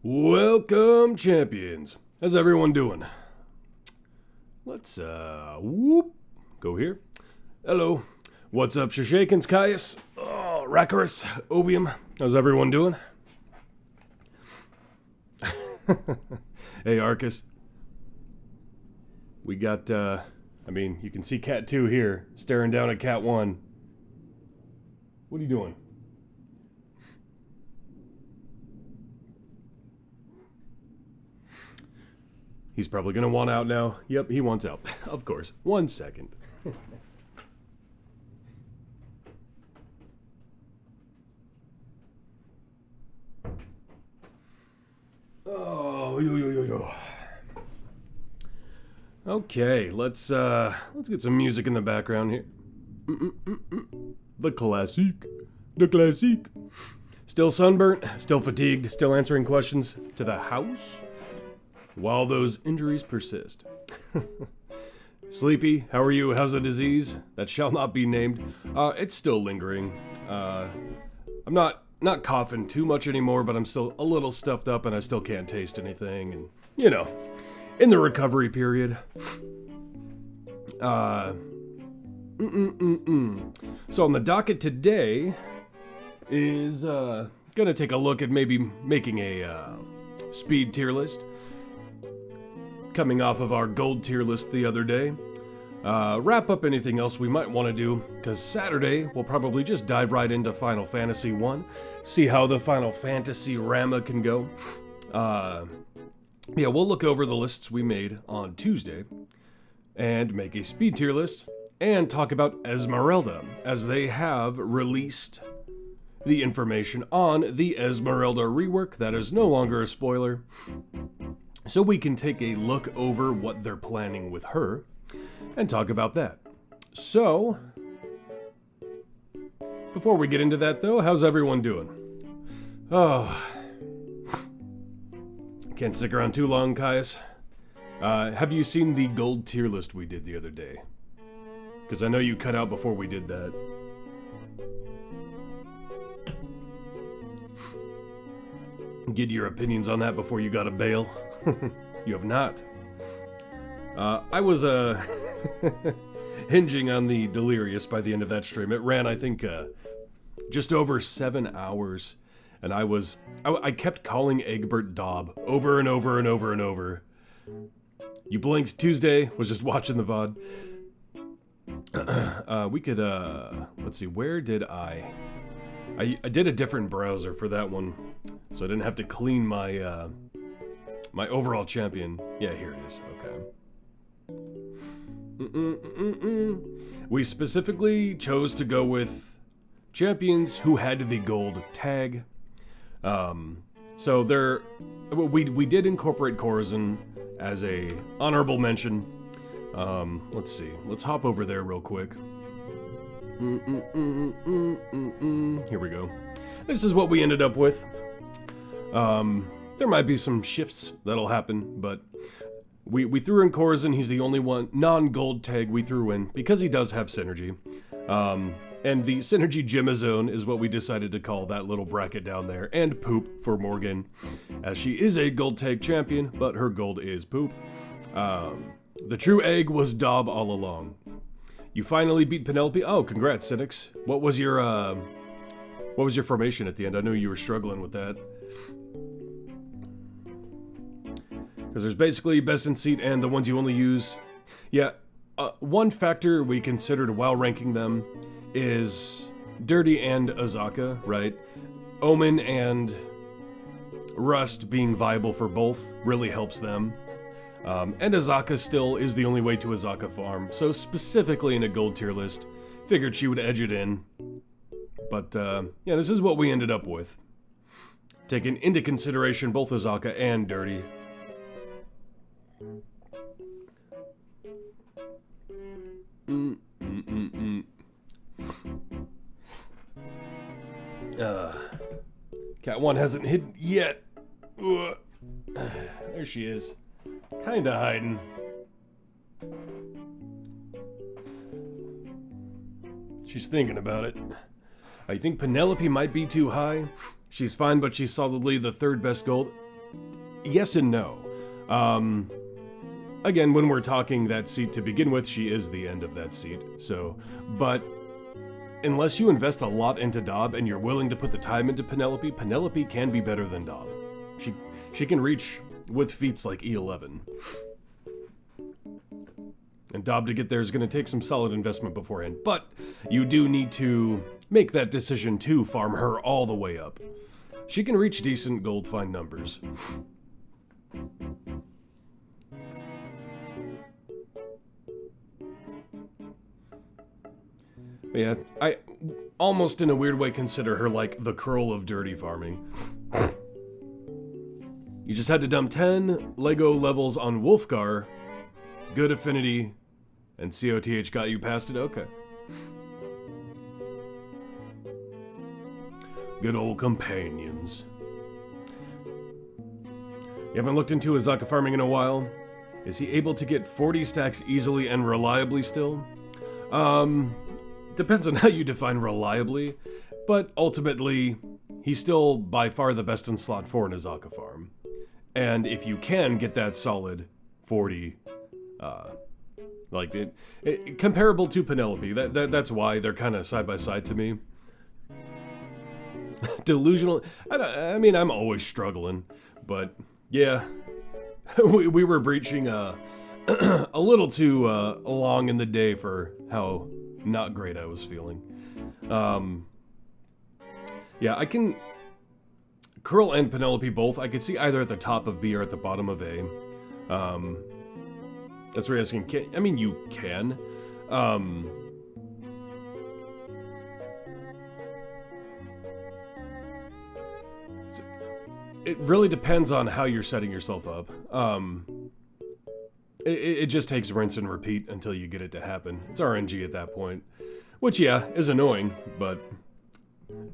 Welcome, champions. How's everyone doing? Let's, go here. Hello. What's up, Shashakins, Caius? Oh, Rakarus, Ovium. How's everyone doing? Hey, Arcus. We got, you can see Cat 2 here, staring down at Cat 1. What are you doing? He's probably going to want out now. Yep, he wants out. Of course. 1 second. Yo. Okay, let's get some music in the background here. The classic. Still sunburnt, still fatigued, still answering questions to the house while those injuries persist. Sleepy, how are you? How's the disease? That shall not be named. It's still lingering. I'm not coughing too much anymore, but I'm still a little stuffed up and I still can't taste anything. And, in the recovery period. So on the docket today is gonna take a look at maybe making a speed tier list. Coming off of our gold tier list the other day. Wrap up anything else we might want to do, because Saturday we'll probably just dive right into Final Fantasy 1, see how the Final Fantasy Rama can go. We'll look over the lists we made on Tuesday, and make a speed tier list, and talk about Ezmerelda, as they have released the information on the Ezmerelda rework. That is no longer a spoiler, so we can take a look over what they're planning with her, and talk about that. So, before we get into that though, how's everyone doing? Oh, can't stick around too long, Caius. Have you seen the gold tier list we did the other day? Because I know you cut out before we did that. Get your opinions on that before you gotta bail. You have not. I was hinging on the Delirious by the end of that stream. It ran, I think, just over 7 hours, and I kept calling Egbert Daub over and over and over and over. You blinked. Tuesday was just watching the VOD. We could, let's see, where did I did a different browser for that one, so I didn't have to clean my, my overall champion. Yeah, here it is. Okay. We specifically chose to go with champions who had the gold tag. So we did incorporate Corazon as a honorable mention. Let's see. Let's hop over there real quick. Here we go. This is what we ended up with. There might be some shifts that'll happen, but we threw in Corazon. He's the only one non-gold tag we threw in because he does have synergy. And the synergy Gemazone is what we decided to call that little bracket down there. And poop for Morgan, as she is a gold tag champion, but her gold is poop. The true egg was Daub all along. You finally beat Penelope. Oh, congrats, Cynics. What was your formation at the end? I know you were struggling with that. Because there's basically best in seat and the ones you only use. Yeah, one factor we considered while ranking them is Dirty and Azaka, right? Omen and Rust being viable for both really helps them. And Azaka still is the only way to Azaka farm, so specifically in a gold tier list, figured she would edge it in. But yeah, this is what we ended up with. Taking into consideration both Azaka and Dirty. Cat 1 hasn't hit yet. There she is. Kinda hiding. She's thinking about it. I think Penelope might be too high. She's fine, but she's solidly the third best gold. yes and no. Again, when we're talking that seat to begin with, she is the end of that seat. So, but unless you invest a lot into Dob and you're willing to put the time into Penelope, Penelope can be better than Dob. She can reach with feats like E11. And Dob to get there is going to take some solid investment beforehand, but you do need to make that decision to farm her all the way up. She can reach decent gold find numbers. Yeah, I almost in a weird way consider her like the Curl of dirty farming. You just had to dump 10 Lego levels on Wolfgar, good affinity, and COTH got you past it? Okay. Good old companions. You haven't looked into Azaka farming in a while? Is he able to get 40 stacks easily and reliably still? Depends on how you define reliably, but ultimately, he's still by far the best in slot 4 in Azaka farm. And if you can get that solid 40, comparable to Penelope, that's why they're kind of side by side to me. Delusional. I mean, I'm always struggling, but yeah, we were breaching a little too long in the day for how not great I was feeling. Yeah, I can. Curl and Penelope both. I could see either at the top of B or at the bottom of A. That's what you're asking. I mean, you can. It really depends on how you're setting yourself up. It just takes rinse and repeat until you get it to happen. It's RNG at that point. Which, yeah, is annoying, but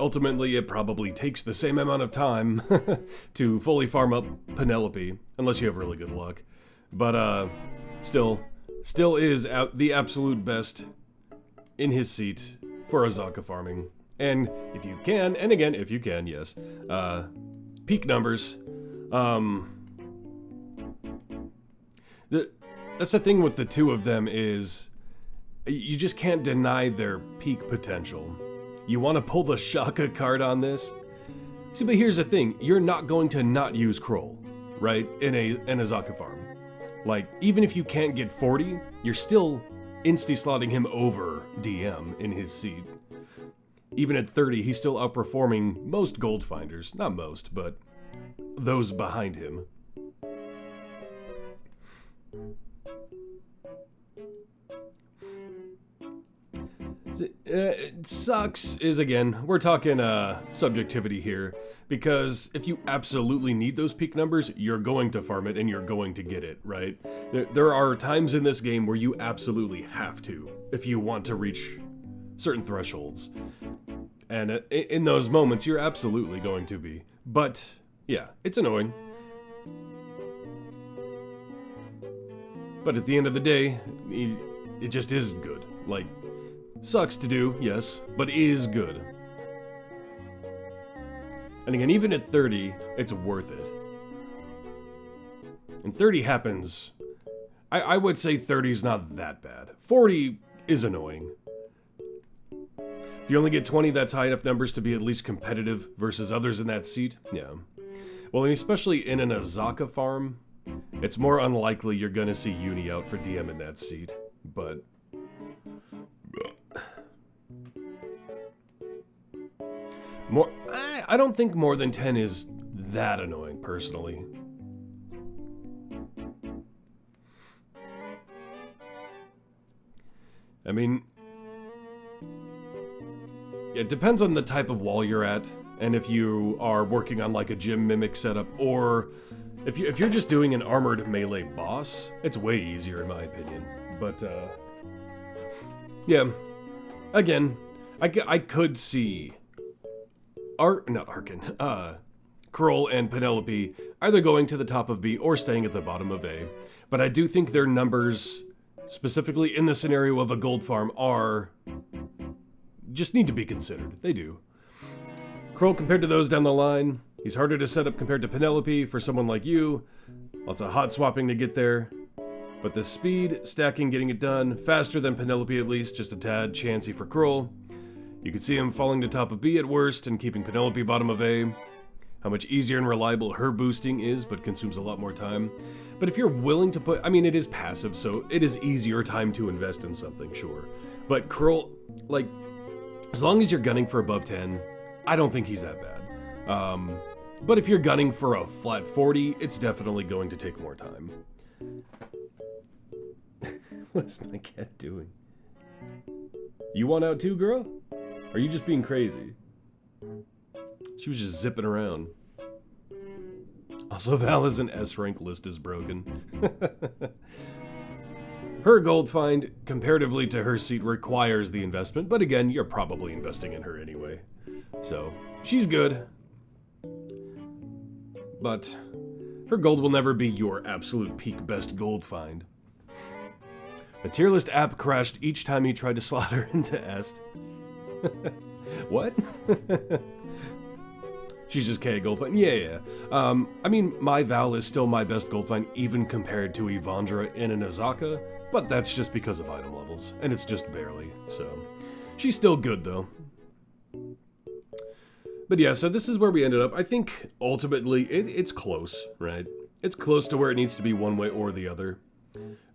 ultimately it probably takes the same amount of time to fully farm up Penelope, unless you have really good luck. But, still is the absolute best in his seat for Azaka farming. And if you can, and again, if you can, yes, peak numbers. That's the thing with the two of them is you just can't deny their peak potential. You want to pull the Shaka card on this? See, but here's the thing. You're not going to not use Kroll, right, in a Azaka farm. Like, even if you can't get 40, you're still insta-slotting him over DM in his seed. Even at 30, he's still outperforming most gold finders. Not most, but those behind him. It sucks is, again, we're talking subjectivity here, because if you absolutely need those peak numbers, you're going to farm it and you're going to get it, right? There are times in this game where you absolutely have to, if you want to reach certain thresholds. And in those moments, you're absolutely going to be. But, yeah, it's annoying. But at the end of the day, it just is good. Like, sucks to do, yes, but is good. And again, even at 30, it's worth it. And 30 happens. I would say 30 is not that bad. 40 is annoying. If you only get 20, that's high enough numbers to be at least competitive versus others in that seat. Yeah. Well, and especially in an Azaka farm, it's more unlikely you're gonna see Uni out for DM in that seat. But I don't think more than 10 is that annoying, personally. I mean, it depends on the type of wall you're at, and if you are working on like a gym mimic setup, or if you're just doing an armored melee boss, it's way easier in my opinion. But yeah, again, I could see Kroll and Penelope either going to the top of B or staying at the bottom of A. But I do think their numbers, specifically in the scenario of a gold farm, just need to be considered. They do. Kroll, compared to those down the line, He's harder to set up compared to Penelope for someone like you. Lots of hot swapping to get there. But the speed, stacking, getting it done, faster than Penelope at least, just a tad chancy for Kroll. You could see him falling to top of B at worst and keeping Penelope bottom of A. How much easier and reliable her boosting is, but consumes a lot more time. But if you're willing to put, I mean, it is passive, so it is easier time to invest in something, sure. But Kroll, like, as long as you're gunning for above 10, I don't think he's that bad. But if you're gunning for a flat 40, it's definitely going to take more time. What is my cat doing? You want out too, girl? Or are you just being crazy? She was just zipping around. Also, Vala's an S-rank list is broken. Her gold find, comparatively to her seat, requires the investment, but again, you're probably investing in her anyway. So, she's good. But her gold will never be your absolute peak best gold find. The tier list app crashed each time you tried to slot her into S. What? She's just K gold find. Yeah. I mean, my Val is still my best gold find, even compared to Evandra and an Azaka, but that's just because of item levels, and it's just barely, so. She's still good, though. But yeah, so this is where we ended up. I think, ultimately, it's close, right? It's close to where it needs to be one way or the other.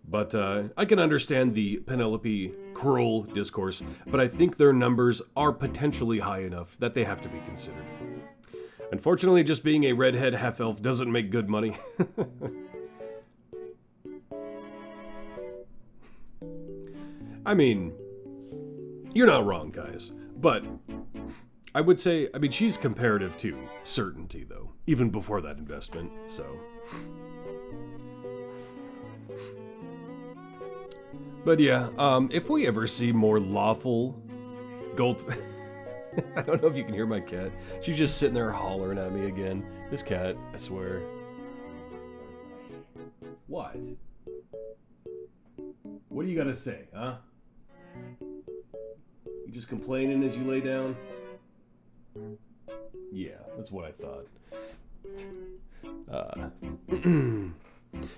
But I can understand the Penelope Kroll discourse, but I think their numbers are potentially high enough that they have to be considered. Unfortunately, just being a redhead half-elf doesn't make good money. I mean, you're not wrong, guys, but I would say, I mean, she's comparative to certainty, though, even before that investment, so. But yeah, if we ever see more lawful gold... I don't know if you can hear my cat. She's just sitting there hollering at me again. This cat, I swear. What? What do you gotta say, huh? You just complaining as you lay down? Yeah, that's what I thought.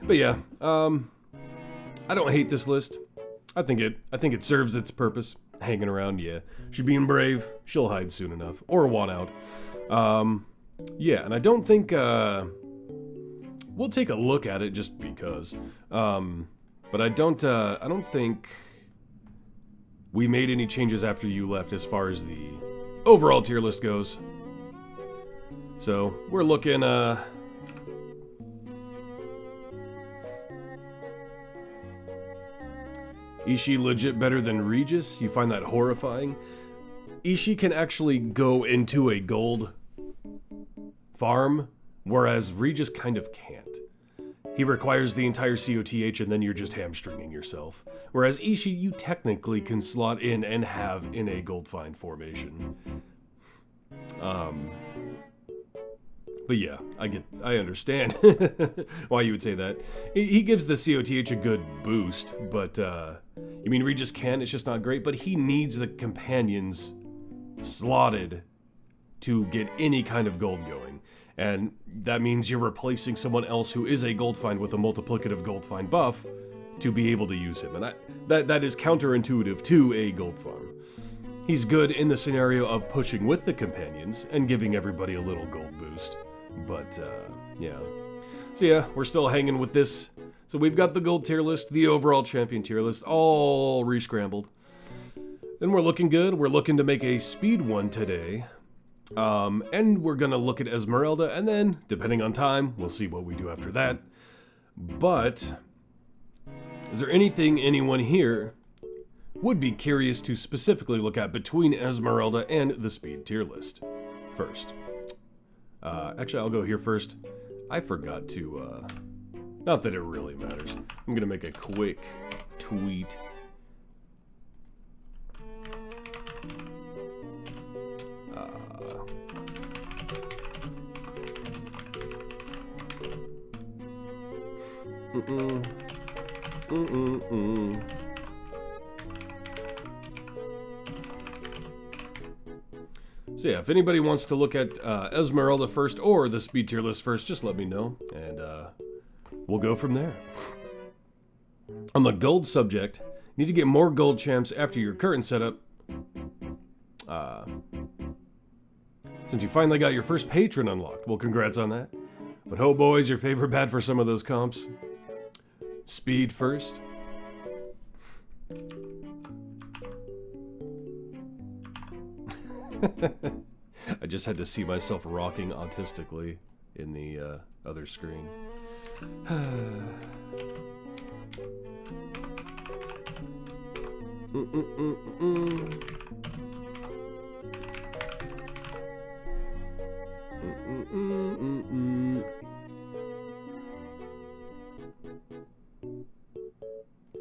But yeah, I don't hate this list. I think it serves its purpose. Hanging around, yeah. She being brave, she'll hide soon enough. Or want out. Yeah, and I don't think, we'll take a look at it just because. But I don't think we made any changes after you left as far as the overall tier list goes. So, we're looking, Ishii legit better than Regis? You find that horrifying? Ishii can actually go into a gold farm, whereas Regis kind of can't. He requires the entire COTH and then you're just hamstringing yourself. Whereas Ishii, you technically can slot in and have in a gold find formation. But yeah, I understand why you would say that. He gives the COTH a good boost, but, you mean Regis can, it's just not great, but he needs the companions slotted to get any kind of gold going. And that means you're replacing someone else who is a gold find with a multiplicative gold find buff to be able to use him. And that is counterintuitive to a gold farm. He's good in the scenario of pushing with the companions and giving everybody a little gold boost. But, yeah. So yeah, we're still hanging with this. So we've got the gold tier list, the overall champion tier list, all re-scrambled. And we're looking good. We're looking to make a speed one today. And we're gonna look at Ezmerelda, and then, depending on time, we'll see what we do after that. But, is there anything anyone here would be curious to specifically look at between Ezmerelda and the speed tier list first? Actually, I'll go here first. I forgot to, not that it really matters. I'm gonna make a quick tweet. So yeah, if anybody wants to look at Ezmerelda first or the speed tier list first, just let me know, and we'll go from there. On the gold subject, you need to get more gold champs after your current setup. Since you finally got your first patron unlocked. Well, congrats on that. But ho boys, your favorite bat for some of those comps. Speed first. I just had to see myself rocking autistically in the other screen.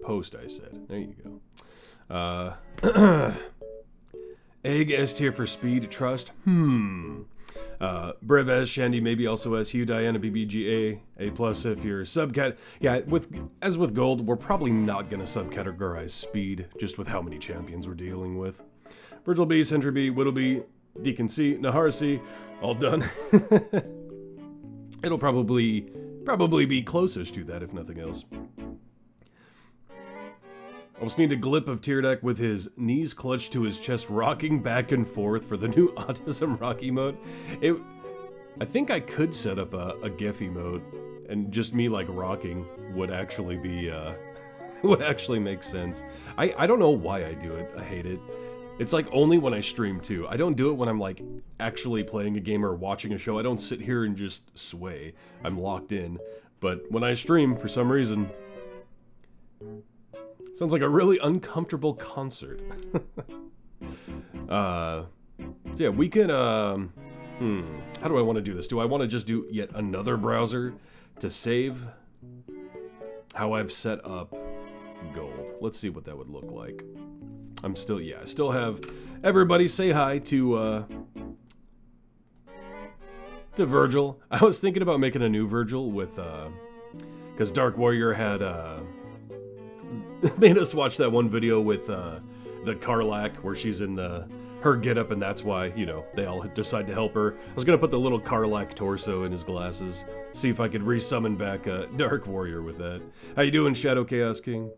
Post, I said. There you go. Egg S tier for speed, trust. Brev S, Shandy maybe also S, Hugh, Diana, BBGA, A plus if you're subcat. Yeah, as with gold, we're probably not gonna subcategorize speed, just with how many champions we're dealing with. Virgil B, Sentry B, Whittle B, Deacon C, Nahara C, all done. It'll probably be closest to that, if nothing else. I just need a glip of Tyredack with his knees clutched to his chest, rocking back and forth for the new Autism Rocky mode. I think I could set up a GIF emote, and just me like rocking would actually be would actually make sense. I don't know why I do it. I hate it. It's like only when I stream too. I don't do it when I'm like actually playing a game or watching a show. I don't sit here and just sway. I'm locked in. But when I stream, for some reason, sounds like a really uncomfortable concert. So yeah, we could, how do I want to do this? Do I want to just do yet another browser to save how I've set up gold? Let's see what that would look like. I still have everybody say hi to Virgil. I was thinking about making a new Virgil with, because Dark Warrior had, made us watch that one video with the Karlak where she's in her getup, and that's why, you know, they all decide to help her. I was gonna put the little Karlak torso in his glasses, see if I could resummon back Dark Warrior with that. How you doing, Shadow Chaos King?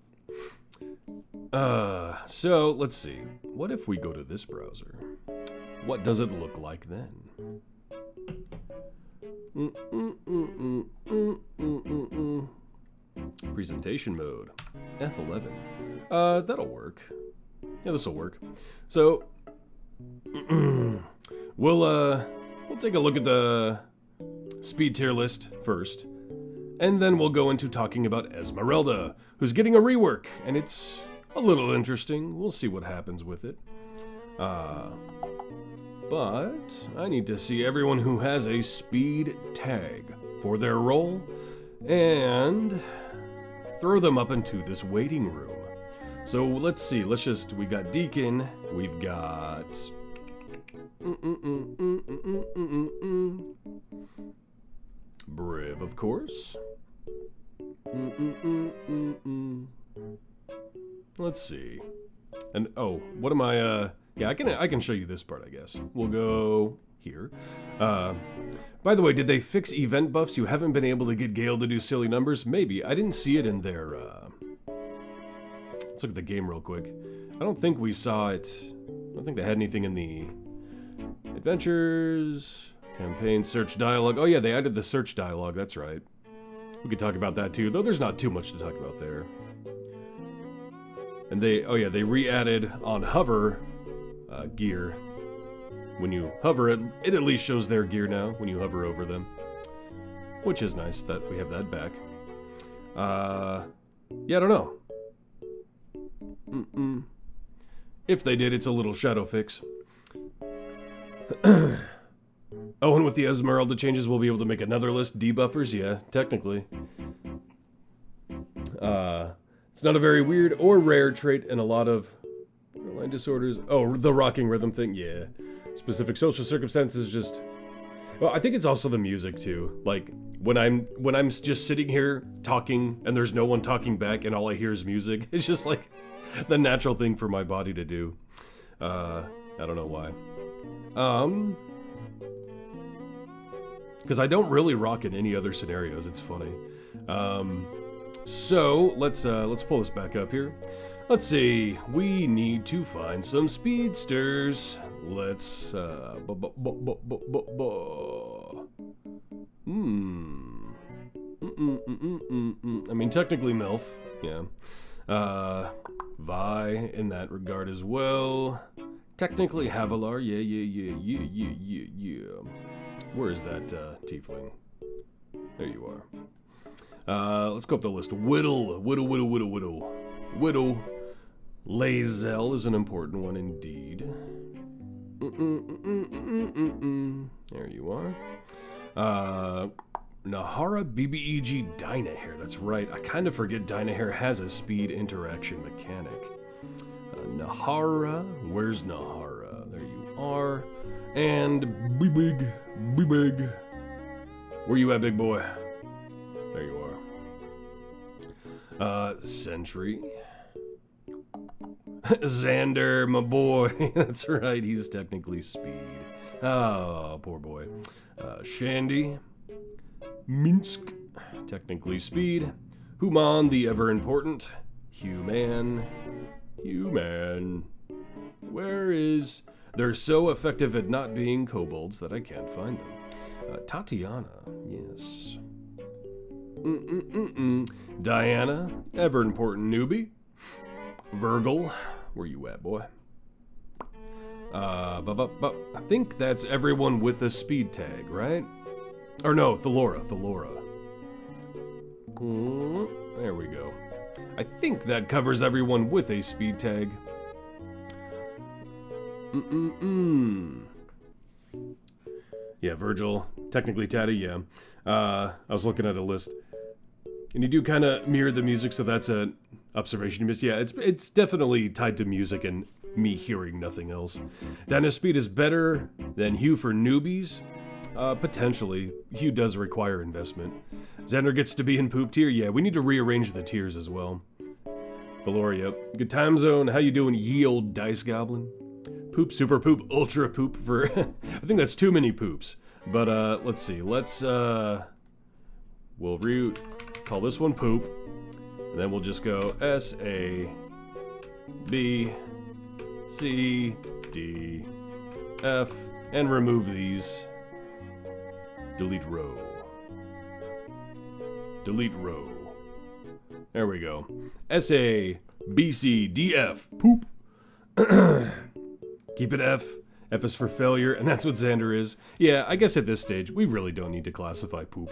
So let's see. What if we go to this browser? What does it look like then? Presentation mode, F11. That'll work. Yeah, this'll work. So we'll take a look at the speed tier list first, and then we'll go into talking about Ezmerelda, who's getting a rework, and it's a little interesting. We'll see what happens with it. But I need to see everyone who has a speed tag for their role and throw them up into this waiting room. So let's see, we got Deacon, we've got Briv, of course. Let's see. And oh, what am I yeah, I can show you this part, I guess. We'll go here. By the way, did they fix event buffs? You haven't been able to get Gale to do silly numbers? Maybe. I didn't see it in their let's look at the game real quick. I don't think we saw it. I don't think they had anything in the adventures, campaign, search dialogue. Oh yeah, they added the search dialogue, that's right. We could talk about that too, though there's not too much to talk about there. And they re-added on hover gear. When you hover it at least shows their gear now when you hover over them, which is nice that we have that back. Yeah, I don't know. If they did, it's a little shadow fix. Oh, and with the Ezmerelda changes, we'll be able to make another list. Debuffers, yeah, technically. It's not a very weird or rare trait in a lot of borderline disorders. Oh, the rocking rhythm thing, yeah. Specific social circumstances, just... Well, I think it's also the music, too. Like, when I'm just sitting here talking, and there's no one talking back, and all I hear is music, it's just, like, the natural thing for my body to do. I don't know why. Because I don't really rock in any other scenarios. It's funny. So let's pull this back up here. Let's see. We need to find some speedsters. Let's I mean, technically MILF, yeah. Vi in that regard as well. Technically Havilar, yeah. Where is that tiefling? There you are. Let's go up the list. Whittle. Lae'zel is an important one indeed. There you are. Nahara BBEG Dynahair. That's right. I kind of forget Dynahair has a speed interaction mechanic. Nahara. Where's Nahara? There you are. And Big. Where you at, big boy? There you are. Sentry. Xander, my boy. That's right, he's technically speed. Oh, poor boy. Shandy. Minsk. Technically speed. Human, the ever-important. Human. Where is... They're so effective at not being kobolds that I can't find them. Tatiana. Yes. Diana. Ever-important newbie. Virgil. Where you at, boy? I think that's everyone with a speed tag, right? Or no, Thalora. There we go. I think that covers everyone with a speed tag. Yeah, Virgil. Technically Tatty, yeah. I was looking at a list. And you do kind of mirror the music, so that's an observation you missed. Yeah, it's definitely tied to music and me hearing nothing else. Dyna speed is better than Hugh for newbies. Potentially. Hugh does require investment. Xander gets to be in poop tier. Yeah, we need to rearrange the tiers as well. Valoria. Good time zone. How you doing, ye old dice goblin? Poop, super poop, ultra poop for... I think that's too many poops. But, let's see. Let's, we'll call this one poop. And then we'll just go S, A, B, C, D, F, and remove these. Delete row. Delete row. There we go. S, A, B, C, D, F. Poop. Keep it F. F is for failure, and that's what Xander is. Yeah, I guess at this stage, we really don't need to classify poop.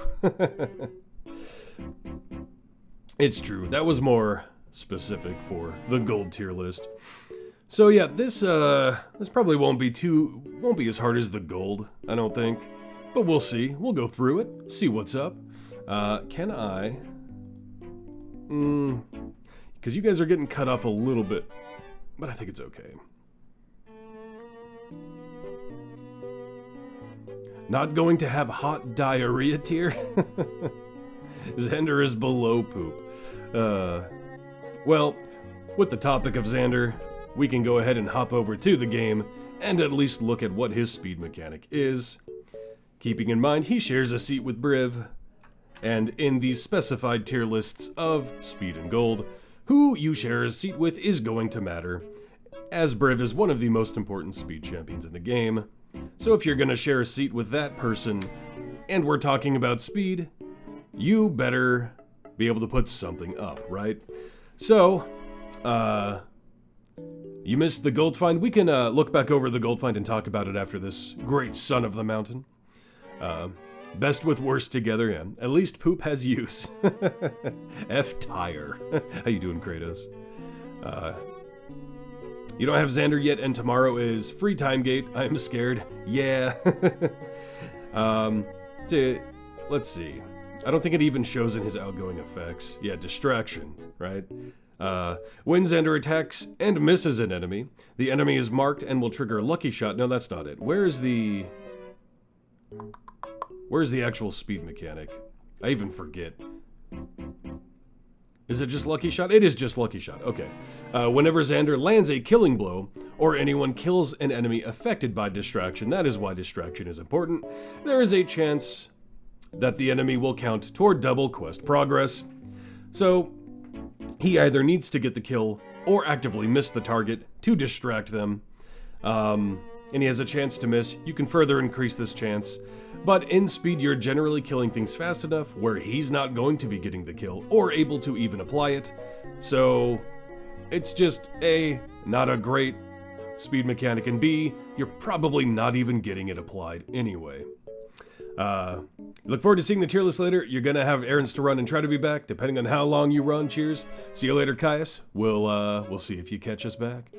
It's true. That was more specific for the gold tier list. So yeah, this probably won't be as hard as the gold, I don't think. But we'll see. We'll go through it, see what's up. Can I... because you guys are getting cut off a little bit, but I think it's okay. Not going to have hot diarrhea tier? Xander is below poop. Well, with the topic of Xander, we can go ahead and hop over to the game and at least look at what his speed mechanic is. Keeping in mind he shares a seat with Briv, and in these specified tier lists of speed and gold, who you share a seat with is going to matter, as Briv is one of the most important speed champions in the game. So if you're gonna share a seat with that person, and we're talking about speed, you better be able to put something up, right? So, you missed the gold find. We can look back over the gold find and talk about it after this great son of the mountain. Best with worst together, yeah. At least poop has use. F tire. How you doing, Kratos? You don't have Xander yet, and tomorrow is free time gate. I'm scared. Yeah. Let's see. I don't think it even shows in his outgoing effects. Yeah, distraction, right? When Xander attacks and misses an enemy, the enemy is marked and will trigger a lucky shot. No, that's not it. Where's the actual speed mechanic? I even forget. Is it just Lucky Shot? It is just Lucky Shot, okay. Whenever Xander lands a killing blow, or anyone kills an enemy affected by distraction, that is why distraction is important, there is a chance that the enemy will count toward double quest progress. So, he either needs to get the kill, or actively miss the target to distract them. And he has a chance to miss. You can further increase this chance. But in speed, you're generally killing things fast enough where he's not going to be getting the kill or able to even apply it. So it's just A, not a great speed mechanic, and B, you're probably not even getting it applied anyway. Look forward to seeing the tier list later. You're gonna have errands to run and try to be back, depending on how long you run. Cheers. See you later, Caius. We'll see if you catch us back.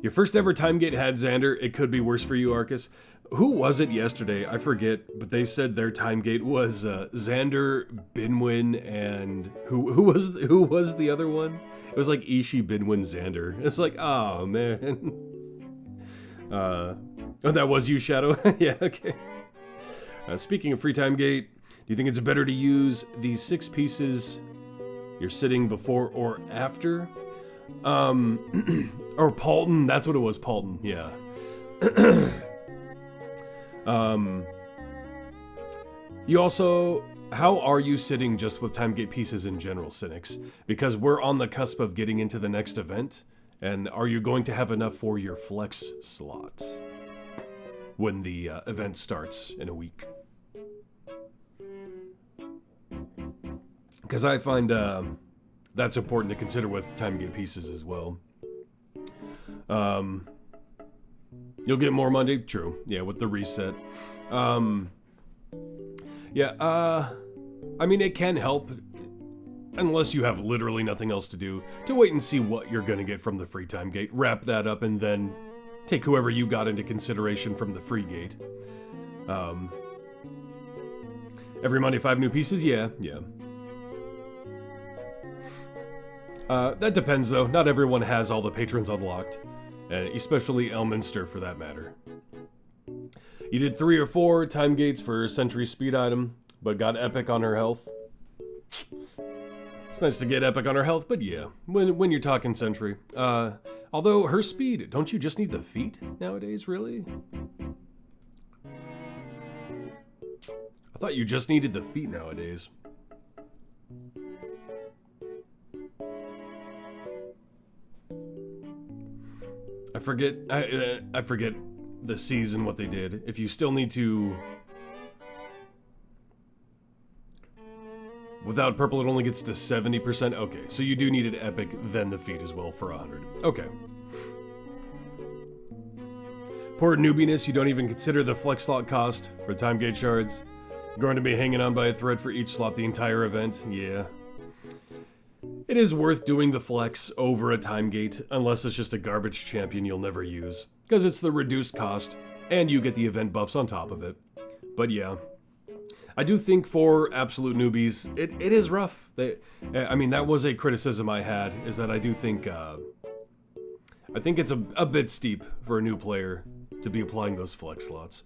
Your first ever time gate had Xander. It could be worse for you, Arcus. Who was it yesterday? I forget, but they said their time gate was Xander, Binwin, and who was the other one? It was like Ishii, Binwin, Xander. It's like, oh man. Oh, that was you, Shadow. Yeah, okay. Speaking of free time gate, do you think it's better to use these 6 pieces you're sitting before or after? Or Paulton, that's what it was, Paulton, yeah. You also, how are you sitting just with time gate pieces in general, Cynics? Because we're on the cusp of getting into the next event, and are you going to have enough for your flex slot when the event starts in a week? Because I find that's important to consider with time gate pieces as well. You'll get more Monday, true. Yeah, with the reset. I mean, it can help, unless you have literally nothing else to do, to wait and see what you're gonna get from the free time gate, wrap that up, and then take whoever you got into consideration from the free gate. Every Monday, 5 new pieces? Yeah. That depends, though. Not everyone has all the patrons unlocked. Especially Elminster, for that matter. You did 3 or 4 time gates for Sentry speed item, but got epic on her health. It's nice to get epic on her health, but yeah, when you're talking Sentry. Although her speed, don't you just need the feet nowadays, really? I thought you just needed the feet nowadays. I forget the season what they did. If you still need to, without purple, it only gets to 70%. Okay, so you do need it epic, then the feet as well for 100. Okay. Poor newbiness, you don't even consider the flex slot cost for time gate shards. You're going to be hanging on by a thread for each slot the entire event. Yeah. It is worth doing the flex over a time gate, unless it's just a garbage champion you'll never use, because it's the reduced cost, and you get the event buffs on top of it. But yeah, I do think for absolute newbies, it is rough. I mean, that was a criticism I had, is that I do think, I think it's a bit steep for a new player to be applying those flex slots.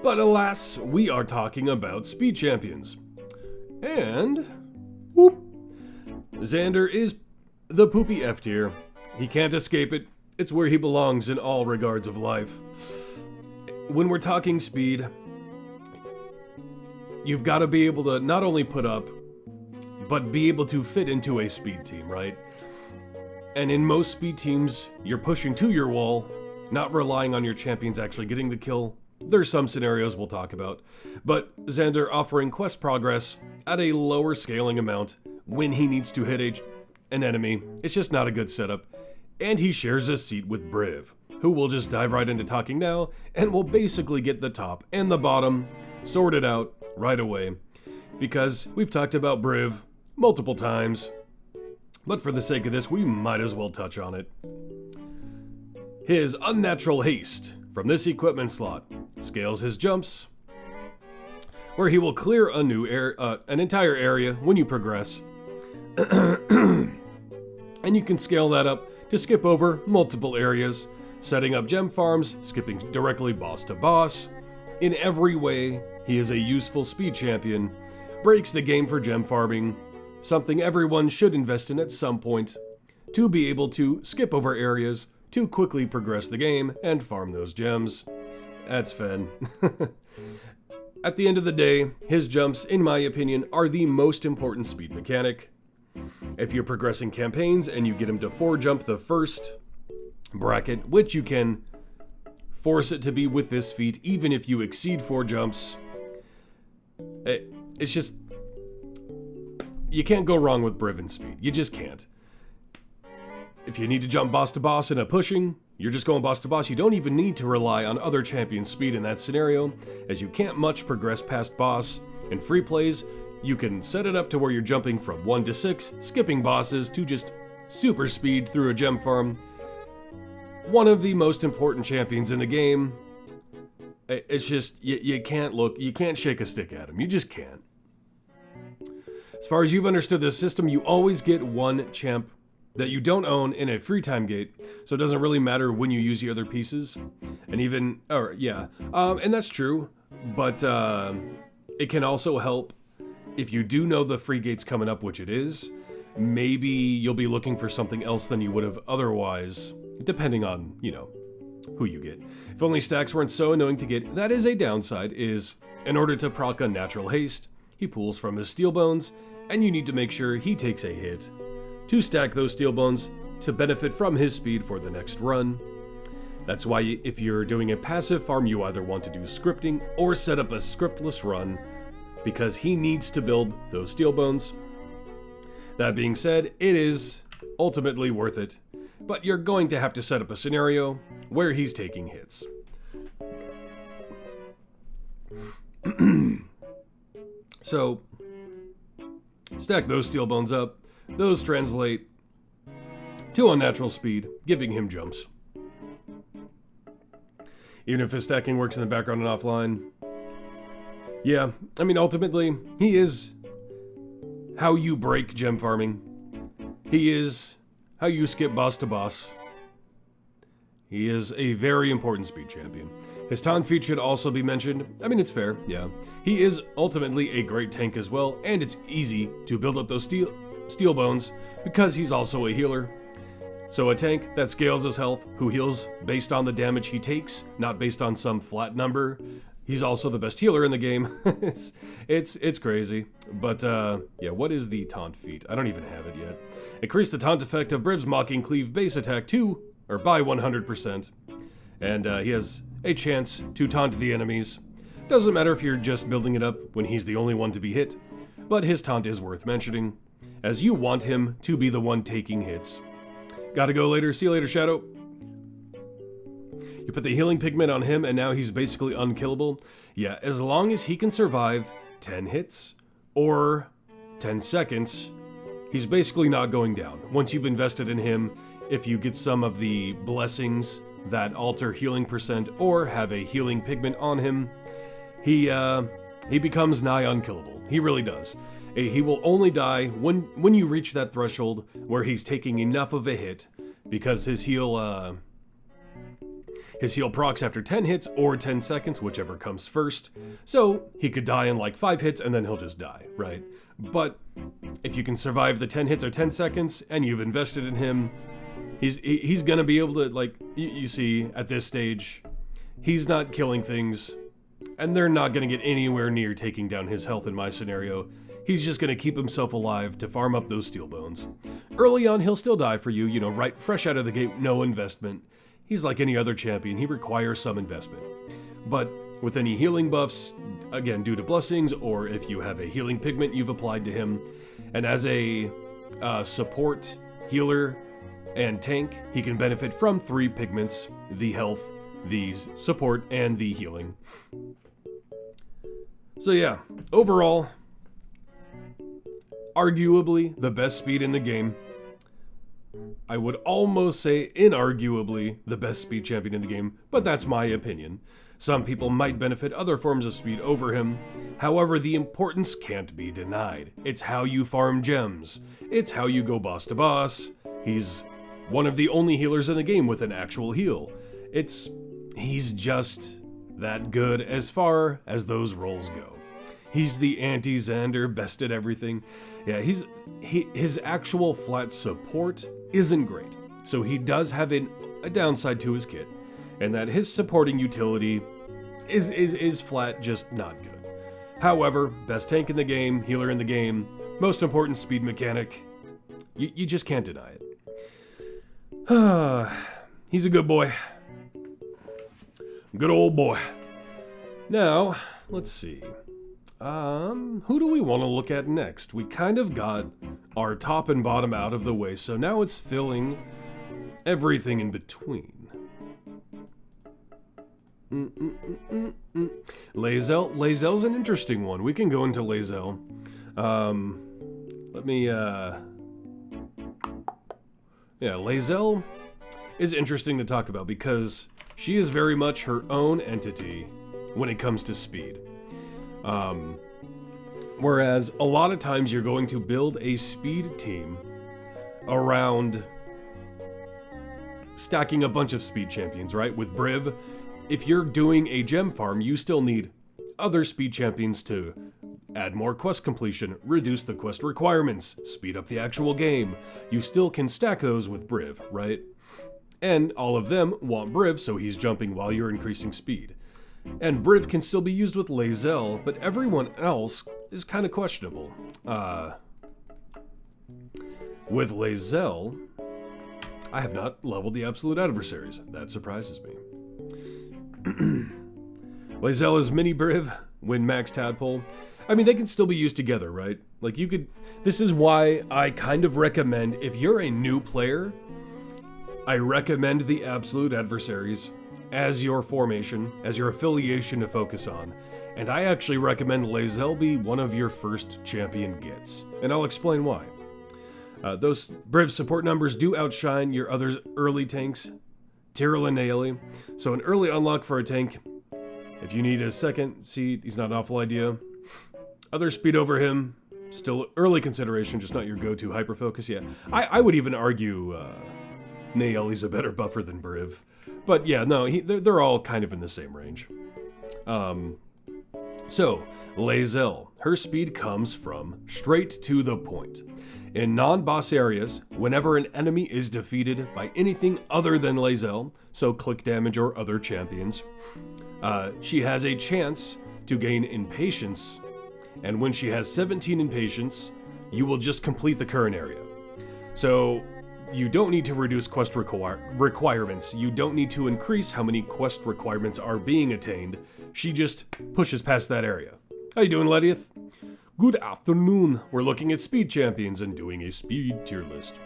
But alas, we are talking about speed champions. And, whoop. Xander is the poopy F tier. He can't escape it. It's where he belongs in all regards of life. When we're talking speed, you've got to be able to not only put up, but be able to fit into a speed team, right? And in most speed teams, you're pushing to your wall, not relying on your champions actually getting the kill. There's some scenarios we'll talk about, but Xander offering quest progress at a lower scaling amount when he needs to hit an enemy. It's just not a good setup. And he shares a seat with Briv, who will just dive right into talking now, and will basically get the top and the bottom sorted out right away. Because we've talked about Briv multiple times, but for the sake of this, we might as well touch on it. His unnatural haste from this equipment slot scales his jumps, where he will clear a new an entire area when you progress. And you can scale that up to skip over multiple areas, setting up gem farms, skipping directly boss to boss. In every way, he is a useful speed champion, breaks the game for gem farming, something everyone should invest in at some point to be able to skip over areas to quickly progress the game and farm those gems. That's Fen. At the end of the day, his jumps, in my opinion, are the most important speed mechanic. If you're progressing campaigns and you get him to 4-jump the first bracket, which you can force it to be with this feat, even if you exceed 4 jumps, it's just, you can't go wrong with Briven speed. You just can't. If you need to jump boss to boss in a pushing, you're just going boss to boss. You don't even need to rely on other champions' speed in that scenario, as you can't much progress past boss. In free plays, you can set it up to where you're jumping from 1 to 6, skipping bosses to just super speed through a gem farm. One of the most important champions in the game. It's just, you can't shake a stick at him. You just can't. As far as you've understood this system, you always get one champ that you don't own in a free time gate, so it doesn't really matter when you use the other pieces. And even, and that's true, but it can also help if you do know the free gate's coming up, which it is. Maybe you'll be looking for something else than you would have otherwise, depending on, who you get. If only stacks weren't so annoying to get, that is a downside, is in order to proc Unnatural Haste, he pulls from his steel bones, and you need to make sure he takes a hit to stack those steel bones to benefit from his speed for the next run. That's why if you're doing a passive farm, you either want to do scripting or set up a scriptless run, because he needs to build those steel bones. That being said, it is ultimately worth it, but you're going to have to set up a scenario where he's taking hits. So, stack those steel bones up. Those translate to unnatural speed, giving him jumps. Even if his stacking works in the background and offline. Yeah, I mean, ultimately, he is how you break gem farming. He is how you skip boss to boss. He is a very important speed champion. His taunt feat should also be mentioned. I mean, it's fair, yeah. He is ultimately a great tank as well, and it's easy to build up those steel bones because he's also a healer. So a tank that scales his health, who heals based on the damage he takes, not based on some flat number. He's also the best healer in the game. it's crazy. But yeah, what is the taunt feat? I don't even have it yet. Increase the taunt effect of Briv's Mocking Cleave base attack by 100%. And he has a chance to taunt the enemies. Doesn't matter if you're just building it up when he's the only one to be hit, but his taunt is worth mentioning, as you want him to be the one taking hits. Gotta go later. See you later, Shadow. You put the healing pigment on him and now he's basically unkillable. Yeah, as long as he can survive 10 hits or 10 seconds, he's basically not going down. Once you've invested in him, if you get some of the blessings that alter healing percent or have a healing pigment on him, he becomes nigh unkillable. He really does. He will only die when you reach that threshold where he's taking enough of a hit, because his heal procs after 10 hits or 10 seconds, whichever comes first. So he could die in like 5 hits and then he'll just die, right? But if you can survive the 10 hits or 10 seconds and you've invested in him, he's gonna be able to, like, you see at this stage, he's not killing things and they're not gonna get anywhere near taking down his health in my scenario. He's just gonna keep himself alive to farm up those steel bones. Early on, he'll still die for you, right fresh out of the gate, no investment. He's like any other champion, he requires some investment. But with any healing buffs, again, due to blessings, or if you have a healing pigment you've applied to him, and as a support, healer, and tank, he can benefit from 3 pigments: the health, the support, and the healing. So yeah, overall, arguably the best speed in the game. I would almost say inarguably the best speed champion in the game, but that's my opinion. Some people might benefit other forms of speed over him. However, the importance can't be denied. It's how you farm gems. It's how you go boss to boss. He's one of the only healers in the game with an actual heal. He's just that good as far as those roles go. He's the anti-Xander, best at everything. Yeah, his actual flat support isn't great. So he does have a downside to his kit, and that his supporting utility is flat, just not good. However, best tank in the game, healer in the game, most important speed mechanic. You just can't deny it. He's a good boy. Good old boy. Now, let's see. Who do we want to look at next? We kind of got our top and bottom out of the way, so now it's filling everything in between. Lae'zel's an interesting one. We can go into Lae'zel. Lae'zel is interesting to talk about because she is very much her own entity when it comes to speed. Whereas a lot of times you're going to build a speed team around stacking a bunch of speed champions, right? With Briv, if you're doing a gem farm, you still need other speed champions to add more quest completion, reduce the quest requirements, speed up the actual game. You still can stack those with Briv, right? And all of them want Briv, so he's jumping while you're increasing speed. And Briv can still be used with Lae'zel, but everyone else is kind of questionable. With Lae'zel, I have not leveled the absolute adversaries. That surprises me. Lae'zel is mini Briv when max tadpole. I mean, they can still be used together, right? Like you could, this is why I kind of recommend, if you're a new player, I recommend the absolute adversaries as your formation, as your affiliation to focus on. And I actually recommend Lae'zel be one of your first champion gets. And I'll explain why. Those Briv support numbers do outshine your other early tanks, Tyrell and Naeli. So an early unlock for a tank, if you need a second seat, he's not an awful idea. Other speed over him, still early consideration, just not your go-to hyper focus. Yeah, I would even argue Naeli's a better buffer than Briv. But yeah, no, they're all kind of in the same range. So, Lae'zel, her speed comes from straight to the point. In non-boss areas, whenever an enemy is defeated by anything other than Lae'zel, so click damage or other champions, she has a chance to gain impatience, and when she has 17 impatience, you will just complete the current area. So, you don't need to reduce quest requirements. You don't need to increase how many quest requirements are being attained. She just pushes past that area. How you doing, Lediath? Good afternoon. We're looking at speed champions and doing a speed tier list.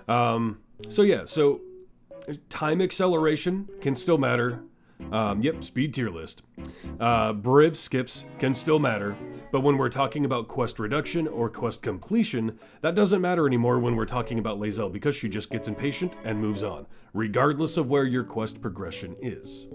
So time acceleration can still matter. Speed tier list. Briv skips can still matter, but when we're talking about quest reduction or quest completion, that doesn't matter anymore when we're talking about Lae'zel because she just gets impatient and moves on, regardless of where your quest progression is.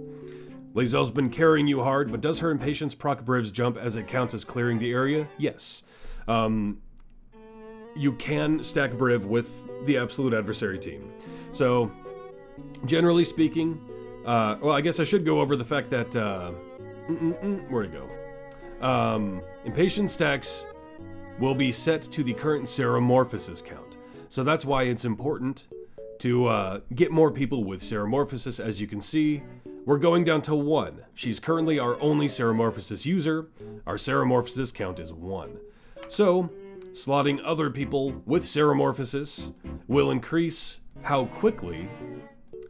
Lae'zel's been carrying you hard, but does her impatience proc Briv's jump as it counts as clearing the area? Yes. You can stack Briv with the absolute adversary team. So, generally speaking, I guess I should go over the fact that, where'd it go? Impatience stacks will be set to the current Ceremorphosis count. So that's why it's important to get more people with Ceremorphosis. As you can see, we're going down to 1. She's currently our only Ceremorphosis user. Our Ceremorphosis count is 1. So, slotting other people with Ceremorphosis will increase how quickly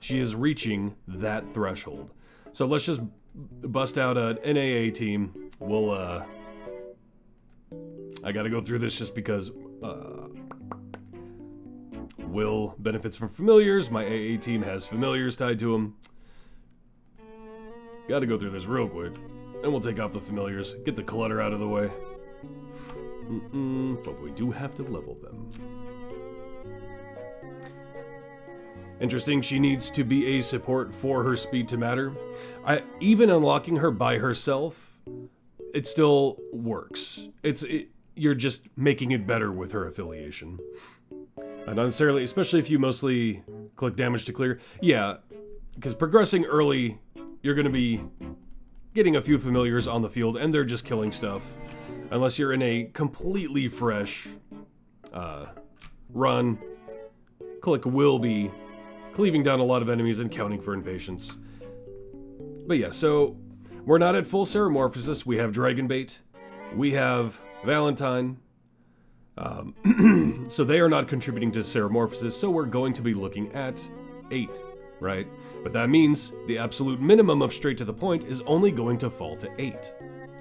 she is reaching that threshold. So let's just bust out an NAA team. We'll, I gotta go through this just because, Will benefits from familiars. My AA team has familiars tied to them. Gotta go through this real quick. And we'll take off the familiars, get the clutter out of the way. But we do have to level them. Interesting, she needs to be a support for her speed to matter. Even unlocking her by herself, it still works. You're just making it better with her affiliation. Not necessarily, especially if you mostly click damage to clear. Yeah, because progressing early, you're going to be getting a few familiars on the field, and they're just killing stuff. unless you're in a completely fresh run. Click will be cleaving down a lot of enemies and counting for impatience. But yeah, so we're not at full Ceramorphosis. We have Dragonbait. We have Valentine. So they are not contributing to Ceramorphosis, so we're going to be looking at 8, right? But that means the absolute minimum of straight to the point is only going to fall to 8,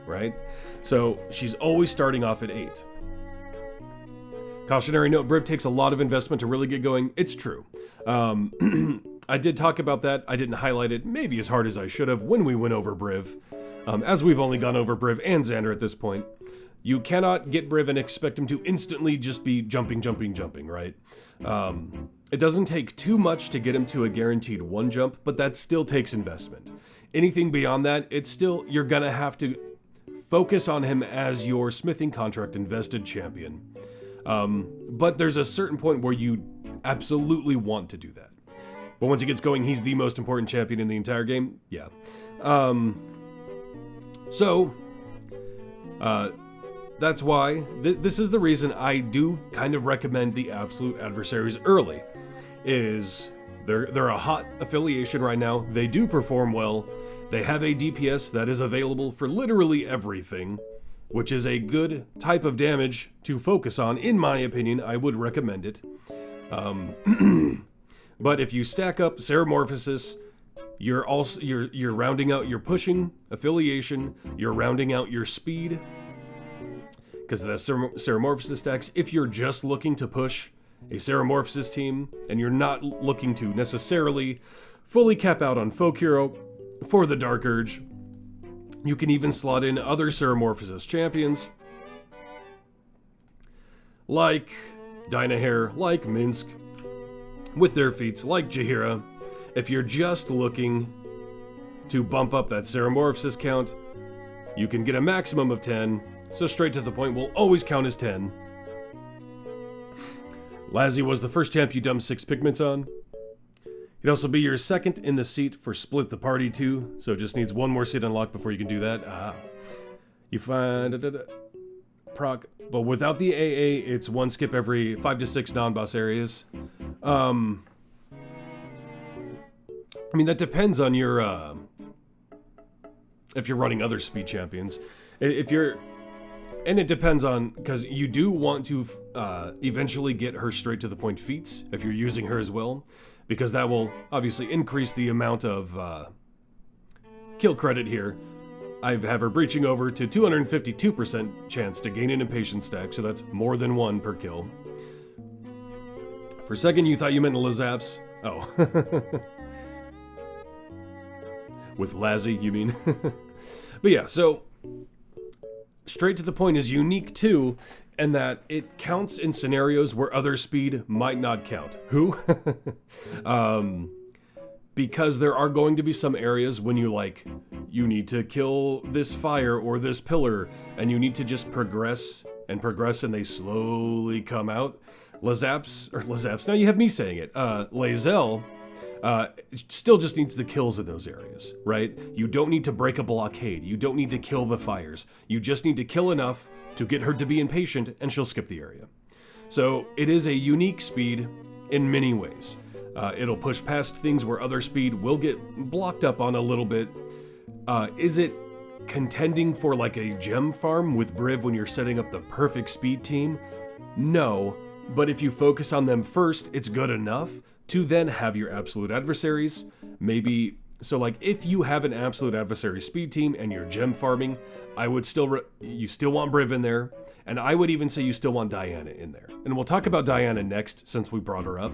right? So she's always starting off at 8. Cautionary note, Briv takes a lot of investment to really get going. It's true. I did talk about that. I didn't highlight it maybe as hard as I should have when we went over Briv. As we've only gone over Briv and Xander at this point. You cannot get Briv and expect him to instantly just be jumping, right? It doesn't take too much to get him to a guaranteed 1 jump, but that still takes investment. Anything beyond that, it's still, you're gonna have to focus on him as your smithing contract invested champion. But there's a certain point where you absolutely want to do that. But once he gets going, he's the most important champion in the entire game. Yeah. That's why this is the reason I do kind of recommend the absolute adversaries early. Is they're a hot affiliation right now. They do perform well. They have a DPS that is available for literally everything, which is a good type of damage to focus on. In my opinion, I would recommend it. But if you stack up Ceramorphosis, you're rounding out your pushing affiliation. You're rounding out your speed. Because of the Ceramorphosis stacks, if you're just looking to push a Ceramorphosis team, and you're not looking to necessarily fully cap out on Folk Hero for the Dark Urge, you can even slot in other Ceramorphosis champions, like Dynahair, like Minsk, with their feats, like Jaheira. If you're just looking to bump up that Ceramorphosis count, you can get a maximum of 10, so straight to the point will always count as 10. Lazzy was the first champ you dumped 6 pigments on. He'd also be your second in the seat for Split the Party too, so it just needs 1 more seat unlocked before you can do that. You find proc, but without the AA, it's 1 skip every 5 to 6 non-boss areas. I mean, that depends on your, if you're running other speed champions. If you're, and it depends on, because you do want to eventually get her straight to the point feats if you're using her as well, because that will obviously increase the amount of kill credit here. I have her breaching over to 252% chance to gain an impatience stack, so that's more than 1 per kill. For a second, you thought you meant Lazaps. Oh. With Lazzy, you mean? But yeah, so straight to the point is unique too, and that it counts in scenarios where other speed might not count. Who? Because there are going to be some areas when you need to kill this fire or this pillar, and you need to just progress, and they slowly come out. Lazaps, now you have me saying it. Lae'zel still just needs the kills in those areas, right? You don't need to break a blockade. You don't need to kill the fires. You just need to kill enough to get her to be impatient, and she'll skip the area. So it is a unique speed in many ways. It'll push past things where other speed will get blocked up on a little bit. Is it contending for like a gem farm with Briv when you're setting up the perfect speed team? No, but if you focus on them first, it's good enough to then have your absolute adversaries. Maybe, so like if you have an absolute adversary speed team and you're gem farming, I would still, you still want Briv in there. And I would even say you still want Diana in there. And we'll talk about Diana next since we brought her up.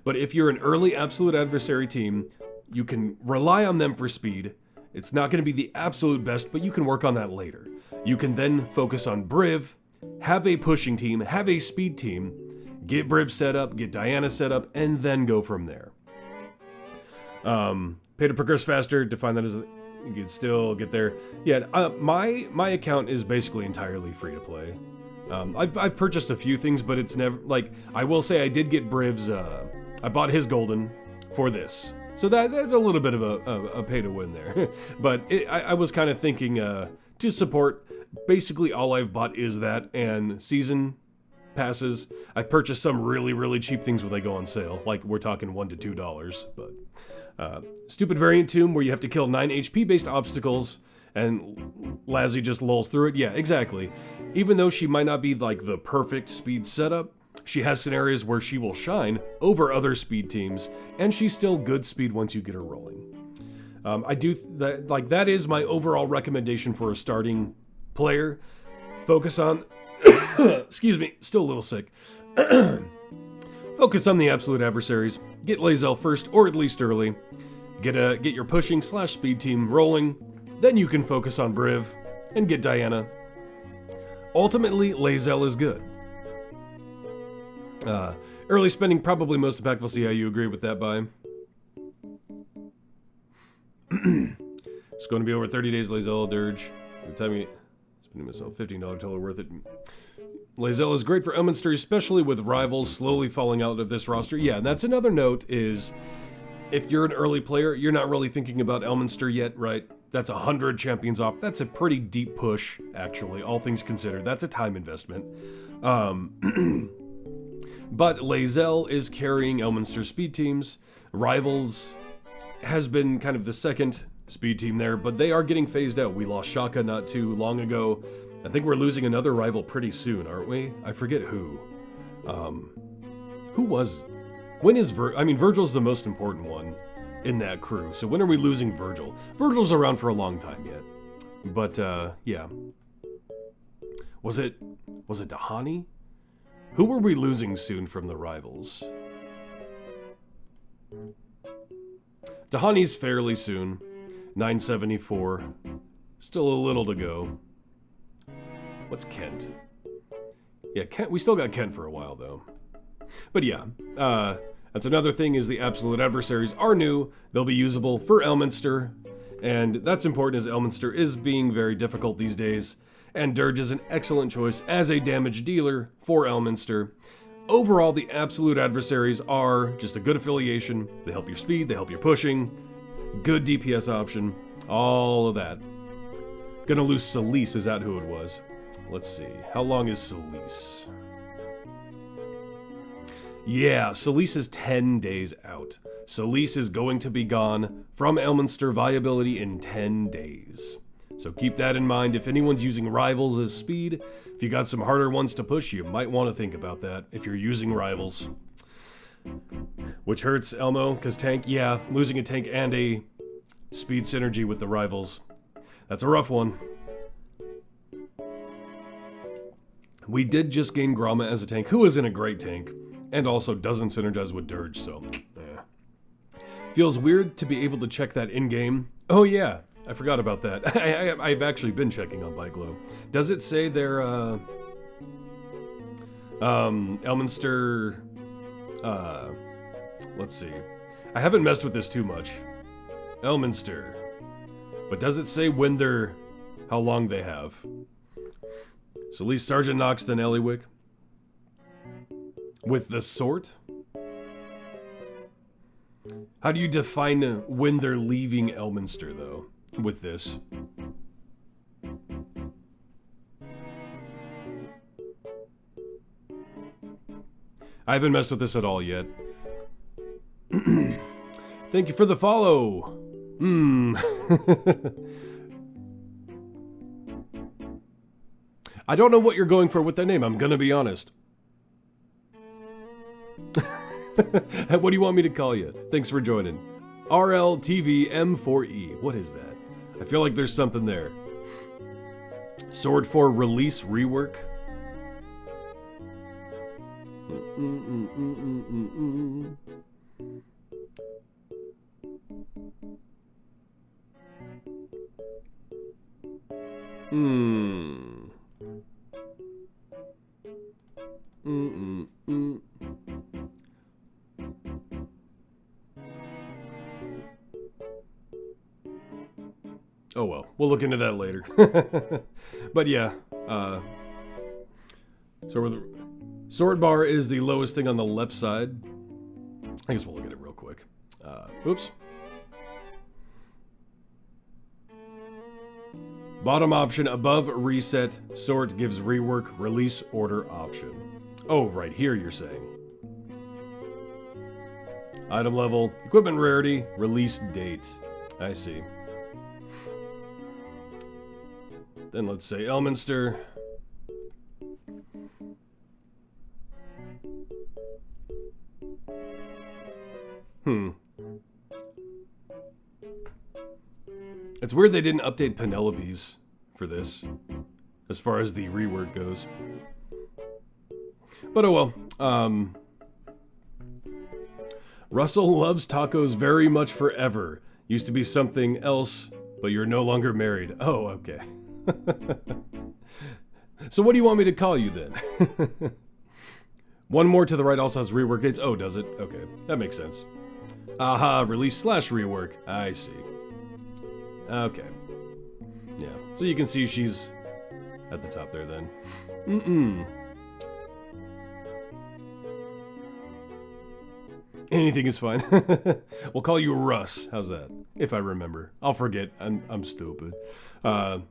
But if you're an early absolute adversary team, you can rely on them for speed. It's not going to be the absolute best, but you can work on that later. You can then focus on Briv, have a pushing team, have a speed team, get Briv set up, get Diana set up, and then go from there. Pay to progress faster, define that as you can still get there. Yeah, my account is basically entirely free to play. I've purchased a few things, but it's never, like, I will say I did get Briv's, I bought his golden for this. So that's a little bit of a pay to win there. But I was kind of thinking to support basically all I've bought is that and season passes. I've purchased some really, really cheap things when they go on sale. Like, we're talking $1 to $2, but... stupid variant tomb where you have to kill 9 HP based obstacles and Lazzy just lulls through it. Yeah, exactly. Even though she might not be like the perfect speed setup, she has scenarios where she will shine over other speed teams, and she's still good speed once you get her rolling. That is my overall recommendation for a starting player. Focus on, excuse me, still a little sick. Focus on the absolute adversaries. Get Lae'zel first, or at least early. Get your pushing / speed team rolling. Then you can focus on Briv and get Diana. Ultimately, Lae'zel is good. Early spending probably most impactful. See how you agree with that, Bye. It's going to be over 30 days, Lae'zel, Dirge. Every time you spending myself $15 total worth it. Lae'zel is great for Elminster, especially with rivals slowly falling out of this roster. Yeah, and that's another note is, if you're an early player, you're not really thinking about Elminster yet, right? That's 100 champions off. That's a pretty deep push, actually, all things considered. That's a time investment. But Lae'zel is carrying Elminster speed teams. Rivals has been kind of the second speed team there, but they are getting phased out. We lost Shaka not too long ago. I think we're losing another rival pretty soon, aren't we? I forget who. Who was... When is Virgil's the most important one in that crew. So when are we losing Virgil? Virgil's around for a long time yet. But, yeah. Was it Dahani? Who were we losing soon from the rivals? Dahani's fairly soon. 974. Still a little to go. What's Kent? Yeah, Kent. We still got Kent for a while, though. But yeah, that's another thing is the absolute adversaries are new. They'll be usable for Elminster. And that's important as Elminster is being very difficult these days. And Dirge is an excellent choice as a damage dealer for Elminster. Overall, the absolute adversaries are just a good affiliation. They help your speed, they help your pushing. Good DPS option. All of that. Gonna lose Celise, is that who it was? Let's see. How long is Celise? Yeah, Celise is 10 days out. Celise is going to be gone from Elminster viability in 10 days. So keep that in mind. If anyone's using rivals as speed, if you got some harder ones to push, you might want to think about that if you're using rivals. Which hurts Elmo, because tank, yeah, losing a tank and a speed synergy with the rivals. That's a rough one. We did just gain Gromma as a tank, who is in a great tank, and also doesn't synergize with Dirge, so, Feels weird to be able to check that in-game. Oh yeah, I forgot about that. I've actually been checking on Byglow. Does it say their, Elminster, let's see. I haven't messed with this too much. Elminster. But does it say when they're, how long they have? So at least Sergeant Knox, then Eliwick. With the sort? How do you define when they're leaving Elminster, though, with this? I haven't messed with this at all yet. Thank you for the follow. I don't know what you're going for with that name, I'm gonna be honest. What do you want me to call you? Thanks for joining. RLTVM4E. What is that? I feel like there's something there. Sword for release rework. Oh well, we'll look into that later. But yeah, so the sword bar is the lowest thing on the left side. I guess we'll look at it real quick. Oops. Bottom option above reset. Sort gives rework release order option. Oh, right here you're saying. Item level, equipment rarity, release date. I see. Then let's say Elminster. It's weird they didn't update Penelope's for this, as far as the rework goes. But oh well. Russell loves tacos very much forever. Used to be something else, but you're no longer married. Oh, okay. So what do you want me to call you then? One more to the right also has rework dates. Oh, does it? Okay, that makes sense. Aha, release / rework. I see. Okay. Yeah, so you can see she's at the top there then. Anything is fine. We'll call you Russ. How's that? If I remember. I'll forget. I'm stupid. So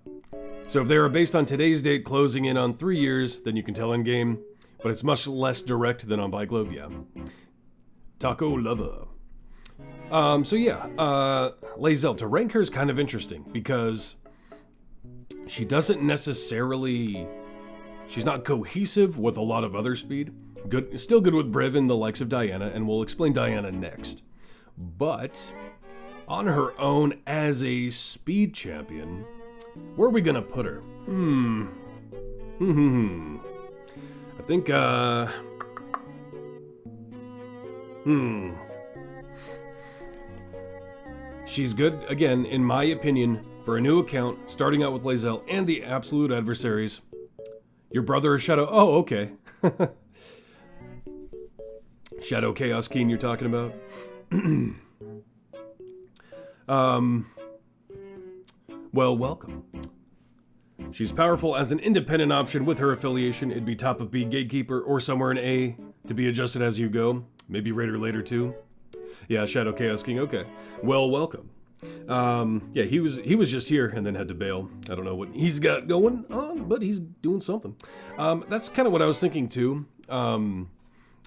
if they are based on today's date closing in on 3 years, then you can tell in game. But it's much less direct than on Bike Globe, yeah. Taco lover. So yeah, Lae'zel, to rank her is kind of interesting because she doesn't necessarily, she's not cohesive with a lot of other speed. Good, still good with Briv and the likes of Diana, and we'll explain Diana next. But on her own as a speed champion, where are we gonna put her? I think, she's good, again, in my opinion, for a new account, starting out with Lae'zel and the absolute adversaries. Your brother is Shadow. Oh, okay. Shadow Chaos Keen you're talking about? Well, welcome. She's powerful as an independent option with her affiliation. It'd be top of B Gatekeeper or somewhere in A to be adjusted as you go. Maybe Raider later too. Yeah, Shadow Chaos King, okay. Well, welcome. Yeah, he was just here and then had to bail. I don't know what he's got going on, but he's doing something. That's kind of what I was thinking too.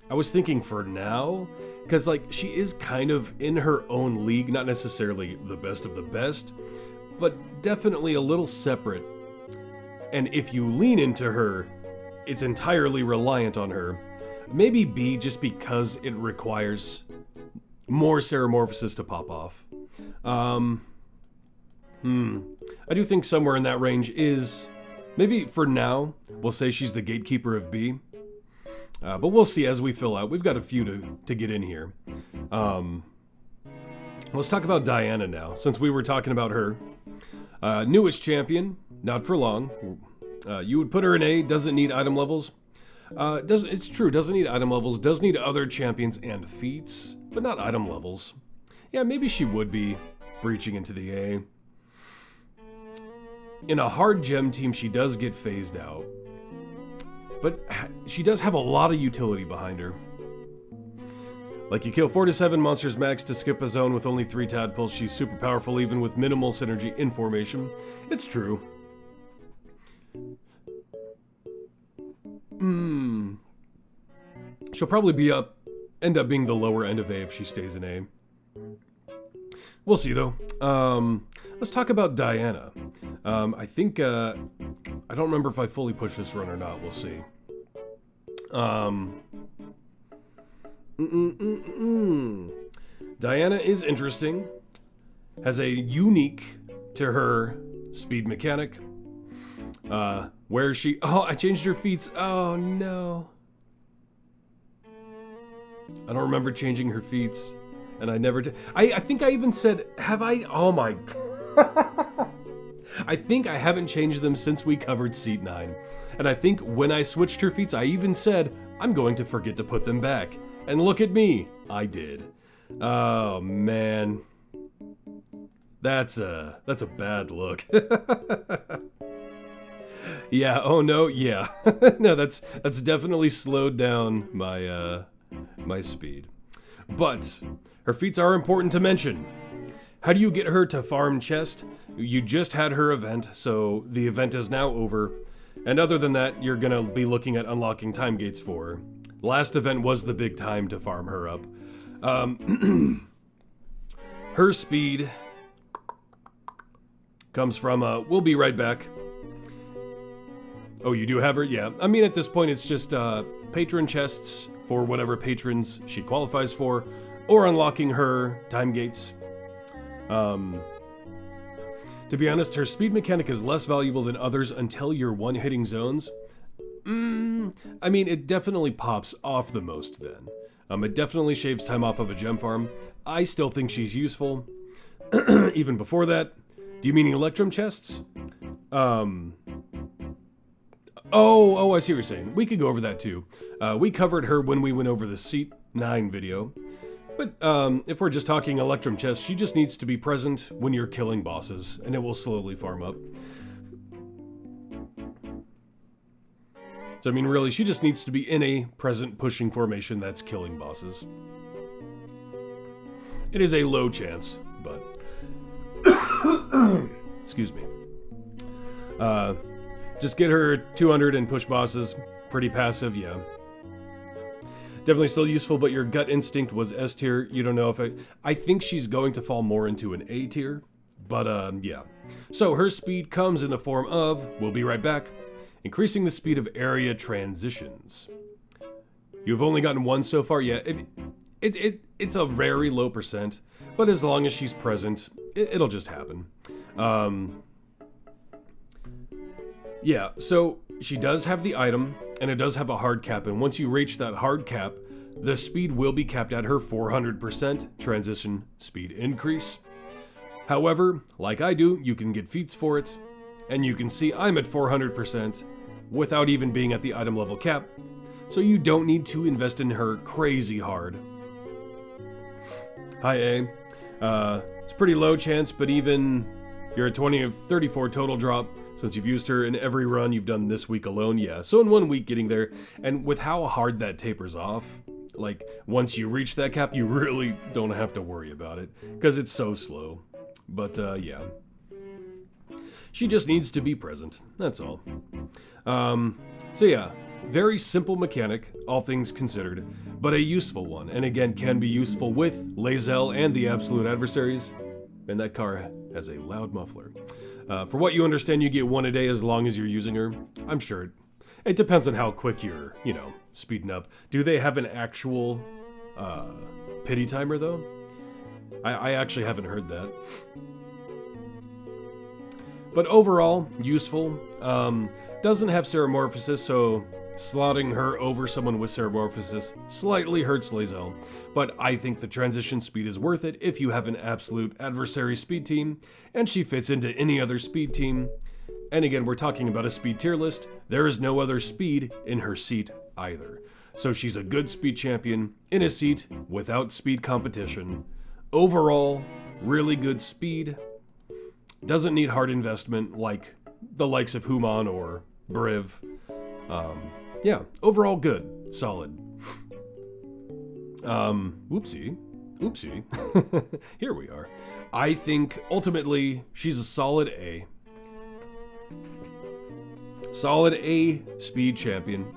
I was thinking for now, because like she is kind of in her own league, not necessarily the best of the best, but definitely a little separate. And if you lean into her, it's entirely reliant on her. Maybe B, just because it requires more Ceramorphosis to pop off. I do think somewhere in that range is, maybe for now, we'll say she's the gatekeeper of B. But we'll see as we fill out. We've got a few to get in here. Let's talk about Diana now, since we were talking about her. Newest champion, not for long. You would put her in A, doesn't need item levels. It's true, doesn't need item levels, does need other champions and feats, but not item levels. Yeah, maybe she would be breaching into the A. In a hard gem team, she does get phased out. But she does have a lot of utility behind her. Like you kill 4 to 7 monsters max to skip a zone with only 3 tadpoles. She's super powerful even with minimal synergy in formation. It's true. She'll probably end up being the lower end of A if she stays in A. We'll see though. Let's talk about Diana. I think, I don't remember if I fully pushed this run or not. We'll see. Diana is interesting. Has a unique to her speed mechanic. Where she... Oh, I changed her feats. Oh, no. I don't remember changing her feats. And I never did. I think I even said... Have I... Oh, my... I think I haven't changed them since we covered Seat 9. And I think when I switched her feats, I even said, I'm going to forget to put them back. And look at me. I did. Oh, man. That's a bad look. Yeah, oh no, yeah. No, that's definitely slowed down my my speed. But her feats are important to mention. How do you get her to farm chest? You just had her event, so the event is now over. And other than that, you're gonna be looking at unlocking time gates for her. Last event was the big time to farm her up. Her speed comes from, we'll be right back. Oh, you do have her? Yeah. I mean, at this point, it's just patron chests for whatever patrons she qualifies for, or unlocking her time gates. To be honest, her speed mechanic is less valuable than others until you're one-hitting zones. I mean, it definitely pops off the most then. It definitely shaves time off of a gem farm. I still think she's useful. Even before that. Do you mean Electrum chests? Oh, I see what you're saying. We could go over that too. We covered her when we went over the Seat 9 video. But if we're just talking Electrum chests, she just needs to be present when you're killing bosses, and it will slowly farm up. So I mean, really, she just needs to be in a present pushing formation that's killing bosses. It is a low chance, but... Excuse me. Just get her 200 and push bosses. Pretty passive, yeah. Definitely still useful, but your gut instinct was S tier. You don't know if I think she's going to fall more into an A tier, but yeah. So her speed comes in the form of, we'll be right back, increasing the speed of area transitions. You've only gotten one so far, yeah. It's a very low percent, but as long as she's present, it'll just happen. Yeah, so she does have the item, and it does have a hard cap, and once you reach that hard cap, the speed will be capped at her 400% transition speed increase. However, like I do, you can get feats for it, and you can see I'm at 400% without even being at the item level cap, so you don't need to invest in her crazy hard. Hi A. It's pretty low chance, but even you're at 20 of 34 total drop, since you've used her in every run you've done this week alone, yeah. So in 1 week getting there, and with how hard that tapers off, like, once you reach that cap, you really don't have to worry about it, because it's so slow. But, yeah. She just needs to be present, that's all. So yeah, very simple mechanic, all things considered, but a useful one, and again, can be useful with Lae'zel and the absolute adversaries, and that car has a loud muffler. For what you understand, you get one a day as long as you're using her. I'm sure it depends on how quick you're, speeding up. Do they have an actual pity timer, though? I actually haven't heard that. But overall, useful. Doesn't have Ceramorphosis, so slotting her over someone with Ceramorphosis slightly hurts Lae'zel, but I think the transition speed is worth it if you have an absolute adversary speed team, and she fits into any other speed team. And again, we're talking about a speed tier list. There is no other speed in her seat either. So she's a good speed champion in a seat without speed competition. Overall, really good speed. Doesn't need hard investment like the likes of Human or Briv. Yeah, overall good, solid. Oopsie. Here we are. I think ultimately she's a solid A. Solid A speed champion.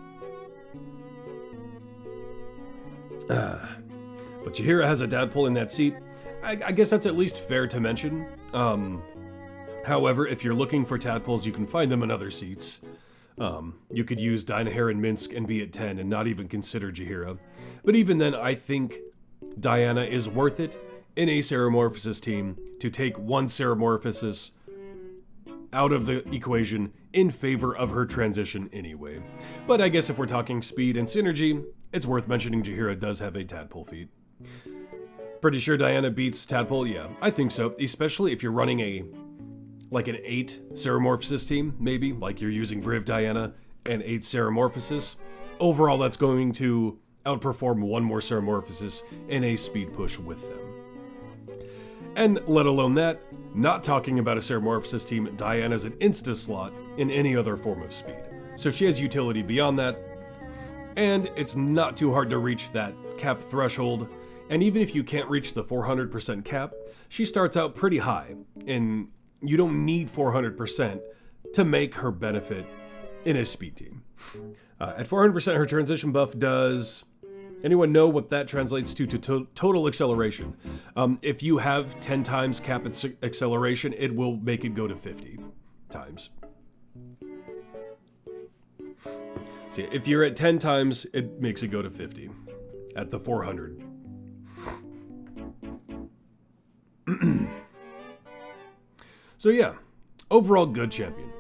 But Jaheira has a tadpole in that seat. I guess that's at least fair to mention. However, if you're looking for tadpoles, you can find them in other seats. You could use Dynahair and Minsk and be at 10 and not even consider Jaheira. But even then, I think Diana is worth it in a Ceramorphosis team to take one Ceramorphosis out of the equation in favor of her transition anyway. But I guess if we're talking speed and synergy, it's worth mentioning Jaheira does have a tadpole feat. Pretty sure Diana beats tadpole? Yeah, I think so. Especially if you're running an 8 Ceramorphosis team, maybe, like you're using Briv Diana and 8 Ceramorphosis. Overall, that's going to outperform one more Ceramorphosis in a speed push with them. And let alone that, not talking about a Ceramorphosis team, Diana's an insta slot in any other form of speed. So she has utility beyond that, and it's not too hard to reach that cap threshold. And even if you can't reach the 400% cap, she starts out pretty high in you don't need 400% to make her benefit in his speed team. At 400%, her transition buff does... Anyone know what that translates to total acceleration? If you have 10 times cap acceleration, it will make it go to 50 times. So if you're at 10 times, it makes it go to 50 at the 400. So yeah, overall good champion.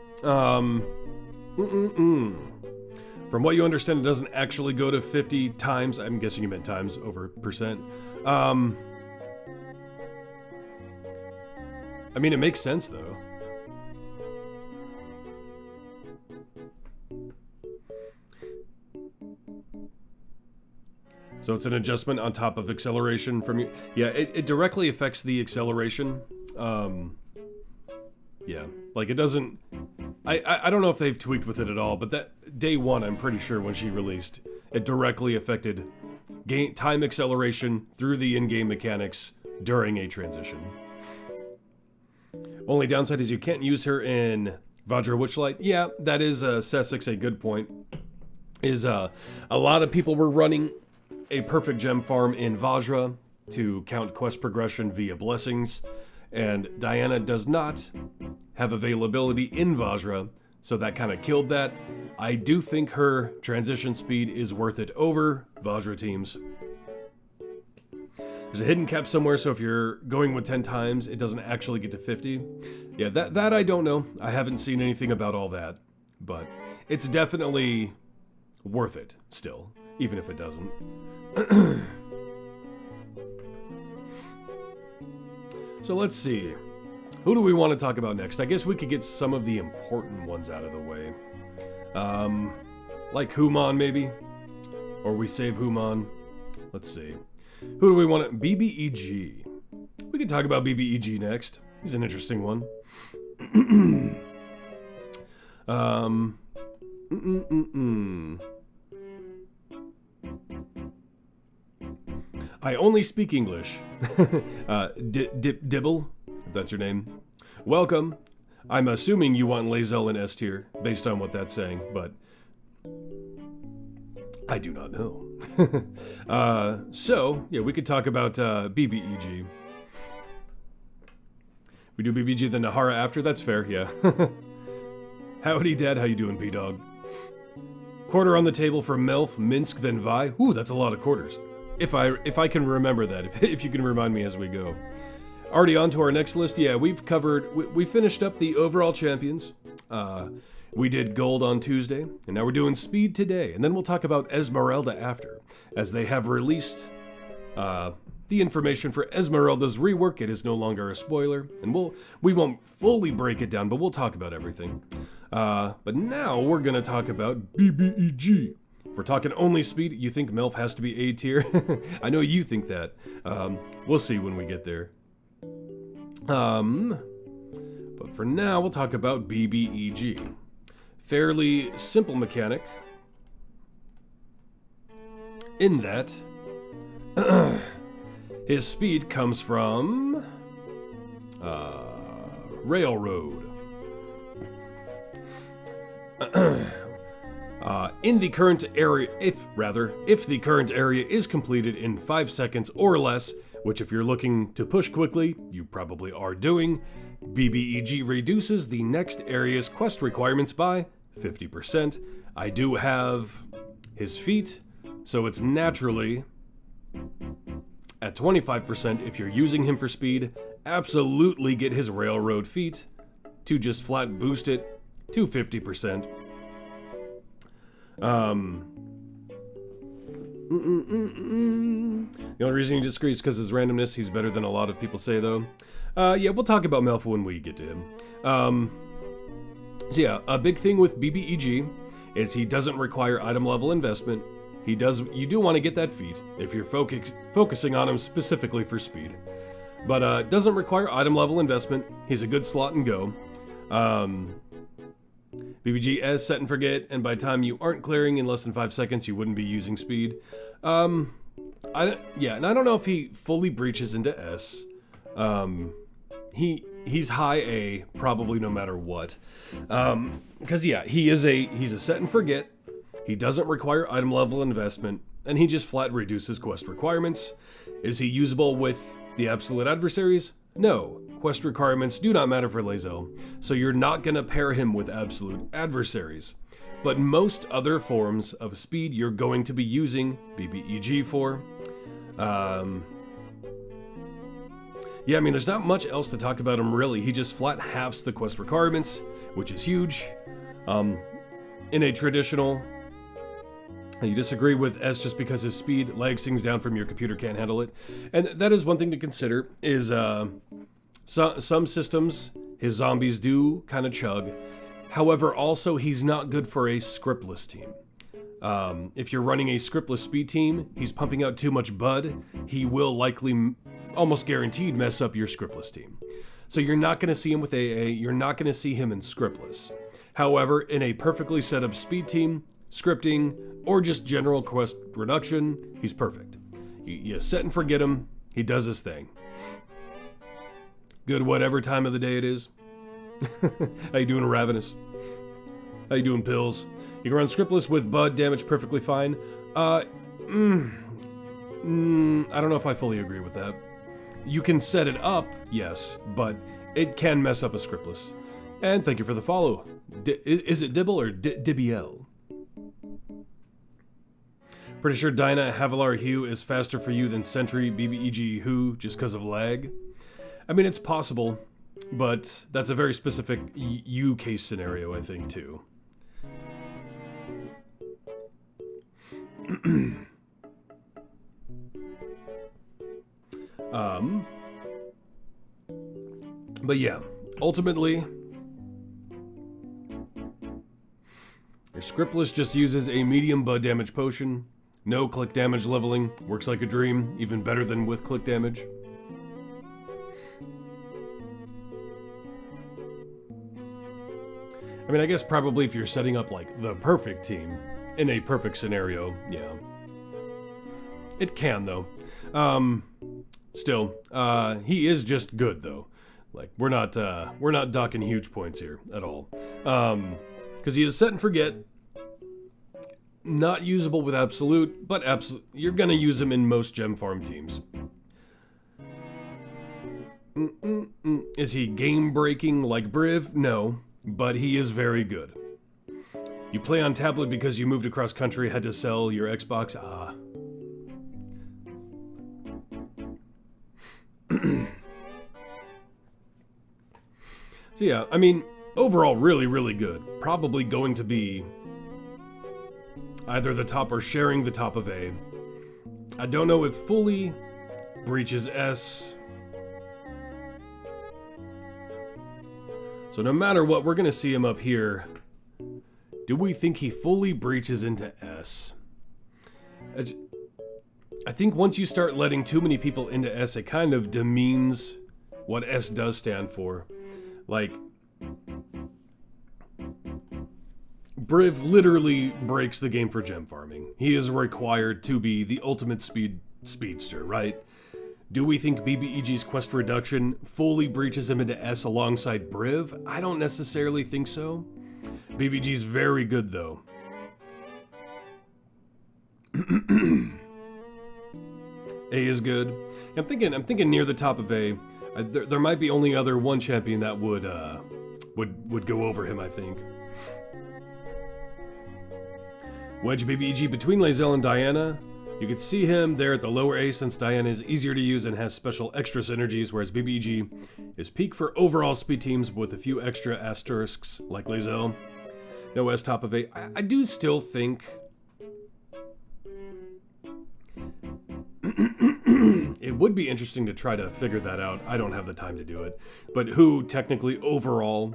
From what you understand, it doesn't actually go to 50 times. I'm guessing you meant times over percent. I mean, it makes sense, though. So it's an adjustment on top of acceleration from you. Yeah, it directly affects the acceleration. Yeah, like it doesn't... I don't know if they've tweaked with it at all, but that day one, I'm pretty sure when she released, it directly affected time acceleration through the in-game mechanics during a transition. Only downside is you can't use her in Vajra Witchlight. Yeah, that is, Sessex, a good point. Is a lot of people were running a perfect gem farm in Vajra to count quest progression via blessings, and Diana does not have availability in Vajra, so that kind of killed that. I do think her transition speed is worth it over Vajra teams. There's a hidden cap somewhere, so if you're going with 10 times, it doesn't actually get to 50. Yeah, that I don't know. I haven't seen anything about all that, but it's definitely worth it still, even if it doesn't. So let's see. Who do we want to talk about next? I guess we could get some of the important ones out of the way. Like Human, maybe? Or we save Human. Let's see. Who do we want to... BBEG. We could talk about BBEG next. He's an interesting one. I only speak English. Dibble, if that's your name. Welcome. I'm assuming you want Lae'zel in S tier, based on what that's saying, but I do not know. So, yeah, we could talk about BBEG. We do BBG then Nahara after? That's fair, yeah. Howdy, Dad. How you doing, P-Dog? Quarter on the table for Melf, Minsk, then Vi. Ooh, that's a lot of quarters. If I can remember that, if you can remind me as we go. Already on to our next list. Yeah, we've covered, we finished up the overall champions. We did gold on Tuesday, and now we're doing speed today. And then we'll talk about Ezmerelda after, as they have released the information for Ezmerelda's rework. It is no longer a spoiler, and we won't fully break it down, but we'll talk about everything. But now we're gonna talk about BBEG. If we're talking only speed, you think Melf has to be A tier? I know you think that. We'll see when we get there. But for now, we'll talk about BBEG. Fairly simple mechanic. In that, his speed comes from Railroad. In the current area, if the current area is completed in 5 seconds or less, which if you're looking to push quickly, you probably are doing, BBEG reduces the next area's quest requirements by 50%. I do have his feet, so it's naturally at 25% if you're using him for speed. Absolutely get his railroad feet to just flat boost it to 50%. The only reason he disagrees is because his randomness. He's better than a lot of people say, though. Yeah, we'll talk about Melfa when we get to him. So yeah, a big thing with BBEG is he doesn't require item level investment. You do want to get that feat if you're focusing on him specifically for speed. But doesn't require item level investment. He's a good slot and go. BBG as set and forget, and by the time you aren't clearing in less than 5 seconds, you wouldn't be using speed. And I don't know if he fully breaches into S. he's high A, probably no matter what. Because yeah, he's a set and forget. He doesn't require item level investment, and he just flat reduces quest requirements. Is he usable with the absolute adversaries? No. Quest requirements do not matter for Lae'zel, so you're not gonna pair him with absolute adversaries. But most other forms of speed you're going to be using BBEG for. Yeah, I mean, there's not much else to talk about him, really. He just flat halves the quest requirements, which is huge. In a traditional, you disagree with S just because his speed lags things down from your computer can't handle it. And that is one thing to consider, is some systems, his zombies do kind of chug. However, also, he's not good for a scriptless team. If you're running a scriptless speed team, he's pumping out too much bud. He will likely, almost guaranteed, mess up your scriptless team. So you're not going to see him with AA, you're not going to see him in scriptless. However, in a perfectly set up speed team, scripting, or just general quest reduction, he's perfect. You set and forget him, he does his thing. Good whatever time of the day it is. How you doing, Ravenous? How you doing, Pills? You can run scriptless with bud damage perfectly fine. I don't know if I fully agree with that. You can set it up, yes, but it can mess up a scriptless. And thank you for the follow. Is it Dibble or Dibiel? Pretty sure Dinah Havilar Hugh is faster for you than Sentry BBEG Who just because of lag. I mean, it's possible, but that's a very specific you case scenario, I think, too. But yeah, ultimately, your scriptless just uses a medium bud damage potion. No click damage leveling, works like a dream, even better than with click damage. I mean, I guess probably if you're setting up like the perfect team in a perfect scenario, yeah. It can though. Still, he is just good though. Like we're not docking huge points here at all. Because he is set and forget. Not usable with absolute, but you're gonna use him in most gem farm teams. Is he game breaking like Briv? No, but he is very good. You play on tablet because you moved across country, had to sell your Xbox. So yeah, I mean, overall really, really good. Probably going to be either the top or sharing the top of A. I don't know if fully breaches S. So no matter what, we're going to see him up here. Do we think he fully breaches into S? I think once you start letting too many people into S, it kind of demeans what S does stand for. Like, Briv literally breaks the game for gem farming. He is required to be the ultimate speedster, right? Do we think BBEG's quest reduction fully breaches him into S alongside Briv? I don't necessarily think so. BBG's very good though. A is good. I'm thinking near the top of A. There might be only other one champion that would go over him, I think. Wedge BBEG between Lae'zel and Diana. You could see him there at the lower A since Diana is easier to use and has special extra synergies, whereas BBEG is peak for overall speed teams with a few extra asterisks like Lae'zel. No S top of A. I do still think it would be interesting to try to figure that out. I don't have the time to do it. But who technically overall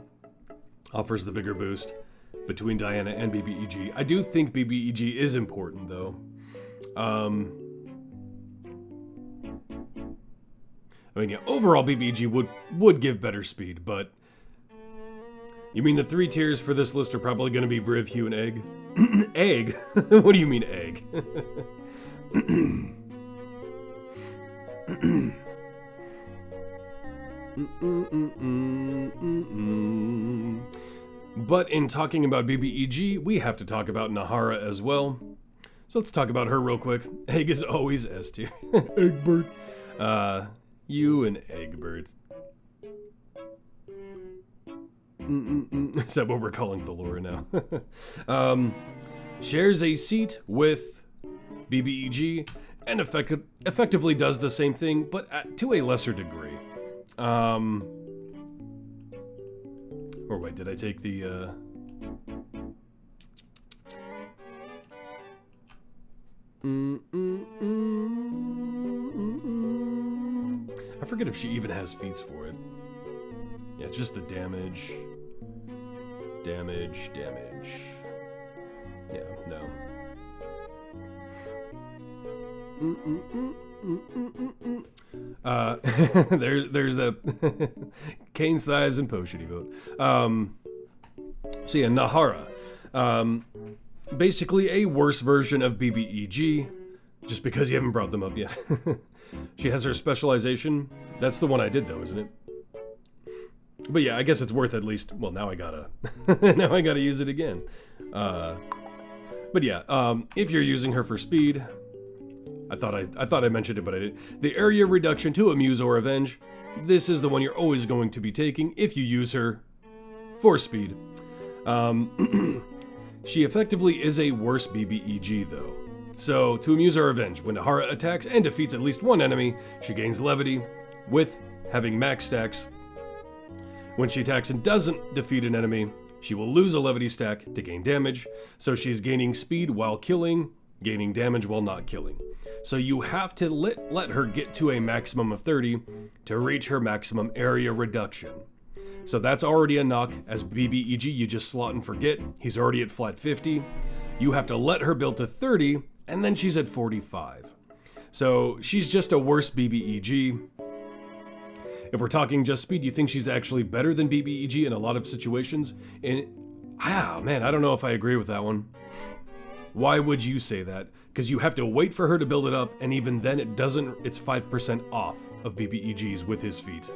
offers the bigger boost between Diana and BBEG? I do think BBEG is important though. I mean, yeah, overall BBEG would give better speed, but you mean the 3 tiers for this list are probably going to be Briv, Hugh, and Egg? Egg? What do you mean egg? But in talking about BBEG, we have to talk about Nahara as well. So let's talk about her real quick. Egg is always S tier. Egbert. You and Egbert. Is that what we're calling Thalora now? Shares a seat with BBEG and effectively does the same thing, but to a lesser degree. Or wait, did I take the, I forget if she even has feats for it. Yeah, just the damage. Damage. Yeah, no. There's a Kane's thighs and potion vote. So yeah, Nahara. Basically a worse version of BBEG, just because you haven't brought them up yet. She has her specialization. That's the one I did though, isn't it? But yeah, I guess it's worth at least. Well, now I gotta now I gotta use it again. But yeah, if you're using her for speed, I thought I mentioned it, but I didn't. The area reduction to Amuse or Avenge. This is the one you're always going to be taking if you use her for speed. She effectively is a worse BBEG though. So to Amuse or Avenge, when Nahara attacks and defeats at least one enemy, she gains levity with having max stacks. When she attacks and doesn't defeat an enemy, she will lose a levity stack to gain damage. So she's gaining speed while killing, gaining damage while not killing. So you have to let her get to a maximum of 30 to reach her maximum area reduction. So that's already a knock. As BBEG, you just slot and forget. He's already at flat 50. You have to let her build to 30, and then she's at 45. So she's just a worse BBEG. If we're talking just speed, you think she's actually better than BBEG in a lot of situations? And man, I don't know if I agree with that one. Why would you say that? Because you have to wait for her to build it up, and even then it's 5% off of BBEG's with his feat.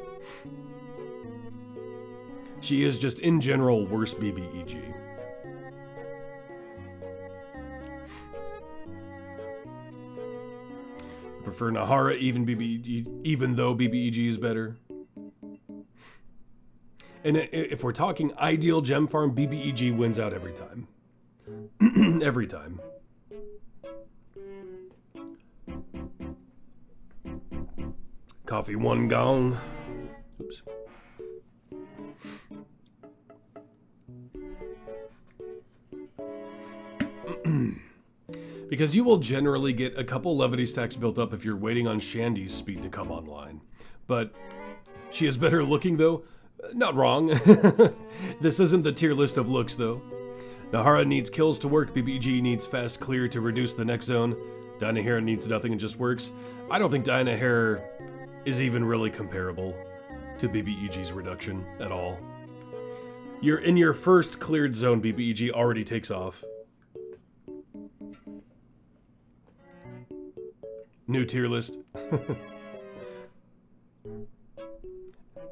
She is just, in general, worse BBEG. I prefer Nahara even though BBEG is better. And if we're talking ideal gem farm, BBEG wins out every time. Every time. Coffee one gong. Oops. Because you will generally get a couple levity stacks built up if you're waiting on Shandy's speed to come online. But she is better looking though. Not wrong. This isn't the tier list of looks though. Nahara needs kills to work. BBEG needs fast clear to reduce the next zone. Diana Hair needs nothing and just works. I don't think Diana Hair is even really comparable to BBEG's reduction at all. You're in your first cleared zone, BBEG already takes off. New tier list.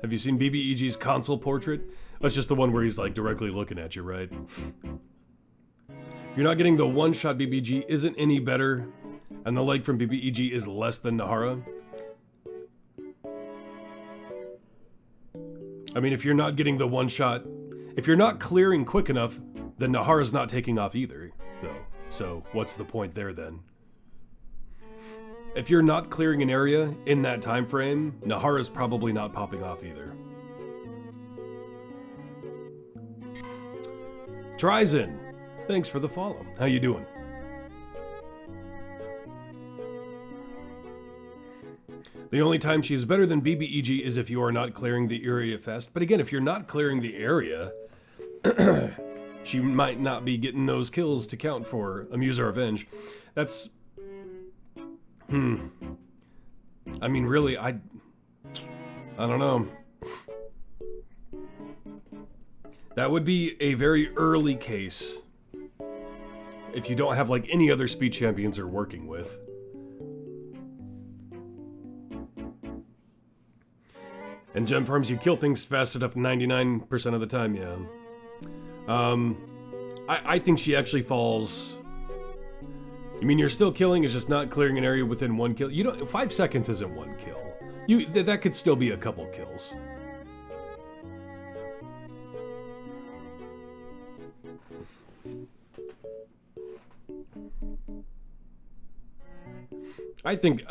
Have you seen BBEG's console portrait? That's just the one where he's like directly looking at you, right? You're not getting the one-shot BBEG isn't any better, and the leg from BBEG is less than Nahara. I mean, if you're not getting the one-shot, if you're not clearing quick enough, then Nahara's not taking off either, though. So what's the point there then? If you're not clearing an area in that time frame, Nahara's probably not popping off either. Tryzen, thanks for the follow. How you doing? The only time she's better than BBEG is if you are not clearing the area fast. But again, if you're not clearing the area, she might not be getting those kills to count for Amuse or Avenge. That's... I mean, really, I don't know. That would be a very early case if you don't have like any other speed champions you're working with. And gem farms, you kill things fast enough 99% of the time, yeah. I think she actually falls... You mean you're still killing, it's just not clearing an area within 1 kill? You don't... 5 seconds isn't 1 kill. That could still be a couple kills.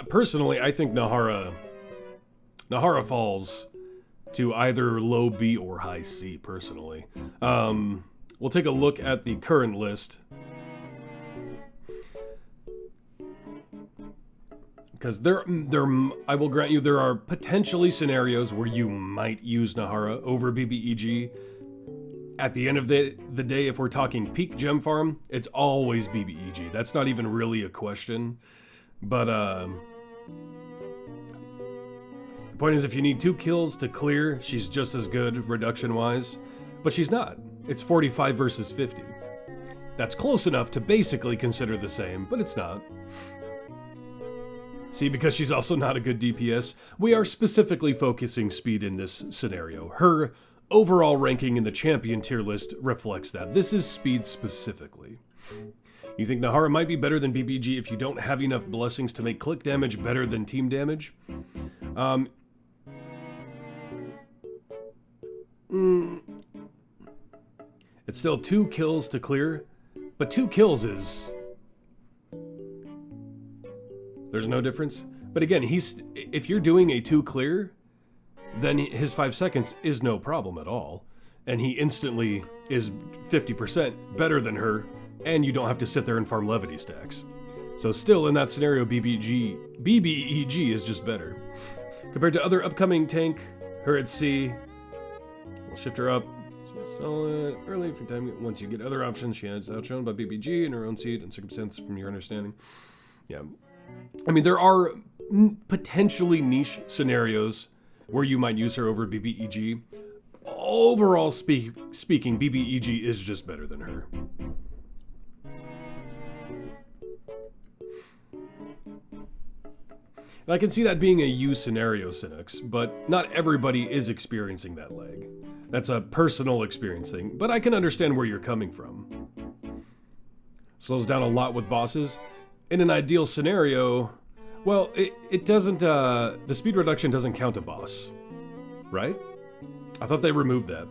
Personally, I think Nahara falls to either low B or high C, personally. We'll take a look at the current list. Because I will grant you, there are potentially scenarios where you might use Nahara over BBEG. At the end of the day, if we're talking peak gem farm, it's always BBEG. That's not even really a question. But, the point is, if you need 2 kills to clear, she's just as good, reduction-wise. But she's not. It's 45 versus 50. That's close enough to basically consider the same, but it's not. See, because she's also not a good DPS, we are specifically focusing speed in this scenario. Her overall ranking in the champion tier list reflects that. This is speed specifically. You think Nahara might be better than BBG if you don't have enough blessings to make click damage better than team damage? It's still 2 kills to clear, but 2 kills is... There's no difference. But again, if you're doing a 2 clear, then his 5 seconds is no problem at all. And he instantly is 50% better than her, and you don't have to sit there and farm levity stacks. So still, in that scenario, BBEG is just better. Compared to other upcoming tank, her at C, we'll shift her up. She's solid. Early for time. Once you get other options, she is outshone by BBG in her own seat and circumstance from your understanding. Yeah. I mean, there are potentially niche scenarios where you might use her over BBEG. Overall speaking, BBEG is just better than her. And I can see that being a you scenario, Cynics, but not everybody is experiencing that lag. That's a personal experience thing, but I can understand where you're coming from. Slows down a lot with bosses. In an ideal scenario, well, it doesn't, the speed reduction doesn't count a boss, right? I thought they removed that.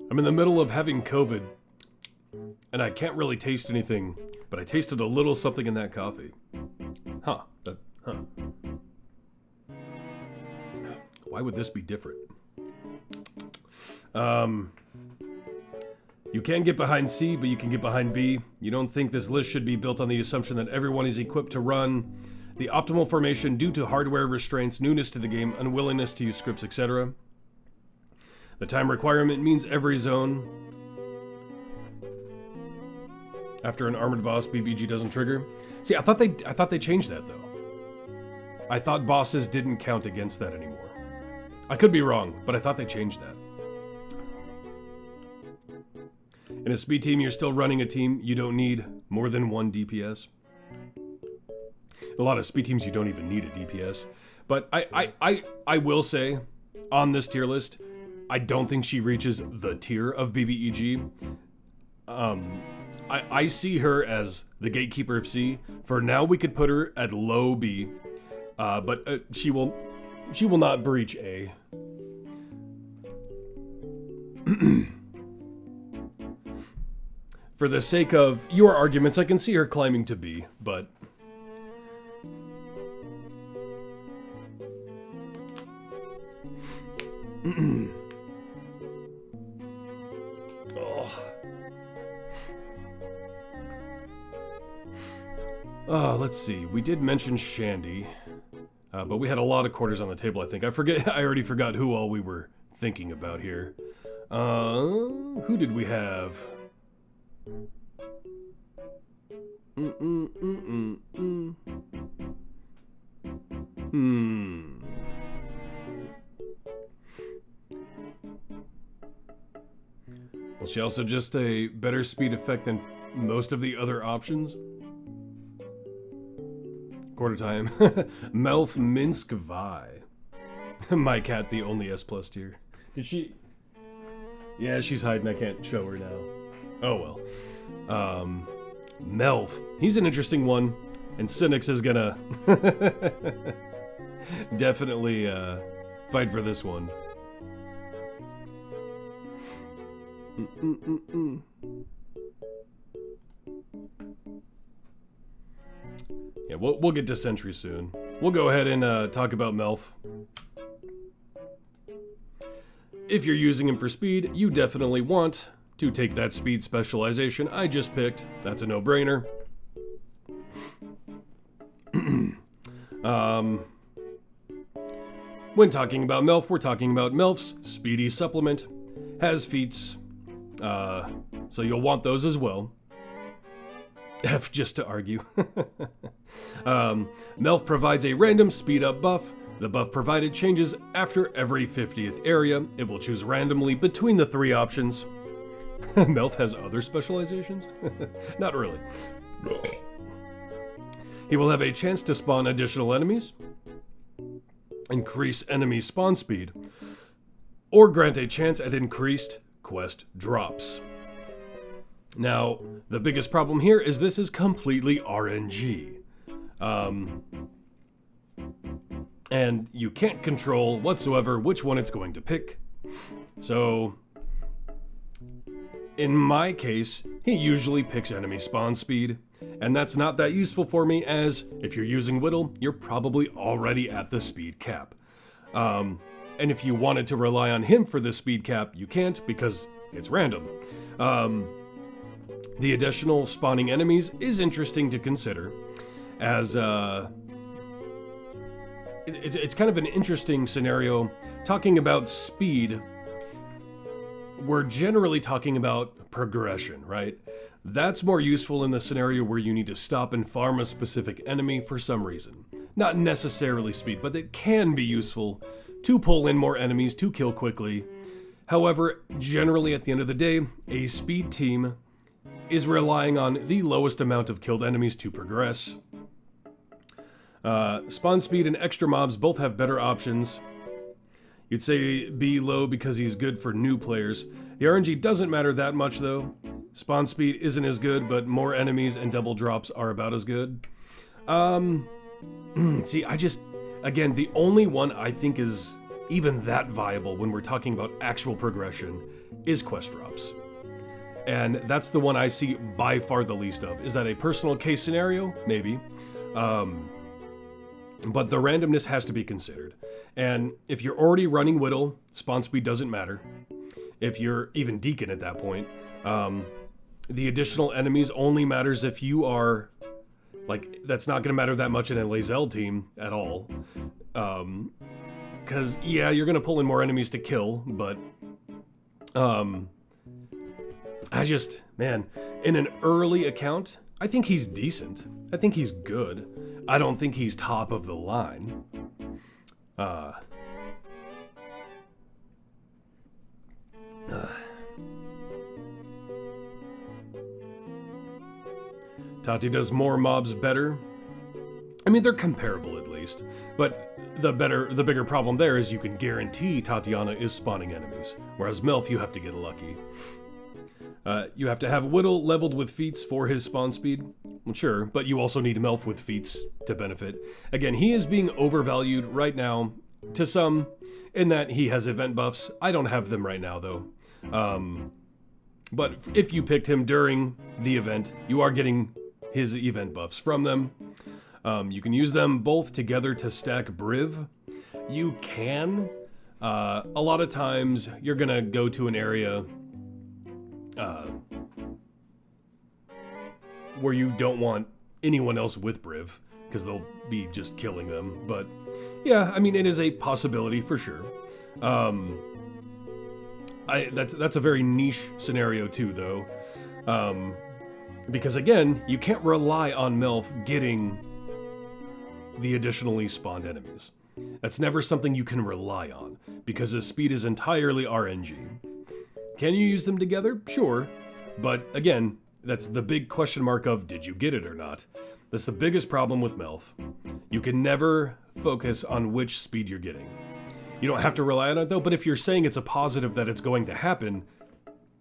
I'm in the middle of having COVID, and I can't really taste anything, but I tasted a little something in that coffee. Huh. Why would this be different? You can get behind C, but you can get behind B. You don't think this list should be built on the assumption that everyone is equipped to run the optimal formation due to hardware restraints, newness to the game, unwillingness to use scripts, etc. The time requirement means every zone. After an armored boss, BBG doesn't trigger. See, I thought they changed that though. I thought bosses didn't count against that anymore. I could be wrong, but I thought they changed that. In a speed team, you're still running a team. You don't need more than 1 DPS. A lot of speed teams, you don't even need a DPS. But I will say, on this tier list, I don't think she reaches the tier of BBEG. I see her as the gatekeeper of C. For now, we could put her at low B, but she will not breach A. For the sake of your arguments, I can see her climbing to B, but... Oh, let's see. We did mention Shandy, but we had a lot of quarters on the table, I think. I already forgot who all we were thinking about here. Who did we have? Was she also just a better speed effect than most of the other options? Quarter time. Melf Minsk Vi. My cat, the only S+ tier. Did she? Yeah, she's hiding. I can't show her now. Oh well. Melf. He's an interesting one. And Cynics is gonna definitely fight for this one. Yeah, we'll get to Sentry soon. We'll go ahead and talk about Melf. If you're using him for speed, you definitely want to take that speed specialization I just picked. That's a no-brainer. When talking about Melf, we're talking about Melf's speedy supplement. Has feats, so you'll want those as well. F just to argue. Melf provides a random speed up buff. The buff provided changes after every 50th area. It will choose randomly between the 3 options. Melf has other specializations? Not really. He will have a chance to spawn additional enemies, increase enemy spawn speed, or grant a chance at increased quest drops. Now, the biggest problem here is this is completely RNG. And you can't control whatsoever which one it's going to pick. So, in my case, he usually picks enemy spawn speed, and that's not that useful for me, as if you're using Whittle, you're probably already at the speed cap. And if you wanted to rely on him for the speed cap, you can't because it's random. The additional spawning enemies is interesting to consider, as it's kind of an interesting scenario. Talking about speed, we're generally talking about progression, right? That's more useful in the scenario where you need to stop and farm a specific enemy for some reason. Not necessarily speed, but it can be useful to pull in more enemies to kill quickly. However, generally at the end of the day, a speed team is relying on the lowest amount of killed enemies to progress. Spawn speed and extra mobs both have better options. You'd say B low because he's good for new players. The RNG doesn't matter that much though. Spawn speed isn't as good, but more enemies and double drops are about as good. See, again, the only one I think is even that viable when we're talking about actual progression is quest drops. And that's the one I see by far the least of. Is that a personal case scenario? Maybe. But the randomness has to be considered. And if you're already running Whittle, spawn speed doesn't matter. If you're even Deacon at that point, the additional enemies only matters if you are, like, that's not going to matter that much in a Lae'zel team at all. Because, yeah, you're going to pull in more enemies to kill, but, man, in an early account, I think he's decent. I think he's good. I don't think he's top of the line. Tati does more mobs better. I mean, they're comparable at least, but the bigger problem there is you can guarantee Tatiana is spawning enemies, whereas Melf, you have to get lucky. You have to have Whittle leveled with feats for his spawn speed. Well, sure, but you also need Melf with feats to benefit. Again, he is being overvalued right now to some, in that he has event buffs. I don't have them right now, though. But if you picked him during the event, you are getting his event buffs from them. You can use them both together to stack Briv. You can. A lot of times, you're gonna go to an area where you don't want anyone else with Briv, because they'll be just killing them. But yeah, I mean, it is a possibility for sure. That's a very niche scenario too, though, because again, you can't rely on Melf getting the additionally spawned enemies. That's never something you can rely on, because his speed is entirely RNG. Can you use them together? Sure. But again, that's the big question mark of did you get it or not? That's the biggest problem with Melf. You can never focus on which speed you're getting. You don't have to rely on it though, but if you're saying it's a positive that it's going to happen,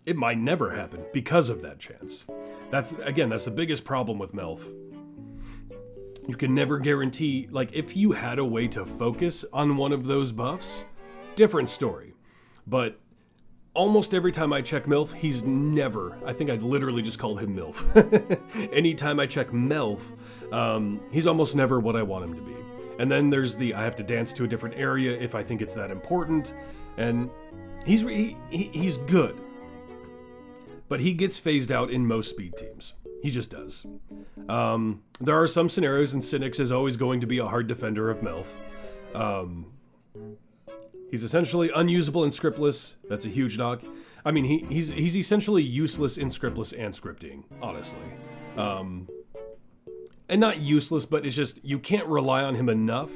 it might never happen because of that chance. That's the biggest problem with Melf. You can never guarantee, like if you had a way to focus on one of those buffs, different story. But almost every time I check Melf, he's never, I think I literally just called him Milf. Anytime I check Melf, he's almost never what I want him to be. And then there's the, I have to dance to a different area if I think it's that important. And he's good. But he gets phased out in most speed teams. He just does. There are some scenarios, and Cynics is always going to be a hard defender of Melf. He's essentially unusable and scriptless. That's a huge knock. I mean, he's essentially useless in scriptless and scripting, honestly. And not useless, but it's just, you can't rely on him enough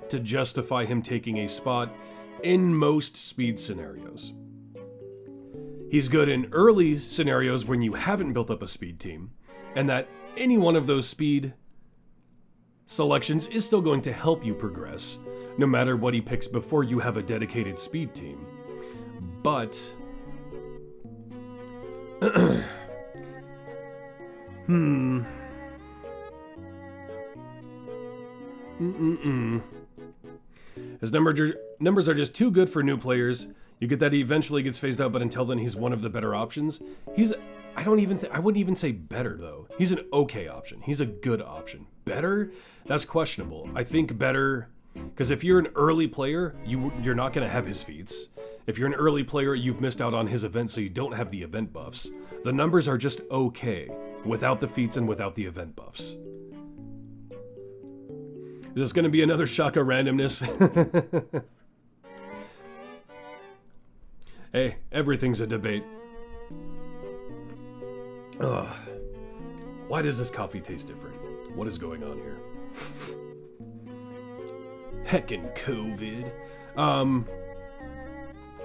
to justify him taking a spot in most speed scenarios. He's good in early scenarios when you haven't built up a speed team, and that any one of those speed selections is still going to help you progress, no matter what he picks before you have a dedicated speed team. But His numbers are just too good for new players. You get that he eventually gets phased out, but until then, he's one of the better options. I wouldn't even say better, though. He's an okay option. He's a good option. Better? That's questionable. I think better, because if you're an early player, you're not going to have his feats. If you're an early player, you've missed out on his event, so you don't have the event buffs. The numbers are just okay, without the feats and without the event buffs. Is this going to be another Shaka randomness? Hey, everything's a debate. Ugh. Why does this coffee taste different? What is going on here? Heckin' COVID.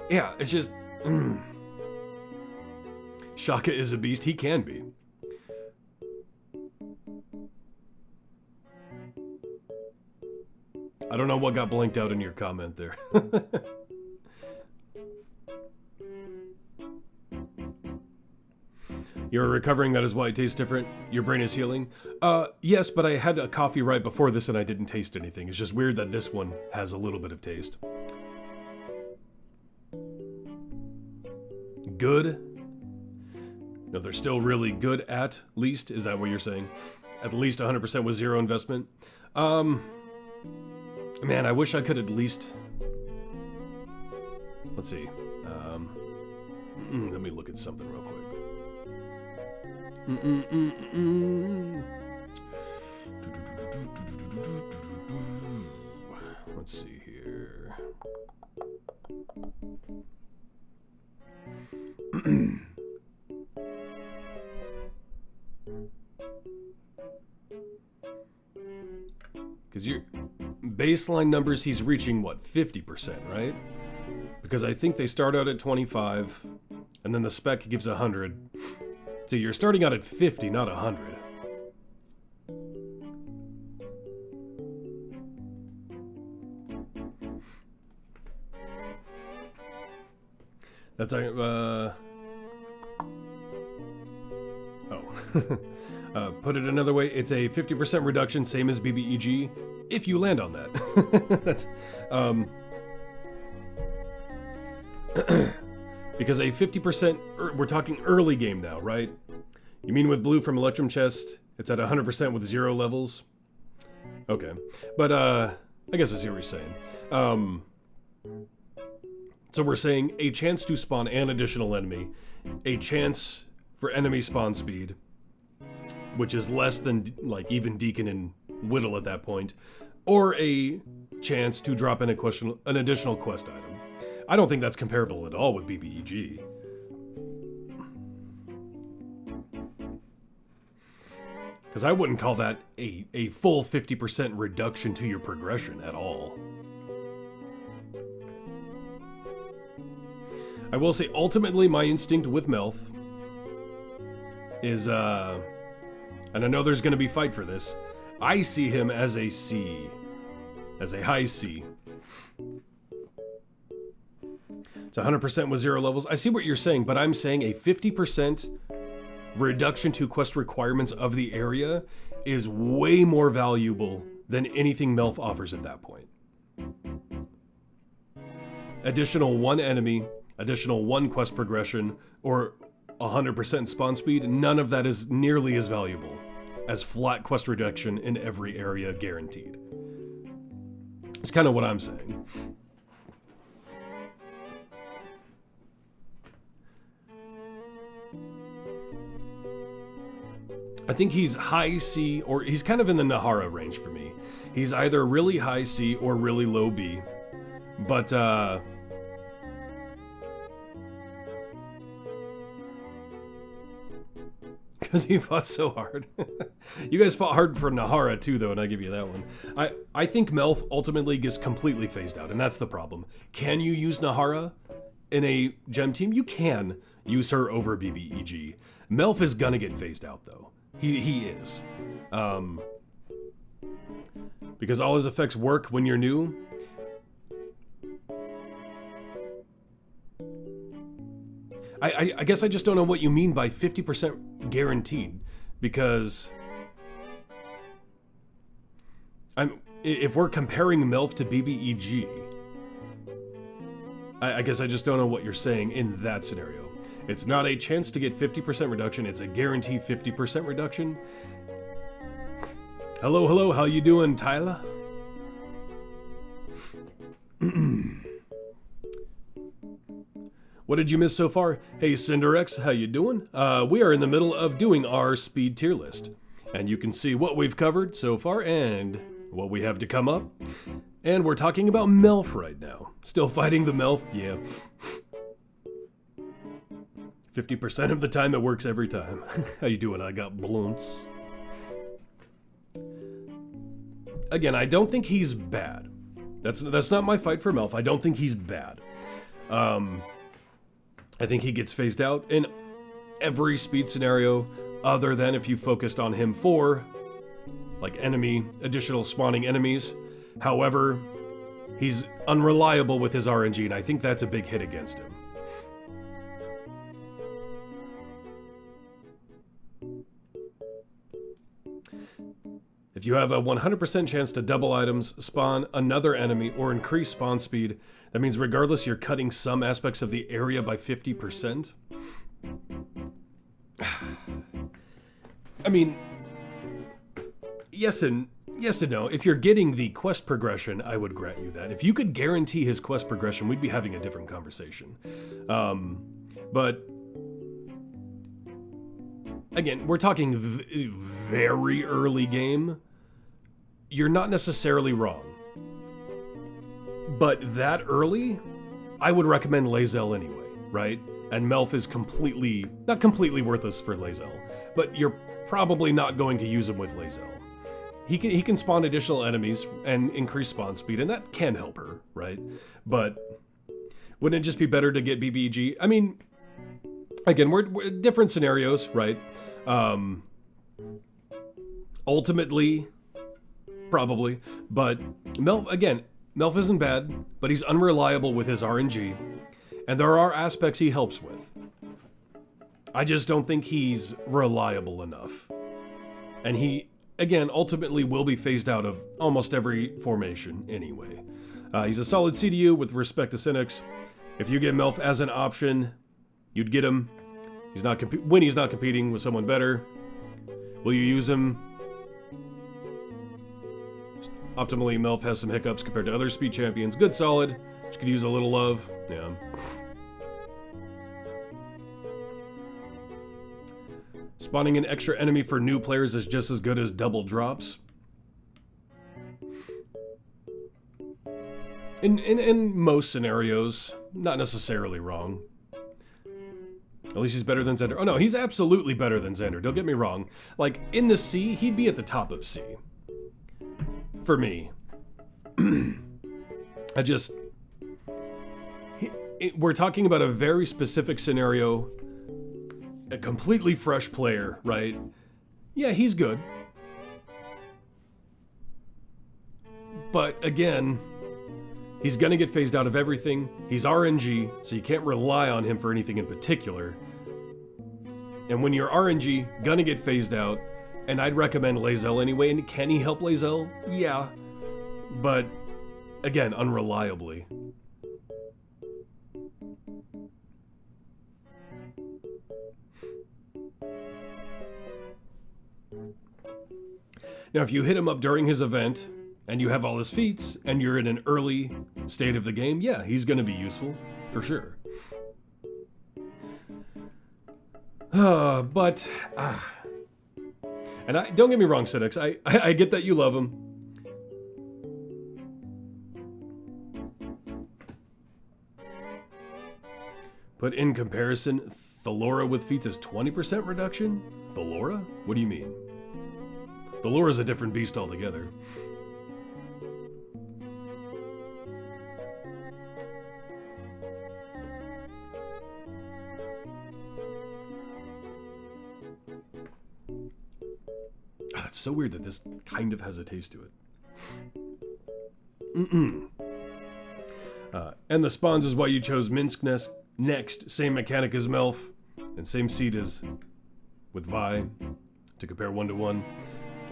Yeah, it's just... Shaka is a beast. He can be. I don't know what got blanked out in your comment there. You're recovering, that is why it tastes different? Your brain is healing? Yes, but I had a coffee right before this and I didn't taste anything. It's just weird that this one has a little bit of taste. Good? No, they're still really good at least? Is that what you're saying? At least 100% with zero investment? Man, I wish I could at least... Let's see. Let me look at something real quick. Let's see here. Because your baseline numbers, he's reaching, what, 50%, right? Because I think they start out at 25, and then the spec gives 100. So you're starting out at 50, not 100. That's put it another way, it's a 50% reduction, same as BBEG, if you land on that. That's because a 50%, we're talking early game now, right? You mean with blue from Electrum Chest, it's at 100% with 0 levels? Okay, but I guess I see what you're saying. So we're saying a chance to spawn an additional enemy, a chance for enemy spawn speed, which is less than like even Deacon and Whittle at that point, or a chance to drop in an additional quest item. I don't think that's comparable at all with BBEG. Because I wouldn't call that a full 50% reduction to your progression at all. I will say, ultimately, my instinct with Melf is, and I know there's going to be fight for this, I see him as a C. As a high C. It's 100% with 0 levels. I see what you're saying, but I'm saying a 50% reduction to quest requirements of the area is way more valuable than anything Melf offers at that point. Additional 1 enemy, additional 1 quest progression, or 100% spawn speed, none of that is nearly as valuable as flat quest reduction in every area guaranteed. It's kind of what I'm saying. I think he's high C, or he's kind of in the Nahara range for me. He's either really high C or really low B. But, because he fought so hard. You guys fought hard for Nahara too, though, and I give you that one. I think Melf ultimately gets completely phased out, and that's the problem. Can you use Nahara in a gem team? You can use her over BBEG. Melf is gonna get phased out, though. He is. Because all his effects work when you're new. I guess I just don't know what you mean by 50% guaranteed, because if we're comparing Melf to BBEG, I guess I just don't know what you're saying in that scenario. It's not a chance to get 50% reduction, it's a guaranteed 50% reduction. Hello, hello, how you doing, Tyler? What did you miss so far? Hey, Cinderex, how you doing? We are in the middle of doing our speed tier list. And you can see what we've covered so far and what we have to come up. And we're talking about Melf right now. Still fighting the Melf? Yeah. 50% of the time it works every time. How you doing? I got blunts. Again, I don't think he's bad. That's not my fight for Melf. I don't think he's bad. I think he gets phased out in every speed scenario, other than if you focused on him for, like, additional spawning enemies. However, he's unreliable with his RNG, and I think that's a big hit against him. If you have a 100% chance to double items, spawn another enemy, or increase spawn speed, that means regardless you're cutting some aspects of the area by 50%. I mean, yes and no. If you're getting the quest progression, I would grant you that. If you could guarantee his quest progression, we'd be having a different conversation. But again, we're talking very early game. You're not necessarily wrong. But that early, I would recommend Lae'zel anyway, right? And Melf is not completely worthless for Lae'zel, but you're probably not going to use him with Lae'zel. He can spawn additional enemies and increase spawn speed, and that can help her, right? But wouldn't it just be better to get BBG? I mean, again, we're different scenarios, right? Ultimately, probably, but Melf isn't bad, but he's unreliable with his RNG, and there are aspects he helps with. I just don't think he's reliable enough. And he, again, ultimately will be phased out of almost every formation anyway. He's a solid CDU with respect to Cynics. If you get Melf as an option, you'd get him. When he's not competing with someone better. Will you use him? Optimally, Melf has some hiccups compared to other speed champions. Good, solid. Just could use a little love. Yeah. Spawning an extra enemy for new players is just as good as double drops. In most scenarios, not necessarily wrong. At least he's better than Xander. Oh no, he's absolutely better than Xander, don't get me wrong. Like, in the C, he'd be at the top of C. In we're talking about a very specific scenario, a completely fresh player, right? Yeah, he's good. But again, he's gonna get phased out of everything. He's RNG, so you can't rely on him for anything in particular. And when you're RNG, gonna get phased out, and I'd recommend Lae'zel anyway. And can he help Lae'zel? Yeah. But, again, unreliably. Now, if you hit him up during his event, and you have all his feats, and you're in an early state of the game, yeah, he's gonna be useful, for sure. And don't get me wrong, Cynics, I get that you love him. But in comparison, Thalora with feats is 20% reduction? Thalora? What do you mean? Thalora's a different beast altogether. It's so weird that this kind of has a taste to it. And the spawns is why you chose Minsk next. Same mechanic as Melf, and same seed as with Vi, to compare 1-to-1.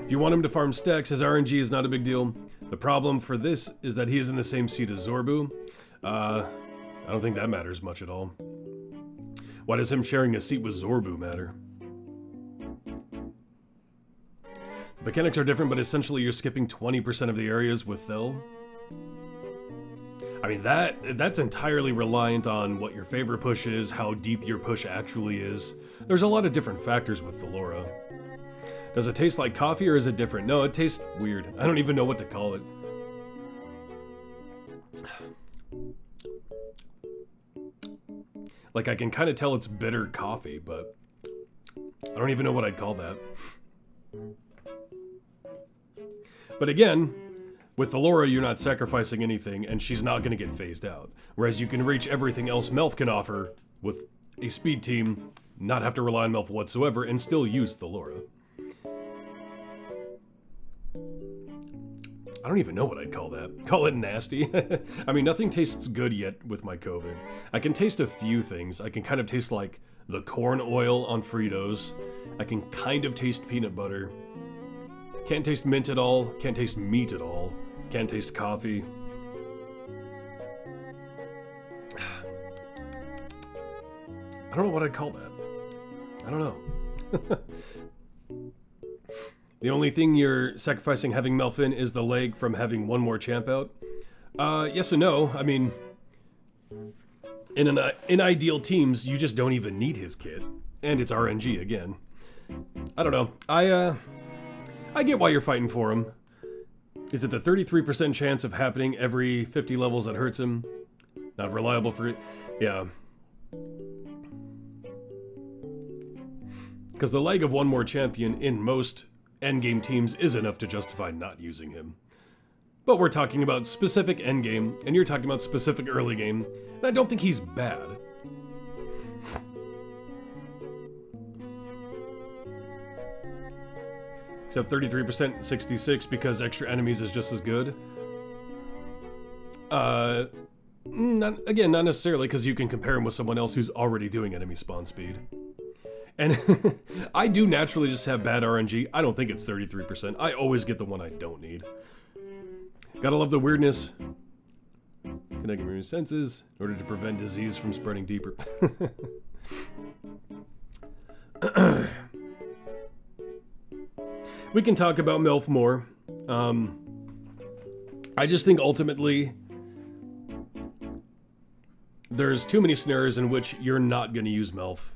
If you want him to farm stacks, his RNG is not a big deal. The problem for this is that he is in the same seed as Zorbu. I don't think that matters much at all. Why does him sharing a seat with Zorbu matter? Mechanics are different, but essentially you're skipping 20% of the areas with Thel. I mean, that's entirely reliant on what your favorite push is, how deep your push actually is. There's a lot of different factors with Thalora. Does it taste like coffee or is it different? No, it tastes weird. I don't even know what to call it. Like, I can kind of tell it's bitter coffee, but I don't even know what I'd call that. But again, with Thalora, you're not sacrificing anything, and she's not going to get phased out. Whereas you can reach everything else Melf can offer with a speed team, not have to rely on Melf whatsoever, and still use Thalora. I don't even know what I'd call that. Call it nasty? I mean, nothing tastes good yet with my COVID. I can taste a few things. I can kind of taste like the corn oil on Fritos. I can kind of taste peanut butter. Can't taste mint at all. Can't taste meat at all. Can't taste coffee. I don't know what I'd call that. I don't know. The only thing you're sacrificing having Melfin is the leg from having one more champ out. Yes and no. I mean, in ideal teams, you just don't even need his kit. And it's RNG again. I don't know. I get why you're fighting for him. Is it the 33% chance of happening every 50 levels that hurts him? Not reliable for it? Yeah. Because the leg of one more champion in most endgame teams is enough to justify not using him. But we're talking about specific endgame, and you're talking about specific early game, and I don't think he's bad. Except 33%, 66 because extra enemies is just as good. Not necessarily, because you can compare him with someone else who's already doing enemy spawn speed. And I do naturally just have bad RNG. I don't think it's 33%. I always get the one I don't need. Gotta love the weirdness. Connecting your senses in order to prevent disease from spreading deeper. We can talk about Melf more. I just think ultimately there's too many scenarios in which you're not going to use Melf.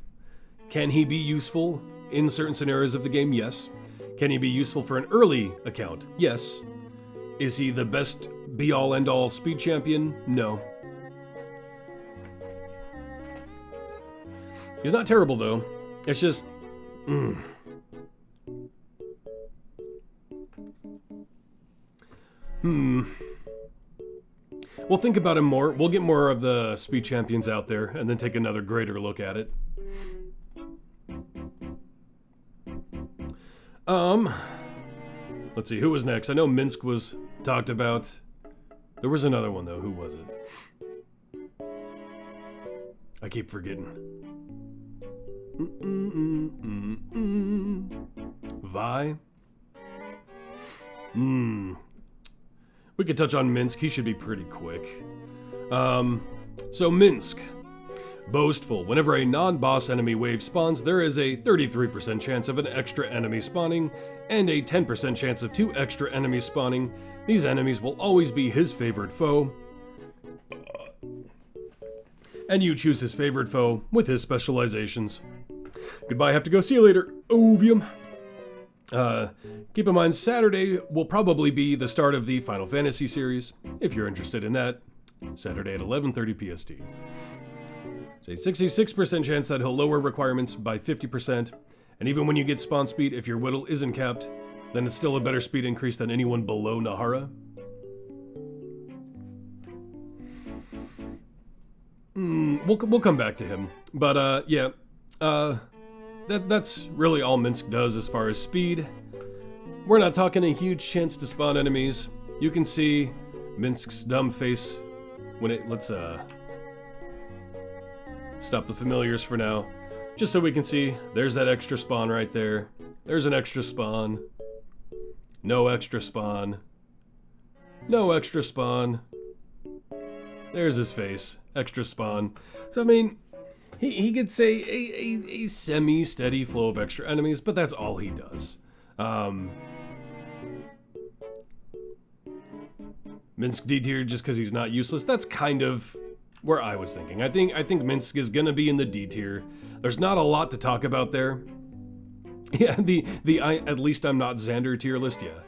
Can he be useful in certain scenarios of the game? Yes. Can he be useful for an early account? Yes. Is he the best be-all end-all speed champion? No. He's not terrible though. It's just... We'll think about him more. We'll get more of the speed champions out there and then take another greater look at it. Let's see, who was next? I know Minsk was talked about. There was another one though. Who was it? I keep forgetting. Vi? We could touch on Minsk. He should be pretty quick. So Minsk. Boastful. Whenever a non-boss enemy wave spawns, there is a 33% chance of an extra enemy spawning and a 10% chance of 2 extra enemies spawning. These enemies will always be his favorite foe. And you choose his favorite foe with his specializations. Goodbye, have to go. See you later. Ovium. Keep in mind, Saturday will probably be the start of the Final Fantasy series, if you're interested in that. Saturday at 11:30 PST. It's a 66% chance that he'll lower requirements by 50%, and even when you get spawn speed, if your whittle isn't capped, then it's still a better speed increase than anyone below Nahara. We'll come back to him, but yeah, that's really all Minsk does as far as speed. We're not talking a huge chance to spawn enemies. You can see Minsk's dumb face when it, let's stop the familiars for now, just so we can see. There's that extra spawn right there. There's an extra spawn. No extra spawn. No extra spawn. There's his face. Extra spawn. So, I mean, he gets a semi-steady flow of extra enemies, but that's all he does. Minsk D tier just because he's not useless. That's kind of where I was thinking. I think Minsk is gonna be in the D tier. There's not a lot to talk about there. Yeah, at least I'm not Xander tier list. Yeah,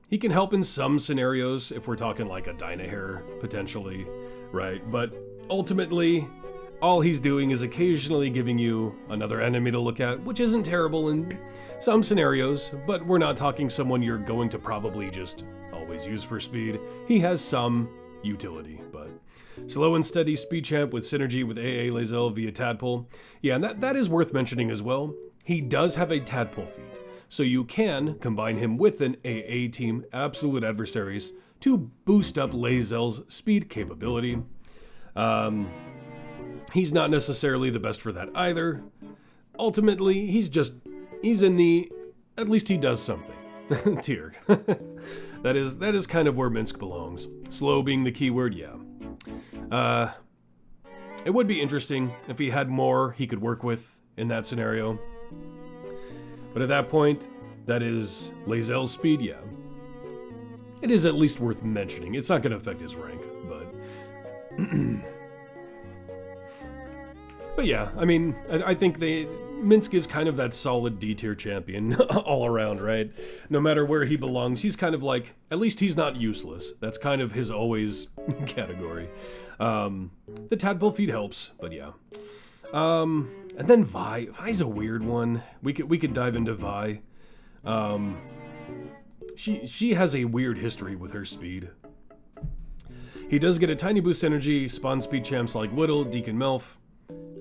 he can help in some scenarios if we're talking like a Dynahair potentially, right? But ultimately, all he's doing is occasionally giving you another enemy to look at, which isn't terrible in some scenarios. But we're not talking someone you're going to probably just always use for speed. He has some utility, but slow and steady speed champ with synergy with AA Lae'zel via Tadpole. Yeah, and that is worth mentioning as well. He does have a Tadpole feat, so you can combine him with an AA team, Absolute Adversaries, to boost up Lae'zel's speed capability. He's not necessarily the best for that either. Ultimately, he's in the, at least he does something, tier. That is kind of where Minsk belongs. Slow being the keyword, yeah. It would be interesting if he had more he could work with in that scenario. But at that point, that is Lae'zel's speed, yeah. It is at least worth mentioning. It's not going to affect his rank, but... But yeah, I mean, I think Minsk is kind of that solid D-tier champion all around, right? No matter where he belongs, he's kind of like, at least he's not useless. That's kind of his always category. The Tadpole feat helps, but yeah. And then Vi. Vi's a weird one. We could dive into Vi. She has a weird history with her speed. He does get a tiny boost energy, spawn speed champs like Whittle, Deacon Melf,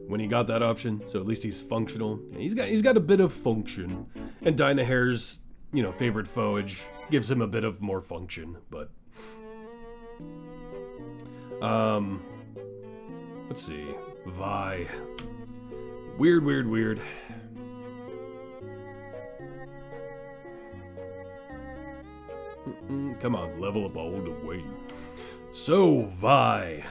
when he got that option, so at least he's functional. Yeah, he's got a bit of function, and Dynahair's, favorite foeage gives him a bit of more function, but let's see. Vi. Weird. Come on, level up all the way. So, Vi.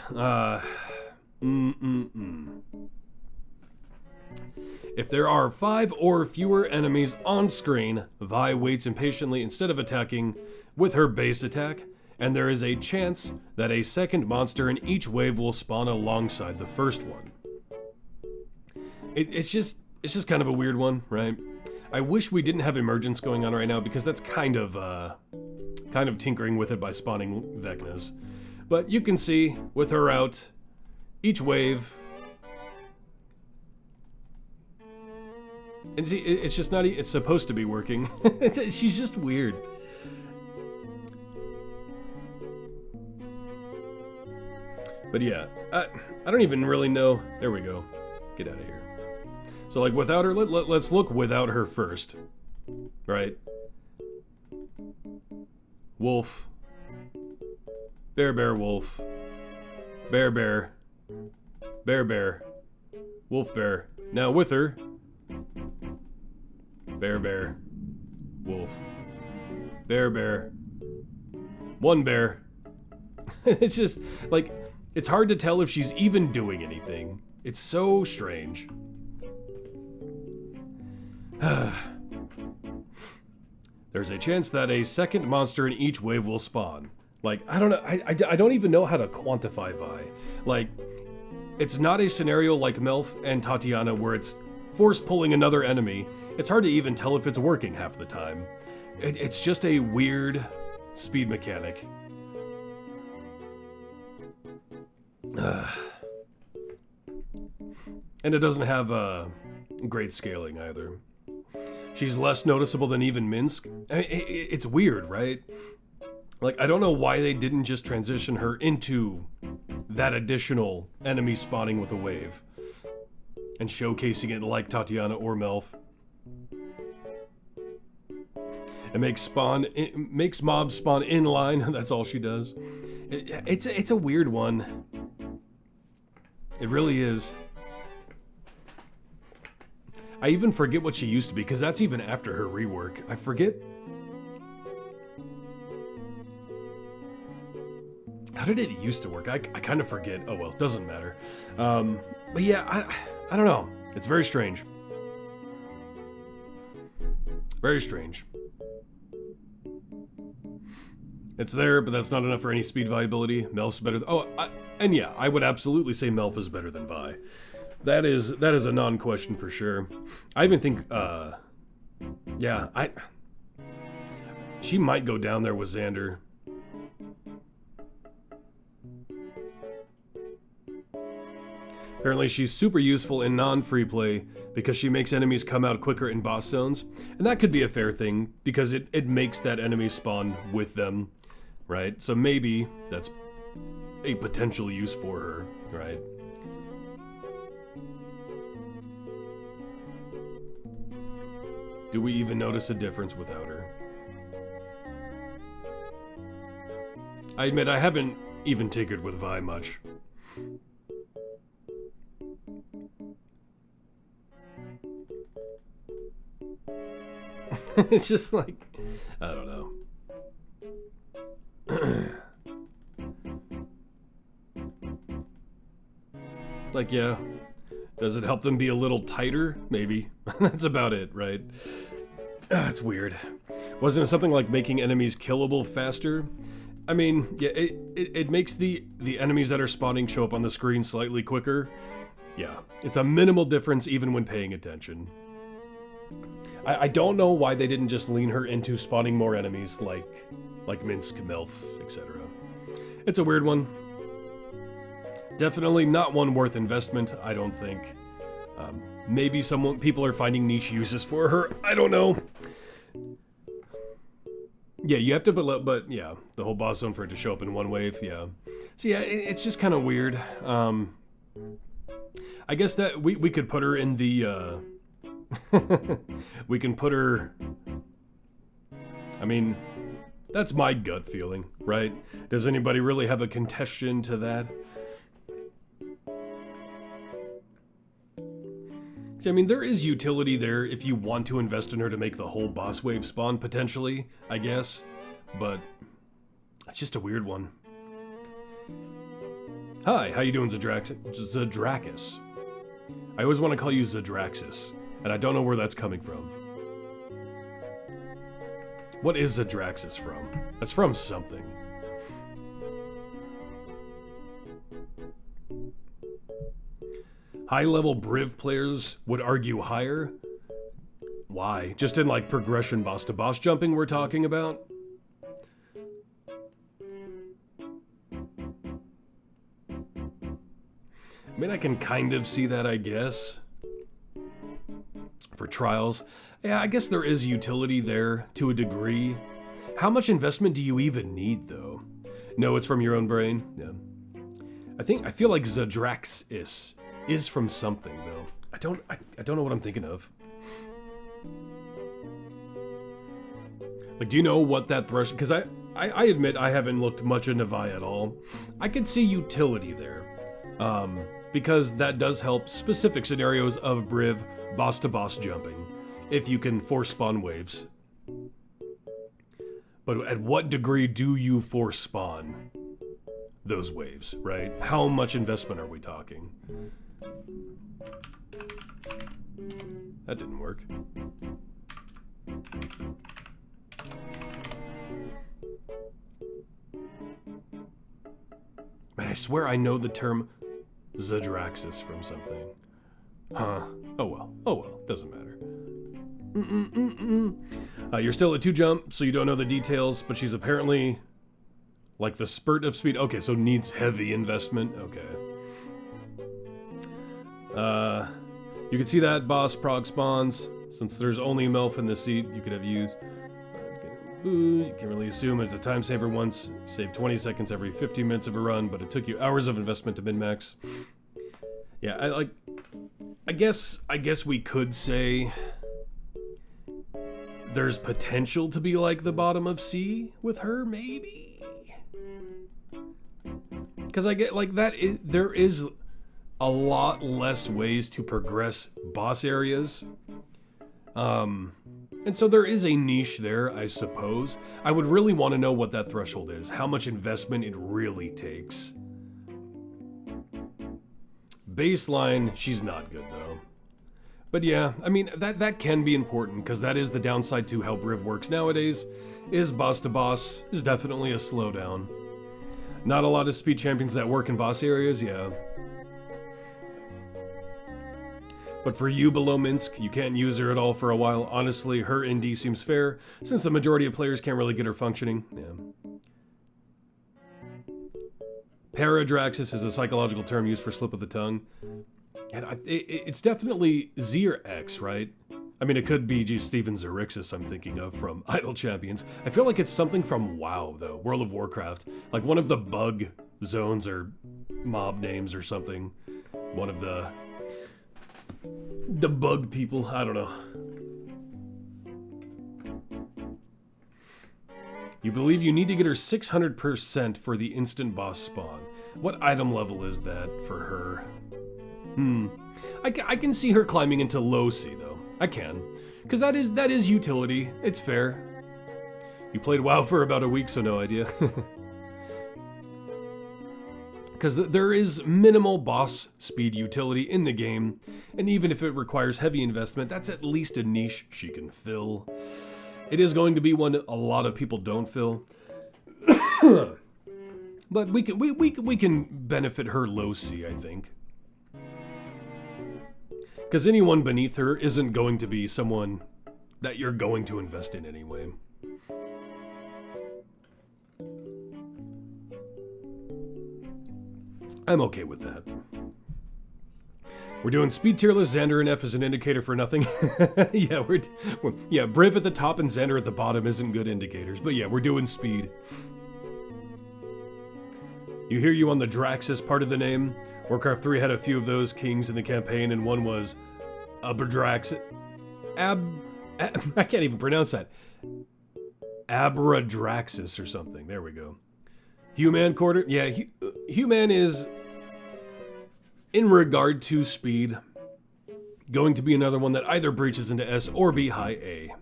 If there are 5 or fewer enemies on screen, Vi waits impatiently instead of attacking with her base attack, and there is a chance that a second monster in each wave will spawn alongside the first one. It's just kind of a weird one, right? I wish we didn't have emergence going on right now, because that's kind of tinkering with it by spawning Vecnas. But you can see, with her out, each wave, and see, it's just not, it's supposed to be working. She's just weird. But yeah, I don't even really know. There we go. Get out of here. So like without her, let's look without her first. Right? Wolf. Bear, bear, wolf. Bear, bear. Bear, bear. Wolf, bear. Now with her. Bear, bear. Wolf. Bear, bear. One bear. It's just, like, it's hard to tell if she's even doing anything. It's so strange. There's a chance that a second monster in each wave will spawn. Like, I don't know, I don't even know how to quantify Vi. Like, it's not a scenario like Melf and Tatiana where it's force pulling another enemy. It's hard to even tell if it's working half the time. It's just a weird speed mechanic. And it doesn't have great scaling either. She's less noticeable than even Minsk. I mean, it's weird, right? Like, I don't know why they didn't just transition her into that additional enemy spawning with a wave and showcasing it like Tatiana or Melf. It makes mobs spawn in line. That's all she does. It's a weird one. It really is. I even forget what she used to be, because that's even after her rework. I forget. How did it used to work? I kind of forget. Oh well, doesn't matter. But yeah, I don't know. It's very strange. Very strange. It's there, but that's not enough for any speed viability. Melf's better. And yeah, I would absolutely say Melf is better than Vi. That is a non-question for sure. I even think, yeah, she might go down there with Xander. Apparently she's super useful in non-free play because she makes enemies come out quicker in boss zones. And that could be a fair thing because it makes that enemy spawn with them, right? So maybe that's a potential use for her, right? Do we even notice a difference without her? I admit I haven't even tinkered with Vi much. It's just like, I don't know. Like, yeah. Does it help them be a little tighter? Maybe. That's about it, right? It's weird. Wasn't it something like making enemies killable faster? I mean, yeah, it makes the enemies that are spawning show up on the screen slightly quicker. Yeah, it's a minimal difference even when paying attention. I don't know why they didn't just lean her into spawning more enemies like Minsk, Melf, etc. It's a weird one. Definitely not one worth investment, I don't think. Maybe people are finding niche uses for her. I don't know. Yeah, you have to, but yeah, the whole boss zone for it to show up in one wave, yeah. So yeah, it's just kind of weird. I guess that we could put her in the, we can put her, I mean, that's my gut feeling, right? Does anybody really have a contestation to that? I mean, there is utility there if you want to invest in her to make the whole boss wave spawn, potentially, I guess. But it's just a weird one. Hi, how you doing, Zadrakis? I always want to call you Zadraxis, and I don't know where that's coming from. What is Zadraxis from? That's from something. High-level Briv players would argue higher? Why? Just in, like, progression boss-to-boss jumping we're talking about? I mean, I can kind of see that, I guess. For trials. Yeah, I guess there is utility there, to a degree. How much investment do you even need, though? No, it's from your own brain? Yeah. I feel like Zadraxis is from something though. I don't know what I'm thinking of. Like, do you know what that threshold? Because I admit I haven't looked much into Vi at all. I could see utility there, because that does help specific scenarios of Briv boss to boss jumping, if you can force spawn waves. But at what degree do you force spawn those waves, right? How much investment are we talking? That didn't work. Man, I swear I know the term Zadraxis from something. Huh. Oh well. Doesn't matter. You're still at 2 jump, so you don't know the details, but she's apparently like the spurt of speed. Okay, so needs heavy investment. Okay. You can see that boss prog spawns. Since there's only Melf in the seat, you could have used... You can really assume it's a time saver once. Save 20 seconds every 50 minutes of a run, but it took you hours of investment to min-max. Yeah, I guess we could say there's potential to be like the bottom of C with her, maybe? Because I get like that, there is a lot less ways to progress boss areas. And so there is a niche there, I suppose. I would really want to know what that threshold is, how much investment it really takes. Baseline, she's not good though. But yeah, I mean, that can be important, because that is the downside to how Briv works nowadays, is boss to boss is definitely a slowdown. Not a lot of speed champions that work in boss areas, yeah. But for you below Minsk, you can't use her at all for a while. Honestly, her ND seems fair, since the majority of players can't really get her functioning. Yeah. Paradraxis is a psychological term used for slip of the tongue. And it's definitely Z or X, right? I mean, it could be G. Steven Zerixis I'm thinking of from Idle Champions. I feel like it's something from WoW, though. World of Warcraft. Like one of the bug zones or mob names or something. One of the bug people, I don't know. You believe you need to get her 600% for the instant boss spawn. What item level is that for her? I can see her climbing into low C though. I can. Because that is utility. It's fair. You played WoW for about a week, so no idea. Because there is minimal boss speed utility in the game, and even if it requires heavy investment, that's at least a niche she can fill. It is going to be one a lot of people don't fill, but we can benefit her low C, I think. Because anyone beneath her isn't going to be someone that you're going to invest in anyway. I'm okay with that. We're doing speed tier list, Xander and F is an indicator for nothing. Yeah, Briv at the top and Xander at the bottom isn't good indicators, but yeah, we're doing speed. You hear you on the Draxis part of the name. Warcraft 3 had a few of those kings in the campaign, and one was Abradraxis. I can't even pronounce that. Abradraxis or something. There we go. Human quarter. Yeah, Human is, in regard to speed, going to be another one that either breaches into S or be high A.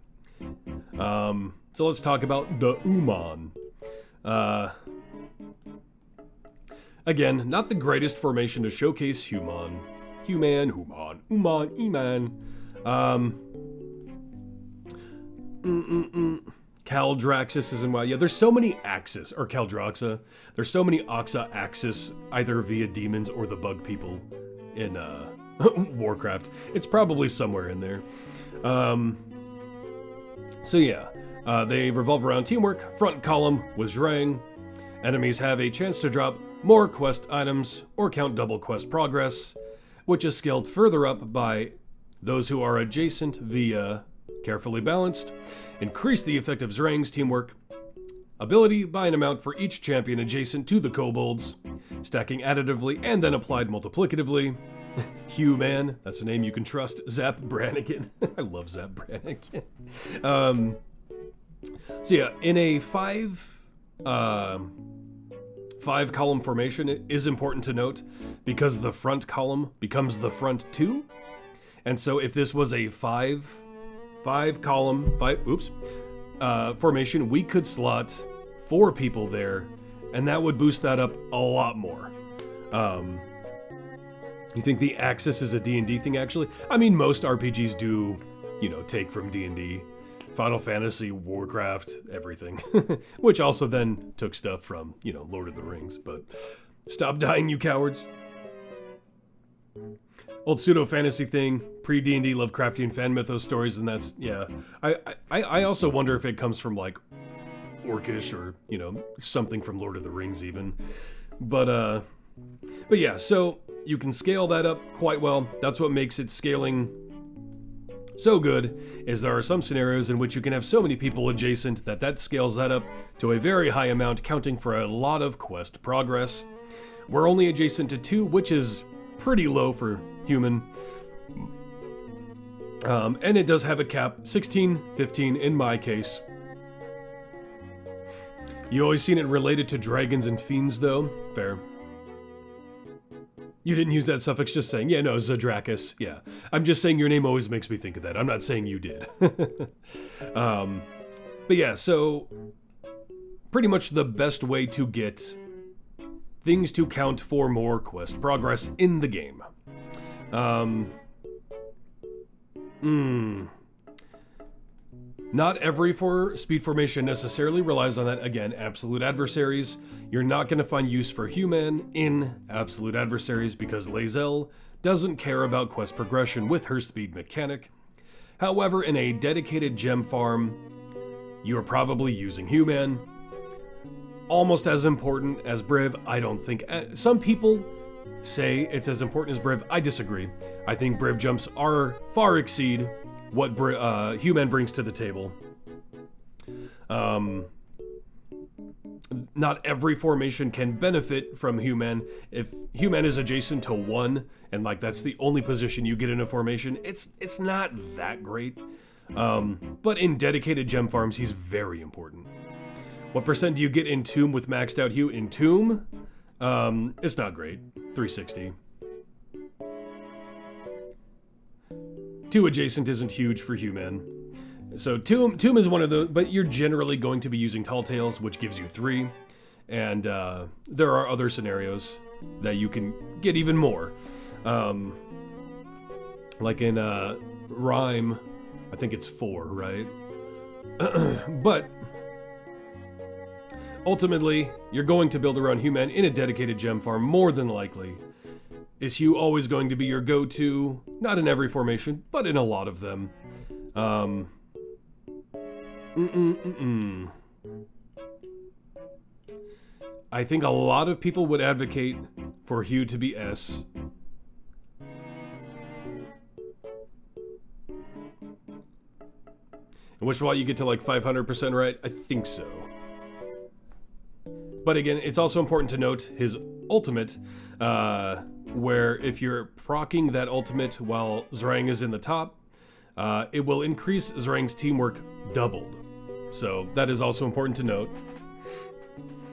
So let's talk about the Uman. Again, not the greatest formation to showcase Human. Caldraxis is in WoW. Yeah, there's so many Axis, or Caldraxa. There's so many Oxa Axis, either via demons or the bug people in Warcraft. It's probably somewhere in there. So yeah, they revolve around teamwork. Front column was Zrang. Enemies have a chance to drop more quest items or count double quest progress, which is scaled further up by those who are adjacent via carefully balanced. Increase the effect of Zrang's teamwork ability by an amount for each champion adjacent to the kobolds. stacking additively and then applied multiplicatively. Human, that's a name you can trust. Zap Brannigan. I love Zap Brannigan. So yeah, in a five column formation, it is important to note because the front column becomes the front two. And so if this was a five column formation, we could slot 4 people there, and that would boost that up a lot more. You think the axis is a D&D thing, actually? I mean, most RPGs do, take from D&D. Final Fantasy, Warcraft, everything. Which also then took stuff from, Lord of the Rings. But stop dying, you cowards. Old pseudo-fantasy thing, pre-D&D Lovecraftian fan mythos stories, and that's, yeah. I also wonder if it comes from, like, Orcish or, something from Lord of the Rings even. But yeah, so you can scale that up quite well. That's what makes it scaling so good, is there are some scenarios in which you can have so many people adjacent that scales that up to a very high amount, counting for a lot of quest progress. We're only adjacent to 2, which is pretty low for human. And it does have a cap, 16, 15 in my case. You always seen it related to dragons and fiends, though. Fair. You didn't use that suffix, just saying. Yeah, no, Zadrakis. Yeah. I'm just saying your name always makes me think of that. I'm not saying you did. But yeah, so pretty much the best way to get things to count for more quest progress in the game. Not every speed formation necessarily relies on that. Again, absolute adversaries. You're not going to find use for human in absolute adversaries because Lae'zel doesn't care about quest progression with her speed mechanic. However, in a dedicated gem farm, you're probably using human. Almost as important as Briv, I don't think. Some people say it's as important as Briv. I disagree. I think Briv jumps far exceed what human brings to the table. Not every formation can benefit from human. If human is adjacent to 1, and like that's the only position you get in a formation, it's not that great. But in dedicated gem farms, he's very important. What percent do you get in Tomb with maxed out Hue? In Tomb, it's not great. 360. 2 adjacent isn't huge for human. So Tomb is one of those, but you're generally going to be using Tall Tales, which gives you 3. And there are other scenarios that you can get even more. Like in Rhyme, I think it's 4, right? But ultimately, you're going to build around human in a dedicated gem farm, more than likely. Is Hue always going to be your go-to? Not in every formation, but in a lot of them. I think a lot of people would advocate for Hue to be S. In which while you get to like 500% right, I think so. But again, it's also important to note his ultimate, where if you're proccing that ultimate while Zrang is in the top, it will increase Zrang's teamwork doubled. So that is also important to note.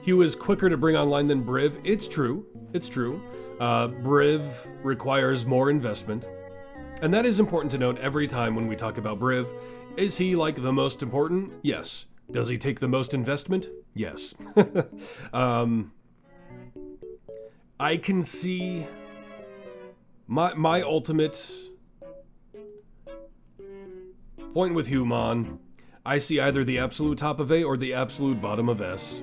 Hue is quicker to bring online than Briv. It's true. It's true. Briv requires more investment. And that is important to note every time when we talk about Briv. Is he like the most important? Yes. Does he take the most investment? Yes. I can see my ultimate point with Human. I see either the absolute top of A or the absolute bottom of S.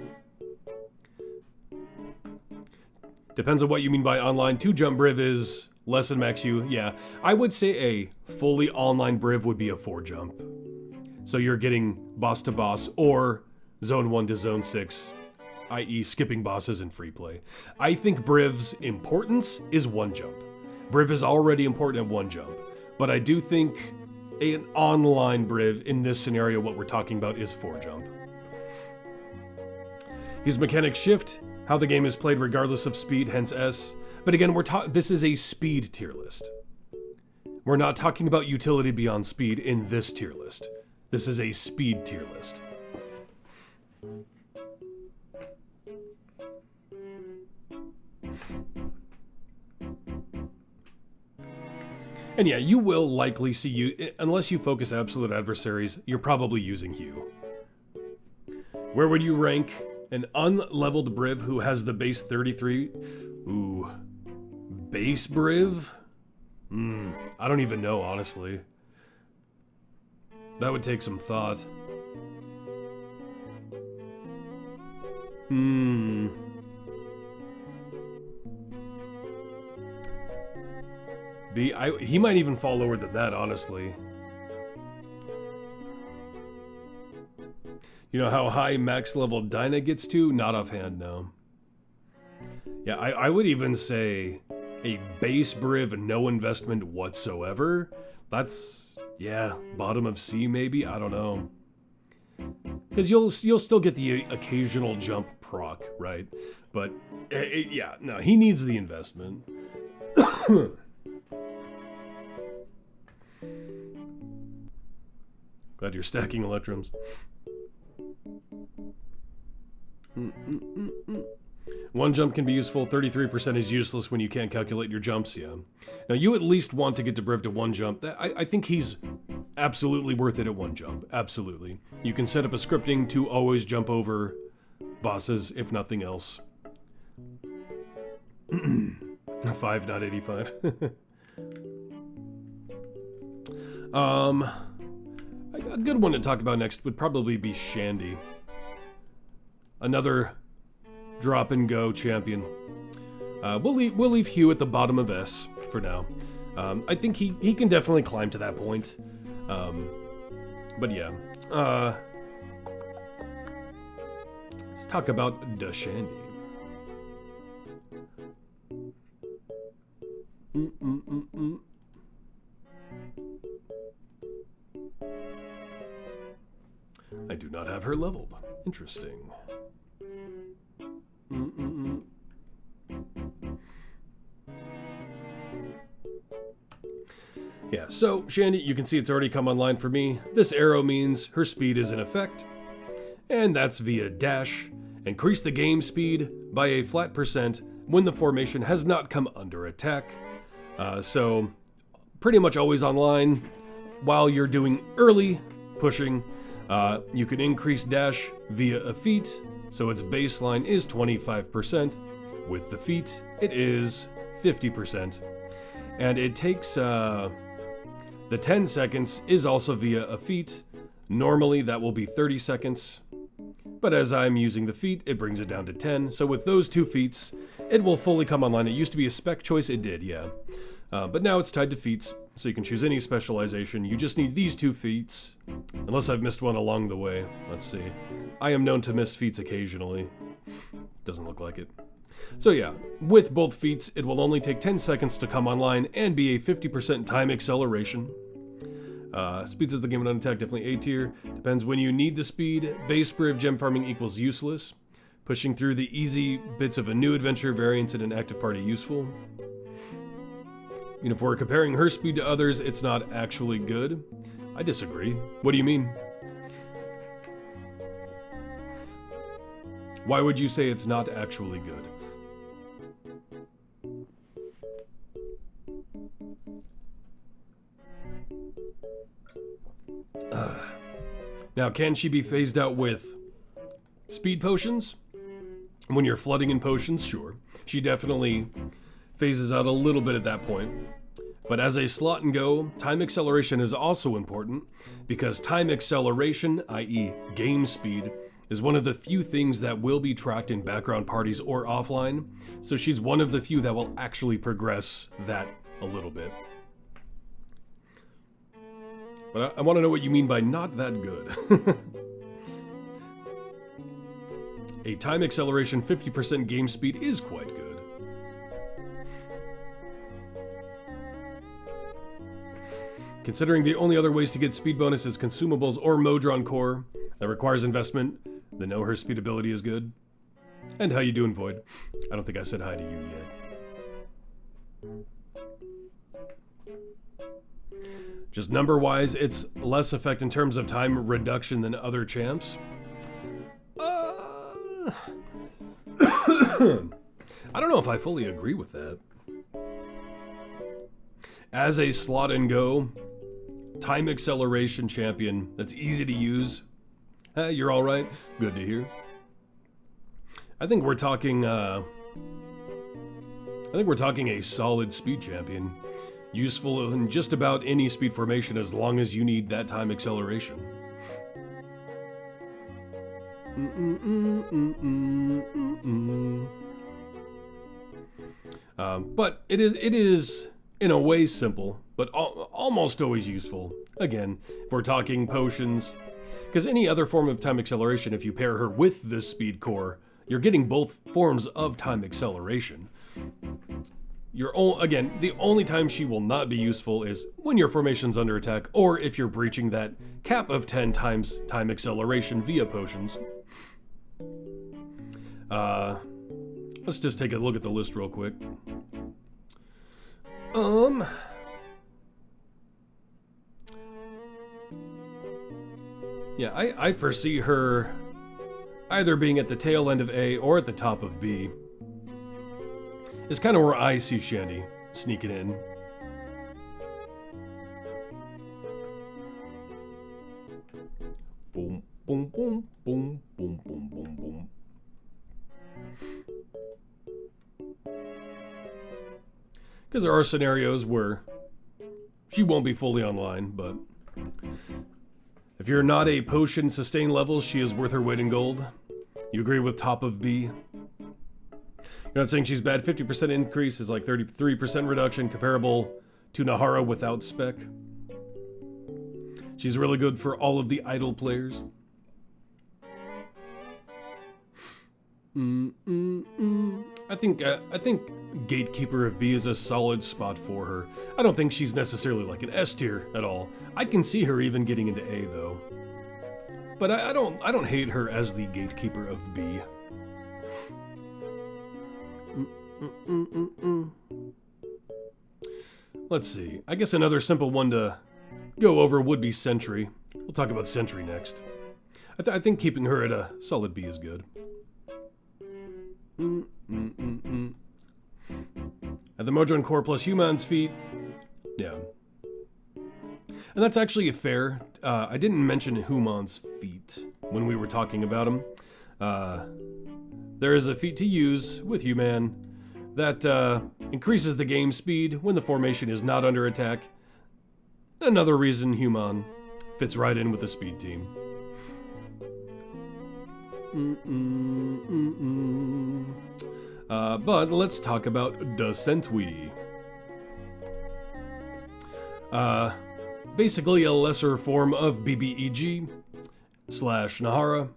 Depends on what you mean by online. 2-jump Briv is less than max U. Yeah, I would say a fully online Briv would be a 4-jump. So you're getting boss to boss or zone 1 to zone 6, i.e. skipping bosses in free play. I think Briv's importance is 1 jump. Briv is already important at 1 jump, but I do think an online Briv in this scenario, what we're talking about, is 4 jump. His mechanic shift How the game is played regardless of speed, hence S. But again, this is a speed tier list. We're not talking about utility beyond speed in this tier list. This is a speed tier list. And yeah, you will likely see unless you focus absolute adversaries, you're probably using Hugh. Where would you rank an unleveled Briv who has the base 33? Ooh, base Briv? I don't even know, honestly. That would take some thought. He might even fall lower than that, honestly. You know how high max level Dyna gets to? Not offhand, no. Yeah, I would even say a base Briv, no investment whatsoever. That's, yeah, bottom of C maybe? I don't know. Because you'll still get the occasional jump proc, right? But, yeah, no, he needs the investment. Glad you're stacking electrums. One jump can be useful, 33% is useless when you can't calculate your jumps, yeah. Now you at least want to get to Briv to one jump. I think he's absolutely worth it at one jump, absolutely. You can set up a scripting to always jump over bosses, if nothing else. 5, not 85. A good one to talk about next would probably be Shandy. Another drop and go champion. We'll leave Hugh at the bottom of S for now. I think he can definitely climb to that point. But yeah. Let's talk about the Shandy. I do not have her leveled. Interesting. Yeah, so Shandy, you can see it's already come online for me. This arrow means her speed is in effect, and that's via dash. Increase the game speed by a flat % when the formation has not come under attack. So pretty much always online while you're doing early pushing. You can increase dash via a feat, so its baseline is 25%. With the feat, it is 50%. And it takes, the 10 seconds is also via a feat. Normally that will be 30 seconds, but as I'm using the feat, it brings it down to 10. So with those two feats, it will fully come online. It used to be a spec choice, it did, yeah. But now it's tied to feats, so you can choose any specialization. You just need these two feats, unless I've missed one along the way. Let's see. I am known to miss feats occasionally. Doesn't look like it. So yeah, with both feats, it will only take 10 seconds to come online and be a 50% time acceleration. Speeds of the game when on attack, definitely A tier. Depends when you need the speed. Base Briv gem farming equals useless. Pushing through the easy bits of a new adventure variant in an active party useful. You know, if we're comparing her speed to others, it's not actually good. I disagree. What do you mean? Why would you say it's not actually good? Now, can she be phased out with speed potions? When you're flooding in potions, sure. She definitely phases out a little bit at that point. But as a slot and go, time acceleration is also important because time acceleration, i.e. game speed, is one of the few things that will be tracked in background parties or offline. So she's one of the few that will actually progress that a little bit. But I want to know what you mean by not that good. A time acceleration 50% game speed is quite good. Considering the only other ways to get speed bonus is consumables or Modron core that requires investment, then no, her speed ability is good. And how you doing, Void? I don't think I said hi to you yet. Just number-wise, it's less effect in terms of time reduction than other champs. I don't know if I fully agree with that. As a slot and go, time acceleration champion that's easy to use. You're all right. Good to hear. I think we're talking a solid speed champion. Useful in just about any speed formation as long as you need that time acceleration. But it is in a way simple, but almost always useful. Again, if we're talking potions, because any other form of time acceleration, if you pair her with the speed core, you're getting both forms of time acceleration. Again, the only time she will not be useful is when your formation's under attack, or if you're breaching that cap of 10 times time acceleration via potions. Let's just take a look at the list real quick. Yeah, I foresee her either being at the tail end of A or at the top of B. It's kind of where I see Shandy sneaking in. Boom, boom, boom, boom, boom, boom, boom, boom. Because there are scenarios where she won't be fully online, but if you're not a potion sustain level, she is worth her weight in gold. You agree with top of B? You're not saying she's bad. 50% increase is like 33% reduction, comparable to Nahara without spec. She's really good for all of the idle players. I think Gatekeeper of B is a solid spot for her. I don't think she's necessarily like an S tier at all. I can see her even getting into A though. But I don't hate her as the Gatekeeper of B. Let's see. I guess another simple one to go over would be Sentry. We'll talk about Sentry next. I think keeping her at a solid B is good. And the Mojo Core plus Human's feat. Yeah. And that's actually fair. I didn't mention Human's feat when we were talking about him. There is a feat to use with Human that increases the game speed when the formation is not under attack. Another reason Human fits right in with the speed team. But let's talk about Descentui. Basically a lesser form of BBEG / Nahara.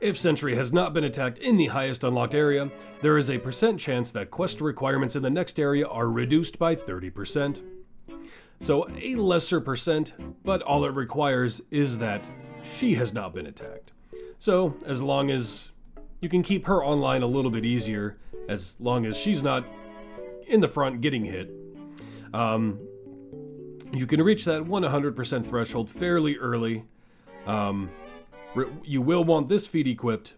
If Sentry has not been attacked in the highest unlocked area, there is a % chance that quest requirements in the next area are reduced by 30%. So a lesser %, but all it requires is that she has not been attacked. So as long as you can keep her online a little bit easier, as long as she's not in the front getting hit, you can reach that 100% threshold fairly early. You will want this feat equipped,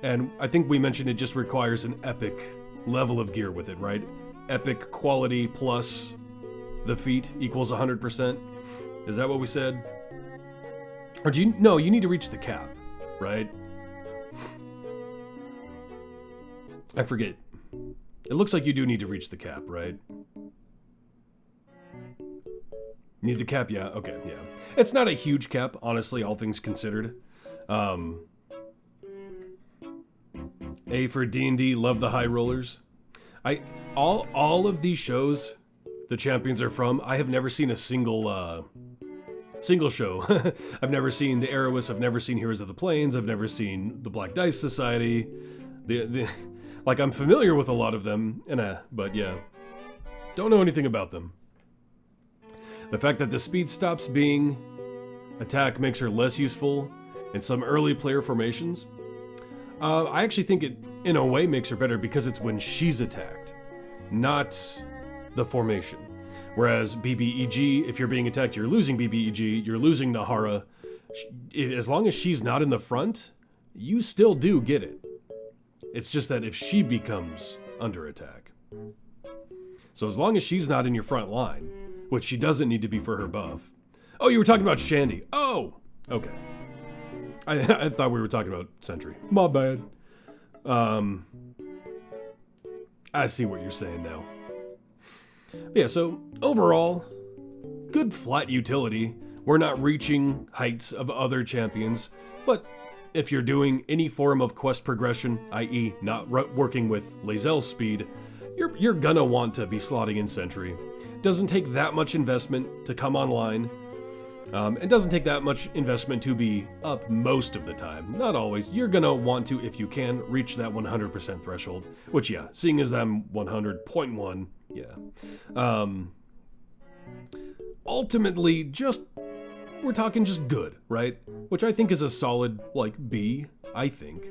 and I think we mentioned it just requires an epic level of gear with it, right? Epic quality plus the feat equals 100%. Is that what we said? Or no, you need to reach the cap, right? I forget. It looks like you do need to reach the cap, right? Need the cap? Yeah, okay, yeah. It's not a huge cap, honestly, all things considered. A for D&D, love the high rollers. All of these shows the champions are from, I have never seen a single show. I've never seen the Arrowist, I've never seen Heroes of the Plains, I've never seen the Black Dice Society. Like, I'm familiar with a lot of them, but yeah, don't know anything about them. The fact that the speed stops being attack makes her less useful in some early player formations. I actually think it, in a way, makes her better because it's when she's attacked, not the formation. Whereas BBEG, if you're being attacked, you're losing BBEG, you're losing Nahara. As long as she's not in the front, you still do get it. It's just that if she becomes under attack. So as long as she's not in your front line, which she doesn't need to be for her buff. Oh, you were talking about Shandy. Oh, okay. I thought we were talking about Sentry. My bad. I see what you're saying now. Yeah, so overall, good flat utility. We're not reaching heights of other champions, but if you're doing any form of quest progression, i.e. not working with Lae'zel's speed, you're gonna want to be slotting in Sentry. Doesn't take that much investment to come online. It doesn't take that much investment to be up most of the time. Not always. You're gonna want to, if you can, reach that 100% threshold. Which, yeah, seeing as I'm 100.1, yeah. Ultimately, we're talking just good, right? Which I think is a solid, like, B, I think.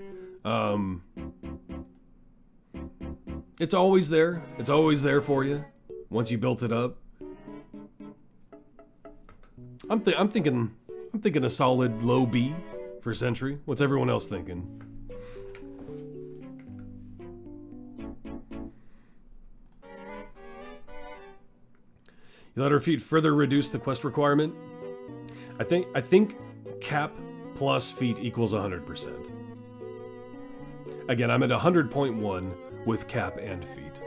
It's always there. It's always there for you once you built it up. I'm thinking a solid low B for Sentry. What's everyone else thinking? You let her feet further reduce the quest requirement. I think cap plus feet equals 100%. Again, I'm at 100.1 with cap and feet.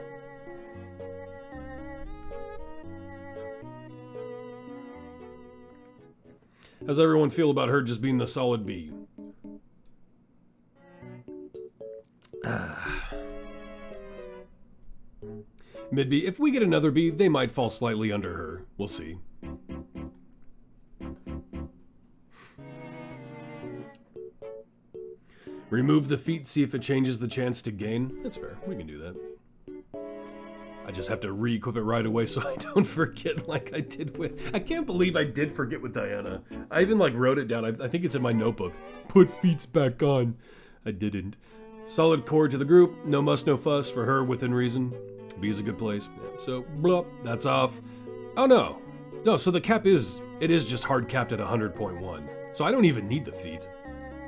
How's everyone feel about her just being the solid B? Mid B. If we get another B, they might fall slightly under her. We'll see. Remove the feet, see if it changes the chance to gain. That's fair. We can do that. I just have to re-equip it right away so I don't forget like I did with... I can't believe I did forget with Diana. I even like wrote it down. I think it's in my notebook. Put feats back on. I didn't. Solid core to the group. No muss, no fuss for her within reason. B is a good place. Yeah, so, blah, that's off. Oh no. No, so the cap is... It is just hard capped at 100.1. So I don't even need the feat.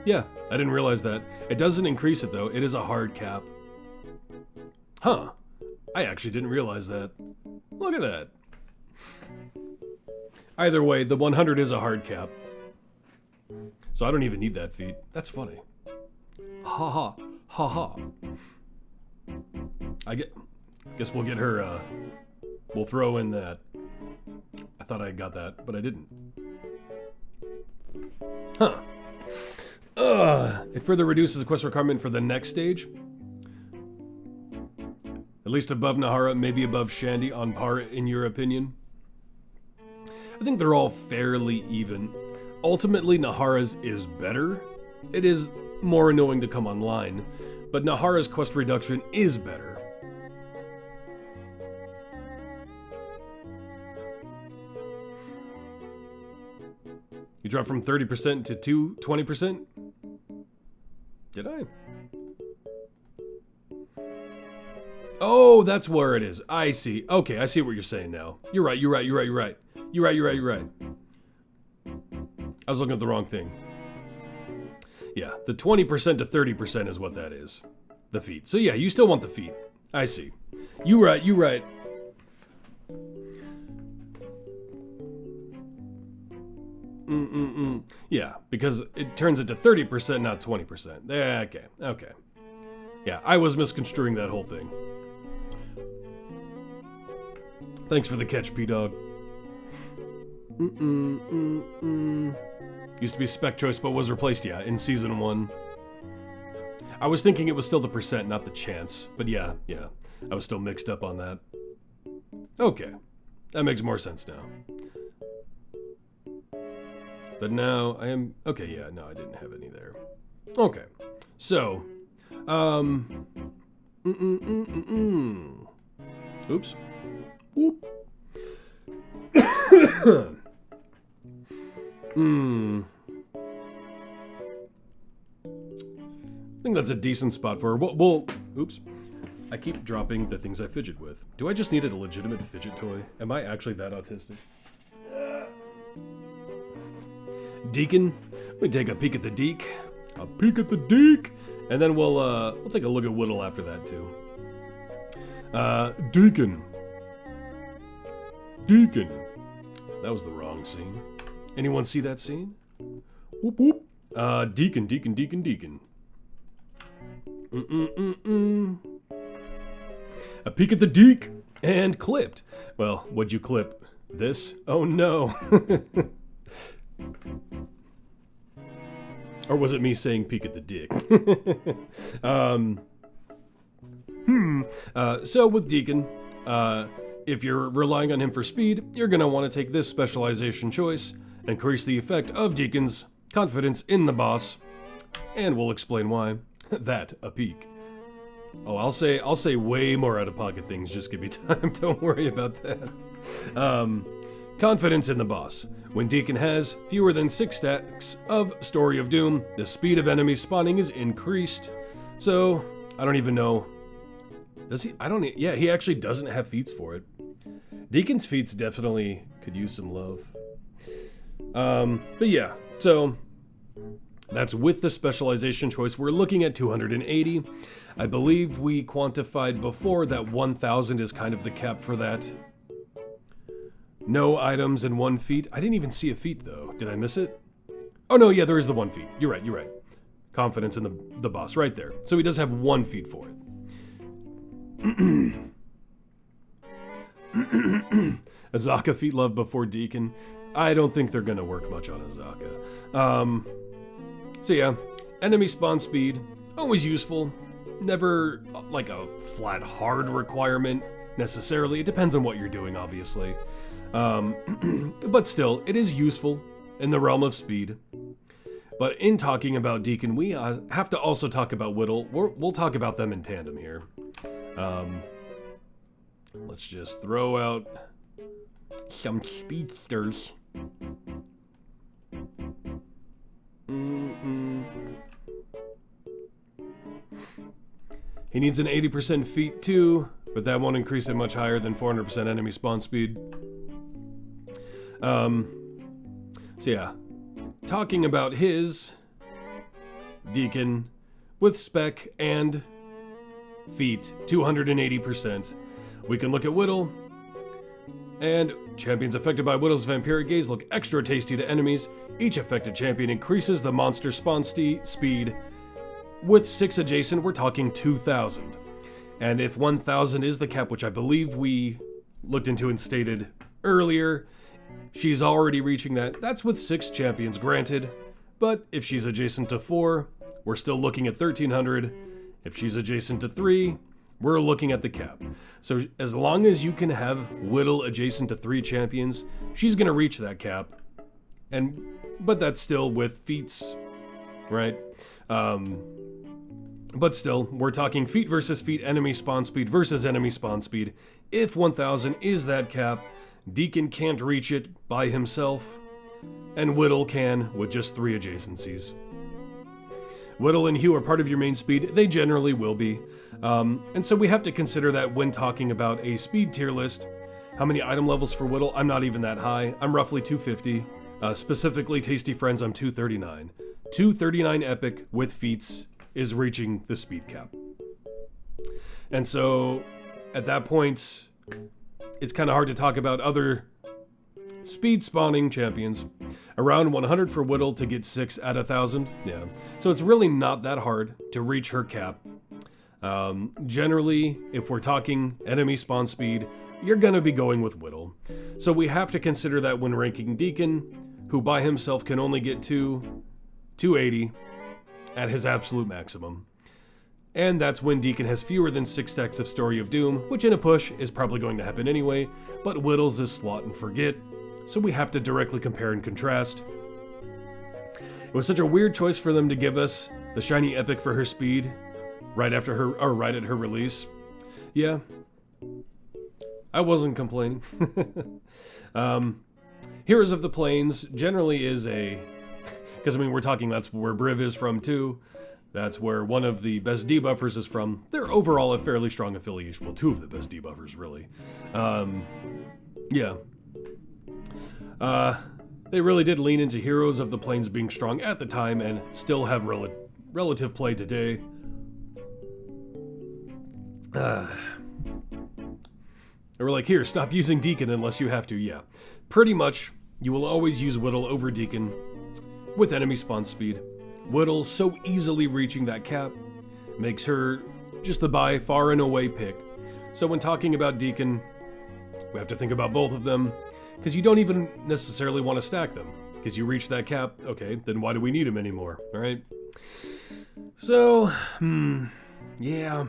Yeah, I didn't realize that. It doesn't increase it though. It is a hard cap. Huh. I actually didn't realize that. Look at that. Either way, the 100 is a hard cap. So I don't even need that feat. That's funny. Ha ha. Ha ha. Guess we'll get her, we'll throw in that. I thought I got that, but I didn't. Huh. It further reduces the quest requirement for the next stage. At least above Nahara, maybe above Shandy, on par in your opinion? I think they're all fairly even. Ultimately, Nahara's is better. It is more annoying to come online, but Nahara's quest reduction is better. You dropped from 30% to 20%? Did I? Oh, that's where it is. I see. Okay, I see what you're saying now. You're right. I was looking at the wrong thing. Yeah, the 20% to 30% is what that is. The feet. So yeah, you still want the feet. I see. You right. Yeah, because it turns it to 30%, not 20%. Okay. Yeah, I was misconstruing that whole thing. Thanks for the catch, P-Dog. Used to be spec choice, but was replaced, yeah, in Season 1. I was thinking it was still the percent, not the chance. But yeah. I was still mixed up on that. Okay. That makes more sense now. But now I am... Okay, yeah, no, I didn't have any there. Okay. So, Oops. Whoop. I think that's a decent spot for her. Well, oops. I keep dropping the things I fidget with. Do I just need a legitimate fidget toy? Am I actually that autistic? Deacon. We take a peek at the Deek. A peek at the Deek. And then we'll take a look at Whittle after that too. Deacon. Deacon. That was the wrong scene. Anyone see that scene? Whoop whoop. Deacon. A peek at the Deek. And clipped. Well, what'd you clip? This? Oh no. Or was it me saying peek at the dick? So with Deacon, if you're relying on him for speed, you're going to want to take this specialization choice, increase the effect of Deacon's confidence in the boss, and we'll explain why. That, a peek. Oh, I'll say way more out-of-pocket things, just give me time, don't worry about that. Confidence in the boss. When Deacon has fewer than 6 stacks of Story of Doom, the speed of enemy spawning is increased. So, I don't even know. Does he? Yeah, he actually doesn't have feats for it. Deacon's feats definitely could use some love. But yeah, so that's with the specialization choice. We're looking at 280. I believe we quantified before that 1,000 is kind of the cap for that. No items and 1 feat. I didn't even see a feat though. Did I miss it? Oh no, yeah, there is the 1 feat. You're right. Confidence in the boss right there. So he does have 1 feat for it. Azaka feat love before Deacon. I don't think they're gonna work much on Azaka. So yeah, enemy spawn speed, always useful. Never like a flat hard requirement necessarily. It depends on what you're doing, obviously. But still, it is useful in the realm of speed. But in talking about Deacon, we have to also talk about Whittle. We'll talk about them in tandem here. Let's just throw out some speedsters. He needs an 80% feat too, but that won't increase it much higher than 400% enemy spawn speed. So yeah, talking about his Deacon with spec and feat, 280%. We can look at Whittle, and champions affected by Whittle's vampiric gaze look extra tasty to enemies. Each affected champion increases the monster spawn speed. With 6 adjacent, we're talking 2,000. And if 1,000 is the cap, which I believe we looked into and stated earlier, she's already reaching that. That's with 6 champions, granted. But if she's adjacent to 4, we're still looking at 1,300. If she's adjacent to 3, we're looking at the cap. So as long as you can have Whittle adjacent to 3 champions, she's going to reach that cap. But that's still with feats, right? But still, we're talking feat versus feat, enemy spawn speed versus enemy spawn speed. If 1,000 is that cap, Deacon can't reach it by himself, and Whittle can with just 3 adjacencies. Whittle and Hugh are part of your main speed. They generally will be. And so we have to consider that when talking about a speed tier list. How many item levels for Whittle? I'm not even that high. I'm roughly 250. Specifically, Tasty Friends, I'm 239. 239 epic with feats is reaching the speed cap. And so, at that point, it's kind of hard to talk about other speed spawning champions. Around 100 for Whittle to get 6 at 1,000. Yeah. So it's really not that hard to reach her cap. Generally, if we're talking enemy spawn speed, you're going to be going with Whittle. So we have to consider that when ranking Deacon, who by himself can only get to 280 at his absolute maximum. And that's when Deacon has fewer than 6 stacks of Story of Doom, which in a push is probably going to happen anyway, but Whittle's is slot and forget, so we have to directly compare and contrast. It was such a weird choice for them to give us the shiny epic for her speed right after her, or right at her release. Yeah, I wasn't complaining. Heroes of the Plains generally is a, because I mean we're talking that's where Briv is from too. That's where one of the best debuffers is from. They're overall a fairly strong affiliation. Well, two of the best debuffers, really. Yeah. They really did lean into Heroes of the Plains being strong at the time and still have relative play today. They were like, here, stop using Deacon unless you have to. Yeah. Pretty much, you will always use Whittle over Deacon with enemy spawn speed. Whittle so easily reaching that cap makes her just the by far and away pick. So when talking about Deacon, we have to think about both of them, because you don't even necessarily want to stack them. Because you reach that cap, okay, then why do we need him anymore, alright? So, yeah.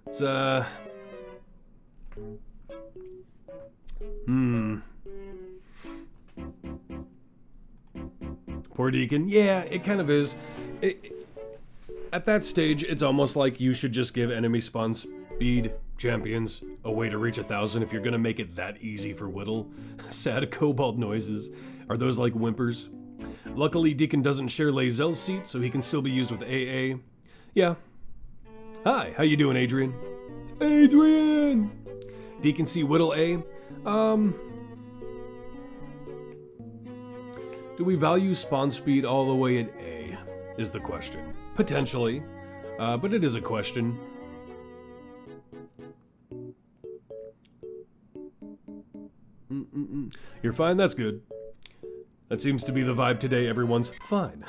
It's, Poor Deacon. Yeah, it kind of is. At that stage, it's almost like you should just give enemy spawn speed champions a way to reach 1,000 if you're gonna make it that easy for Whittle. Sad kobold noises. Are those like whimpers? Luckily, Deacon doesn't share Lae'zel's seat, so he can still be used with AA. Yeah. Hi, how you doing, Adrian? Adrian! Deacon C. Whittle A. Do we value spawn speed all the way at A, is the question. Potentially, but it is a question. You're fine? That's good. That seems to be the vibe today. Everyone's fine.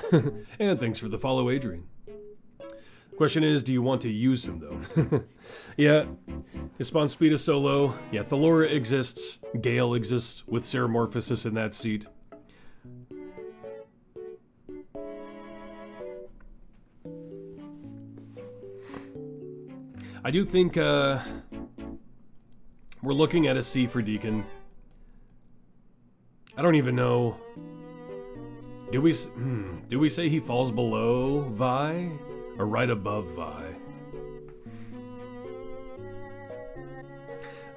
And thanks for the follow, Adrian. Question is, do you want to use him, though? Yeah, his spawn speed is so low. Yeah, Thalora exists. Gale exists with Ceramorphosis in that seat. I do think we're looking at a C for Deacon. I don't even know. Do we say he falls below Vi or right above Vi?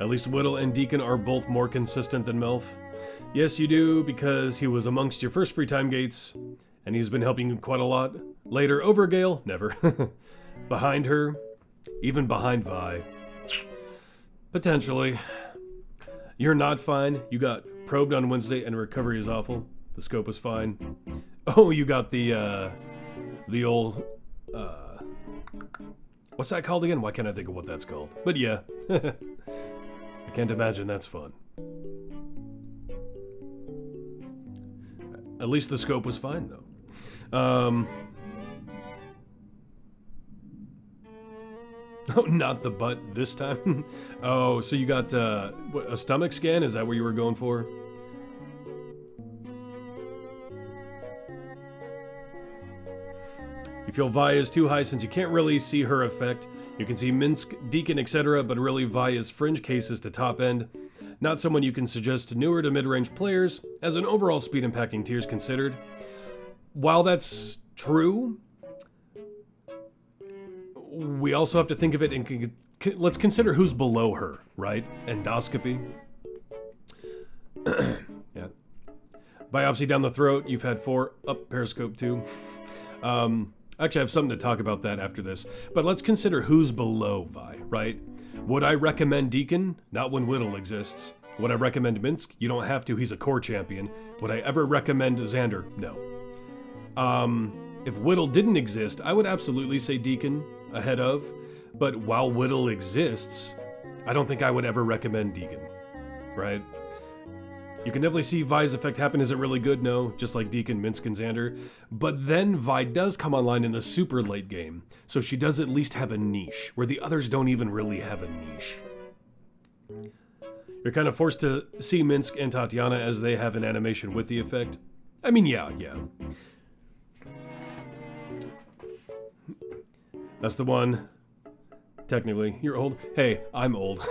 At least Whittle and Deacon are both more consistent than Melf. Yes, you do, because he was amongst your first free time gates, and he's been helping you quite a lot. Later, over Gale, never. Behind her, even behind Vi. Potentially. You're not fine. You got probed on Wednesday and recovery is awful. The scope is fine. Oh, you got the old, what's that called again? Why can't I think of what that's called? But yeah. I can't imagine that's fun. At least the scope was fine, though. Oh, not the butt this time. Oh, so you got a stomach scan? Is that what you were going for? You feel Vi is too high since you can't really see her effect. You can see Minsk, Deacon, etc., but really Vi is fringe cases to top end. Not someone you can suggest to newer to mid-range players, as an overall speed impacting tiers considered. While that's true, we also have to think of it in, let's consider who's below her, right? Endoscopy. Yeah. Biopsy down the throat, you've had 4, up periscope 2. Actually, I have something to talk about that after this. But let's consider who's below Vi, right? Would I recommend Deacon? Not when Whittle exists. Would I recommend Minsk? You don't have to, he's a core champion. Would I ever recommend Xander? No. If Whittle didn't exist, I would absolutely say Deacon ahead of. But while Whittle exists, I don't think I would ever recommend Deacon, right? You can definitely see Vi's effect happen. Is it really good? No, just like Deacon, Minsk, and Xander. But then Vi does come online in the super late game, so she does at least have a niche, where the others don't even really have a niche. You're kind of forced to see Minsk and Tatiana as they have an animation with the effect. I mean, yeah. That's the one. Technically, you're old. Hey, I'm old.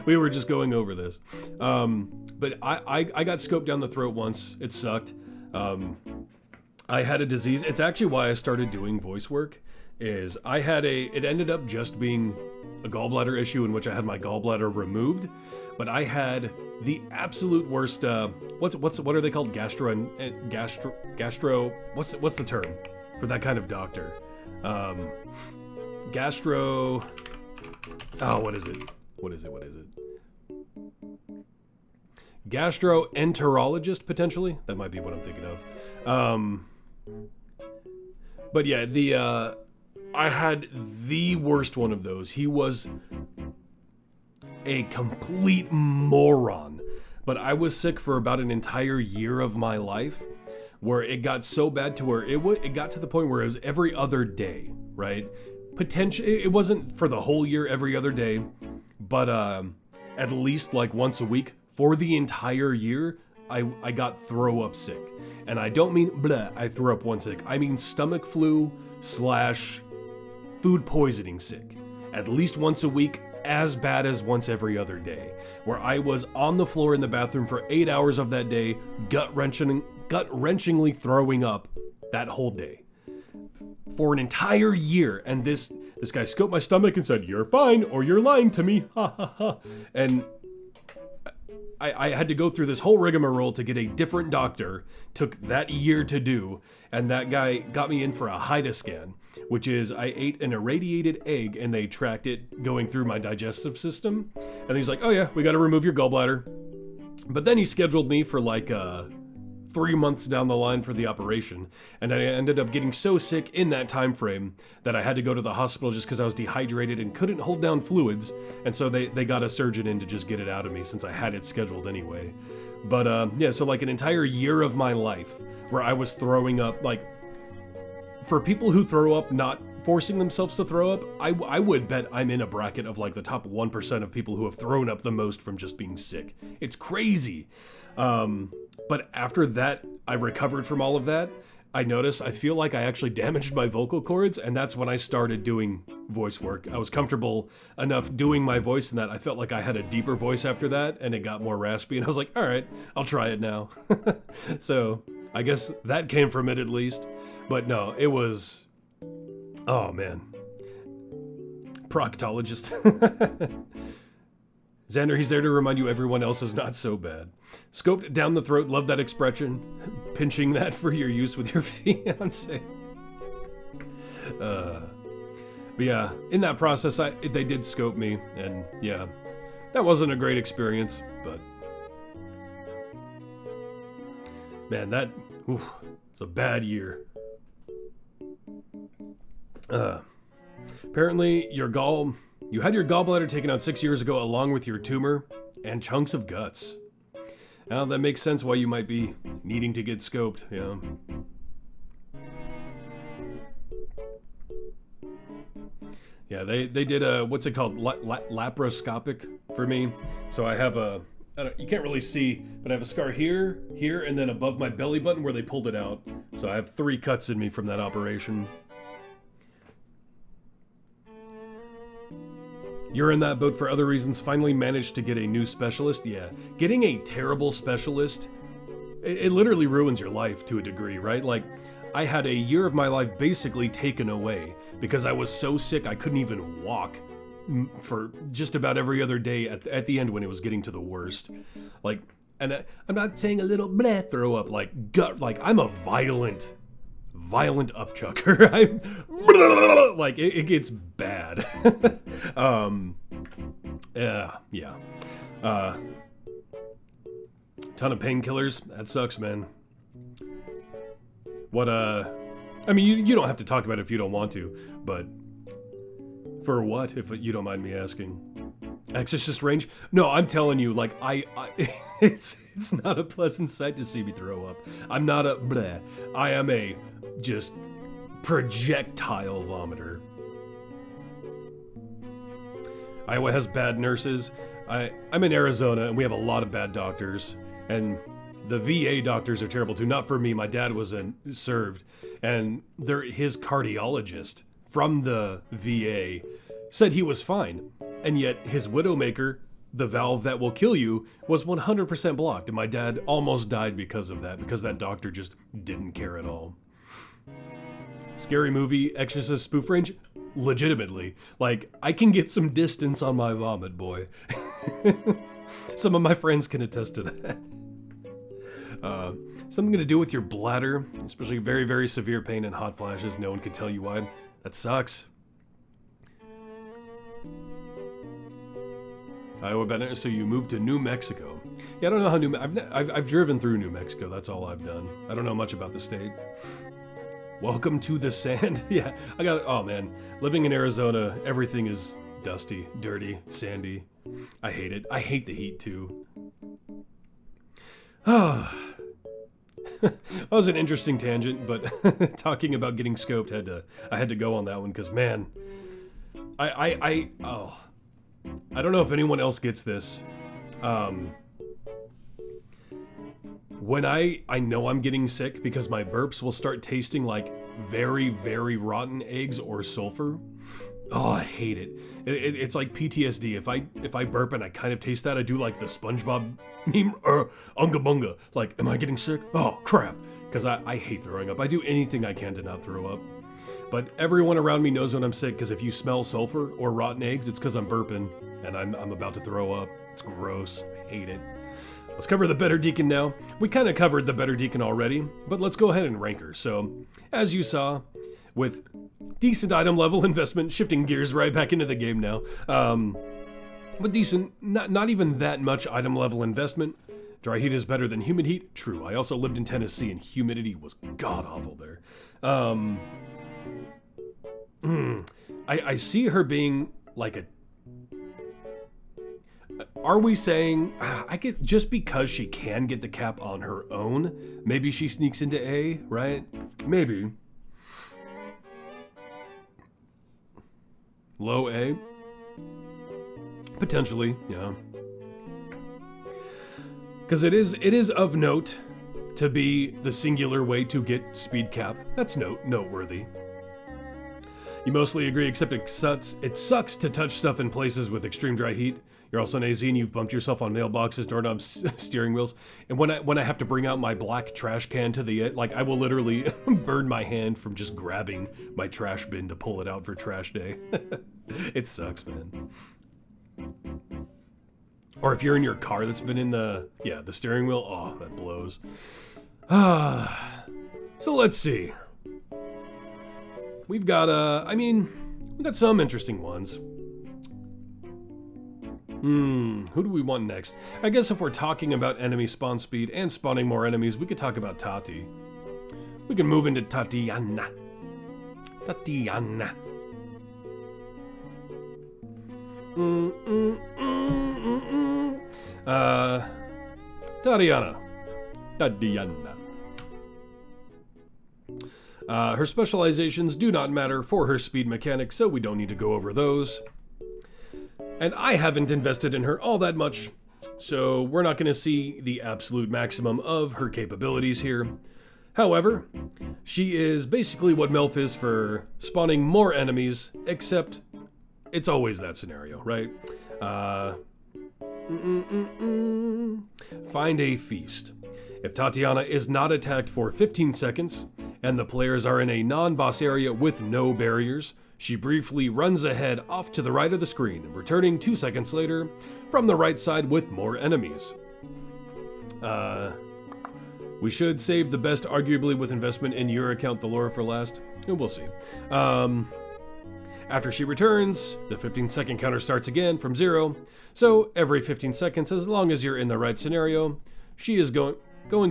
We were just going over this. But I got scoped down the throat once. It sucked. I had a disease. It's actually why I started doing voice work. Is I had it ended up just being a gallbladder issue in which I had my gallbladder removed, but I had the absolute worst. What are they called? Gastro. What's the term for that kind of doctor. Gastro... Oh, what is it? What is it? Gastroenterologist, potentially? That might be what I'm thinking of. But yeah, I had the worst one of those. He was a complete moron. But I was sick for about an entire year of my life, where it got so bad to where it got to the point where it was every other day, right? It wasn't for the whole year every other day, but at least like once a week for the entire year, I got throw up sick. And I don't mean bleh, I threw up one sick. I mean stomach flu / food poisoning sick. At least once a week, as bad as once every other day, where I was on the floor in the bathroom for 8 hours of that day, gut-wrenchingly throwing up that whole day. For an entire year, and this guy scoped my stomach and said, "You're fine, or you're lying to me, ha ha ha." And I had to go through this whole rigmarole to get a different doctor, took that year to do, and that guy got me in for a HIDA scan, which is I ate an irradiated egg and they tracked it going through my digestive system. And he's like, "Oh yeah, we got to remove your gallbladder." But then he scheduled me for like 3 months down the line for the operation, and I ended up getting so sick in that time frame that I had to go to the hospital just because I was dehydrated and couldn't hold down fluids, and so they got a surgeon in to just get it out of me since I had it scheduled anyway. But yeah, so like an entire year of my life where I was throwing up. Like, for people who throw up not forcing themselves to throw up, I would bet I'm in a bracket of like the top 1% of people who have thrown up the most from just being sick. It's crazy. But after that, I recovered from all of that. I feel like I actually damaged my vocal cords, and that's when I started doing voice work. I was comfortable enough doing my voice in that I felt like I had a deeper voice after that, and it got more raspy, and I was like, all right, I'll try it now. So I guess that came from it at least. But no, it was, oh man. Proctologist. Xander, he's there to remind you everyone else is not so bad. Scoped down the throat, love that expression. Pinching that for your use with your fiance. But yeah, in that process, they did scope me, and yeah, that wasn't a great experience, but man, that was a bad year. Apparently, you had your gallbladder taken out 6 years ago along with your tumor and chunks of guts. Now that makes sense why you might be needing to get scoped, yeah. Yeah, they did a, what's it called, laparoscopic for me. So I have you can't really see, but I have a scar here, and then above my belly button where they pulled it out. So I have 3 cuts in me from that operation. You're in that boat for other reasons, finally managed to get a new specialist. Yeah, getting a terrible specialist, it literally ruins your life to a degree, right? Like, I had a year of my life basically taken away because I was so sick I couldn't even walk for just about every other day at the end when it was getting to the worst. Like, and I'm not saying a little bleh throw up, like gut, like I'm a violent upchucker. I'm like it gets bad. Yeah. Ton of painkillers. That sucks, man. What I mean, you don't have to talk about it if you don't want to, but for what, if you don't mind me asking? Exorcist range? No, I'm telling you, like it's not a pleasant sight to see me throw up. I'm not a bleh. I am a just projectile vomiter. Iowa has bad nurses. I'm in Arizona and we have a lot of bad doctors, and the VA doctors are terrible too. Not for me. My dad was served, and his cardiologist from the VA said he was fine, and yet his Widowmaker, the valve that will kill you, was 100% blocked, and my dad almost died because of that, because that doctor just didn't care at all. Scary movie, Exorcist spoof range? Legitimately. Like, I can get some distance on my vomit, boy. Some of my friends can attest to that. Something to do with your bladder, especially very, very severe pain and hot flashes. No one can tell you why. That sucks. Iowa Bennett, so you moved to New Mexico. Yeah, I don't know how I've driven through New Mexico. That's all I've done. I don't know much about the state. Welcome to the sand. Yeah, oh man. Living in Arizona, everything is dusty, dirty, sandy. I hate it. I hate the heat too. Oh. That was an interesting tangent, but talking about getting scoped, I had to go on that one because man, I don't know if anyone else gets this. When I know I'm getting sick because my burps will start tasting like very, very rotten eggs or sulfur. Oh, I hate it. It's like PTSD. If I burp and I kind of taste that, I do like the SpongeBob meme, unga bunga. Like, am I getting sick? Oh, crap. Because I hate throwing up. I do anything I can to not throw up. But everyone around me knows when I'm sick, because if you smell sulfur or rotten eggs, it's because I'm burping and I'm about to throw up. It's gross. I hate it. Let's cover the Better Deacon now. We kind of covered the Better Deacon already, but let's go ahead and rank her. So, as you saw, with decent item level investment, shifting gears right back into the game now. With decent, not even that much item level investment. Dry heat is better than humid heat. True. I also lived in Tennessee and humidity was god awful there. I see her being like a... Are we saying, just because she can get the cap on her own, maybe she sneaks into A, right? Maybe. Low A? Potentially, yeah. Because it is of note to be the singular way to get speed cap. That's noteworthy. You mostly agree, except it sucks to touch stuff in places with extreme dry heat. You're also an AZ and you've bumped yourself on mailboxes, doorknobs, steering wheels. And when I have to bring out my black trash can to the, like, I will literally burn my hand from just grabbing my trash bin to pull it out for trash day. It sucks, man. Or if you're in your car that's been in the steering wheel, oh, that blows. So let's see. We've got, we've got some interesting ones. Who do we want next? I guess if we're talking about enemy spawn speed and spawning more enemies, we could talk about Tati. We can move into Tatiana. Tatiana. Tatiana. Her specializations do not matter for her speed mechanics, so we don't need to go over those. And I haven't invested in her all that much, so we're not going to see the absolute maximum of her capabilities here. However, she is basically what Melf is for spawning more enemies, except it's always that scenario, right? Find a feast. If Tatiana is not attacked for 15 seconds, and the players are in a non-boss area with no barriers, she briefly runs ahead off to the right of the screen, returning 2 seconds later from the right side with more enemies. We should save the best arguably with investment in your account, the lore, for last. We'll see. After she returns, the 15-second counter starts again from 0. So every 15 seconds, as long as you're in the right scenario, she is going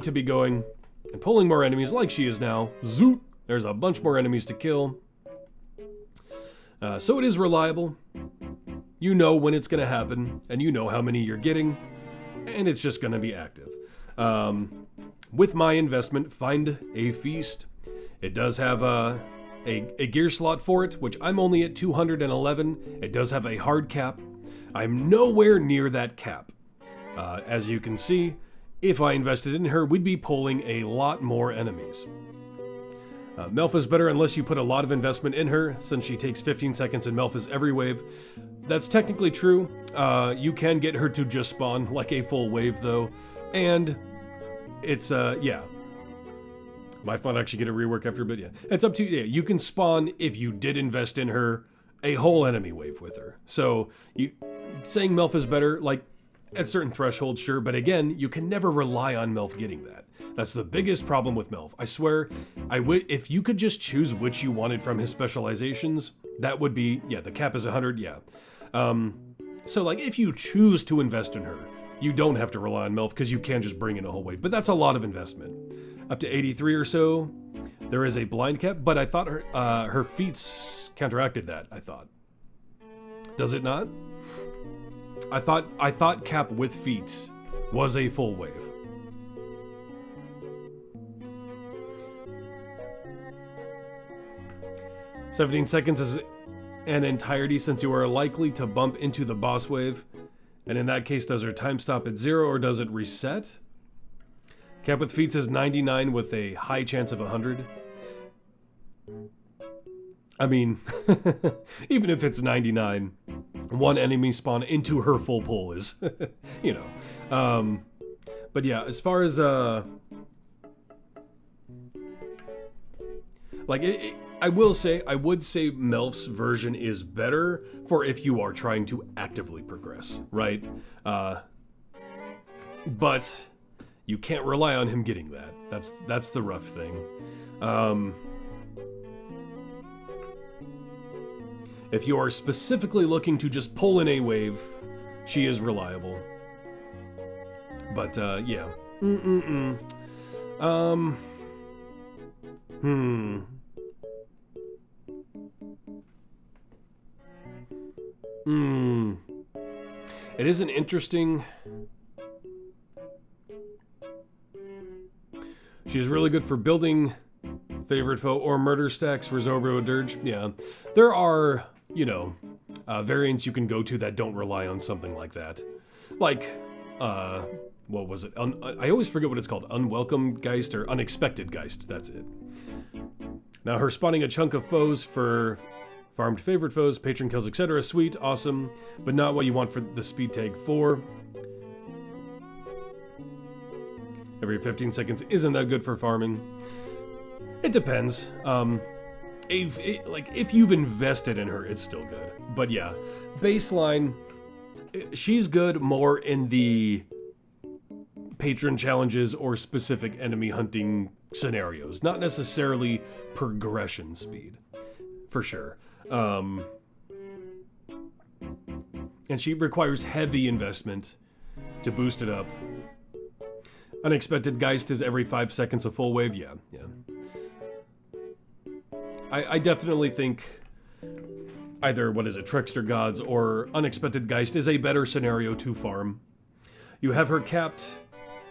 to be going and pulling more enemies like she is now. Zoot! There's a bunch more enemies to kill. So it is reliable. You know when it's going to happen, and you know how many you're getting, and it's just going to be active. With my investment, find a feast. It does have a gear slot for it, which I'm only at 211. It does have a hard cap. I'm nowhere near that cap. As you can see, if I invested in her, we'd be pulling a lot more enemies. Melf is better unless you put a lot of investment in her, since she takes 15 seconds in Melf is every wave. That's technically true. You can get her to just spawn like a full wave though, and it's, yeah. Might not actually get a rework after, but yeah. It's up to you. Yeah, you can spawn, if you did invest in her, a whole enemy wave with her. So, saying Melf is better, like, at certain thresholds, sure, but again, you can never rely on Melf getting that. That's the biggest problem with Melf. I swear, if you could just choose which you wanted from his specializations, that would be, yeah, the cap is 100, yeah. So like, if you choose to invest in her, you don't have to rely on Melf because you can just bring in a whole wave, but that's a lot of investment. Up to 83 or so, there is a blind cap, but I thought her feats counteracted that, I thought. Does it not? I thought cap with feet was a full wave. "17 seconds is an entirety since you are likely to bump into the boss wave. And in that case, does her time stop at 0 or does it reset? Cap with feats is 99 with a high chance of 100. I mean, even if it's 99, one enemy spawn into her full pull is, you know. But yeah, as far as, like, I would say Melf's version is better for if you are trying to actively progress, right? But you can't rely on him getting that. That's the rough thing. If you are specifically looking to just pull in a wave, she is reliable. But, yeah. It is an interesting... She's really good for building favorite foe or murder stacks for Zobro Dirge. Yeah, there are, you know, variants you can go to that don't rely on something like that. Like, what was it? I always forget what it's called. Unwelcome Geist or Unexpected Geist. That's it. Now, her spawning a chunk of foes for farmed favorite foes, patron kills, etc. Sweet, awesome, but not what you want for the speed tag 4. Every 15 seconds isn't that good for farming. It depends. If you've invested in her, it's still good. But yeah, baseline, she's good more in the patron challenges or specific enemy hunting scenarios, not necessarily progression speed, for sure. And she requires heavy investment to boost it up. Unexpected Geist is every 5 seconds a full wave. Yeah. I definitely think either, Trickster Gods or Unexpected Geist is a better scenario to farm. You have her capped.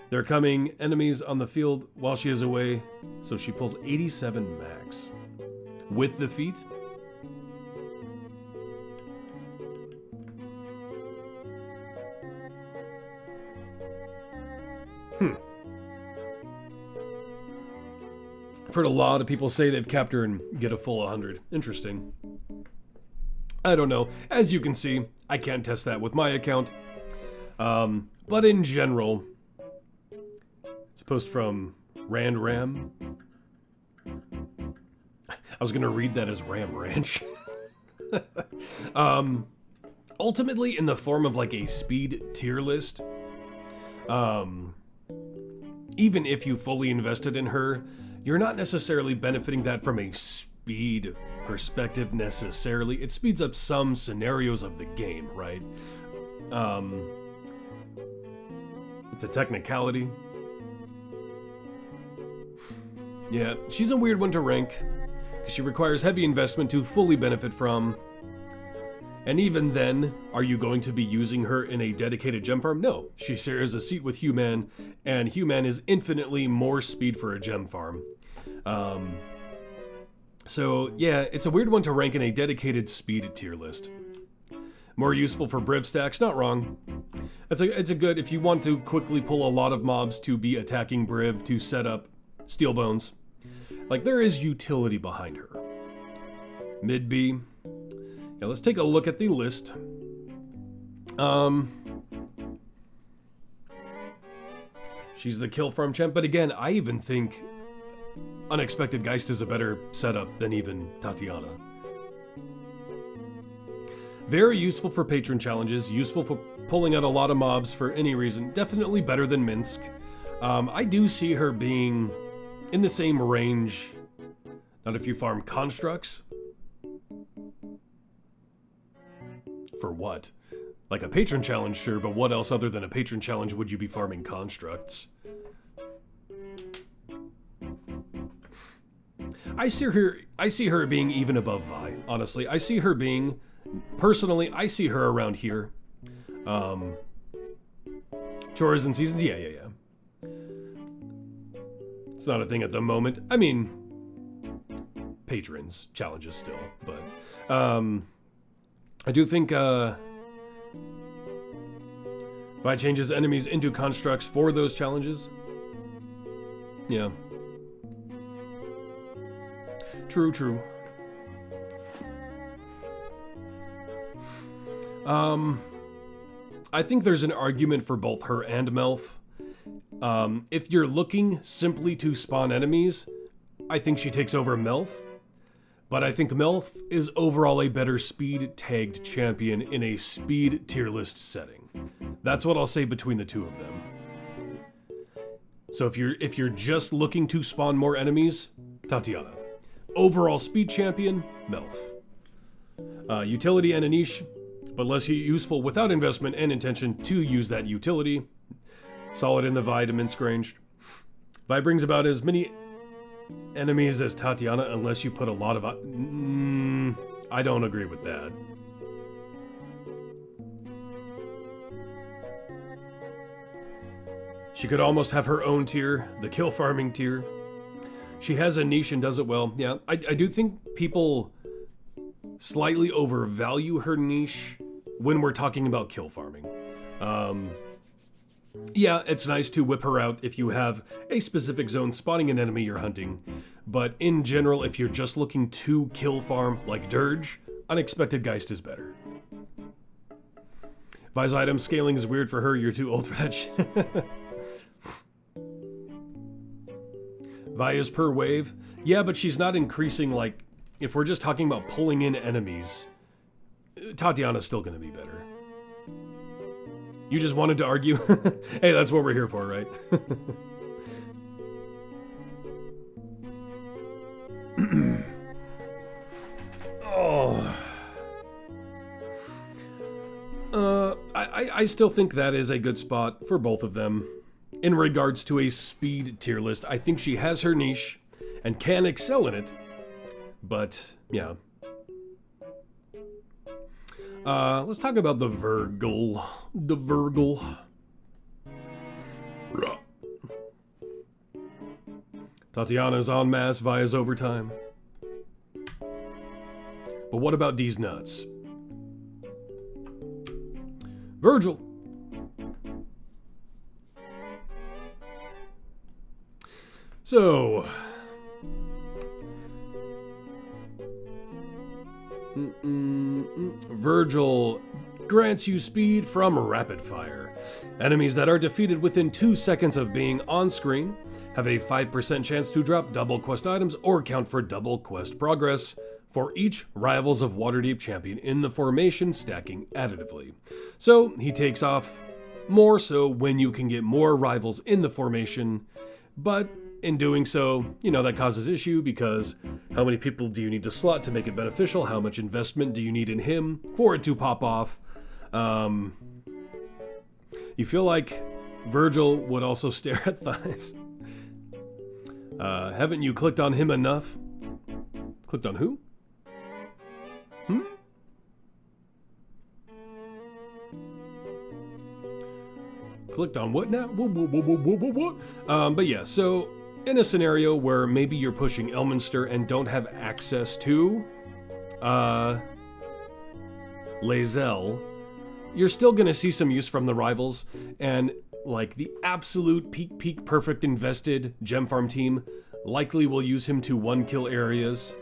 There are coming enemies on the field while she is away, so she pulls 87 max. With the feat, I've heard a lot of people say they've capped her and get a full 100. Interesting. I don't know. As you can see, I can't test that with my account. But in general, it's a post from Ram. I was going to read that as Ram Ranch. Ultimately, in the form of like a speed tier list, even if you fully invested in her, you're not necessarily benefiting that from a speed perspective necessarily. It speeds up some scenarios of the game, right? It's a technicality. Yeah, she's a weird one to rank, because she requires heavy investment to fully benefit from. And even then, are you going to be using her in a dedicated gem farm? No, she shares a seat with Human, and Human is infinitely more speed for a gem farm. So yeah, it's a weird one to rank in a dedicated speed tier list. More useful for Briv stacks, not wrong. It's a good, if you want to quickly pull a lot of mobs to be attacking Briv to set up Steel Bones. Like, there is utility behind her. Mid B. Yeah, let's take a look at the list. She's the kill farm champ, but again, I even think Unexpected Geist is a better setup than even Tatiana. Very useful for patron challenges, useful for pulling out a lot of mobs for any reason. Definitely better than Minsk. I do see her being in the same range. Not if you farm constructs. For what? Like a patron challenge, sure, but what else other than a patron challenge would you be farming constructs? I see her being even above Vi, honestly. I see her being, personally, I see her around here. Chores and seasons, yeah. It's not a thing at the moment. I mean, patrons, challenges still, but, I do think, Vi changes enemies into constructs for those challenges. Yeah. True. I think there's an argument for both her and Melf. If you're looking simply to spawn enemies, I think she takes over Melf. But I think Melf is overall a better speed tagged champion in a speed tier list setting. That's what I'll say between the two of them. So if you're just looking to spawn more enemies, Tatiana. Overall speed champion, Melf. Utility and a niche, but less useful without investment and intention to use that utility. Solid in the Vi to Minsk range. Vi brings about as many enemies as Tatiana unless you put a lot of... I don't agree with that. She could almost have her own tier, the kill farming tier. She has a niche and does it well. Yeah, I do think people slightly overvalue her niche when we're talking about kill farming. Yeah, it's nice to whip her out if you have a specific zone spawning an enemy you're hunting, but in general, if you're just looking to kill farm like Dirge, Unexpected Geist is better. Vi's item scaling is weird for her, you're too old for that shit. Vi is per wave. Yeah, but she's not increasing, like, if we're just talking about pulling in enemies, Tatiana's still gonna be better. You just wanted to argue? Hey, that's what we're here for, right? Oh. I still think that is a good spot for both of them. In regards to a speed tier list, I think she has her niche and can excel in it. But, yeah. Let's talk about the Virgil. The Virgil. Tatiana's en masse, Via's overtime. But what about these nuts? Virgil. So... Virgil grants you speed from rapid fire. Enemies that are defeated within 2 seconds of being on screen have a 5% chance to drop double quest items or count for double quest progress for each Rivals of Waterdeep champion in the formation, stacking additively. So he takes off more so when you can get more rivals in the formation, but in doing so, you know, that causes issue because how many people do you need to slot to make it beneficial? How much investment do you need in him for it to pop off? You feel like Virgil would also stare at thighs. Haven't you clicked on him enough? Clicked on who? Clicked on what now? What? But yeah, so in a scenario where maybe you're pushing Elminster and don't have access to Lae'zel, you're still gonna see some use from the rivals, and like the absolute peak perfect invested gem farm team likely will use him to 1-kill areas.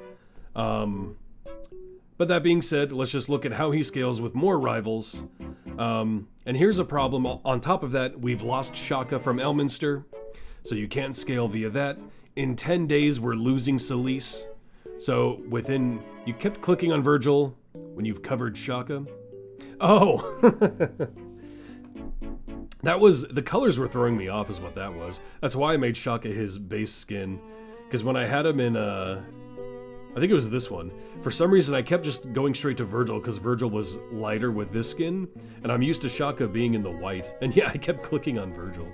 But that being said, let's just look at how he scales with more rivals. And here's a problem. On top of that, we've lost Shaka from Elminster, so you can't scale via that. In 10 days, we're losing Celise. So you kept clicking on Virgil when you've covered Shaka. Oh! That was, the colors were throwing me off is what that was. That's why I made Shaka his base skin. Because when I had him in, I think it was this one, for some reason I kept just going straight to Virgil because Virgil was lighter with this skin. And I'm used to Shaka being in the white. And yeah, I kept clicking on Virgil.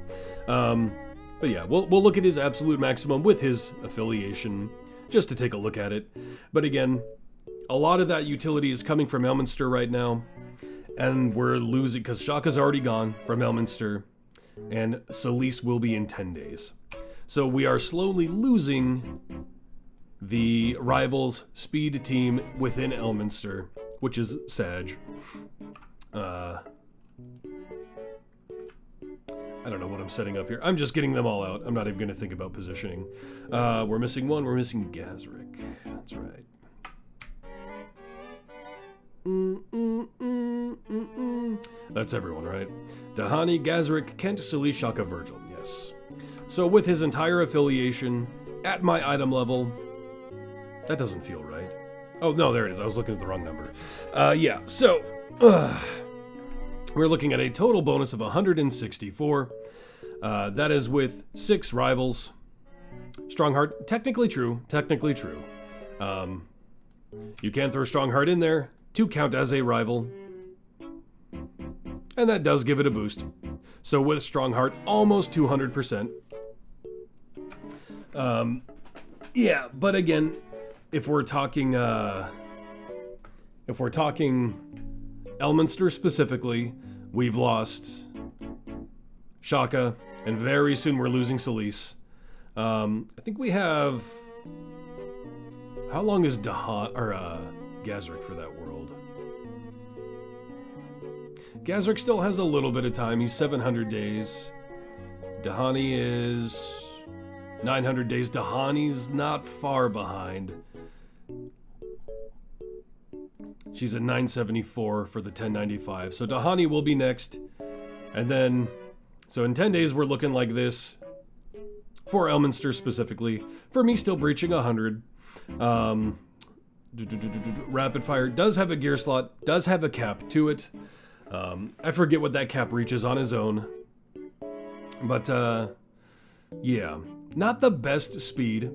But yeah, we'll look at his absolute maximum with his affiliation just to take a look at it. But again, a lot of that utility is coming from Elminster right now. And we're losing, because Shaka's already gone from Elminster, and Solis will be in 10 days. So we are slowly losing the rivals speed team within Elminster, which is Sag. I don't know what I'm setting up here. I'm just getting them all out. I'm not even going to think about positioning. We're missing one. We're missing Gazrick. That's right. That's everyone, right? Dahani, Gazrick, Kent, Solis, Shaka, Virgil. Yes. So with his entire affiliation at my item level, that doesn't feel right. Oh, no, there it is. I was looking at the wrong number. Yeah, so we're looking at a total bonus of 164. That is with 6 rivals. Strongheart, technically true. Technically true. You can throw Strongheart in there to count as a rival. And that does give it a boost. So with Strongheart, almost 200%. Yeah, but again, if we're talking Elminster specifically, we've lost Shaka, and very soon we're losing Solis. I think we have, how long is Gazrick for that world? Gazrick still has a little bit of time. He's 700 days. Dahani is 900 days. Dahani's not far behind. She's at 974 for the 1095. So Dahani will be next. And then, so in 10 days, we're looking like this. For Elminster specifically. For me, still breaching 100. Rapid Fire does have a gear slot. Does have a cap to it. I forget what that cap reaches on his own. But, yeah. Not the best speed.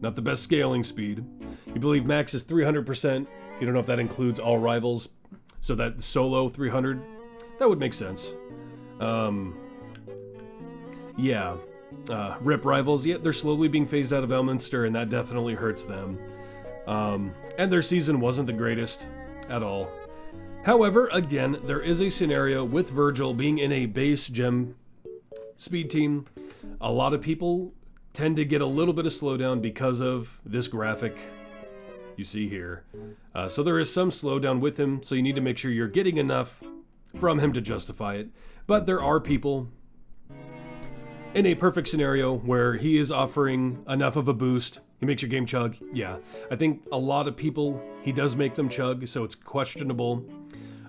Not the best scaling speed. You believe max is 300%. You don't know if that includes all rivals. So that solo 300, that would make sense. Yeah. Rip rivals, yeah, they're slowly being phased out of Elminster, and that definitely hurts them. And their season wasn't the greatest at all. However, again, there is a scenario with Virgil being in a base gem speed team. A lot of people tend to get a little bit of slowdown because of this graphic you see here. So there is some slowdown with him, so you need to make sure you're getting enough from him to justify it. But there are people in a perfect scenario where he is offering enough of a boost. He makes your game chug. Yeah, I think a lot of people, he does make them chug, so it's questionable.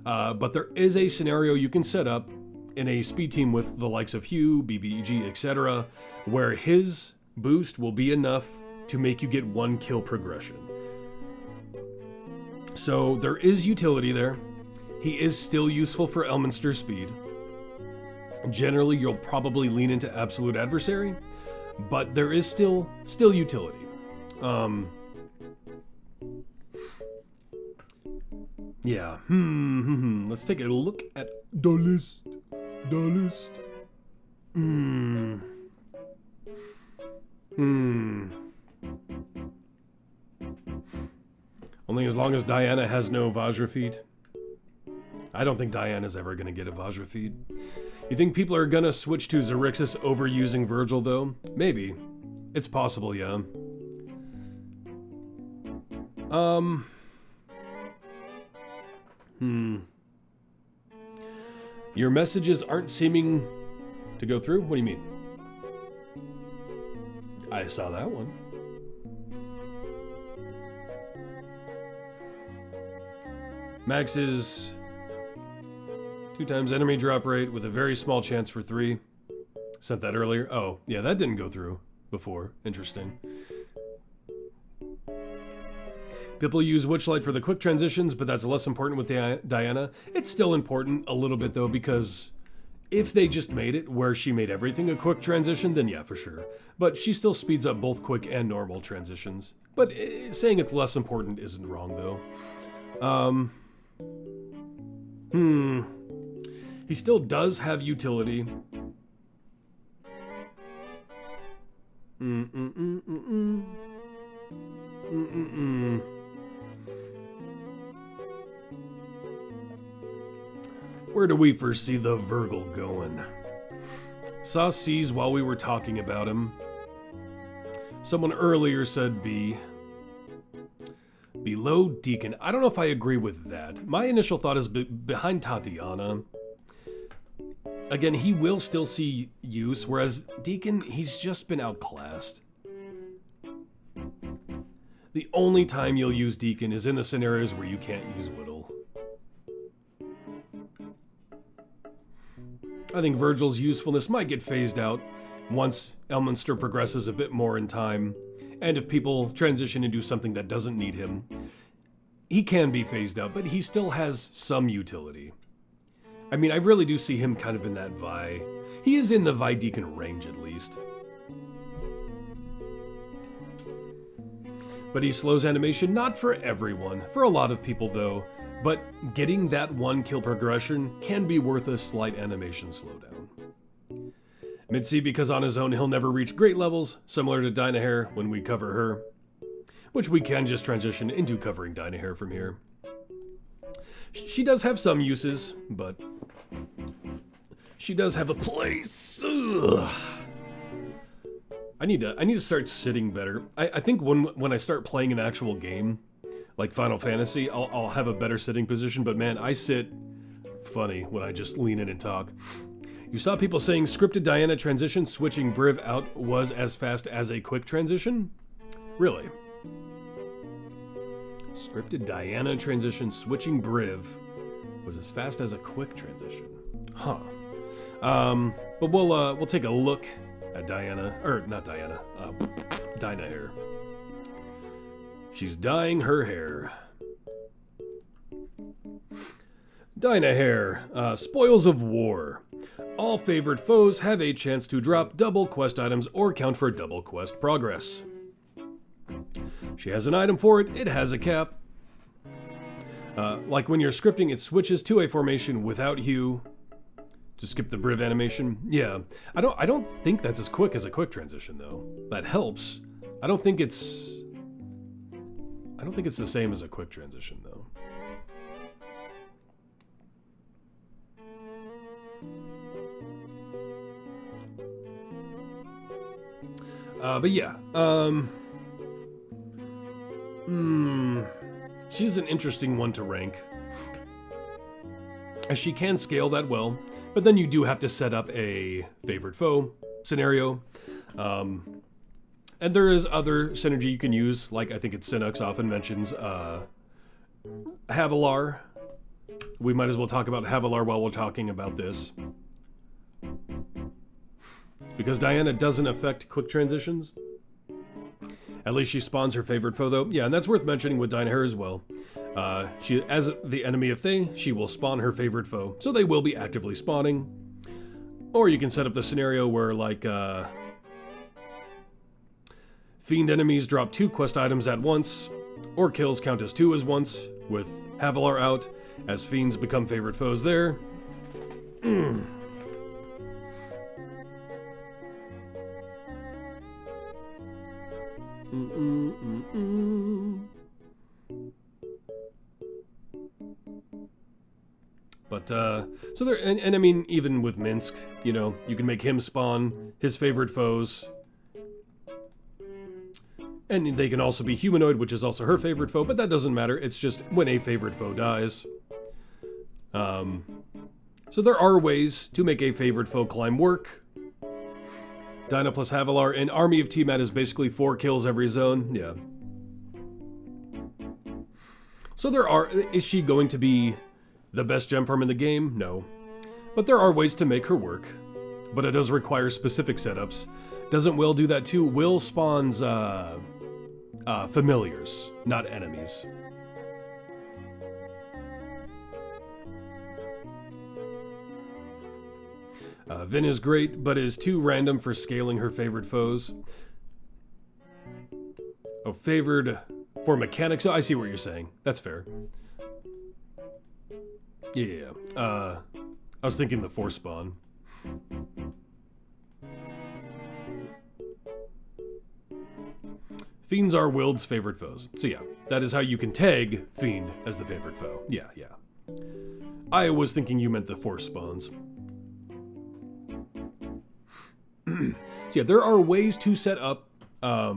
But there is a scenario you can set up in a speed team with the likes of Hugh, BBEG, etc., where his boost will be enough to make you get 1 kill progression. So there is utility there. He is still useful for Elminster speed. Generally, you'll probably lean into Absolute Adversary, but there is still utility. Yeah. Let's take a look at the list. Only as long as Diana has no Vajra feat. I don't think Diana's ever going to get a Vajra feat. You think people are going to switch to Xerxes over using Virgil, though? Maybe. It's possible, yeah. Your messages aren't seeming to go through? What do you mean? I saw that one. Max is 2 times enemy drop rate with a very small chance for 3. Sent that earlier. Oh, yeah, that didn't go through before. Interesting. People use Witchlight for the quick transitions, but that's less important with Diana. It's still important a little bit, though, because If they just made it where she made everything a quick transition, then yeah, for sure. But she still speeds up both quick and normal transitions. But saying it's less important isn't wrong, though. He still does have utility. Where do we first see the Virgil going? Saw C's while we were talking about him. Someone earlier said B. Below Deacon. I don't know if I agree with that. My initial thought is behind Tatiana. Again, he will still see use, whereas Deacon, he's just been outclassed. The only time you'll use Deacon is in the scenarios where you can't use Whittle. I think Virgil's usefulness might get phased out once Elminster progresses a bit more in time, and if people transition into something that doesn't need him. He can be phased out, but he still has some utility. I mean, I really do see him kind of in that Vi. He is in the Vi Deacon range, at least. But he slows animation, not for everyone. For a lot of people, though. But getting that one kill progression can be worth a slight animation slowdown. Mid-C, because on his own he'll never reach great levels, similar to Dynahair when we cover her. Which we can just transition into covering Dynahair from here. She does have some uses, but she does have a place. Ugh. I need to start sitting better. I think when I start playing an actual game, like Final Fantasy, I'll have a better sitting position, but man, I sit funny when I just lean in and talk. You saw people saying scripted Diana transition switching Briv out was as fast as a quick transition? Really? Scripted Diana transition switching Briv was as fast as a quick transition. Huh. But we'll take a look at Diana, or not Diana, Dynahair. She's dyeing her hair. Dynahair, Spoils of War. All favored foes have a chance to drop double quest items or count for double quest progress. She has an item for it, it has a cap. Like when you're scripting, it switches to a formation without hue. To skip the Briv animation. Yeah, I don't think that's as quick as a quick transition though. That helps. I don't think it's the same as a quick transition though. But yeah, she's an interesting one to rank, as she can scale that well, but then you do have to set up a favorite foe scenario, and there is other synergy you can use, like I think it's Sinux often mentions Havilar. We might as well talk about Havilar while we're talking about this. Because Diana doesn't affect quick transitions. At least she spawns her favorite foe though. Yeah, and that's worth mentioning with Dynahair as well. She, as the enemy of Thay, she will spawn her favorite foe. So they will be actively spawning. Or you can set up the scenario where like Fiend enemies drop 2 quest items at once. Or kills count as 2 as once, with Havilar out, as Fiends become favorite foes there. But, so there, and I mean, even with Minsk, you know, you can make him spawn his favorite foes. And they can also be humanoid, which is also her favorite foe, but that doesn't matter. It's just when a favorite foe dies. So there are ways to make a favorite foe climb work. Dyna plus Havilar in Army of Tiamat is basically 4 kills every zone. Yeah. So is she going to be the best gem farm in the game? No. But there are ways to make her work. But it does require specific setups. Doesn't Will do that too? Will spawns familiars, not enemies. Vin is great, but is too random for scaling her favored foes. Oh, favored for mechanics. Oh, I see what you're saying. That's fair. Yeah. I was thinking the Force spawn. Fiends are Wild's favorite foes. So yeah, that is how you can tag Fiend as the favorite foe. Yeah. I was thinking you meant the Force spawns. So yeah, there are ways to set up, a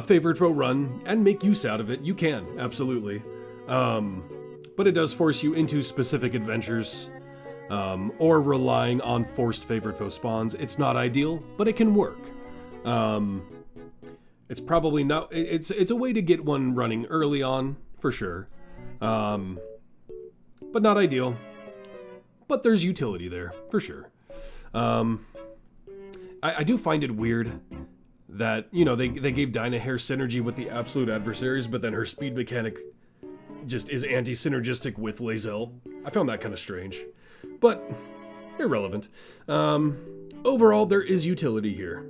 favorite foe run and make use out of it. You can, absolutely. But it does force you into specific adventures, or relying on forced favorite foe spawns. It's not ideal, but it can work. It's probably not, it's a way to get one running early on, for sure. But not ideal. But there's utility there, for sure. I do find it weird that, they gave Dynahair synergy with the absolute adversaries, but then her speed mechanic just is anti-synergistic with Lae'zel. I found that kind of strange, but irrelevant. Overall, there is utility here.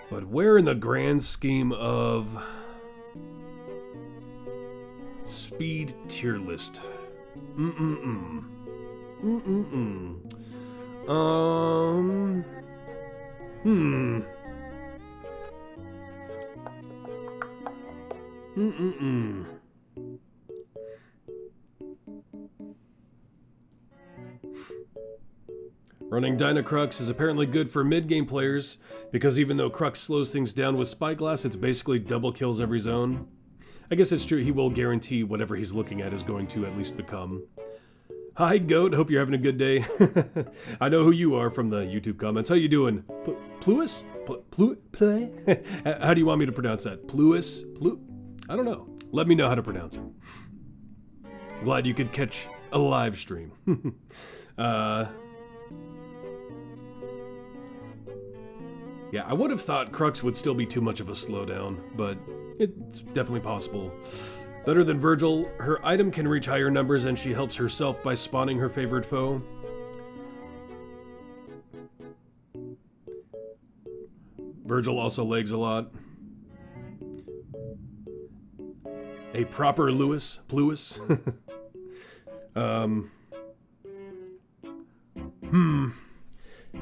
But where in the grand scheme of speed tier list? Running Dynacrux is apparently good for mid-game players, because even though Crux slows things down with Spyglass, it's basically double kills every zone. I guess it's true, he will guarantee whatever he's looking at is going to at least become. Hi, Goat, hope you're having a good day. I know who you are from the YouTube comments. How you doing? Pluis? Play? How do you want me to pronounce that? Pluis? I don't know. Let me know how to pronounce it. Glad you could catch a live stream. Yeah, I would have thought Crux would still be too much of a slowdown, but it's definitely possible. Better than Virgil, her item can reach higher numbers and she helps herself by spawning her favorite foe. Virgil also lags a lot. A proper Pluis.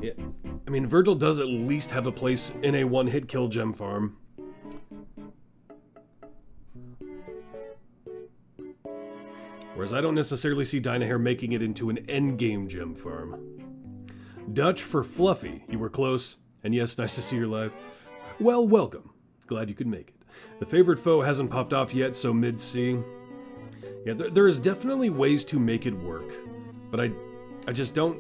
Yeah, I mean, Virgil does at least have a place in a one-hit kill gem farm. Whereas I don't necessarily see Dynahair making it into an endgame gem farm. Dutch for Fluffy. You were close. And yes, nice to see you live. Well, welcome. Glad you could make it. The favorite foe hasn't popped off yet, so mid-C. Yeah, there is definitely ways to make it work. But I just don't...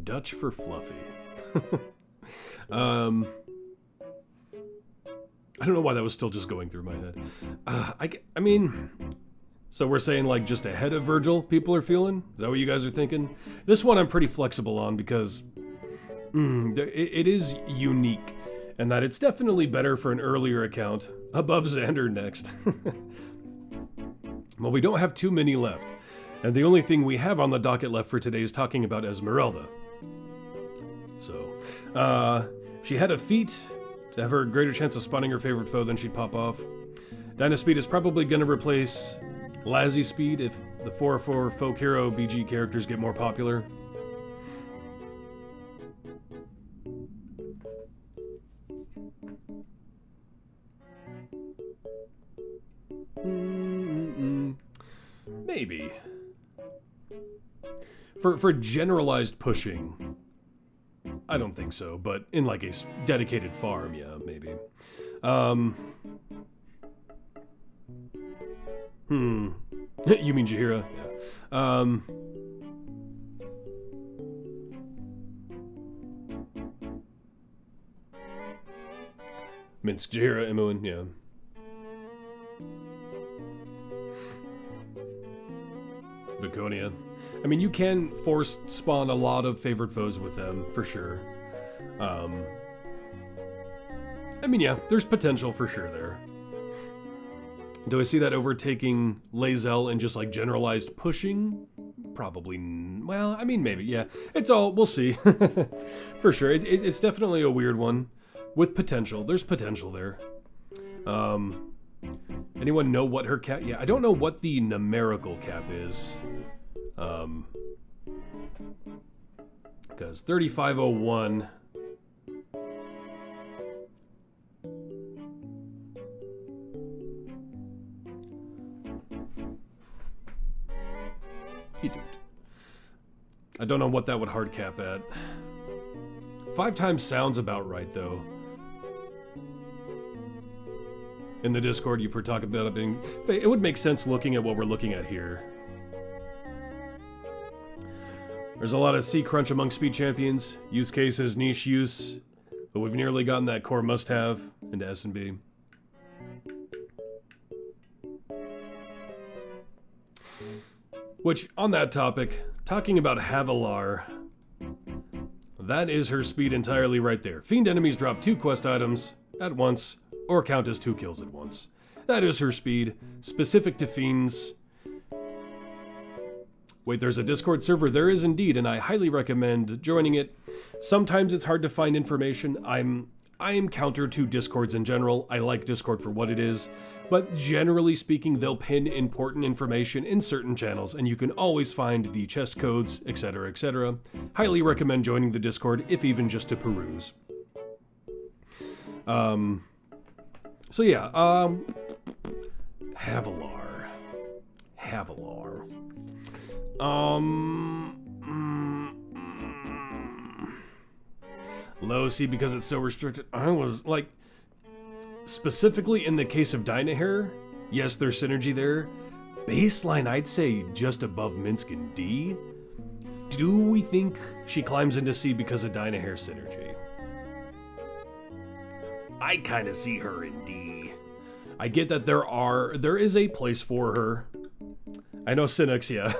Dutch for Fluffy. I don't know why that was still just going through my head. I mean, so we're saying like just ahead of Virgil, people are feeling? Is that what you guys are thinking? This one I'm pretty flexible on because it is unique, and that it's definitely better for an earlier account, above Xander next. Well, we don't have too many left, and the only thing we have on the docket left for today is talking about Ezmerelda. So, if she had a feat to have her a greater chance of spawning her favorite foe, then she'd pop off. Dynaspeed is probably going to replace Lazzy Speed if the 4-4 folk hero BG characters get more popular. Maybe. For generalized pushing, I don't think so, but in like a dedicated farm, yeah, maybe. You mean Jaheira? Yeah. Minsk, Jaheira, Imoen, yeah. Laconia. I mean, you can force spawn a lot of favorite foes with them, for sure. I mean, yeah, there's potential for sure there. Do I see that overtaking Lae'zel and just like generalized pushing? Probably, well, I mean, maybe, yeah. It's all, we'll see. For sure, it's definitely a weird one with potential. There's potential there. Anyone know what her cap? Yeah, I don't know what the numerical cap is. Because 3501. I don't know what that would hard cap at. 5 times sounds about right, though. In the Discord, if we're talking about it being... It would make sense looking at what we're looking at here. There's a lot of C-crunch among speed champions. Use cases, niche use. But we've nearly gotten that core must-have into S&B. Which, on that topic, talking about Havilar, that is her speed entirely right there. Fiend enemies drop 2 quest items at once, or count as 2 kills at once. That is her speed, specific to fiends. Wait, there's a Discord server? There is indeed, and I highly recommend joining it. Sometimes it's hard to find information. I am counter to Discords in general. I like Discord for what it is. But generally speaking, they'll pin important information in certain channels, and you can always find the chest codes, etc., etc. Highly recommend joining the Discord, if even just to peruse. So yeah, Havilar. Low C because it's so restricted. I was like, specifically in the case of Dynahair, yes, there's synergy there. Baseline, I'd say just above Minsk and D. Do we think she climbs into C because of Dynahair synergy? I kind of see her in D. I get that there is a place for her. I know Sinux, yeah.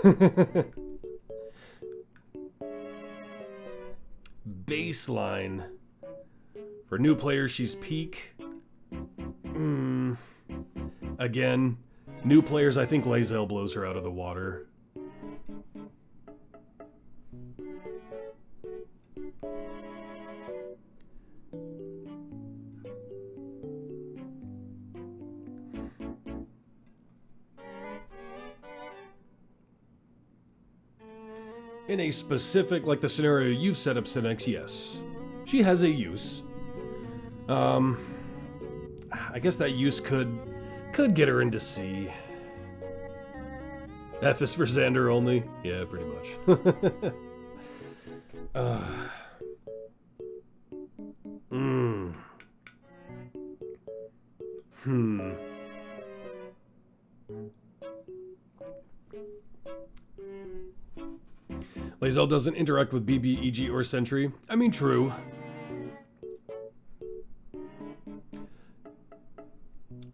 Baseline. For new players, she's peak. Again, new players, I think Lae'zel blows her out of the water. In a specific, like the scenario you've set up, Cinex, yes. She has a use. I guess that use could get her into C. F is for Xander only? Yeah, pretty much. Lae'zel doesn't interact with BB, EG, or Sentry. I mean, true.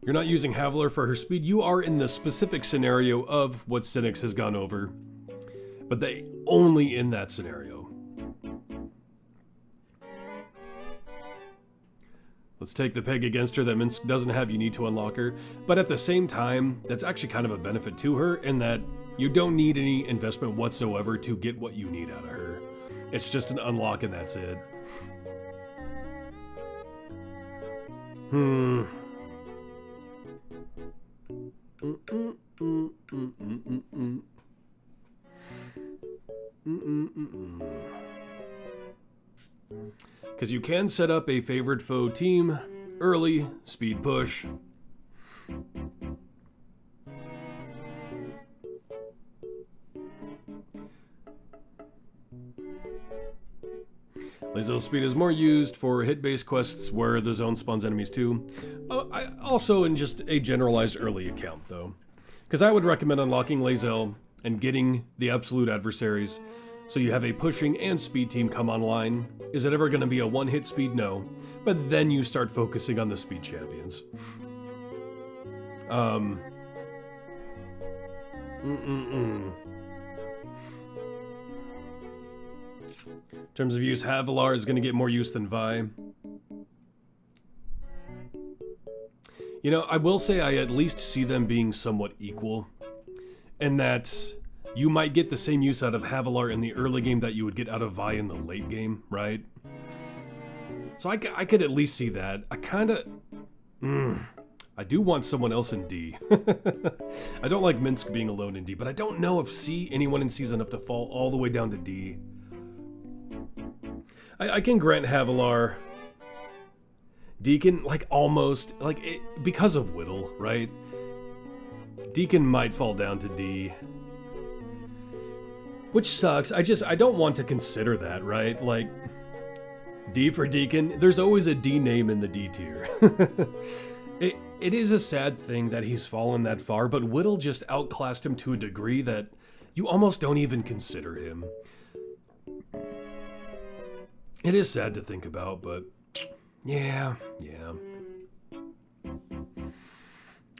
You're not using Havilar for her speed. You are in the specific scenario of what Sinix has gone over. But they only in that scenario. Let's take the peg against her that Minsk doesn't have. You need to unlock her. But at the same time, that's actually kind of a benefit to her in that you don't need any investment whatsoever to get what you need out of her. It's just an unlock and that's it. Because you can set up a favored foe team early, speed push. Lae'zel's speed is more used for hit-based quests where the zone spawns enemies too. Also in just a generalized early account though. Because I would recommend unlocking Lae'zel and getting the absolute adversaries so you have a pushing and speed team come online. Is it ever going to be a one-hit speed? No. But then you start focusing on the speed champions. In terms of use, Havilar is going to get more use than Vi. You know, I will say I at least see them being somewhat equal, and that you might get the same use out of Havilar in the early game that you would get out of Vi in the late game, right? So I could at least see that. I kind of... I do want someone else in D. I don't like Minsk being alone in D, but I don't know if anyone in C is enough to fall all the way down to D. I can grant Havilar... Deacon, like, almost, like, because of Whittle, right? Deacon might fall down to D. Which sucks. I don't want to consider that, right? Like, D for Deacon, there's always a D name in the D tier. It is a sad thing that he's fallen that far, but Whittle just outclassed him to a degree that you almost don't even consider him. It is sad to think about, but... Yeah.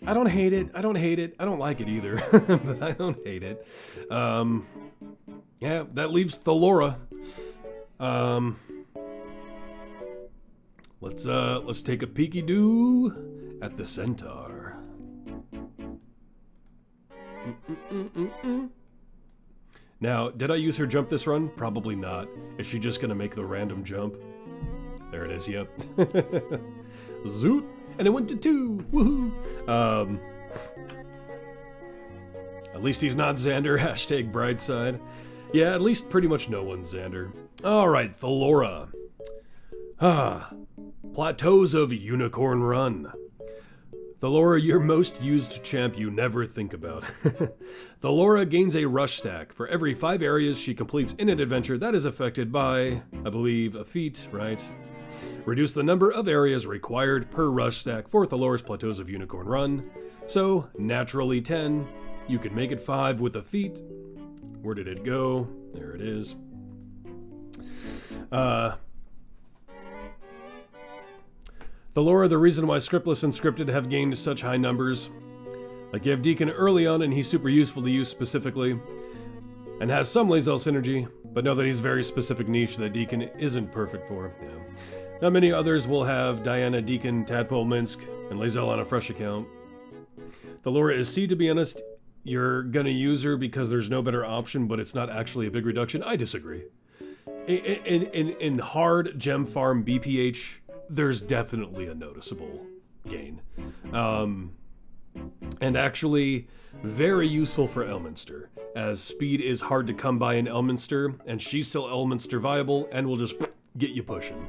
I don't hate it. I don't like it either, but I don't hate it. Yeah, that leaves Thalora. Let's take a peeky-doo at the Centaur. Now, did I use her jump this run? Probably not. Is she just gonna make the random jump? There it is, yep. Zoot! And it went to 2! Woohoo! At least he's not Xander, hashtag Brightside. Yeah, at least pretty much no one's Xander. Alright, Thalora. Plateaus of Unicorn Run. Thalora, your most used champ you never think about. Thalora gains a rush stack for every 5 areas she completes in an adventure that is affected by, I believe, a feat, right? Reduce the number of areas required per rush stack for Thalora's Plateaus of Unicorn Run. So, naturally 10. You can make it 5 with a feat. Where did it go? There it is. Thalora, the reason why scriptless and scripted have gained such high numbers. Like, you have Deacon early on and he's super useful to use specifically. And has some Lae'zel synergy, but know that he's a very specific niche that Deacon isn't perfect for. Yeah. Not many others will have Diana, Deacon, Tadpole, Minsk, and Lae'zel on a fresh account. Thalora is C, to be honest. You're gonna use her because there's no better option, but it's not actually a big reduction. I disagree. In hard gem farm BPH, there's definitely a noticeable gain. And actually very useful for Elminster, as speed is hard to come by in Elminster, and she's still Elminster viable and will just get you pushing.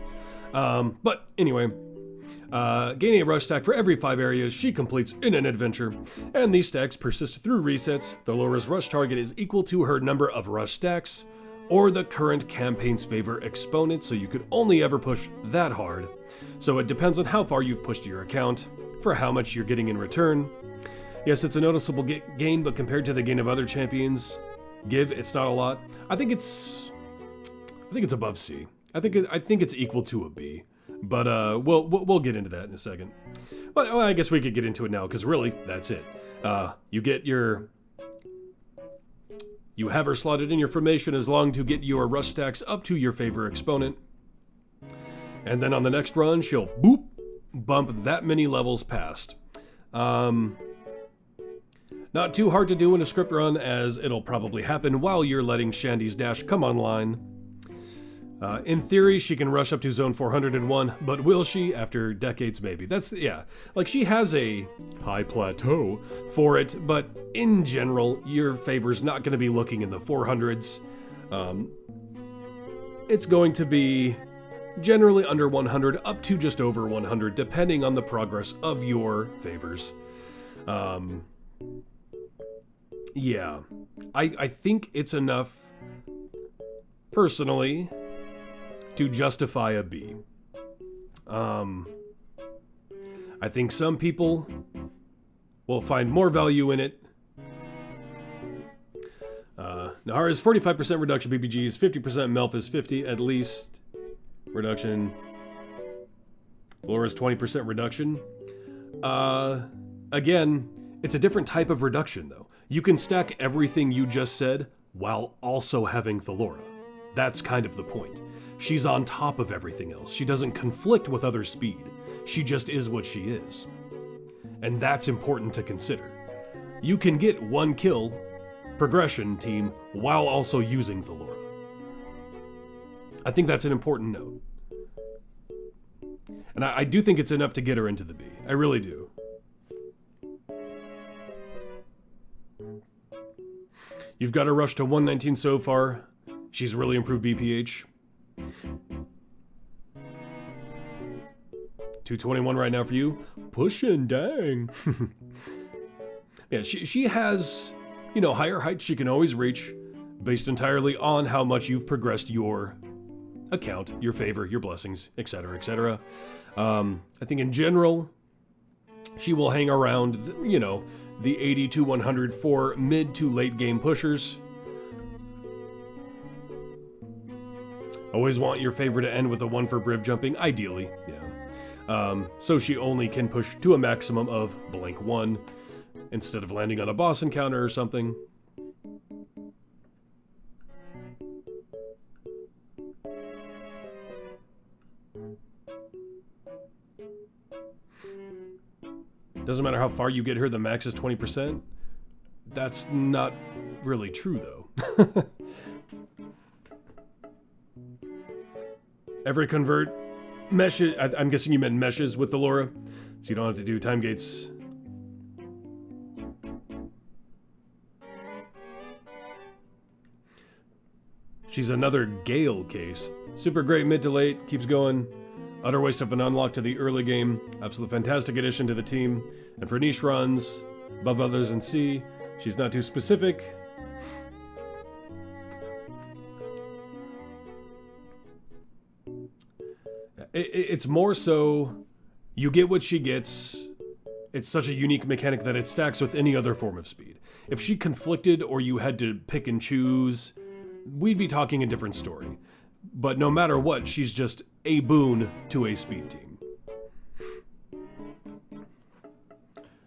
But anyway, gaining a rush stack for every 5 areas she completes in an adventure, and these stacks persist through resets. Thalora's rush target is equal to her number of rush stacks, or the current campaign's favor exponent, so you could only ever push that hard. So it depends on how far you've pushed your account, for how much you're getting in return. Yes, it's a noticeable gain, but compared to the gain of other champions, it's not a lot. I think it's above C. I think it's equal to a B. But we'll get into that in a second. But I guess we could get into it now, because really, that's it. You have her slotted in your formation as long to get your rush stacks up to your favor exponent. And then on the next run, she'll bump that many levels past. Not too hard to do in a script run, as it'll probably happen while you're letting Shandy's dash come online. In theory, she can rush up to zone 401, but will she? After decades, maybe. Like, she has a high plateau for it, but in general, your favor's not going to be looking in the 400s. It's going to be generally under 100, up to just over 100, depending on the progress of your favors. Yeah, I think it's enough, personally, to justify a B. I think some people will find more value in it. Nahara's 45% reduction BPGs, 50% Melphis, 50 at least reduction. Laura's 20% reduction. Again, it's a different type of reduction though. You can stack everything you just said while also having Thalora. That's kind of the point. She's on top of everything else. She doesn't conflict with other speed. She just is what she is. And that's important to consider. You can get 1 kill progression team while also using the Laura. I think that's an important note. And I do think it's enough to get her into the B. I really do. You've got her rush to 119 so far. She's really improved BPH. 221 right now for you. Pushing, dang. Yeah, she has, you know, higher heights she can always reach based entirely on how much you've progressed your account, your favor, your blessings, etc., etc. I think in general, she will hang around, you know, the 80 to 100 for mid to late game pushers. Always want your favor to end with a 1 for Briv jumping, ideally, yeah. So she only can push to a maximum of blank 1 instead of landing on a boss encounter or something. Doesn't matter how far you get her, the max is 20%. That's not really true, though. Every convert meshes, I'm guessing you meant meshes with the Laura, so you don't have to do time gates. She's another Gale case. Super great mid to late, keeps going. Utter waste of an unlock to the early game. Absolute fantastic addition to the team. And for niche runs, above others in C, she's not too specific. It's more so, you get what she gets. It's such a unique mechanic that it stacks with any other form of speed. If she conflicted or you had to pick and choose, we'd be talking a different story. But no matter what, she's just a boon to a speed team.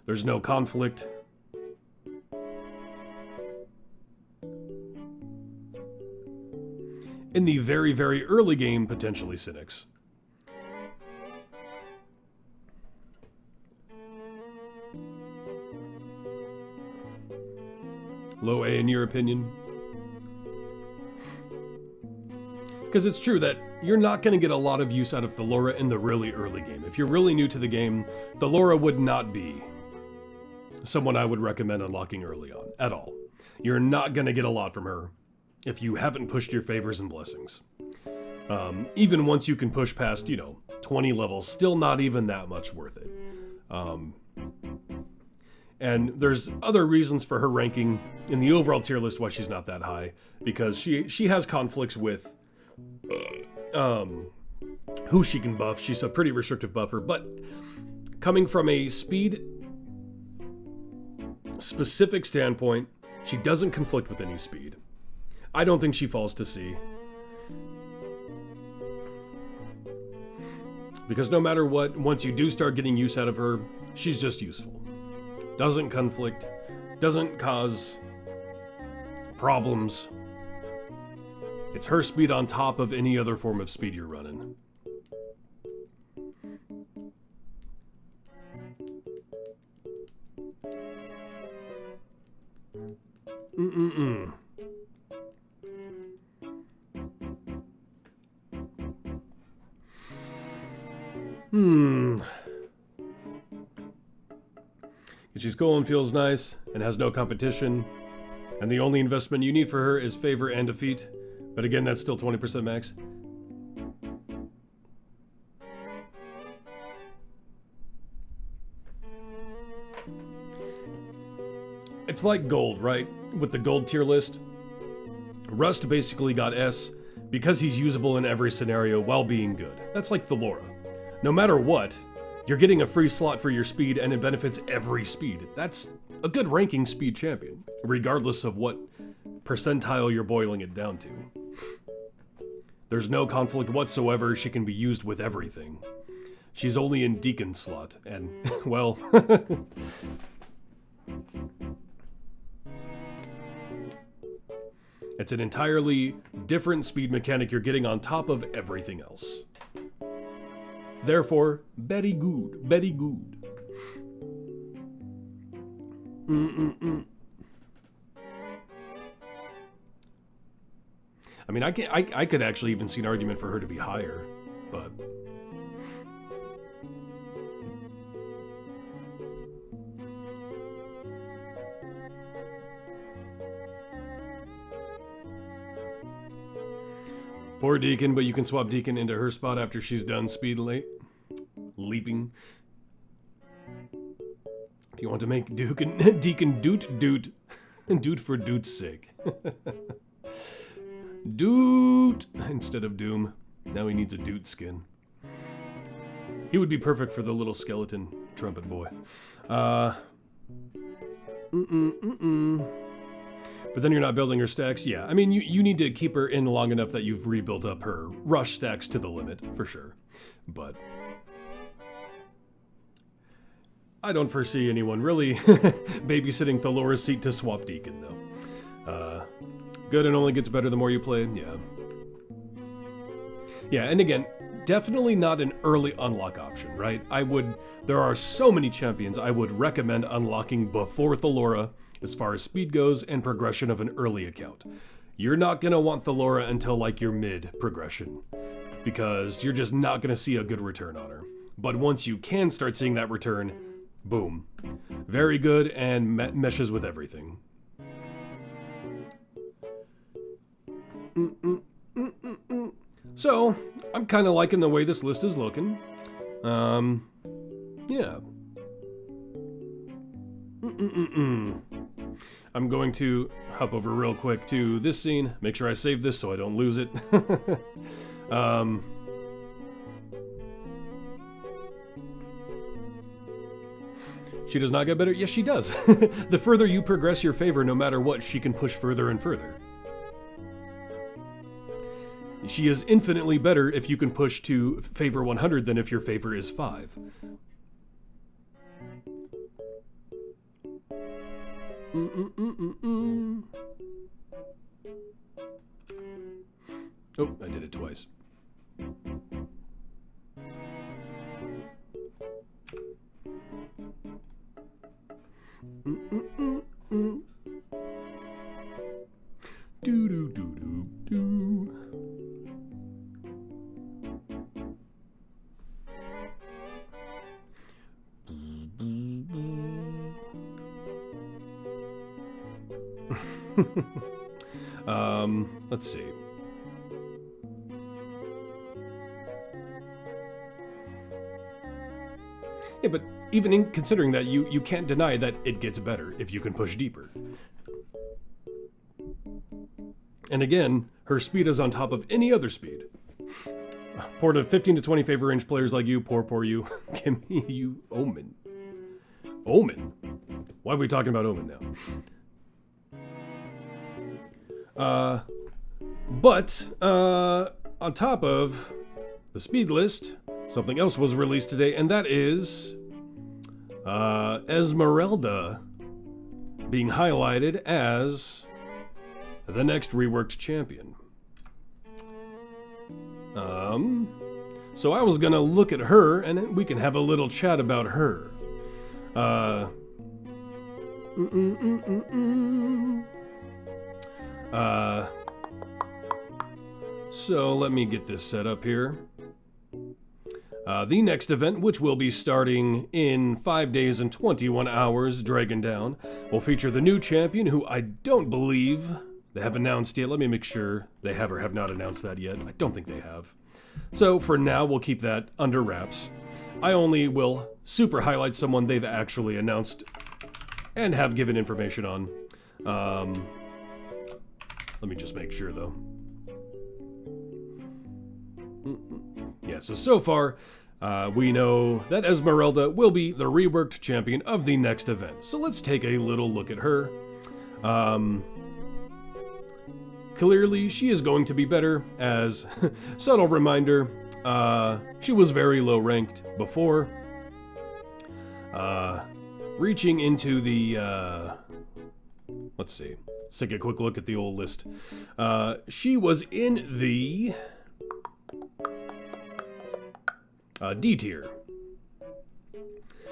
There's no conflict. In the very, very early game, potentially Cynics. Low A in your opinion? Because it's true that you're not going to get a lot of use out of the Laura in the really early game. If you're really new to the game, the Laura would not be someone I would recommend unlocking early on, at all. You're not going to get a lot from her if you haven't pushed your favors and blessings. Even once you can push past, 20 levels, still not even that much worth it. And there's other reasons for her ranking in the overall tier list why she's not that high, because she has conflicts with who she can buff. She's a pretty restrictive buffer, but coming from a speed specific standpoint, she doesn't conflict with any speed. I don't think she falls to C. Because no matter what, once you do start getting use out of her, she's just useful. Doesn't conflict, doesn't cause problems. It's her speed on top of any other form of speed you're running. She's cool and feels nice and has no competition. And the only investment you need for her is favor and defeat. But again, that's still 20% max. It's like gold, right? With the gold tier list. Rust basically got S because he's usable in every scenario while being good. That's like the Laura. No matter what, you're getting a free slot for your speed and it benefits every speed. That's a good ranking speed champion, regardless of what percentile you're boiling it down to. There's no conflict whatsoever. She can be used with everything. She's only in Deacon slot, and, well... It's an entirely different speed mechanic you're getting on top of everything else. Therefore, very good, very good. I mean, I could actually even see an argument for her to be higher, but... Poor Deacon, but you can swap Deacon into her spot after she's done leaping. If you want to make Deacon doot for doot's sake. Doot instead of Doom. Now he needs a doot skin. He would be perfect for the little skeleton trumpet boy. But then you're not building her stacks. Yeah, I mean, you need to keep her in long enough that you've rebuilt up her rush stacks to the limit, for sure. But I don't foresee anyone really babysitting Thalora's seat to swap Deacon, though. Good and only gets better the more you play, yeah. Yeah, and again, definitely not an early unlock option, right? There are so many champions I would recommend unlocking before Thalora, as far as speed goes and progression of an early account. You're not going to want Thalora until like your mid progression, because you're just not going to see a good return on her. But once you can start seeing that return, boom. Very good and meshes with everything. So, I'm kind of liking the way this list is looking. Yeah. I'm going to hop over real quick to this scene, make sure I save this so I don't lose it. She does not get better? Yes, she does. The further you progress your favor, no matter what, she can push further and further. She is infinitely better if you can push to favor 100 than if your favor is 5. Oh, I did it twice. Do do do do do. Let's see. Yeah, but even in considering that, you can't deny that it gets better if you can push deeper. And again, her speed is on top of any other speed. Poor to 15 to 20 favor range players like you, poor you. Give me you, Omen. Omen? Why are we talking about Omen now? But on top of the speed list, something else was released today, and that is Ezmerelda being highlighted as the next reworked champion. So I was gonna look at her, and we can have a little chat about her. So let me get this set up here. The next event, which will be starting in 5 days and 21 hours, Dragon Down, will feature the new champion, who I don't believe they have announced yet. Let me make sure they have or have not announced that yet. I don't think they have. So for now, we'll keep that under wraps. I only will super highlight someone they've actually announced and have given information on. Let me just make sure, though. Yeah, so far, we know that Ezmerelda will be the reworked champion of the next event. So let's take a little look at her. Clearly, she is going to be better, as subtle reminder, she was very low ranked before. Reaching into the, let's see. Let's take a quick look at the old list. She was in the D tier.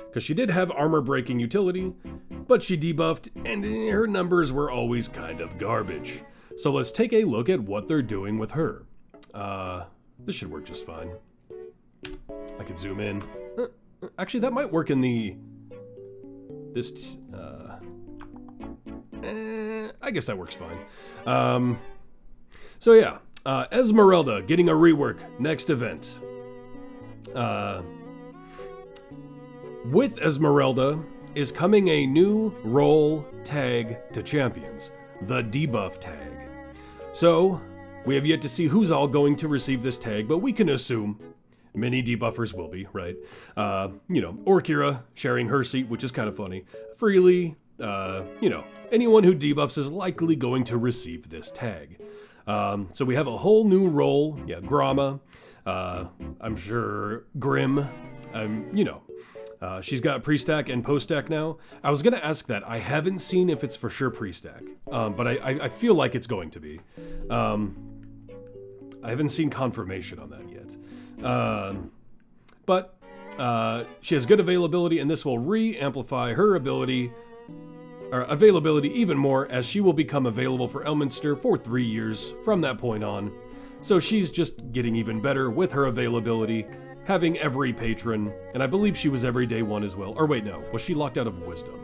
Because she did have armor breaking utility, but she debuffed and her numbers were always kind of garbage. So let's take a look at what they're doing with her. This should work just fine. I could zoom in. Actually, that might work in the... I guess that works fine. So yeah, Ezmerelda getting a rework next event. With Ezmerelda is coming a new role tag to champions, the debuff tag. So, we have yet to see who's all going to receive this tag, but we can assume many debuffers will be, right? Orkira sharing her seat, which is kind of funny. Freely, anyone who debuffs is likely going to receive this tag. So we have a whole new role, Grama, I'm sure Grim, she's got pre-stack and post-stack now. I was gonna ask that. I haven't seen if it's for sure pre-stack, but I feel like it's going to be. I haven't seen confirmation on that yet. But she has good availability, and this will re-amplify her availability even more, as she will become available for Elminster for 3 years from that point on. So she's just getting even better with her availability, having every patron, and I believe she was every day one as well. Or wait, no, was she locked out of Wisdom?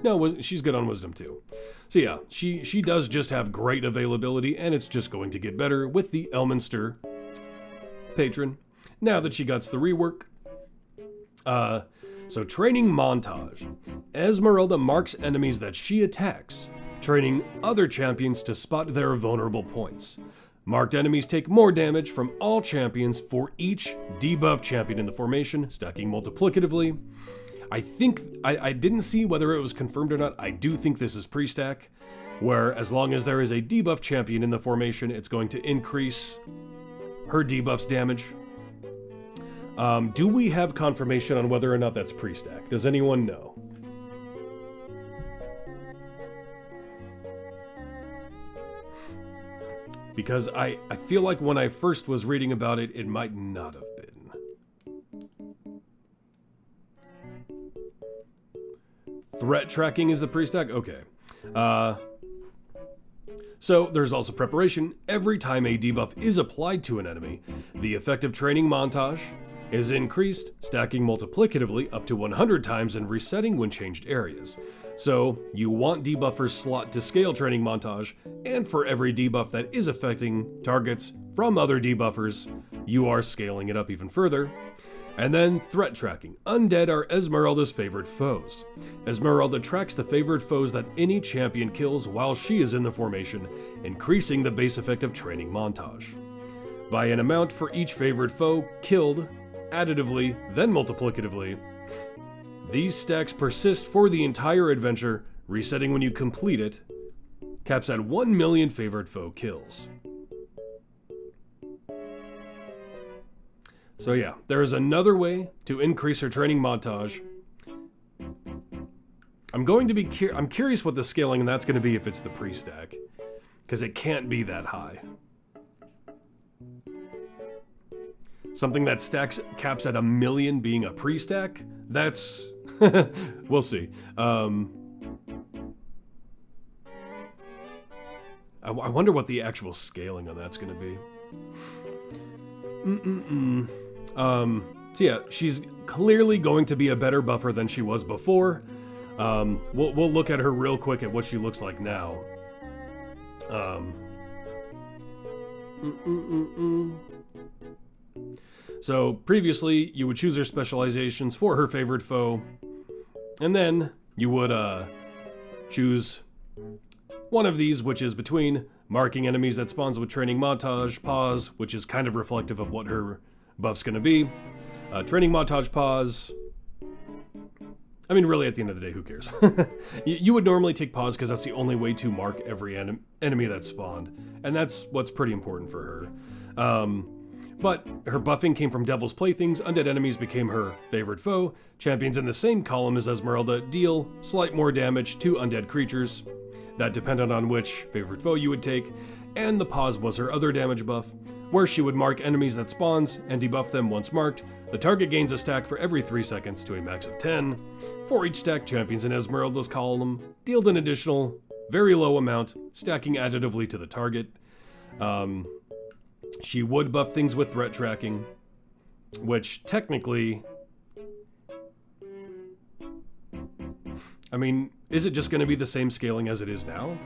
No, she's good on Wisdom too. So yeah, she does just have great availability, and it's just going to get better with the Elminster patron, now that she got the rework. So training montage. Ezmerelda marks enemies that she attacks, training other champions to spot their vulnerable points. Marked enemies take more damage from all champions for each debuff champion in the formation, stacking multiplicatively. I think, I didn't see whether it was confirmed or not. I do think this is pre-stack, where as long as there is a debuff champion in the formation, it's going to increase her debuff's damage. Do we have confirmation on whether or not that's pre-stack? Does anyone know? Because I feel like when I first was reading about it, it might not have been. Threat tracking is the pre-stack? Okay. So there's also preparation. Every time a debuff is applied to an enemy, the effective training montage is increased, stacking multiplicatively up to 100 times and resetting when changed areas. So you want debuffers slot to scale training montage, and for every debuff that is affecting targets from other debuffers, you are scaling it up even further. And then threat tracking. Undead are Ezmerelda's favorite foes. Ezmerelda tracks the favored foes that any champion kills while she is in the formation, increasing the base effective training montage by an amount for each favored foe killed, additively, then multiplicatively. These stacks persist for the entire adventure, resetting when you complete it. Caps at 1 million favored foe kills. So yeah, there is another way to increase her training montage. I'm curious what the scaling and that's going to be if it's the pre-stack, because it can't be that high. Something that caps at 1 million being a pre-stack? That's... we'll see. I wonder what the actual scaling on that's going to be. So yeah, she's clearly going to be a better buffer than she was before. We'll look at her real quick at what she looks like now. So previously, you would choose her specializations for her favorite foe, and then you would choose one of these, which is between marking enemies that spawns with training montage, pause, which is kind of reflective of what her buff's going to be. Training montage, pause. I mean, really, at the end of the day, who cares? You would normally take pause because that's the only way to mark every enemy that spawned, and that's what's pretty important for her. But her buffing came from Devil's Playthings, undead enemies became her favorite foe, champions in the same column as Ezmerelda deal slight more damage to undead creatures. That depended on which favorite foe you would take, and the pause was her other damage buff, where she would mark enemies that spawns and debuff them once marked. The target gains a stack for every 3 seconds to a max of 10. For each stack, champions in Ezmerelda's column dealt an additional, very low amount, stacking additively to the target. She would buff things with threat tracking, which technically, I mean, is it just going to be the same scaling as it is now?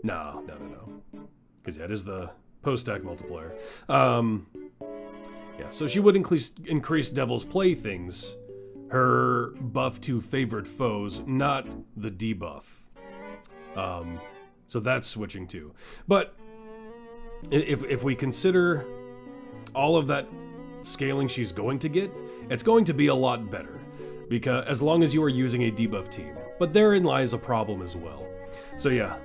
No. Because it is the post-stack multiplier. Yeah, so she would increase Devil's Playthings, her buff to favorite foes, not the debuff. So that's switching too. But if we consider all of that scaling she's going to get, it's going to be a lot better, because as long as you are using a debuff team. But therein lies a problem as well. So yeah,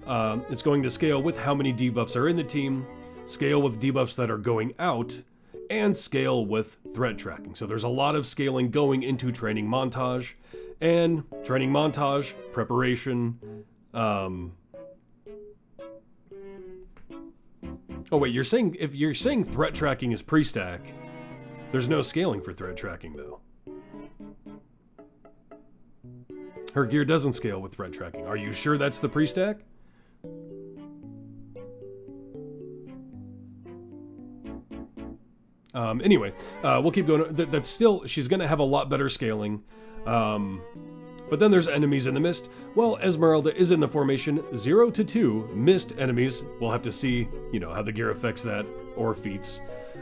it's going to scale with how many debuffs are in the team, scale with debuffs that are going out, and scale with threat tracking. So there's a lot of scaling going into training montage, and training montage, preparation, oh wait, if you're saying threat tracking is pre-stack, there's no scaling for threat tracking though. Her gear doesn't scale with threat tracking. Are you sure that's the pre-stack? Anyway, we'll keep going. That's still, she's gonna have a lot better scaling. But then there's enemies in the mist. Well, Ezmerelda is in the formation 0 to 2 mist enemies. We'll have to see, how the gear affects that, or feats.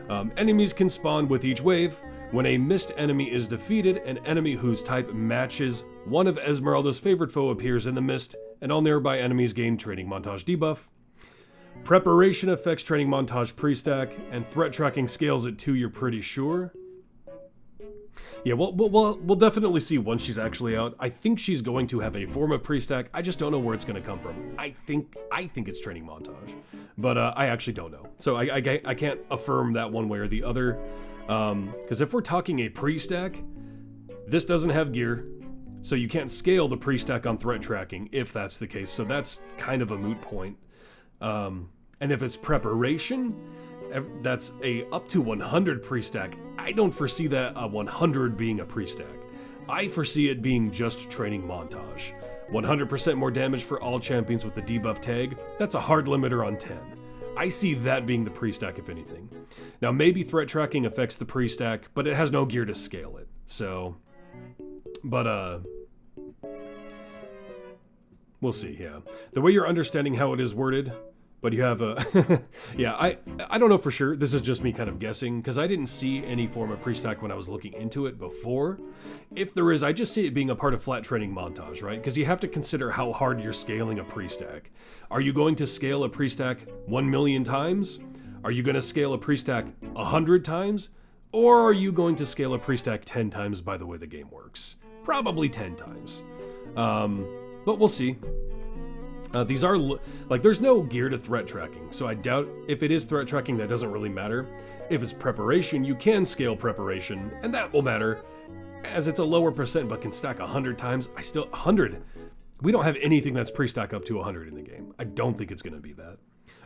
Enemies can spawn with each wave. When a mist enemy is defeated, an enemy whose type matches one of Ezmerelda's favorite foe appears in the mist, and all nearby enemies gain training montage debuff. Preparation affects training montage pre-stack, and threat tracking scales it too, you're pretty sure. Yeah, we'll definitely see once she's actually out. I think she's going to have a form of pre-stack. I just don't know where it's going to come from. I think it's training montage, but I actually don't know. So I can't affirm that one way or the other. Because if we're talking a pre-stack, this doesn't have gear, so you can't scale the pre-stack on threat tracking if that's the case. So that's kind of a moot point. And if it's preparation, that's a up to 100 pre-stack. I don't foresee that a 100 being a pre-stack. I foresee it being just training montage. 100% more damage for all champions with the debuff tag. That's a hard limiter on 10. I see that being the pre-stack if anything. Now maybe threat tracking affects the pre-stack, but it has no gear to scale it. So, but we'll see, yeah. The way you're understanding how it is worded, but you have a, yeah, I don't know for sure. This is just me kind of guessing, because I didn't see any form of pre-stack when I was looking into it before. If there is, I just see it being a part of flat training montage, right? Because you have to consider how hard you're scaling a pre-stack. Are you going to scale a pre-stack 1 million times? Are you going to scale a pre-stack 100 times? Or are you going to scale a pre-stack 10 times by the way the game works? Probably 10 times. But we'll see. These are, there's no gear to threat tracking, so I doubt if it is threat tracking, that doesn't really matter. If it's preparation, you can scale preparation, and that will matter, as it's a lower percent but can stack 100 times. 100. We don't have anything that's pre-stack up to 100 in the game. I don't think it's going to be that.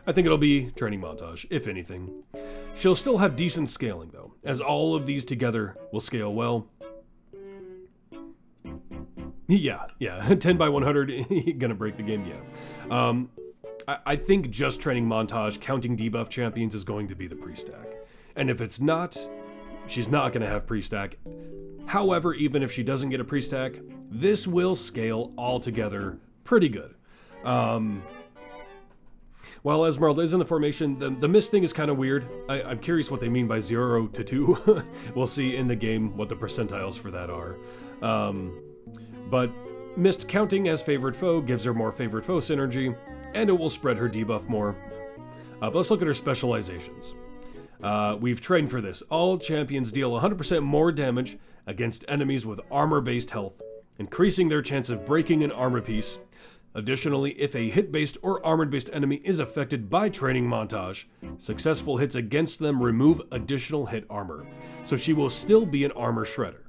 I think it'll be training montage, if anything. She'll still have decent scaling, though, as all of these together will scale well. Yeah, 10 by 100, gonna break the game, yeah. I think just training montage, counting debuff champions is going to be the pre-stack. And if it's not, she's not gonna have pre-stack. However, even if she doesn't get a pre-stack, this will scale altogether pretty good. While Ezmerelda is in the formation, the mist thing is kind of weird. I'm curious what they mean by 0 to 2. We'll see in the game what the percentiles for that are. But mist counting as favorite foe gives her more favorite foe synergy, and it will spread her debuff more. But let's look at her specializations. We've trained for this. All champions deal 100% more damage against enemies with armor-based health, increasing their chance of breaking an armor piece. Additionally, if a hit-based or armored-based enemy is affected by training montage, successful hits against them remove additional hit armor, so she will still be an armor shredder.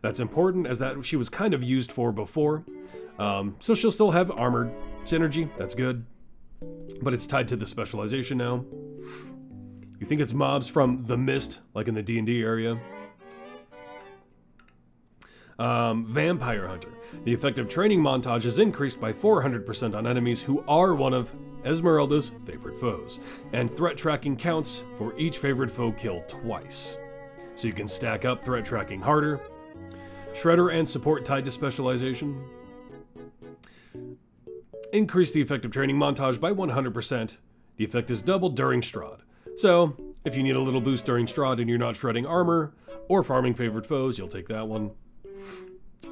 That's important as that she was kind of used for before, so she'll still have armored synergy, that's good, but it's tied to the specialization now. You think it's mobs from the Mist, like in the D&D area. Vampire Hunter. The effective training montage is increased by 400% on enemies who are one of Ezmerelda's favorite foes, and threat tracking counts for each favorite foe kill twice. So you can stack up threat tracking harder. Shredder and support tied to specialization. Increase the effective training montage by 100%. The effect is doubled during Strahd. So, if you need a little boost during Strahd and you're not shredding armor or farming favorite foes, you'll take that one.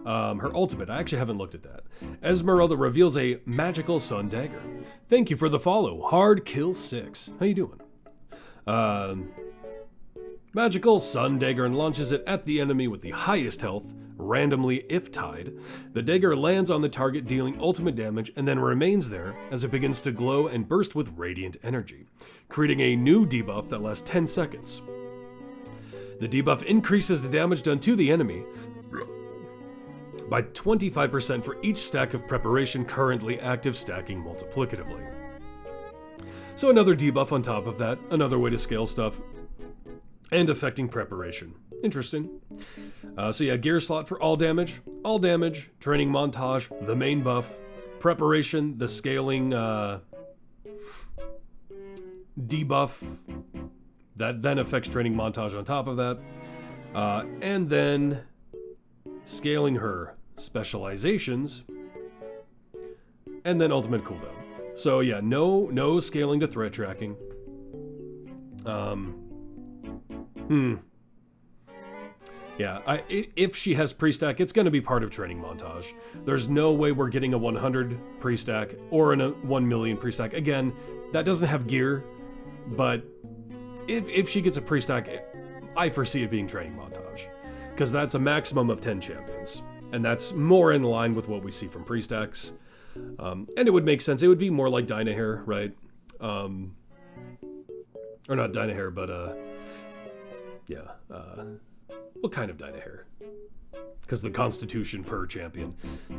Her ultimate, I actually haven't looked at that. Ezmerelda reveals a magical sun dagger. Thank you for the follow, Hard Kill 6. How you doing? Magical sun dagger and launches it at the enemy with the highest health, randomly if tied. The dagger lands on the target, dealing ultimate damage, and then remains there as it begins to glow and burst with radiant energy, creating a new debuff that lasts 10 seconds. The debuff increases the damage done to the enemy by 25% for each stack of preparation currently active, stacking multiplicatively. So another debuff on top of that, another way to scale stuff, and affecting preparation. Interesting. So yeah, gear slot for all damage, training montage, the main buff, preparation, the scaling debuff, that then affects training montage on top of that, and then scaling her specializations, and then ultimate cooldown. So yeah, no scaling to threat tracking. Yeah, if she has pre-stack, it's going to be part of training montage. There's no way we're getting a 100 pre-stack or a 1 million pre-stack. Again, that doesn't have gear, but if she gets a pre-stack, I foresee it being training montage, because that's a maximum of 10 champions, and that's more in line with what we see from pre-stacks. And it would make sense. It would be more like Dynahair, right? Or not Dynahair, but yeah. What kind of Dynahair? Because the constitution per champion.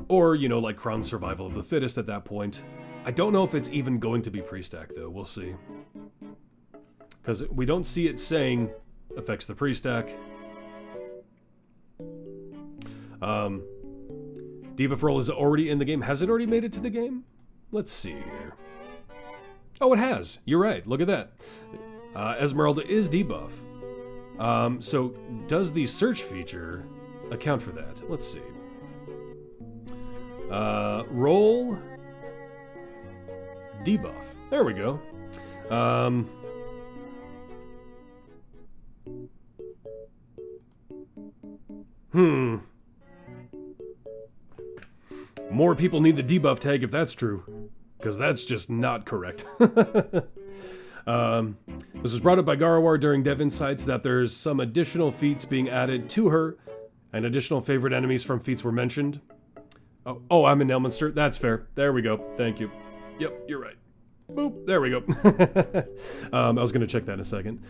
Or, you know, like Kron's survival of the fittest at that point. I don't know if it's even going to be pre-stack, though. We'll see. Because we don't see it saying affects the pre-stack. Debuff roll is already in the game. Has it already made it to the game? Let's see here. Oh, it has. You're right. Look at that. Ezmerelda is debuff. So does the search feature account for that? Let's see. Roll debuff. There we go. More people need the debuff tag if that's true, because that's just not correct. This was brought up by Garwar during Dev Insights that there's some additional feats being added to her, and additional favorite enemies from feats were mentioned. Oh, I'm in Elminster. That's fair. There we go. Thank you. Yep, you're right. Boop. There we go. I was going to check that in a second.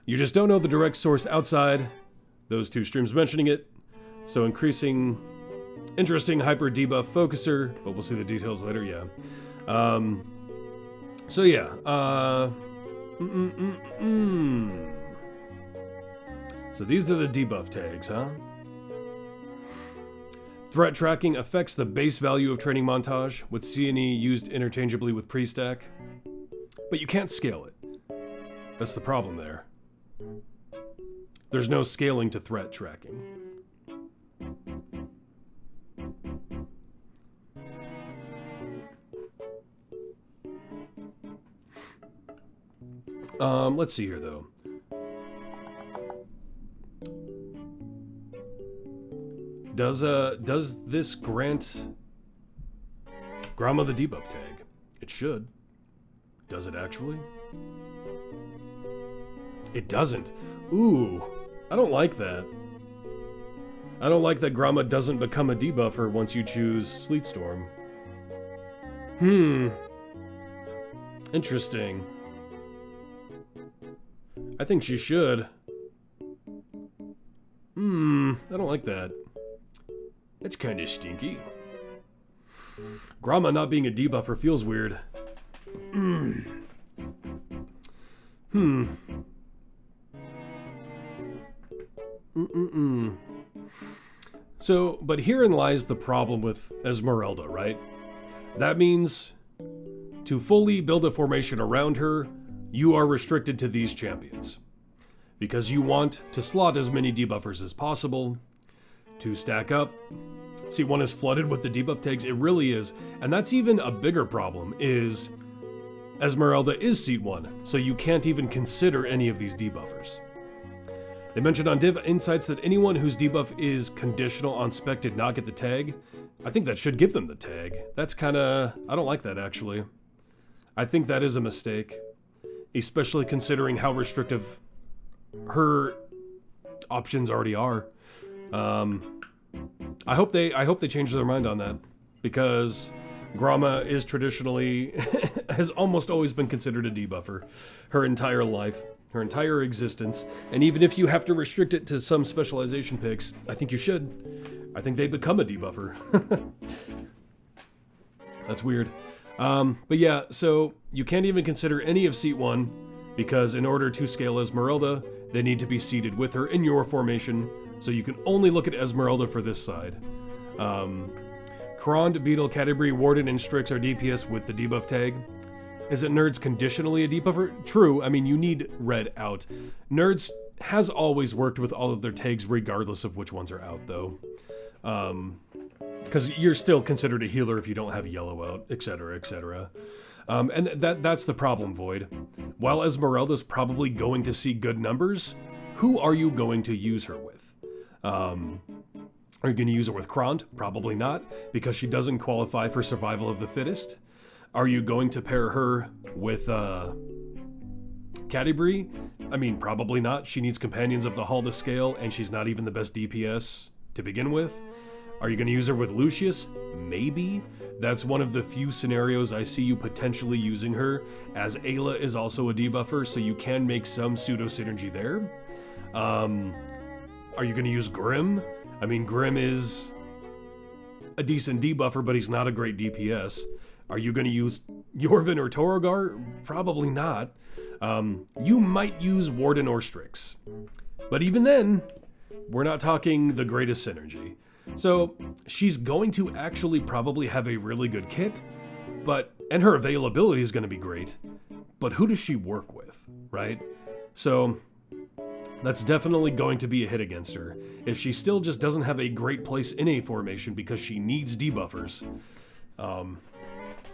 You just don't know the direct source outside those two streams mentioning it. So interesting hyper debuff focuser, but we'll see the details later, yeah. So yeah, So these are the debuff tags, huh? Threat tracking affects the base value of training montage, with C&E used interchangeably with pre-stack. But you can't scale it. That's the problem there. There's no scaling to threat tracking. Let's see here, though. Does this grant Grandma the debuff tag? It should. Does it actually? It doesn't. Ooh, I don't like that. I don't like that Gromma doesn't become a debuffer once you choose Sleetstorm. Interesting. I think she should. I don't like that. That's kind of stinky. Gromma not being a debuffer feels weird. So, but herein lies the problem with Ezmerelda, right? That means to fully build a formation around her, you are restricted to these champions. Because you want to slot as many debuffers as possible to stack up. See, one is flooded with the debuff tags, it really is. And that's even a bigger problem, is Ezmerelda is seat 1, so you can't even consider any of these debuffers. They mentioned on Div Insights that anyone whose debuff is conditional on spec did not get the tag. I think that should give them the tag. That's kinda... I don't like that, actually. I think that is a mistake. Especially considering how restrictive her options already are. I hope they change their mind on that. Because Gromma is traditionally... has almost always been considered a debuffer. Her entire life. Her entire existence, and even if you have to restrict it to some specialization picks, I think you should. I think they become a debuffer. That's weird. But yeah, so you can't even consider any of seat 1, because in order to scale Ezmerelda, they need to be seated with her in your formation, so you can only look at Ezmerelda for this side. Krond, Beetle, Category, Warden, and Strix are DPS with the debuff tag. Is it Nerds conditionally a debuffer? True, I mean, you need red out. Nerds has always worked with all of their tags regardless of which ones are out, though. Because you're still considered a healer if you don't have yellow out, etc., etc. And that's the problem, Void. While Ezmerelda's probably going to see good numbers, who are you going to use her with? Are you going to use her with Krond? Probably not, because she doesn't qualify for survival of the fittest. Are you going to pair her with Category? I mean, probably not. She needs Companions of the Hall to scale, and she's not even the best DPS to begin with. Are you going to use her with Lucius? Maybe. That's one of the few scenarios I see you potentially using her, as Ayla is also a debuffer, so you can make some pseudo-synergy there. Are you going to use Grim? I mean, Grim is a decent debuffer, but he's not a great DPS. Are you going to use Yorvin or Torogar? Probably not. You might use Warden or Strix. But even then, we're not talking the greatest synergy. So she's going to actually probably have a really good kit, and her availability is going to be great. But who does she work with, right? So that's definitely going to be a hit against her. If she still just doesn't have a great place in a formation because she needs debuffers.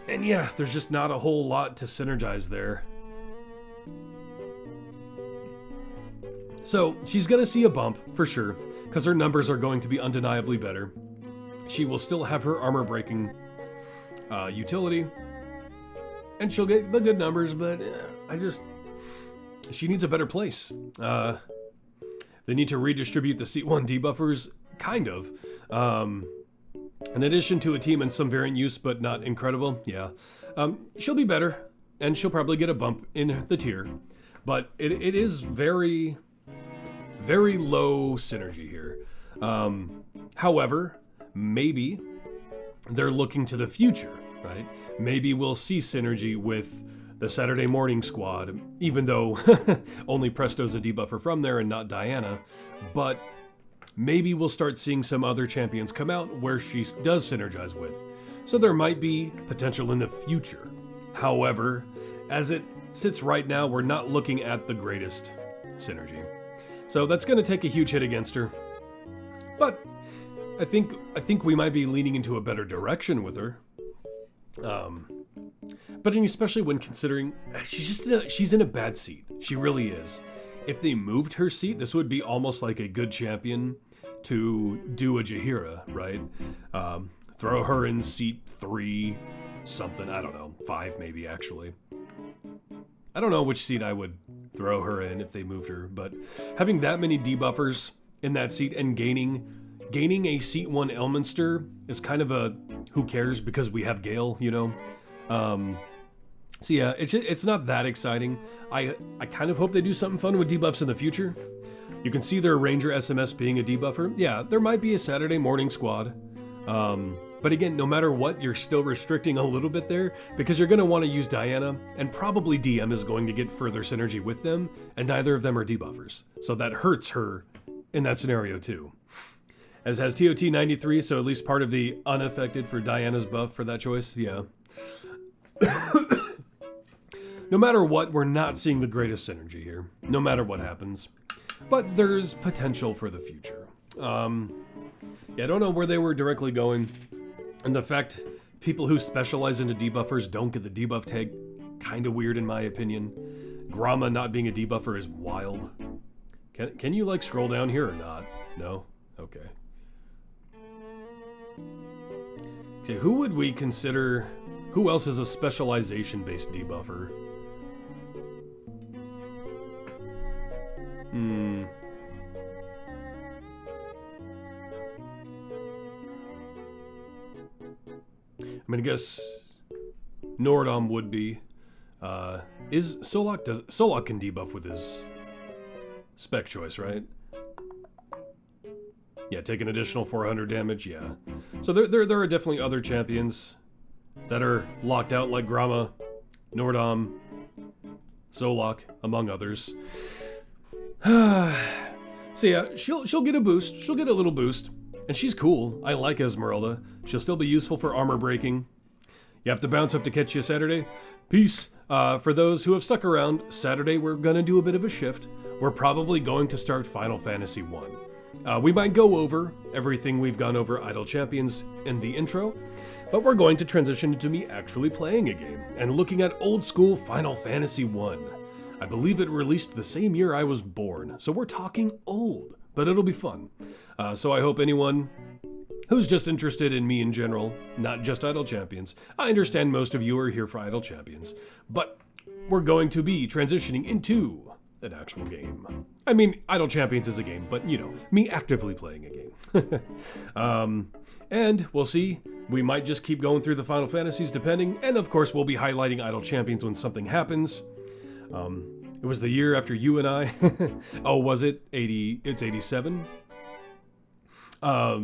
And yeah, there's just not a whole lot to synergize there. So she's going to see a bump, for sure, because her numbers are going to be undeniably better. She will still have her armor-breaking utility, and she'll get the good numbers, but she needs a better place. They need to redistribute the seat 1 debuffers, kind of. In addition to a team and some variant use, but not incredible, yeah. She'll be better, and she'll probably get a bump in the tier. But it is very, very low synergy here. However, maybe they're looking to the future, right? Maybe we'll see synergy with the Saturday morning squad, even though only Presto's a debuffer from there and not Diana. But maybe we'll start seeing some other champions come out where she does synergize with. So there might be potential in the future. However, as it sits right now, we're not looking at the greatest synergy. So that's going to take a huge hit against her. But I think we might be leaning into a better direction with her. But especially when considering she's in a bad seat. She really is. If they moved her seat, this would be almost like a good champion to do a Jaheira, right? Throw her in seat 3, something, I don't know, 5 maybe actually. I don't know which seat I would throw her in if they moved her, but having that many debuffers in that seat and gaining gaining a Seat 1 Elminster is kind of a who cares because we have Gale, you know? So yeah, it's not that exciting. I kind of hope they do something fun with debuffs in the future. You can see their Ranger SMS being a debuffer. Yeah, there might be a Saturday morning squad. But again, no matter what, you're still restricting a little bit there because you're going to want to use Diana, and probably DM is going to get further synergy with them, and neither of them are debuffers. So that hurts her in that scenario too. As has TOT 93, so at least part of the unaffected for Diana's buff for that choice, yeah. No matter what, we're not seeing the greatest synergy here, no matter what happens. But there's potential for the future. Yeah, I don't know where they were directly going. And the fact people who specialize into debuffers don't get the debuff tag, kind of weird in my opinion. Grama not being a debuffer is wild. Can you like scroll down here or not? No? Okay. Okay, who would we consider, who else is a specialization based debuffer? I mean, I guess Nordom would be. Is Solok can debuff with his spec choice, right? Yeah, take an additional 400 damage, yeah. So there are definitely other champions that are locked out like Grama, Nordom, Solok, among others. So yeah, she'll get a boost. She'll get a little boost. And she's cool. I like Ezmerelda. She'll still be useful for armor breaking. You have to bounce up to catch you Saturday. Peace. For those who have stuck around, Saturday we're gonna do a bit of a shift. We're probably going to start Final Fantasy 1. We might go over everything we've gone over Idle Champions in the intro, but we're going to transition into me actually playing a game and looking at old school Final Fantasy 1. I believe it released the same year I was born, so we're talking old, but it'll be fun. So I hope anyone who's just interested in me in general, not just Idle Champions. I understand most of you are here for Idle Champions, but we're going to be transitioning into an actual game. I mean, Idle Champions is a game, but you know, me actively playing a game. And we'll see. We might just keep going through the Final Fantasies depending, and of course we'll be highlighting Idle Champions when something happens. It was the year after you and I. Oh, was it? It's 87? I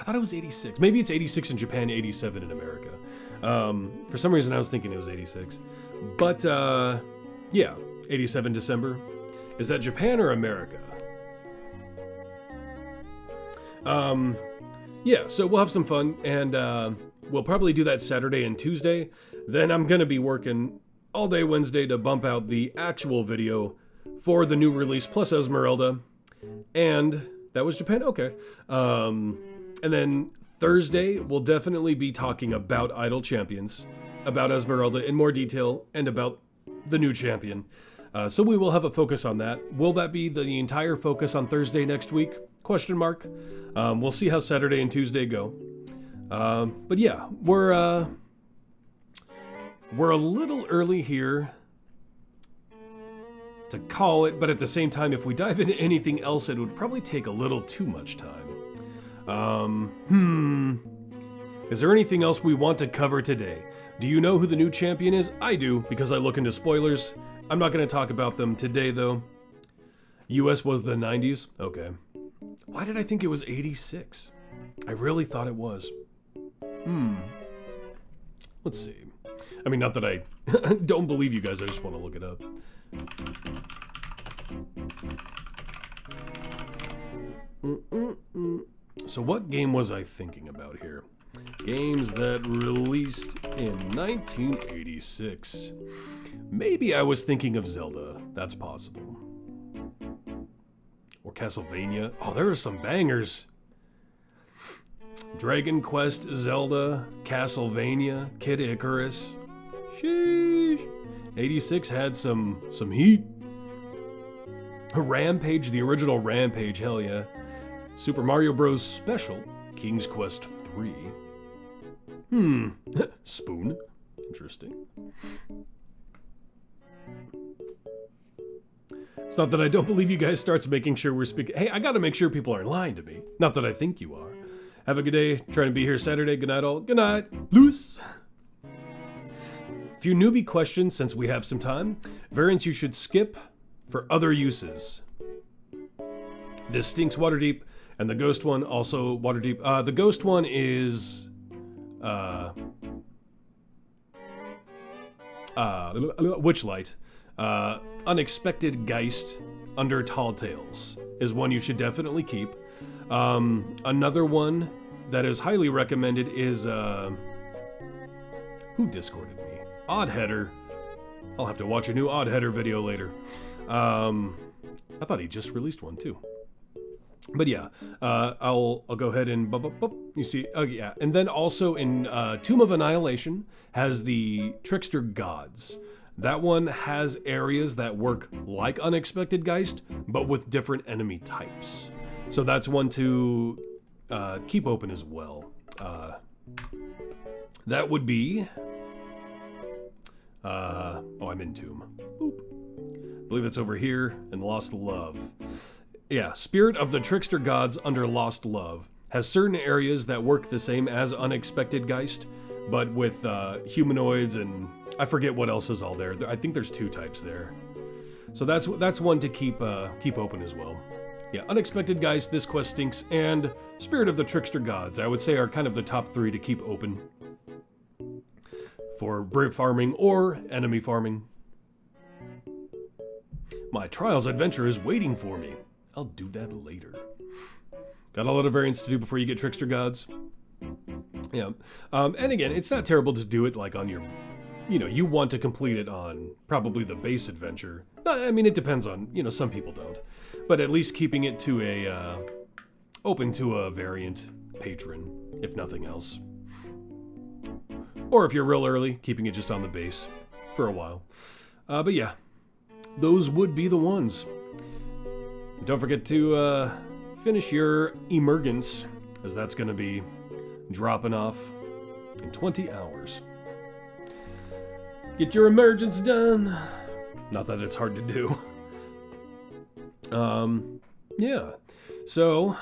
thought it was 86. Maybe it's 86 in Japan, 87 in America. For some reason I was thinking it was 86. But, yeah, 87 December. Is that Japan or America? Yeah, so we'll have some fun, and we'll probably do that Saturday and Tuesday. Then I'm going to be working all day Wednesday to bump out the actual video for the new release plus Ezmerelda. And that was Japan? Okay. And then Thursday, we'll definitely be talking about Idle Champions, about Ezmerelda in more detail, and about the new champion. So we will have a focus on that. Will that be the entire focus on Thursday next week? Question mark. We'll see how Saturday and Tuesday go. But yeah, we're a little early here to call it, but at the same time, if we dive into anything else, it would probably take a little too much time. Is there anything else we want to cover today? Do you know who the new champion is? I do, because I look into spoilers. I'm not going to talk about them today, though. US was the 90s? Okay. Why did I think it was 86? I really thought it was. Let's see. I mean, not that I don't believe you guys, I just want to look it up. So what game was I thinking about here? Games that released in 1986. Maybe I was thinking of Zelda. That's possible. Or Castlevania. Oh, there are some bangers. Dragon Quest, Zelda, Castlevania, Kid Icarus. Sheesh. 86 had some heat. Rampage, the original Rampage, hell yeah. Super Mario Bros. Special, King's Quest 3. Spoon. Interesting. It's not that I don't believe you guys starts making sure we're speaking. Hey, I gotta make sure people aren't lying to me. Not that I think you are. Have a good day. Trying to be here Saturday. Good night all. Good night. Loose. Few newbie questions since we have some time. Variants you should skip for other uses. This stinks Waterdeep, and the ghost one also Waterdeep. The ghost one is Witchlight. Unexpected Geist under Tall Tales is one you should definitely keep. Another one that is highly recommended is who Discorded me? Oddheader. I'll have to watch a new Oddheader video later. I thought he just released one too. But yeah, I'll go ahead and you see, oh yeah, and then also in Tomb of Annihilation has the Trickster Gods. That one has areas that work like Unexpected Geist, but with different enemy types. So that's one to keep open as well. That would be, I'm in Tomb. Boop. I believe it's over here in Lost Love. Yeah, Spirit of the Trickster Gods under Lost Love has certain areas that work the same as Unexpected Geist, but with humanoids and I forget what else is all there. I think there's 2 types there. So that's one to keep open as well. Yeah, Unexpected Geist, This Quest Stinks, and Spirit of the Trickster Gods, I would say are kind of the top 3 to keep open for brave farming or enemy farming. My Trials adventure is waiting for me. I'll do that later. Got a lot of variants to do before you get Trickster Gods. Yeah. And again, it's not terrible to do it like on your, you want to complete it on probably the base adventure. I mean, it depends on, some people don't. But at least keeping it to a, open to a variant patron, if nothing else. Or if you're real early, keeping it just on the base for a while. But yeah, those would be the ones. Don't forget to finish your emergence, as that's going to be dropping off in 20 hours. Get your emergence done. Not that it's hard to do. Yeah. So,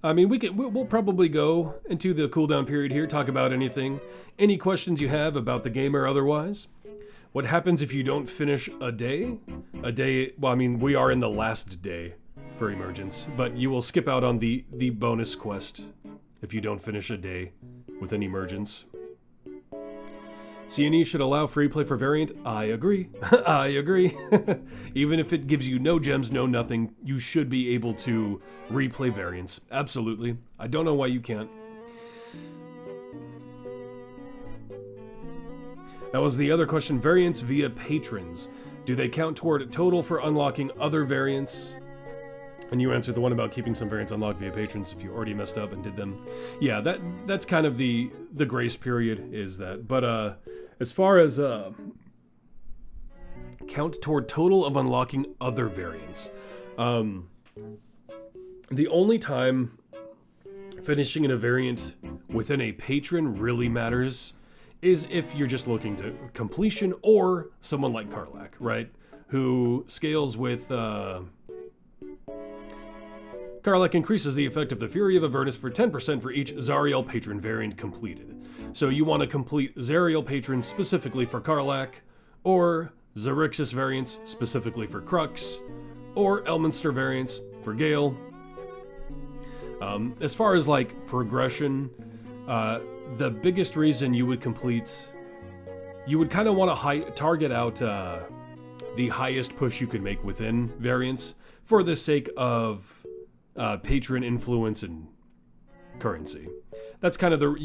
I mean, we'll probably go into the cooldown period here, talk about anything. Any questions you have about the game or otherwise. What happens if you don't finish a day? Well, I mean, we are in the last day for emergence, but you will skip out on the bonus quest if you don't finish a day with an emergence. C&E should allow free play for variant. I agree. I agree. Even if it gives you no gems, no nothing, you should be able to replay variants. Absolutely. I don't know why you can't. That was the other question. Variants via patrons. Do they count toward total for unlocking other variants? And you answered the one about keeping some variants unlocked via patrons if you already messed up and did them. Yeah, that's kind of the grace period is that. But as far as count toward total of unlocking other variants, the only time finishing in a variant within a patron really matters is if you're just looking to completion, or someone like Karlach, right? Who scales with... Karlach increases the effect of the Fury of Avernus for 10% for each Zariel patron variant completed. So you want to complete Zariel patrons specifically for Karlach, or Xerxes variants specifically for Crux, or Elminster variants for Gale. As far as like progression, the biggest reason you would complete, you would kind of want to target out the highest push you could make within variants for the sake of patron influence and currency. That's kind of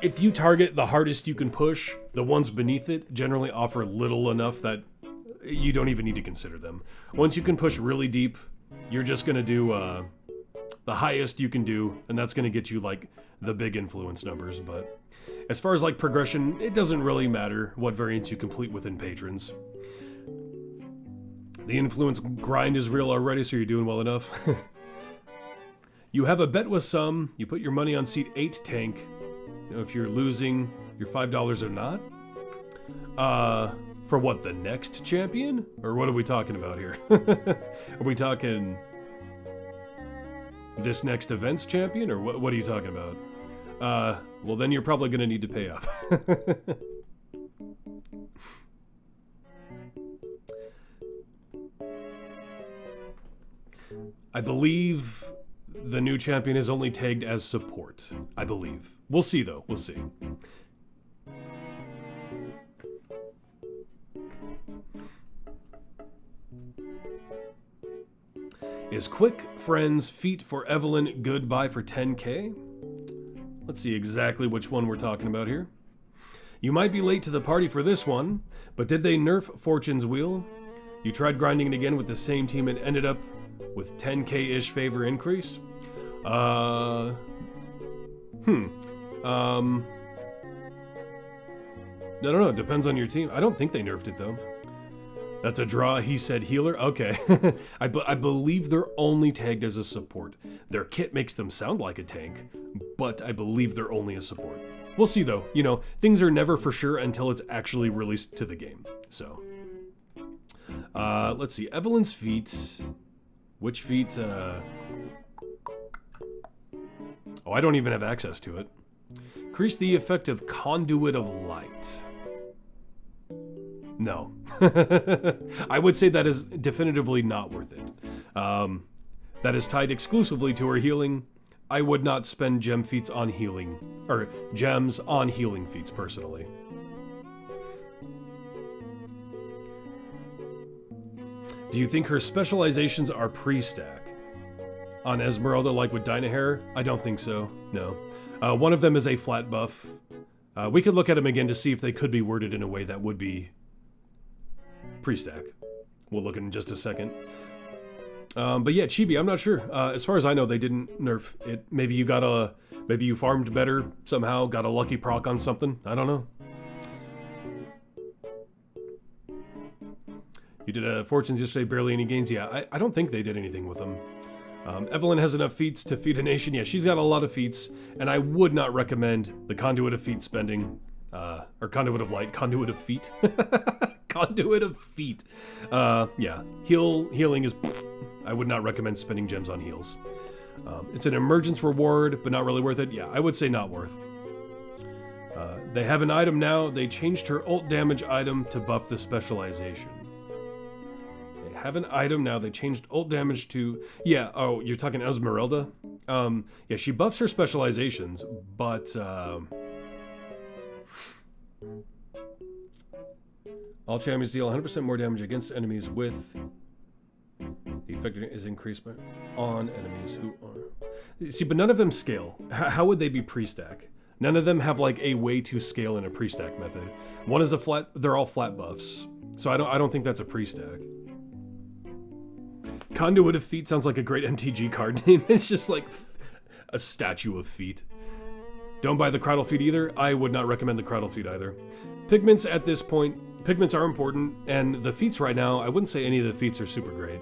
if you target the hardest you can push, the ones beneath it generally offer little enough that you don't even need to consider them. Once you can push really deep, you're just going to do the highest you can do, and that's going to get you like the big influence numbers. But as far as like progression, it doesn't really matter what variants you complete within patrons. The influence grind is real already, so you're doing well enough. You have a bet with some. You put your money on seat 8 tank. You know, if you're losing your $5 or not. For what, the next champion? Or what are we talking about here? Are we talking this next event's champion? Or what are you talking about? Well, then you're probably going to need to pay up. I believe the new champion is only tagged as support. I believe. We'll see, though. We'll see. Is Quick Friends Feat for Evelyn Goodbye for 10k? Let's see exactly which one we're talking about here. You might be late to the party for this one, but did they nerf Fortune's Wheel? You tried grinding it again with the same team and ended up with 10k-ish favor increase? I don't know, it depends on your team. I don't think they nerfed it though. That's a draw, he said healer. Okay. I believe they're only tagged as a support. Their kit makes them sound like a tank, but I believe they're only a support. We'll see though. You know, things are never for sure until it's actually released to the game. So, let's see. Evelyn's feat. Which feat? Oh, I don't even have access to it. Increase the effect of Conduit of Light. No. I would say that is definitively not worth it. That is tied exclusively to her healing. I would not spend gem feats on healing, or gems on healing feats personally. Do you think her specializations are pre-stack? On Ezmerelda, like with Dynahair? I don't think so, no. One of them is a flat buff. We could look at them again to see if they could be worded in a way that would be pre-stack. We'll look in just a second. But yeah, Chibi, I'm not sure. As far as I know, they didn't nerf it. Maybe you farmed better somehow, got a lucky proc on something. I don't know. You did Fortunes yesterday, barely any gains. Yeah, I don't think they did anything with them. Evelyn has enough feats to feed a nation. Yeah, she's got a lot of feats, and I would not recommend the Conduit of Feet spending. Or Conduit of Light, Conduit of Feet. Conduit of Feet. Yeah, healing is... I would not recommend spending gems on heals. It's an emergence reward, but not really worth it. Yeah, I would say not worth. They have an item now. They changed her ult damage item to buff the specialization. They have an item now. They changed ult damage to... Yeah, oh, you're talking Ezmerelda? Yeah, she buffs her specializations, but... all champions deal 100% more damage against enemies with... The effect is increased by on enemies who are... See, but none of them scale. How would they be pre-stack? None of them have like a way to scale in a pre-stack method. One is a flat... They're all flat buffs. So I don't think that's a pre-stack. Conduit of Feet sounds like a great MTG card name. It's just like a statue of feet. Don't buy the Cradle Feet either. I would not recommend the Cradle Feet either. Pigments at this point, pigments are important, and the feats right now, I wouldn't say any of the feats are super great.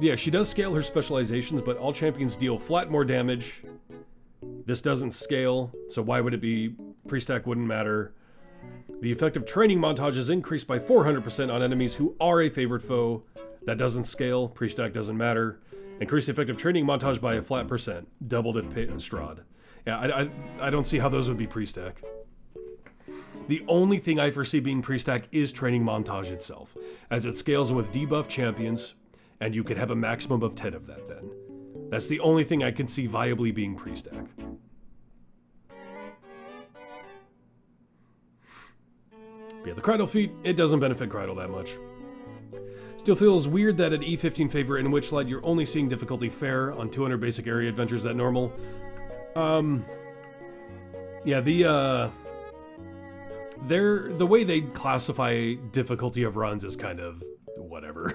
Yeah, she does scale her specializations, but all champions deal flat more damage. This doesn't scale, so why would it be? Pre-stack wouldn't matter. The effect of training montage is increased by 400% on enemies who are a favorite foe. That doesn't scale, pre-stack doesn't matter. Increase the effect of training montage by a flat percent. Doubled if Strahd. Yeah, I don't see how those would be pre-stack. The only thing I foresee being pre-stack is training montage itself, as it scales with debuff champions, and you could have a maximum of 10 of that then. That's the only thing I can see viably being pre-stack. Yeah, the Cradle Feat, it doesn't benefit Cradle that much. Still feels weird that at E15 favor in Witchlight you're only seeing difficulty fair on 200 basic area adventures that normal. Yeah, the way they classify difficulty of runs is kind of whatever.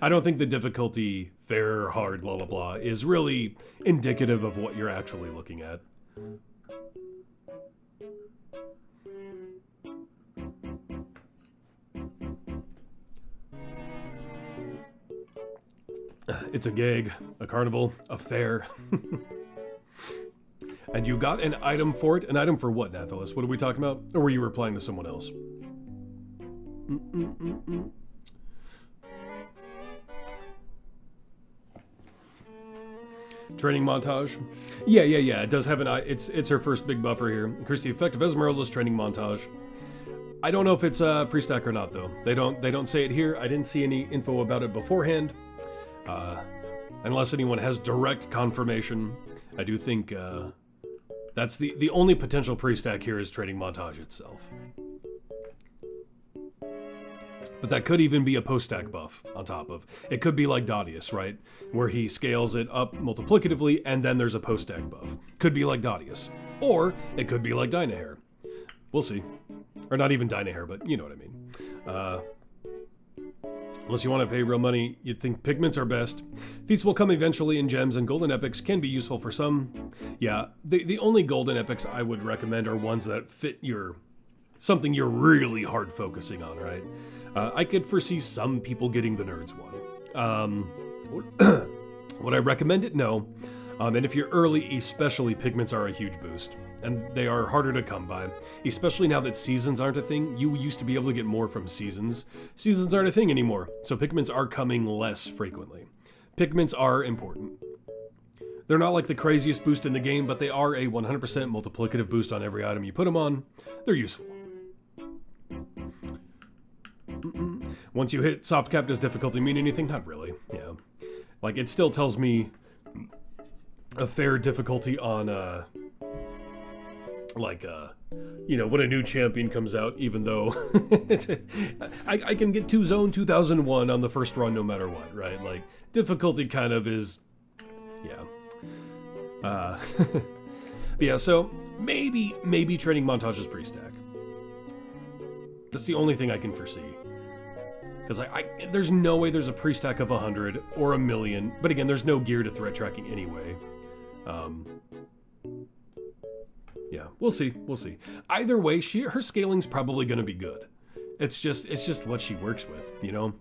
I don't think the difficulty fair, hard, blah blah blah is really indicative of what you're actually looking at. It's a gig, a carnival, a fair. And you got an item for it? An item for what, Nathalis? What are we talking about? Or were you replying to someone else? Training montage. Yeah. It does have an it's her first big buffer here. Increase the effect of Ezmerelda's training montage. I don't know if it's a pre-stack or not though. They don't say it here. I didn't see any info about it beforehand. Unless anyone has direct confirmation. I do think that's the only potential pre-stack here is training montage itself. But that could even be a post-stack buff on top of. It could be like Dadius, right? Where he scales it up multiplicatively and then there's a post-stack buff. Could be like Dadius. Or it could be like Dynahair. We'll see. Or not even Dynahair, but you know what I mean. Unless you want to pay real money, you'd think pigments are best. Feats will come eventually in gems, and golden epics can be useful for some. Yeah, the only golden epics I would recommend are ones that fit something you're really hard focusing on, right? I could foresee some people getting the nerds one. Would I recommend it? No. And if you're early, especially, pigments are a huge boost. And they are harder to come by. Especially now that seasons aren't a thing. You used to be able to get more from seasons. Seasons aren't a thing anymore, so pigments are coming less frequently. Pigments are important. They're not like the craziest boost in the game, but they are a 100% multiplicative boost on every item you put them on. They're useful. Once you hit soft cap, does difficulty mean anything? Not really, yeah. Like, it still tells me a fair difficulty on, when a new champion comes out, even though I can get to zone 2001 on the first run no matter what, right? Like, difficulty kind of is, yeah. But yeah, so maybe training montage is pre-stack. That's the only thing I can foresee. Because there's no way there's a pre-stack of 100 or 1,000,000. But again, there's no gear to threat tracking anyway. Yeah, we'll see. Either way, her scaling's probably going to be good. It's just what she works with, you know?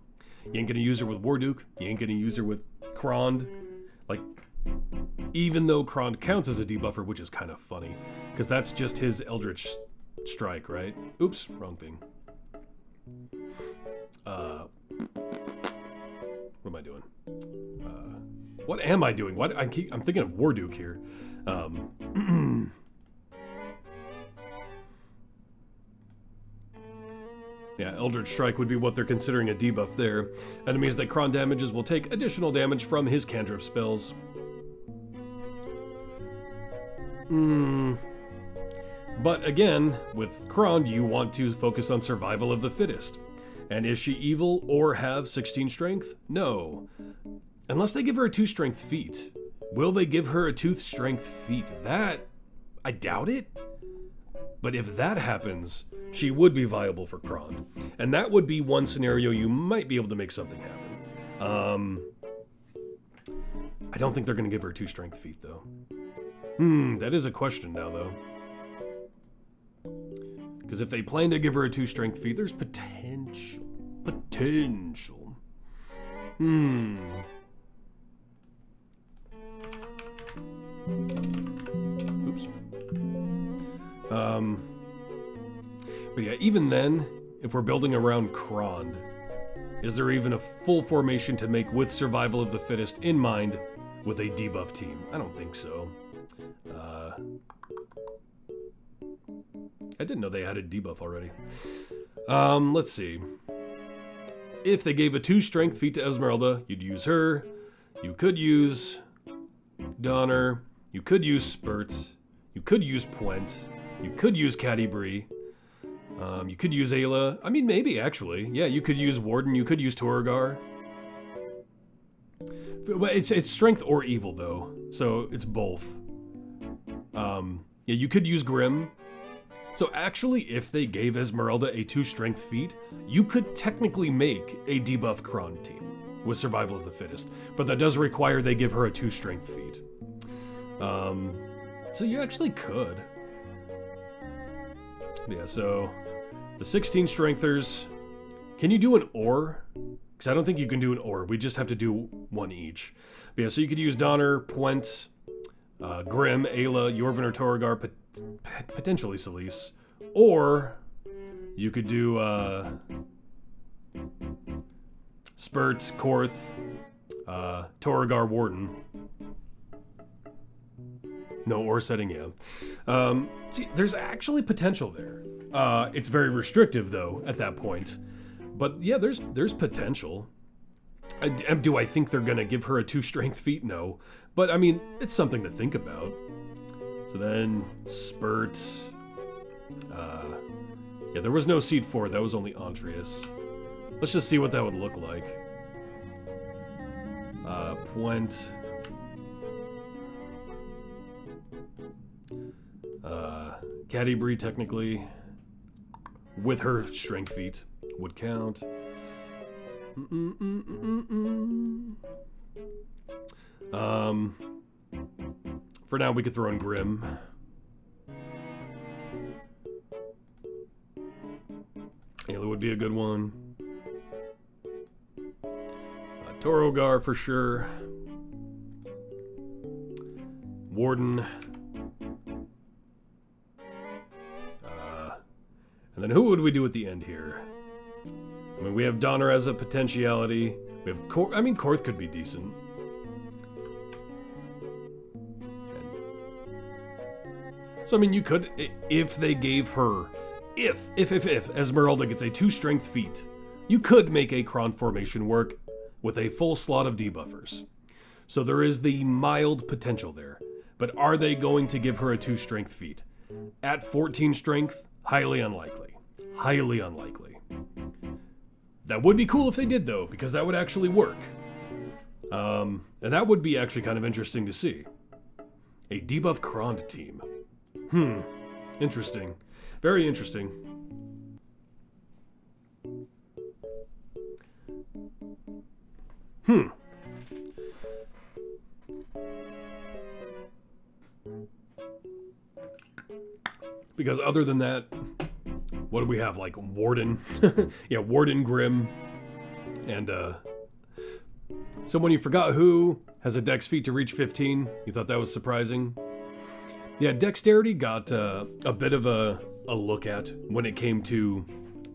You ain't going to use her with Warduke. You ain't going to use her with Krond. Like, even though Krond counts as a debuffer, which is kind of funny. Because that's just his Eldritch Strike, right? Oops, wrong thing. What am I doing? What am I doing? I'm thinking of Warduke here. Yeah, Eldritch Strike would be what they're considering a debuff there. Enemies that Krond damages will take additional damage from his cantrip spells. But again, with Krond, you want to focus on survival of the fittest. And is she evil or have 16 strength? No. Unless they give her a 2 strength feat. Will they give her a 2 strength feat? That, I doubt it. But if that happens, she would be viable for Krond. And that would be one scenario you might be able to make something happen. I don't think they're going to give her a 2 strength feat, though. That is a question now, though. Because if they plan to give her a 2 strength feat, there's potential. Oops. But yeah, even then, if we're building around Krond, is there even a full formation to make with survival of the fittest in mind with a debuff team? I don't think so. I didn't know they added debuff already. Let's see. If they gave a 2 strength feat to Ezmerelda, you'd use her. You could use Donner. You could use Spurt. You could use Puent. You could use Catti-Brie. You could use Ayla. I mean, maybe, actually. Yeah, you could use Warden. You could use Torgar. It's strength or evil, though. So it's both. Yeah, you could use Grim. So actually, if they gave Ezmerelda a 2 strength feat, you could technically make a debuff Krond team with survival of the fittest. But that does require they give her a 2 strength feat. So you actually could. Yeah, so the 16 strengthers. Can you do an or? Because I don't think you can do an or. We just have to do one each. But yeah, so you could use Donner, Puent, Grim, Ayla, Yorvin, or Torgar, potentially Celise. Or you could do Spurt, Korth, Torgar, Warden. No, or setting, yeah. See, there's actually potential there. It's very restrictive, though, at that point. But yeah, there's potential. Do I think they're gonna give her a 2 strength feat? No. But I mean, it's something to think about. So then, Spurt. Yeah, there was no Seed 4, that was only Antreus. Let's just see what that would look like. Puent. Cadibri, technically, with her strength feat, would count. For now, we could throw in Grim. Ayla would be a good one. Torogar for sure. Warden. And then who would we do at the end here? I mean, we have Donner as a potentiality. We have Korth could be decent. So I mean, you could, if they gave her, if Ezmerelda gets a 2 strength feat, you could make a Kron formation work with a full slot of debuffers. So there is the mild potential there. But are they going to give her a 2 strength feat? At 14 strength, highly unlikely. Highly unlikely. That would be cool if they did, though, because that would actually work. And that would be actually kind of interesting to see. A debuff Krond team. Interesting. Very interesting. Because other than that, what do we have? Like Warden? Yeah, Warden, Grim, and someone you forgot who has a dex feat to reach 15. You thought that was surprising? Yeah, dexterity got a bit of a look at when it came to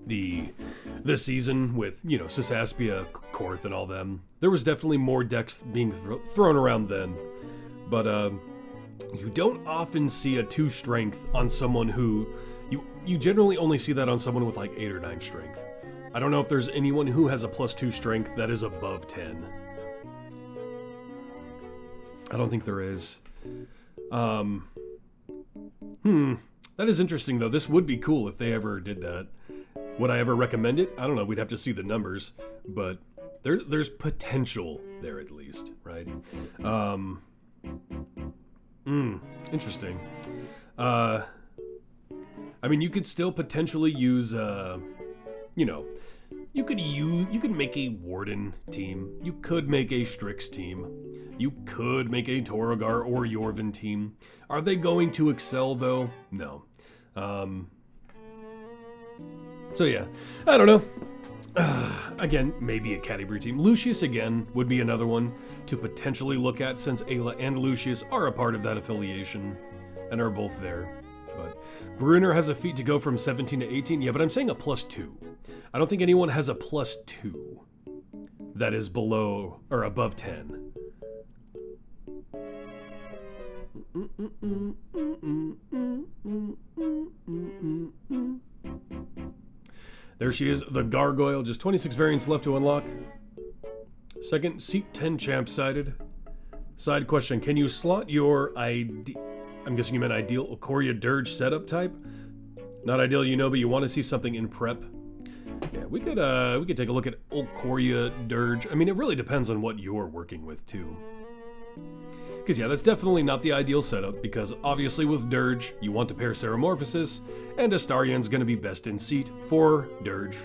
this season with, you know, Sysaspia, Korth, and all them. There was definitely more dex being thrown around then. But you don't often see a 2 strength on someone who... You generally only see that on someone with like 8 or 9 strength. I don't know if there's anyone who has a +2 strength that is above 10. I don't think there is. That is interesting, though. This would be cool if they ever did that. Would I ever recommend it? I don't know. We'd have to see the numbers. But there's potential there, at least, right? Interesting. I mean, you could still potentially use, you know, you could make a Warden team. You could make a Strix team. You could make a Torgar or Yorvin team. Are they going to excel, though? No. So yeah, I don't know. Again, maybe a Cadibri team. Lucius, again, would be another one to potentially look at, since Ayla and Lucius are a part of that affiliation and are both there. But Brunner has a feat to go from 17 to 18. Yeah, but I'm saying a +2. I don't think anyone has a +2 that is below or above 10. There she is, the Gargoyle. Just 26 variants left to unlock. Second, seat 10 champ sided. Side question, can you slot your I'm guessing you meant ideal Ikoria Dirge setup type? Not ideal, you know, but you want to see something in prep. Yeah, we could take a look at Ikoria Dirge. I mean, it really depends on what you're working with, too. Because, yeah, that's definitely not the ideal setup, because obviously with Dirge, you want to pair Ceramorphosis, and Astarion's going to be best in seat for Dirge.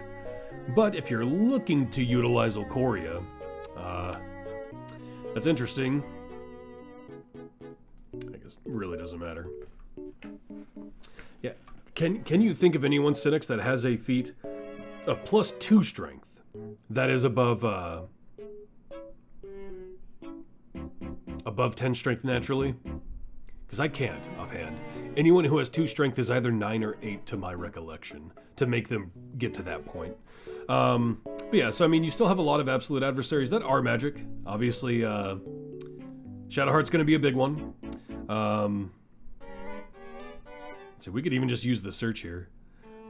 But if you're looking to utilize Ikoria, that's interesting. I guess it really doesn't matter. Yeah, can you think of anyone, Cynics, that has a feat of +2 strength that is above 10 strength naturally? because I can't offhand. Anyone who has 2 strength is either 9 or 8 to my recollection to make them get to that point. But yeah, so I mean, you still have a lot of absolute adversaries that are magic. Obviously, Shadowheart's going to be a big one. So we could even just use the search here.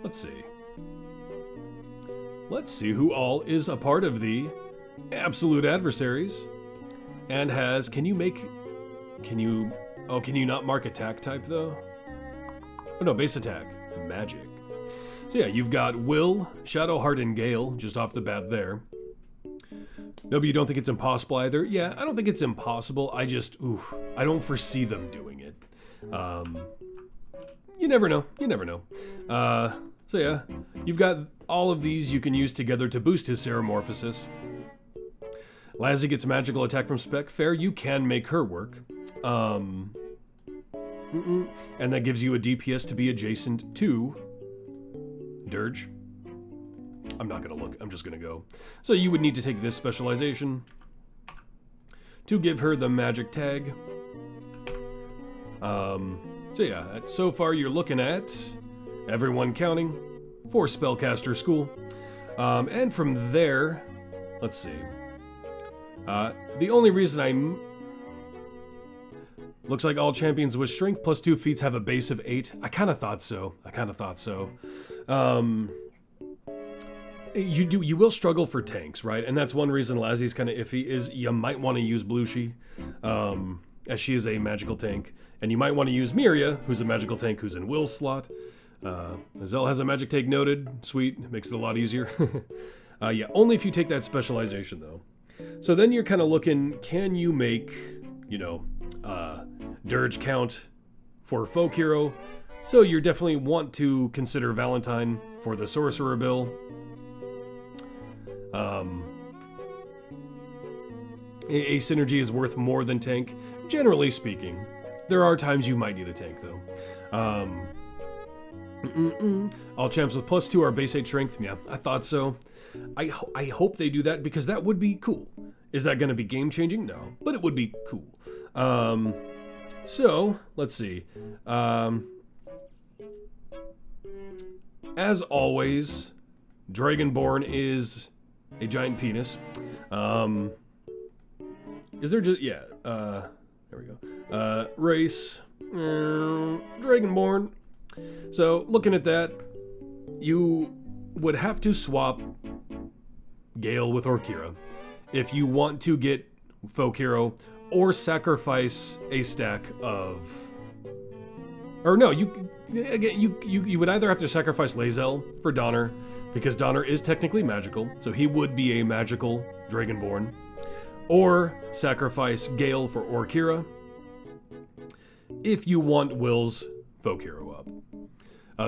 Let's see. Let's see who all is a part of the absolute adversaries and has, can you not mark attack type though? Oh no, base attack, magic. So yeah, you've got Will, Shadowheart, and Gale just off the bat there. No, but you don't think it's impossible either? Yeah, I don't think it's impossible. I just, I don't foresee them doing it. You never know. You never know. So yeah, you've got all of these you can use together to boost his Ceramorphosis. Lazzy gets magical attack from Spec. Fair, you can make her work. And that gives you a DPS to be adjacent to Dirge. I'm not gonna look, I'm just gonna go. So you would need to take this specialization to give her the magic tag. So yeah, so far you're looking at, everyone counting, 4 spellcaster school. And from there, let's see. The only reason looks like all champions with strength plus 2 feats have a base of 8. I kind of thought so. You will struggle for tanks, right? And that's one reason Lazzy's kind of iffy, is you might want to use Blushi, as she is a magical tank. And you might want to use Miria, who's a magical tank who's in Will's slot. Azelle has a magic tank noted. Sweet, makes it a lot easier. Yeah, only if you take that specialization though. So then you're kind of looking, can you make, Dirge count for folk hero? So you definitely want to consider Valentine for the sorcerer bill. A synergy is worth more than tank, generally speaking. There are times you might need a tank though. All champs with plus 2 are base 8 strength. Yeah, I thought so. I hope they do that because that would be cool. Is that going to be game changing? No, but it would be cool. So let's see. As always, Dragonborn is a giant penis. Is there just, yeah, there we go. Race, Dragonborn. So looking at that, you would have to swap Gale with Orkira if you want to get folk hero, or sacrifice a stack of, or no, you would either have to sacrifice Lae'zel for Donner, because Donner is technically magical, so he would be a magical Dragonborn, or sacrifice Gale for Orkira if you want Will's folk hero up.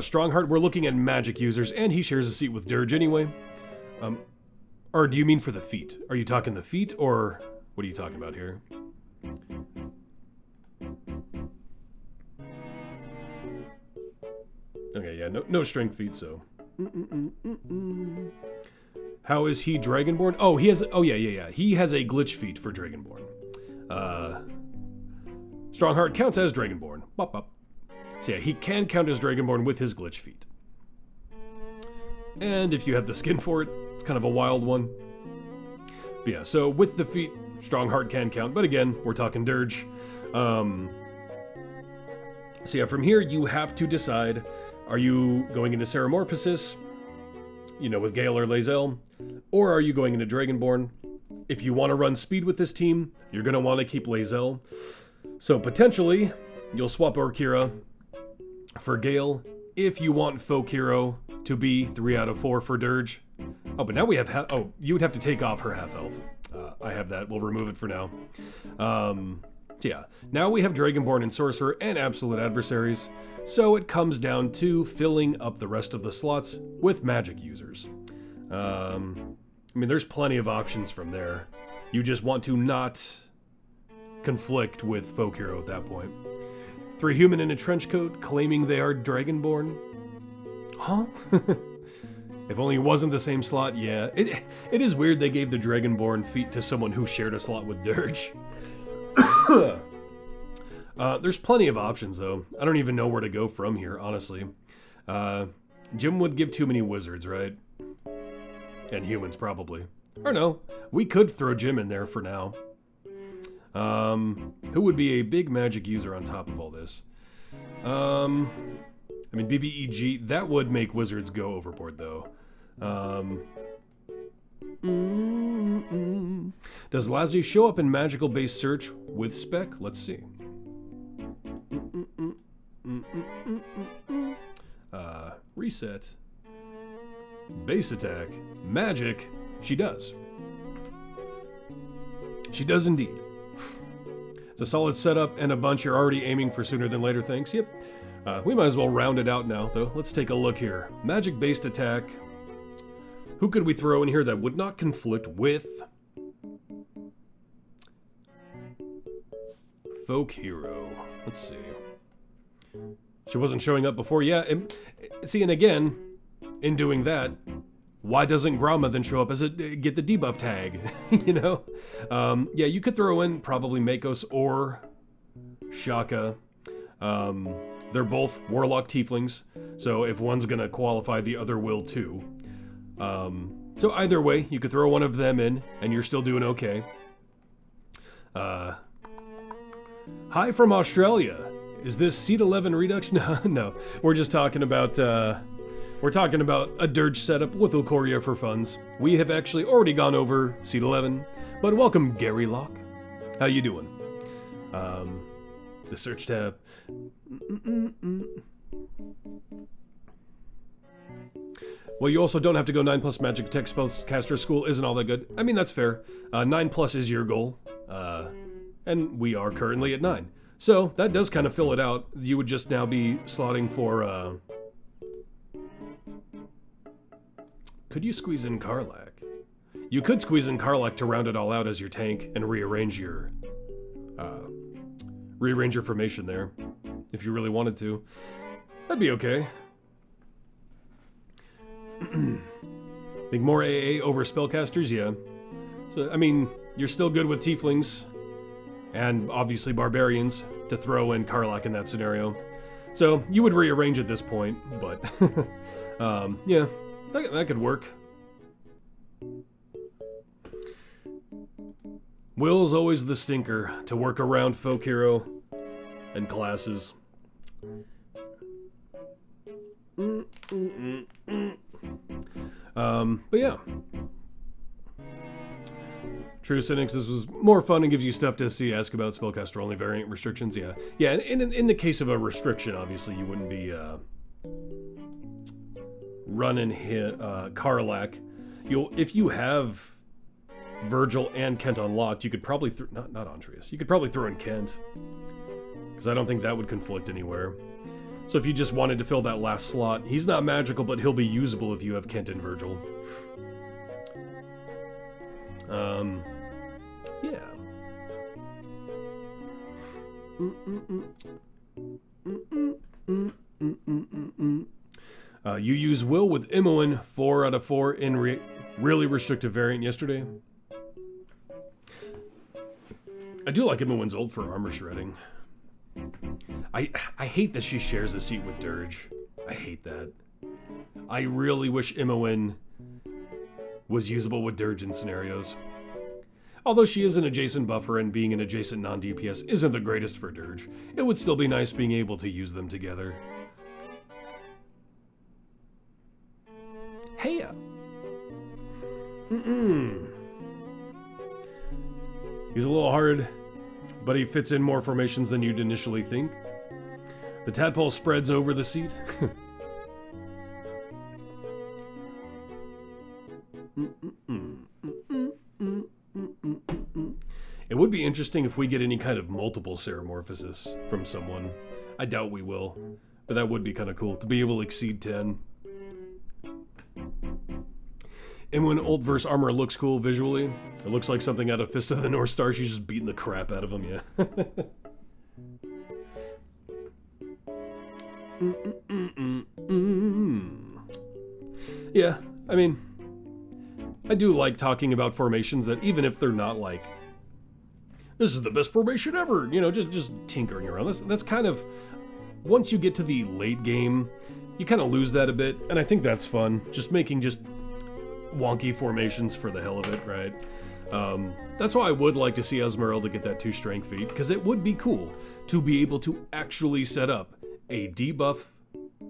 Strongheart, we're looking at magic users, and he shares a seat with Dirge anyway. Or do you mean for the feat? Are you talking the feat, or what are you talking about here? Okay, yeah, no strength feat, so. How is he Dragonborn? Oh, yeah. He has a glitch feat for Dragonborn. Strongheart counts as Dragonborn. Bop, bop. So yeah, he can count as Dragonborn with his glitch feat. And if you have the skin for it, it's kind of a wild one. But yeah, so with the feat, Strongheart can count, but again, we're talking Dirge. So yeah, from here you have to decide, are you going into Ceramorphosis, with Gale or Lae'zel, or are you going into Dragonborn? If you want to run speed with this team, you're going to want to keep Lae'zel. So potentially, you'll swap Orkira for Gale if you want folk hero to be 3 out of 4 for Dirge. Oh, but now we have you would have to take off her half-elf. I have that. We'll remove it for now. So yeah, now we have Dragonborn and Sorcerer and Absolute Adversaries, so it comes down to filling up the rest of the slots with magic users. I mean, there's plenty of options from there. You just want to not conflict with folk hero at that point. 3 human in a trench coat claiming they are Dragonborn. Huh? If only it wasn't the same slot, yeah. It is weird they gave the Dragonborn feat to someone who shared a slot with Dirge. There's plenty of options, though. I don't even know where to go from here, honestly. Jim would give too many wizards, right? And humans, probably. Or no, we could throw Jim in there for now. Who would be a big magic user on top of all this? I mean, BBEG, that would make wizards go overboard, though. Does Lazzy show up in magical-based search with spec? Let's see. Reset. Base attack. Magic. She does. She does indeed. It's a solid setup and a bunch you're already aiming for sooner than later, thanks. Yep. We might as well round it out now, though. Let's take a look here. Magic-based attack. Who could we throw in here that would not conflict with Folk Hero? Let's see. She wasn't showing up before. Yeah, see, and again, in doing that, why doesn't Grama then show up as get the debuff tag? You know? Yeah, you could throw in probably Makos or Shaka. They're both Warlock Tieflings, so if one's gonna qualify, the other will too. So either way, you could throw one of them in, and you're still doing okay. Hi from Australia. Is this Seat 11 Redux? No, no. We're just talking about, we're talking about a dirge setup with Ocoria for funds. We have actually already gone over Seat 11, but welcome, Gary Locke. How you doing? The search tab. Well, you also don't have to go 9+ magic tech spellcaster school isn't all that good. I mean, that's fair. 9+ is your goal, and we are currently at 9. So that does kind of fill it out. You would just now be slotting for, could you squeeze in Karlach? You could squeeze in Karlach to round it all out as your tank and rearrange your formation there, if you really wanted to. That'd be okay. Think more AA over spellcasters? Yeah. So, I mean, you're still good with Tieflings, and obviously Barbarians, to throw in Karlach in that scenario. So, you would rearrange at this point, but, yeah, that could work. Will's always the stinker to work around Folk Hero and classes. But yeah. True Cynics, this was more fun and gives you stuff to see. Ask about spellcaster only variant restrictions. Yeah. Yeah, and in the case of a restriction, obviously you wouldn't be running Karlach. If you have Virgil and Kent unlocked, you could probably not Andreas. You could probably throw in Kent, because I don't think that would conflict anywhere. So if you just wanted to fill that last slot, he's not magical, but he'll be usable if you have Kent and Virgil. Yeah. You use Will with Imoen 4 out of 4 in really restrictive variant yesterday. I do like Imoen's ult for armor shredding. I hate that she shares a seat with Dirge. I hate that. I really wish Imoen was usable with Dirge in scenarios. Although she is an adjacent buffer and being an adjacent non-DPS isn't the greatest for Dirge, it would still be nice being able to use them together. Hey! He's a little hard, but he fits in more formations than you'd initially think. The tadpole spreads over the seat. It would be interesting if we get any kind of multiple Ceramorphosis from someone. I doubt we will, but that would be kind of cool to be able to exceed 10. And when ult versus armor looks cool visually, it looks like something out of Fist of the North Star. She's just beating the crap out of him, yeah. Yeah, I mean, I do like talking about formations that even if they're not like this is the best formation ever. You know, just tinkering around. That's kind of, once you get to the late game, you kind of lose that a bit, and I think that's fun. Just making just wonky formations for the hell of it, right? That's why I would like to see Ezmerelda get that 2 strength feat, because it would be cool to be able to actually set up a debuff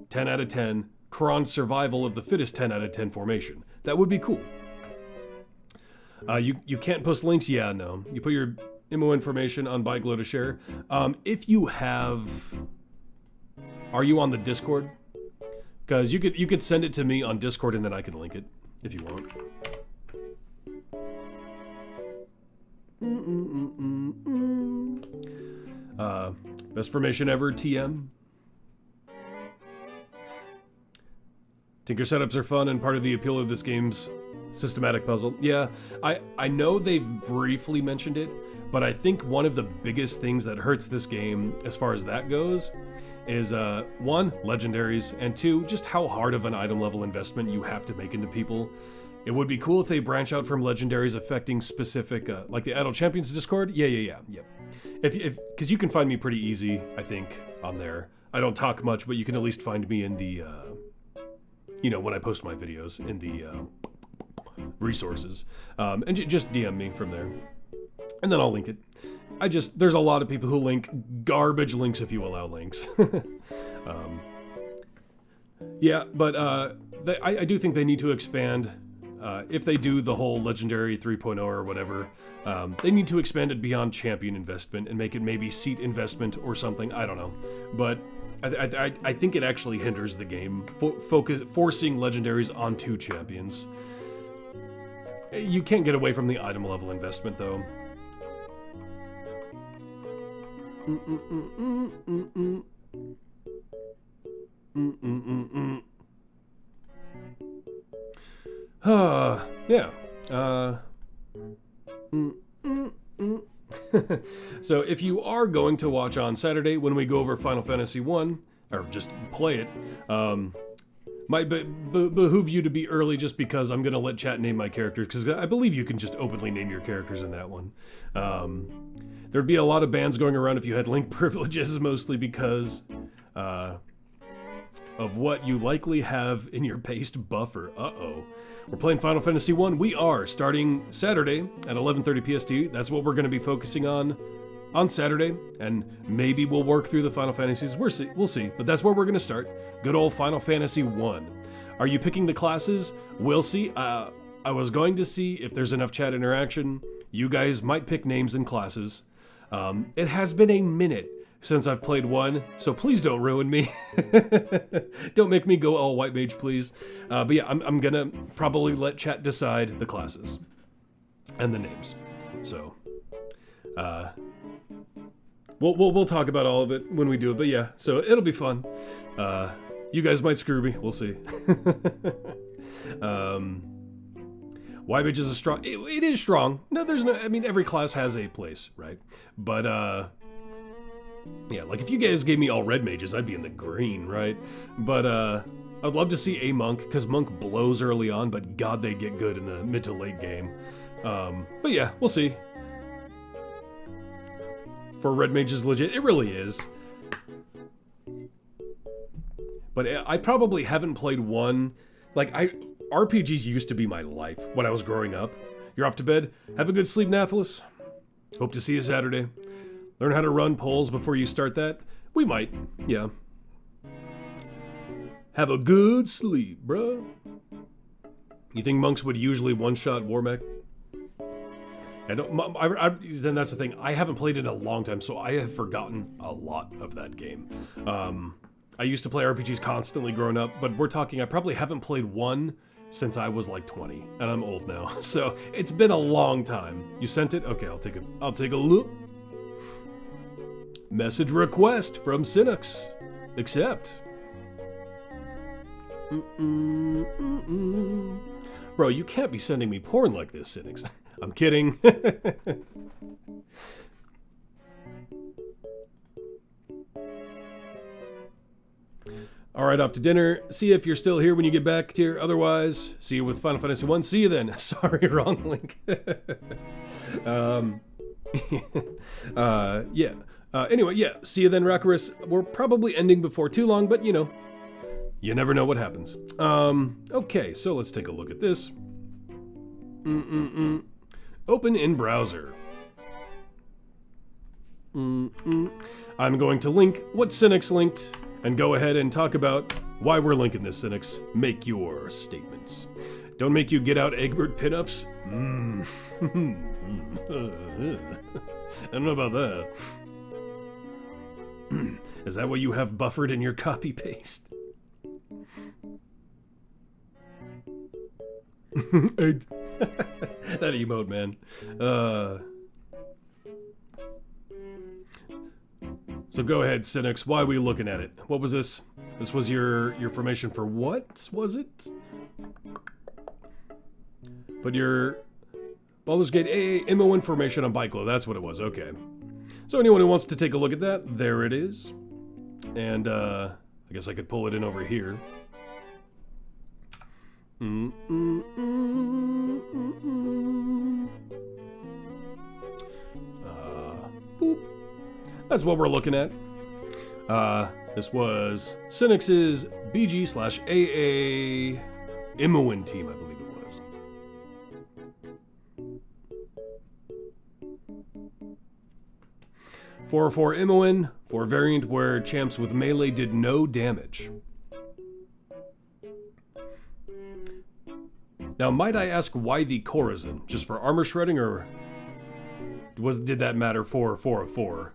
10 out of 10 Kron survival of the fittest 10 out of 10 formation. That would be cool. You can't post links? Yeah, no. You put your IMO information on BuyGlow to share. If you have... Are you on the Discord? Because you could send it to me on Discord and then I can link it, if you want. Best formation ever, TM. Tinker setups are fun and part of the appeal of this game's systematic puzzle. Yeah, I know they've briefly mentioned it, but I think one of the biggest things that hurts this game as far as that goes is 1, legendaries, and 2, just how hard of an item level investment you have to make into people. It would be cool if they branch out from legendaries affecting specific, like the Idle Champions Discord. Yeah. If because you can find me pretty easy, I think, on there. I don't talk much, but you can at least find me in the, you know, when I post my videos in the resources, and just DM me from there, and then I'll link it. There's a lot of people who link garbage links if you allow links. Yeah, but I do think they need to expand. If they do the whole Legendary 3.0 or whatever, they need to expand it beyond champion investment and make it maybe seat investment or something. I don't know. But I think it actually hinders the game, forcing legendaries onto champions. You can't get away from the item level investment, though. Yeah. So if you are going to watch on Saturday when we go over Final Fantasy 1, or just play it, might behoove you to be early just because I'm going to let chat name my characters, because I believe you can just openly name your characters in that one. There'd be a lot of bans going around if you had link privileges, mostly because of what you likely have in your paste buffer. Uh-oh. We're playing Final Fantasy 1. We are, starting Saturday at 11:30 PST. That's what we're going to be focusing on Saturday, and maybe we'll work through the Final Fantasies. We'll see, but that's where we're going to start. Good old Final Fantasy 1. Are you picking the classes? We'll see. I was going to see if there's enough chat interaction. You guys might pick names and classes. It has been a minute since I've played 1, so please don't ruin me. Don't make me go all white mage, please. But yeah, I'm gonna probably let chat decide the classes and the names. So, we'll talk about all of it when we do it. But yeah, so it'll be fun. You guys might screw me. We'll see. White mage is a strong. It is strong. No, there's no. I mean, every class has a place, right? But yeah, like if you guys gave me all red mages, I'd be in the green, right? But I'd love to see a monk, because monk blows early on, but god, they get good in the mid to late game. But yeah, we'll see. For red mages, legit, it really is. But I probably haven't played 1. Like, RPGs used to be my life when I was growing up. You're off to bed. Have a good sleep, Nathalis. Hope to see you Saturday. Learn how to run polls before you start that? We might, yeah. Have a good sleep, bro. You think monks would usually one-shot Warmech? Then that's the thing. I haven't played it in a long time, so I have forgotten a lot of that game. I used to play RPGs constantly growing up, but we're talking, I probably haven't played 1 since I was like 20, and I'm old now. So it's been a long time. You sent it? Okay, I'll take a look. Message request from Synux. Accept. Bro, you can't be sending me porn like this, Synux. I'm kidding. Alright, off to dinner. See if you're still here when you get back here. Otherwise, see you with Final Fantasy 1. See you then. Sorry, wrong link. Yeah. Anyway, yeah. See you then, Rakarus. We're probably ending before too long, but you know, you never know what happens. Okay, so let's take a look at this. Open in browser. I'm going to link what Cynic's linked and go ahead and talk about why we're linking this, Cynics. Make your statements. Don't make you get out Egbert pinups. I don't know about that. Is that what you have buffered in your copy paste? Egg. That emote, man. So go ahead, Cynics. Why are we looking at it? What was this? This was your formation for what was it? But your Baldur's Gate AA MO information on Bikelo. That's what it was. Okay. So anyone who wants to take a look at that, there it is. And I guess I could pull it in over here. Boop. That's what we're looking at. This was Cynic's BG/AA Imoen team, I believe it was. For Imoen, for a variant where champs with melee did no damage. Now, might I ask why the Corazon? Just for armor shredding, or did that matter for 4 of 4?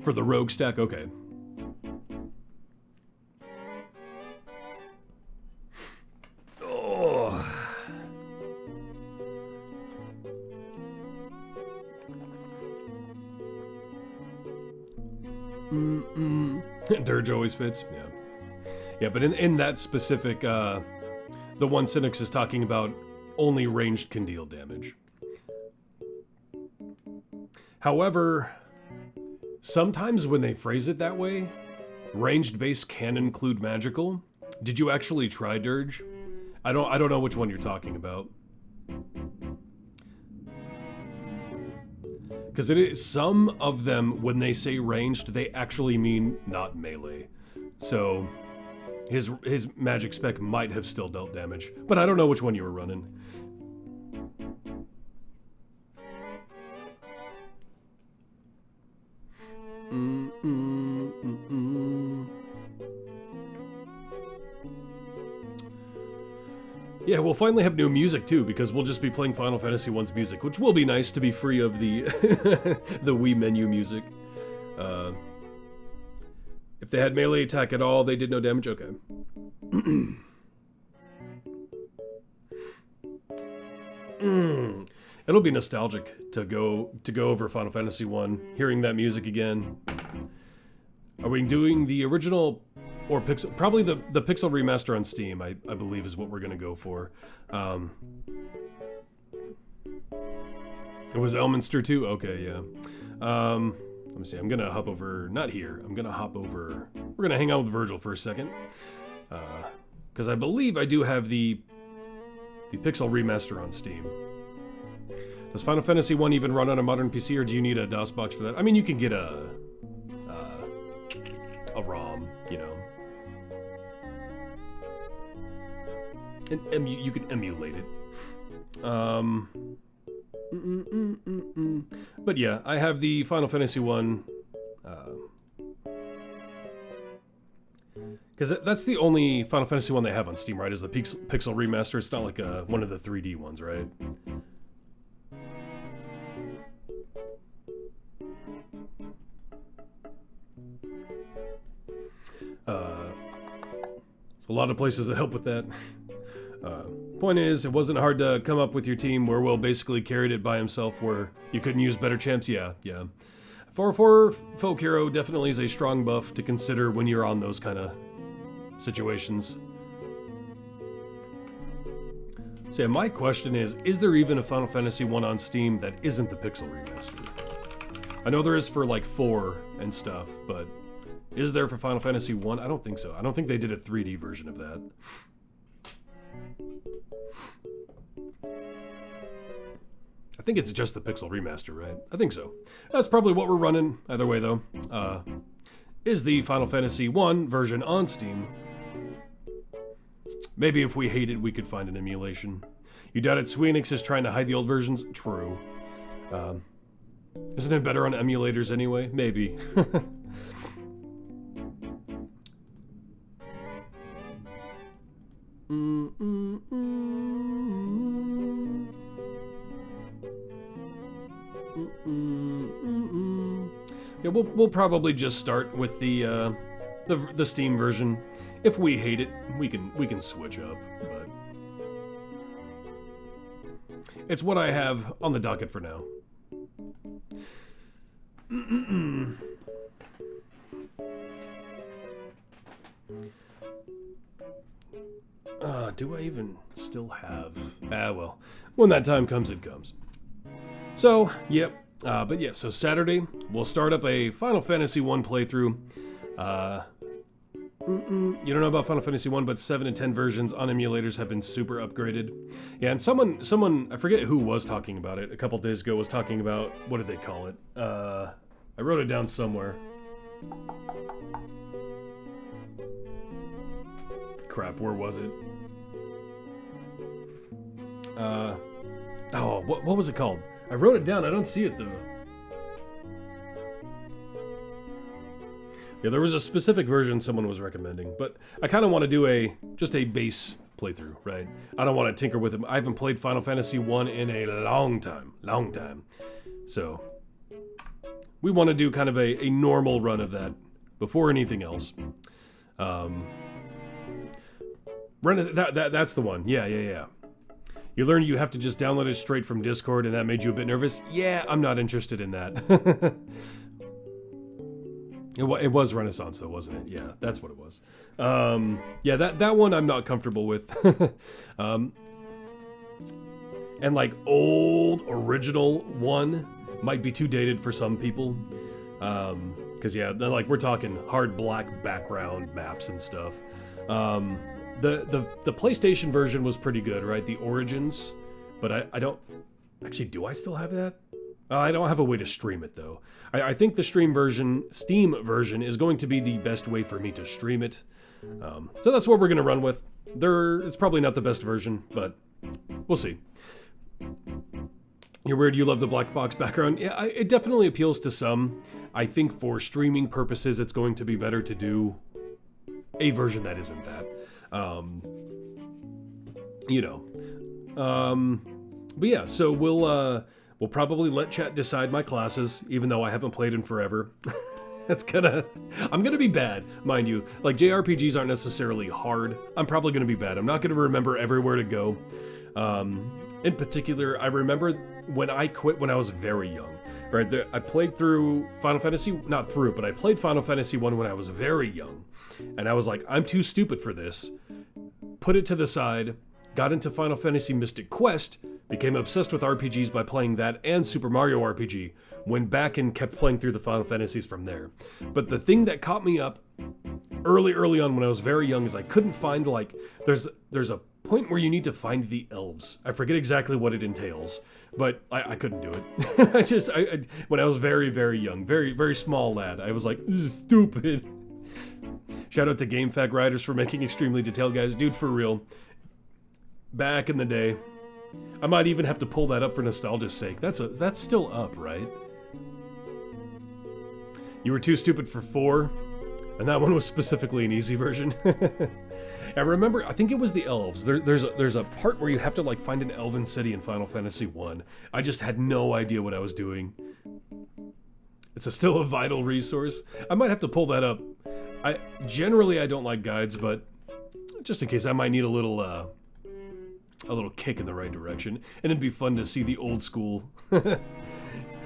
For the rogue stack, okay. Oh. Dirge always fits, yeah. Yeah, but in that specific, the one Cynics is talking about, only ranged can deal damage. However, sometimes when they phrase it that way, ranged base can include magical. Did you actually try Dirge? I don't know which one you're talking about. Because it is, some of them, when they say ranged, they actually mean not melee. So his magic spec might have still dealt damage, but I don't know which one you were running. Yeah, we'll finally have new music too, because we'll just be playing Final Fantasy I's music, which will be nice to be free of the the Wii menu music. If they had melee attack at all, they did no damage. Okay. It'll be nostalgic to go over Final Fantasy 1, hearing that music again. Are we doing the original or Pixel? Probably the Pixel remaster on Steam, I believe, is what we're gonna go for. It was Elminster too? Okay, yeah. Let me see, I'm gonna hop over, not here, I'm gonna hop over, we're gonna hang out with Virgil for a second. Because I believe I do have the Pixel remaster on Steam. Does Final Fantasy 1 even run on a modern PC, or do you need a DOS box for that? I mean, you can get a ROM, you know. And you can emulate it. But yeah, I have the Final Fantasy 1. Because that's the only Final Fantasy 1 they have on Steam, right? Is the Pixel remaster. It's not like one of the 3D ones, right? There's a lot of places that help with that. Point is, it wasn't hard to come up with your team where Will basically carried it by himself, where you couldn't use better champs. Yeah. 4/4 Folk Hero definitely is a strong buff to consider when you're on those kind of situations. So yeah, my question is there even a Final Fantasy 1 on Steam that isn't the Pixel remaster? I know there is for like 4 and stuff, but Is there for Final Fantasy 1? I don't think so. I don't think they did a 3D version of that. I think it's just the Pixel remaster, right? I think so. That's probably what we're running. Either way, though, is the Final Fantasy 1 version on Steam. Maybe if we hate it, we could find an emulation. You doubt it? Squeenix is trying to hide the old versions? True. Isn't it better on emulators anyway? Maybe. Yeah, we'll probably just start with the Steam version. If we hate it, we can switch up, but it's what I have on the docket for now. Do I even still have? Well, when that time comes, it comes. So, yep. But yeah, so Saturday, we'll start up a Final Fantasy 1 playthrough. You don't know about Final Fantasy 1, but 7 and 10 versions on emulators have been super upgraded. Yeah, and someone, I forget who was talking about it a couple days ago, was talking about, what did they call it? I wrote it down somewhere. Crap, where was it? What was it called? I wrote it down, I don't see it though. Yeah, there was a specific version someone was recommending, but I kind of want to do just a base playthrough, right? I don't want to tinker with it. I haven't played Final Fantasy 1 in a long time. So, we want to do kind of a normal run of that before anything else. That's the one. Yeah. You learned you have to just download it straight from Discord, and that made you a bit nervous? Yeah, I'm not interested in that. It was Renaissance, though, wasn't it? Yeah, that's what it was. Yeah, that one I'm not comfortable with. And, like, old, original one might be too dated for some people. Because, yeah, like, we're talking hard black background maps and stuff. The PlayStation version was pretty good, right? The Origins, but I don't... Actually, do I still have that? I don't have a way to stream it, though. I think the Steam version is going to be the best way for me to stream it. So that's what we're going to run with. It's probably not the best version, but we'll see. You're weird, you love the black box background? Yeah, it definitely appeals to some. I think for streaming purposes, it's going to be better to do a version that isn't that. But yeah, so we'll probably let chat decide my classes, even though I haven't played in forever. I'm gonna be bad, mind you. Like, JRPGs aren't necessarily hard. I'm probably gonna be bad. I'm not gonna remember everywhere to go. In particular, I remember when I quit when I was very young, right? I played through Final Fantasy, not through, but I played Final Fantasy 1 when I was very young. And I was like, I'm too stupid for this. Put it to the side, got into Final Fantasy Mystic Quest, became obsessed with RPGs by playing that and Super Mario RPG, went back and kept playing through the Final Fantasies from there. But the thing that caught me up early on when I was very young is I couldn't find, like, there's a point where you need to find the elves. I forget exactly what it entails, but I couldn't do it. When I was very, very young, very, very small lad, I was like, this is stupid. Shout out to GameFAQ writers for making extremely detailed guides. Dude, for real. Back in the day. I might even have to pull that up for nostalgia's sake. That's still up, right? You were too stupid for 4, and that one was specifically an easy version. I remember, I think it was the elves. There's a part where you have to, like, find an elven city in Final Fantasy 1. I just had no idea what I was doing. It's still a vital resource. I might have to pull that up. Generally I don't like guides, but just in case, I might need a little kick in the right direction. And it'd be fun to see the old school.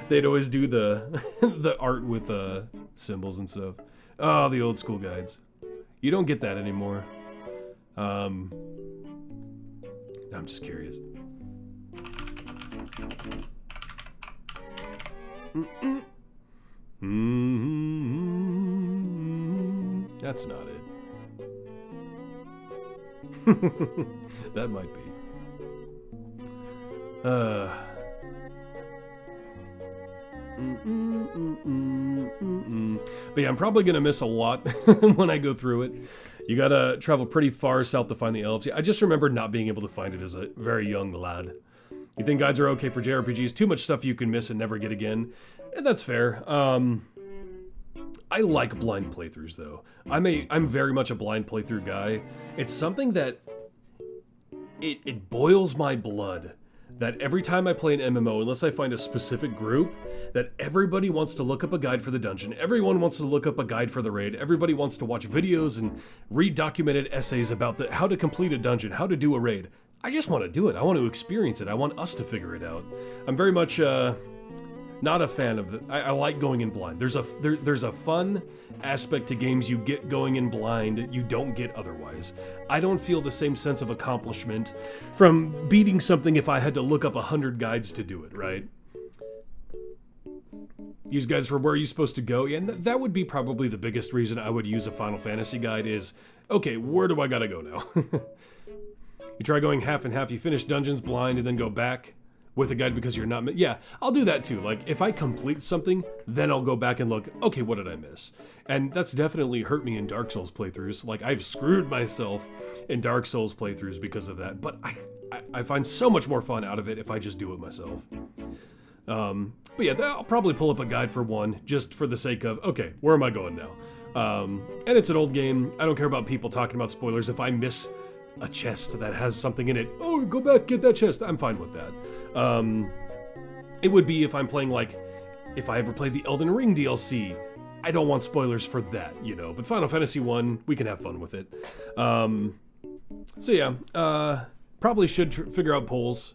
They'd always do the art with symbols and stuff. Oh, the old school guides. You don't get that anymore. I'm just curious. That's not it. That might be. But yeah, I'm probably gonna miss a lot when I go through it. You gotta travel pretty far south to find the elves. I just remember not being able to find it as a very young lad. You think guides are okay for JRPGs? Too much stuff you can miss and never get again. And that's fair. I like blind playthroughs though. I'm very much a blind playthrough guy. It's something that it boils my blood that every time I play an MMO, unless I find a specific group, that everybody wants to look up a guide for the dungeon, everyone wants to look up a guide for the raid, everybody wants to watch videos and read documented essays about how to complete a dungeon, how to do a raid. I just want to do it. I want to experience it. I want us to figure it out. I'm very much not a fan of it. I like going in blind. There's a fun aspect to games you get going in blind you don't get otherwise. I don't feel the same sense of accomplishment from beating something if I had to look up 100 guides to do it, right? Use guides for where you're supposed to go. Yeah, and that would be probably the biggest reason I would use a Final Fantasy guide is, okay, where do I gotta go now? You try going half and half, you finish dungeons blind and then go back with a guide because you're not... Yeah, I'll do that too. Like, if I complete something, then I'll go back and look, okay, what did I miss? And that's definitely hurt me in Dark Souls playthroughs. Like, I've screwed myself in Dark Souls playthroughs because of that. But I find so much more fun out of it if I just do it myself. But yeah, I'll probably pull up a guide for one, just for the sake of, okay, where am I going now? And it's an old game. I don't care about people talking about spoilers. If I miss a chest that has something in it, oh, go back, get that chest, I'm fine with that. It would be if I'm playing, like, if I ever play the Elden Ring DLC, I don't want spoilers for that, you know, but Final Fantasy 1, we can have fun with it. So yeah, probably should figure out polls.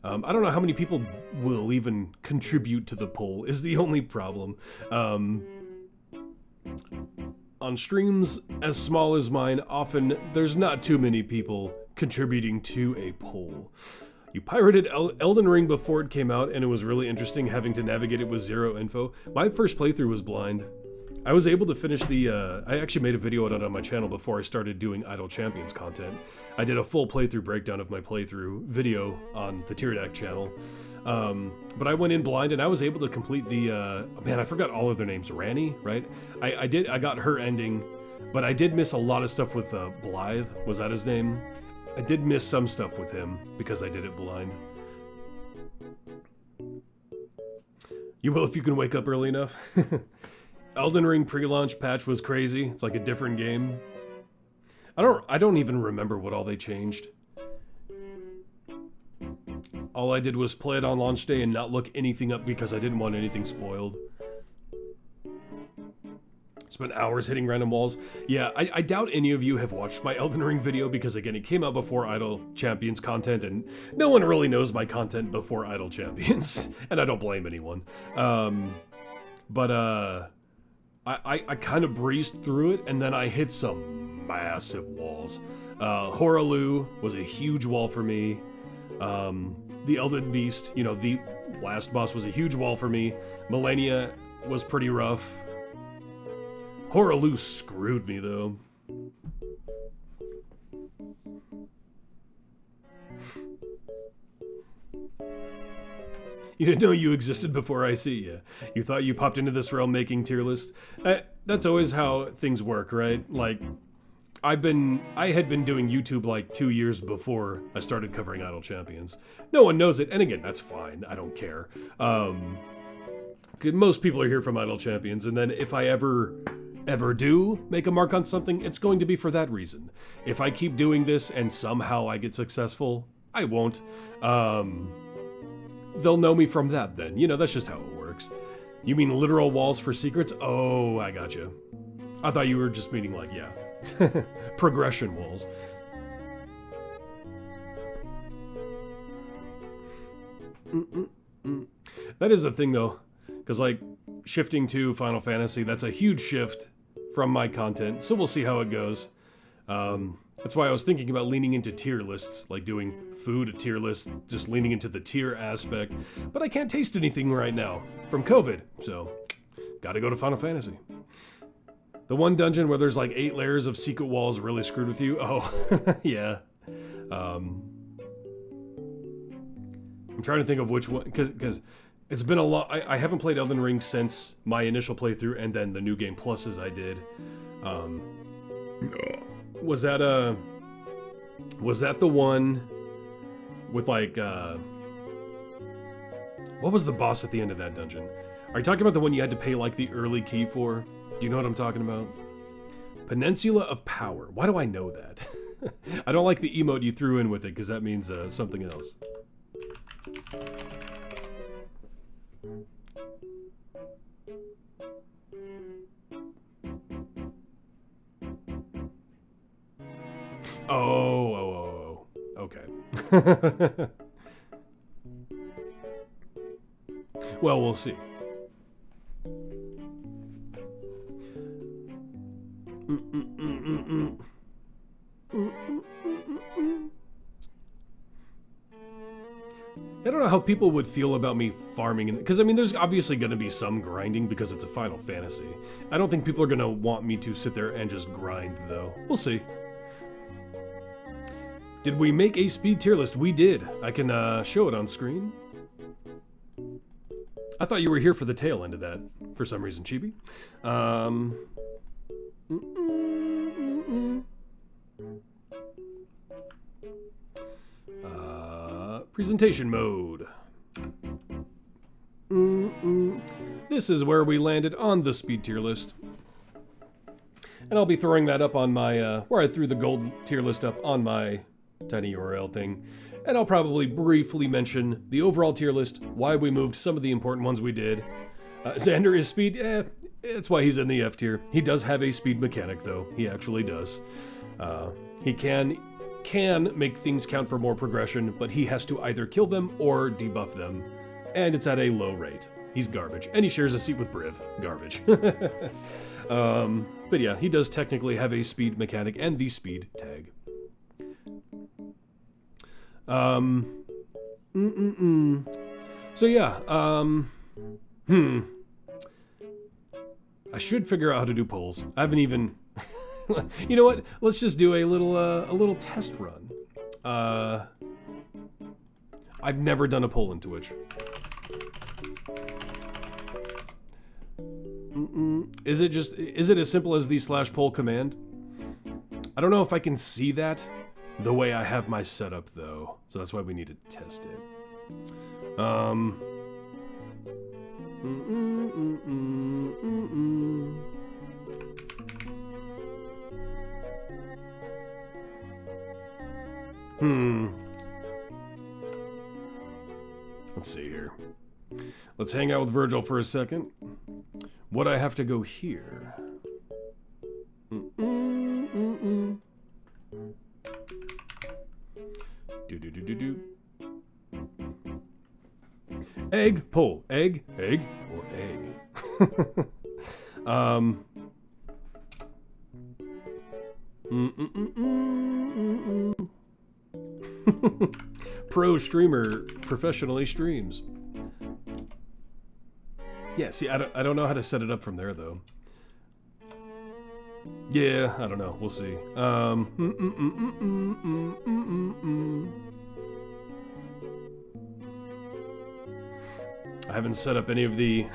I don't know how many people will even contribute to the poll, is the only problem. On streams as small as mine, often there's not too many people contributing to a poll. You pirated Elden Ring before it came out, and it was really interesting having to navigate it with zero info. My first playthrough was blind. I was able to finish I actually made a video on it on my channel before I started doing Idle Champions content. I did a full playthrough breakdown of my playthrough video on the Tyredack channel. But I went in blind and I was able to complete the, man, I forgot all of their names. Ranny, right? I got her ending, but I did miss a lot of stuff with Blythe. Was that his name? I did miss some stuff with him because I did it blind. You will if you can wake up early enough. Elden Ring pre-launch patch was crazy. It's like a different game. I don't even remember what all they changed. All I did was play it on launch day and not look anything up because I didn't want anything spoiled. Spent hours hitting random walls. Yeah, I doubt any of you have watched my Elden Ring video because, again, it came out before Idle Champions content, and no one really knows my content before Idle Champions, and I don't blame anyone. I kind of breezed through it, and then I hit some massive walls. Horaloo was a huge wall for me. The Elden Beast, you know, the last boss was a huge wall for me. Millennia was pretty rough. Horaloo screwed me, though. You didn't know you existed before I see you. You thought you popped into this realm making tier lists. That's always how things work, right? Like, I had been doing YouTube like 2 years before I started covering Idle Champions. No one knows it, and again, that's fine. I don't care. Most people are here from Idle Champions, and then if I ever do make a mark on something, it's going to be for that reason. If I keep doing this and somehow I get successful, I won't. They'll know me from that then. You know, that's just how it works. You mean literal walls for secrets? Oh, I gotcha. I thought you were just meaning like, yeah. Progression walls. That is the thing though, because like shifting to Final Fantasy, that's a huge shift from my content, so we'll see how it goes. That's why I was thinking about leaning into tier lists, like doing food tier lists, just leaning into the tier aspect, but I can't taste anything right now from COVID, so gotta go to Final Fantasy. The one dungeon where there's like 8 layers of secret walls really screwed with you? Oh, yeah. I'm trying to think of which one, because it's been a lot. I haven't played Elden Ring since my initial playthrough and then the New Game Pluses I did. Was that the one with like, what was the boss at the end of that dungeon? Are you talking about the one you had to pay like the early key for? Do you know what I'm talking about? Peninsula of Power. Why do I know that? I don't like the emote you threw in with it because that means something else. Oh, okay. Well, we'll see. I don't know how people would feel about me farming, because I mean, there's obviously going to be some grinding because it's a Final Fantasy. I don't think people are going to want me to sit there and just grind, though. We'll see. Did we make a speed tier list? We did. I can show it on screen. I thought you were here for the tail end of that, for some reason, Chibi. Presentation mode. This is where we landed on the speed tier list. And I'll be throwing that up on my, where I threw the gold tier list up on my tiny URL thing. And I'll probably briefly mention the overall tier list, why we moved some of the important ones we did. Xander is speed, that's why he's in the F tier. He does have a speed mechanic though, he actually does. He can make things count for more progression, but he has to either kill them or debuff them. And it's at a low rate. He's garbage. And he shares a seat with Briv. Garbage. But yeah, he does technically have a speed mechanic and the speed tag. So yeah, I should figure out how to do polls. I haven't even... You know what? Let's just do a little test run. I've never done a poll in Twitch. Is it as simple as the /poll command? I don't know if I can see that the way I have my setup though, so that's why we need to test it. Let's see here. Let's hang out with Virgil for a second. Would I have to go here? Egg, poll, egg, or egg. Pro streamer professionally streams. Yeah, see, I don't know how to set it up from there, though. Yeah, I don't know. We'll see. I haven't set up any of the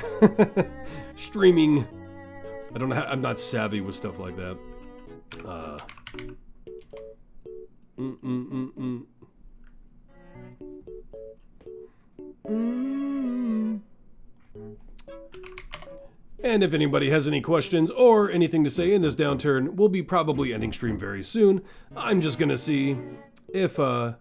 streaming. I don't know. I'm not savvy with stuff like that. And if anybody has any questions or anything to say in this downturn, we'll be probably ending stream very soon. I'm just gonna see if we're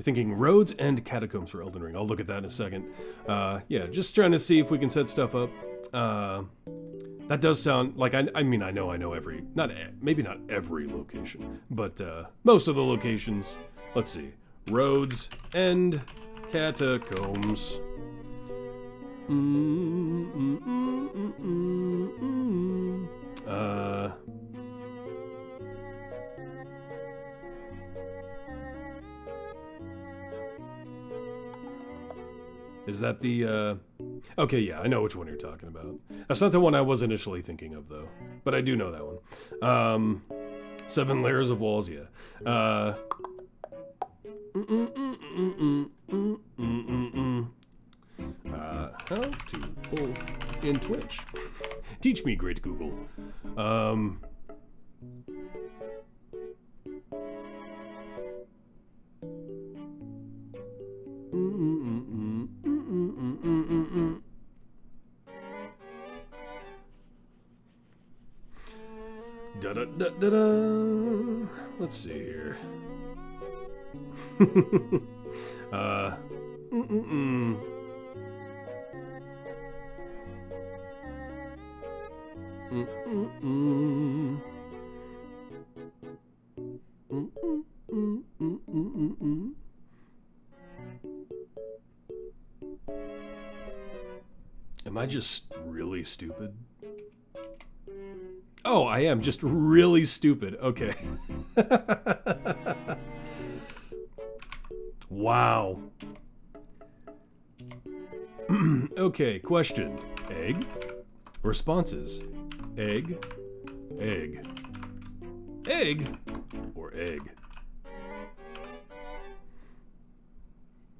thinking roads and catacombs for Elden Ring. I'll look at that in a second. Yeah, just trying to see if we can set stuff up. That does sound like, I mean, I know every, maybe not every location, but most of the locations. Let's see. Roads and catacombs. Is that the, okay, yeah, I know which one you're talking about. That's not the one I was initially thinking of, though. But I do know that one. 7 layers of walls, yeah. How to pull in Twitch. Teach me, great Google. Da-da-da-da-da. Let's see here. Am I just really stupid? Oh, I am just really stupid. Okay. Wow. Okay, question. Egg? Responses. Egg. Egg. Egg. Or egg.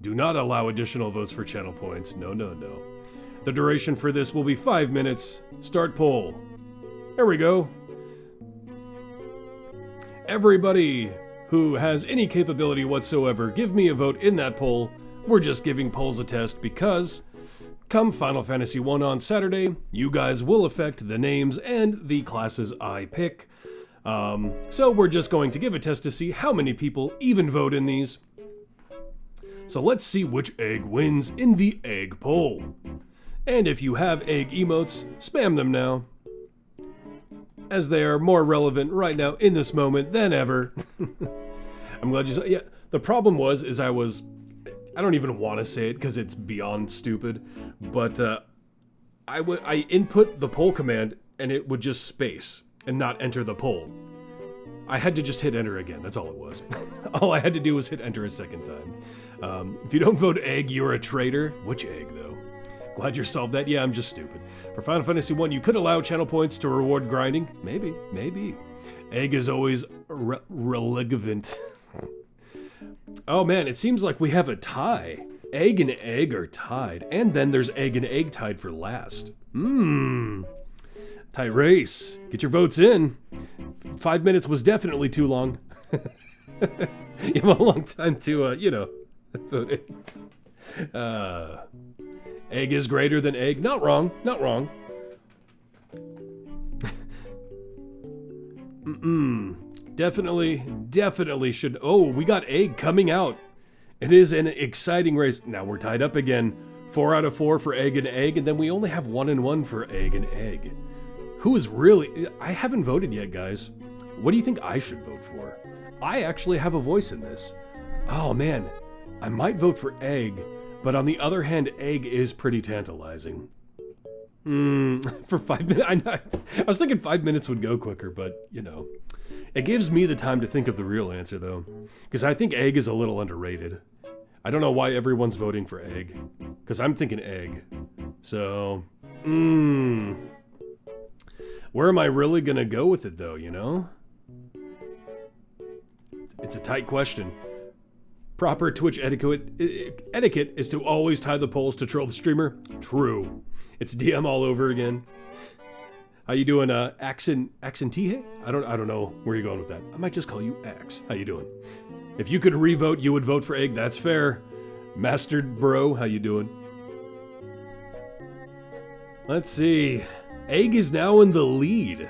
Do not allow additional votes for channel points. No, no, no. The duration for this will be 5 minutes. Start poll. There we go. Everybody who has any capability whatsoever, give me a vote in that poll. We're just giving polls a test because come Final Fantasy 1 on Saturday, you guys will affect the names and the classes I pick. So we're just going to give a test to see how many people even vote in these. So let's see which egg wins in the egg poll. And if you have egg emotes, spam them now, as they are more relevant right now in this moment than ever. I'm glad you saw. Yeah, the problem is I don't even want to say it because it's beyond stupid, but I input the poll command and it would just space and not enter the poll. I had to just hit enter again. That's all it was. All I had to do was hit enter a second time. If you don't vote egg, you're a traitor. Which egg, though? Glad you solved that. Yeah, I'm just stupid. For Final Fantasy 1, you could allow channel points to reward grinding. Maybe, maybe. Egg is always relevant. Oh man, it seems like we have a tie. Egg and egg are tied. And then there's egg and egg tied for last. Tight race. Get your votes in. 5 minutes was definitely too long. You have a long time to, vote in. Egg is greater than egg. Not wrong. Not wrong. Definitely should. Oh, we got egg coming out. It is an exciting race. Now we're tied up again. 4 out of 4 for egg and egg, and then we only have 1 and 1 for egg and egg. Who is really... I haven't voted yet, guys. What do you think I should vote for? I actually have a voice in this. Oh, man. I might vote for egg, but on the other hand, egg is pretty tantalizing. For 5 minutes... I was thinking 5 minutes would go quicker, but, It gives me the time to think of the real answer, though. Because I think egg is a little underrated. I don't know why everyone's voting for egg. Because I'm thinking egg. So... Where am I really gonna go with it, though, It's a tight question. Proper Twitch etiquette is to always tie the polls to troll the streamer. True. It's DM all over again. How you doing, Accentihe? I don't know where you're going with that. I might just call you Axe. How you doing? If you could re-vote, you would vote for egg. That's fair. Mastered Bro, how you doing? Let's see. Egg is now in the lead.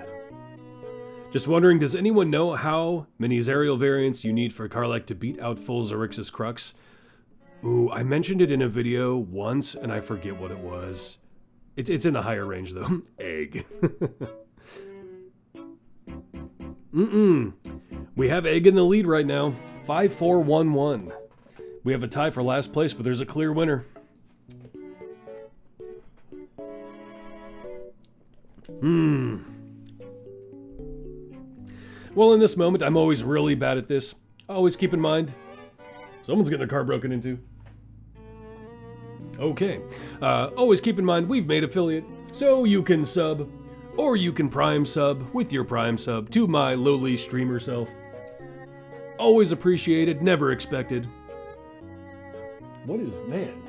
Just wondering, does anyone know how many Zariel variants you need for Karlach to beat out full Xerxes Crux? Ooh, I mentioned it in a video once, and I forget what it was. It's in the higher range, though. Egg. We have egg in the lead right now. 5-4-1-1. We have a tie for last place, but there's a clear winner. Well, in this moment, I'm always really bad at this. Always keep in mind, someone's getting their car broken into. Okay. Always keep in mind we've made affiliate, so you can sub, or you can prime sub with your prime sub to my lowly streamer self. Always appreciated, never expected. What is, man?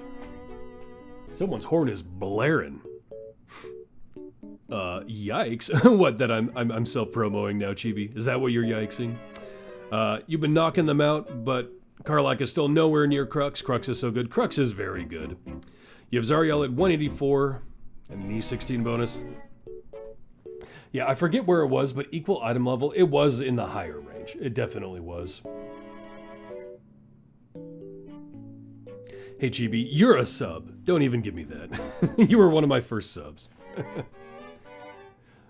Someone's horn is blaring. Yikes. What, that I'm self-promoing now, Chibi? Is that what you're yikesing? You've been knocking them out, but Karlach is still nowhere near Crux. Crux is so good. Crux is very good. You have Zariel at 184 and an E16 bonus. Yeah, I forget where it was, but equal item level, it was in the higher range. It definitely was. Hey, Chibi, you're a sub. Don't even give me that. You were one of my first subs.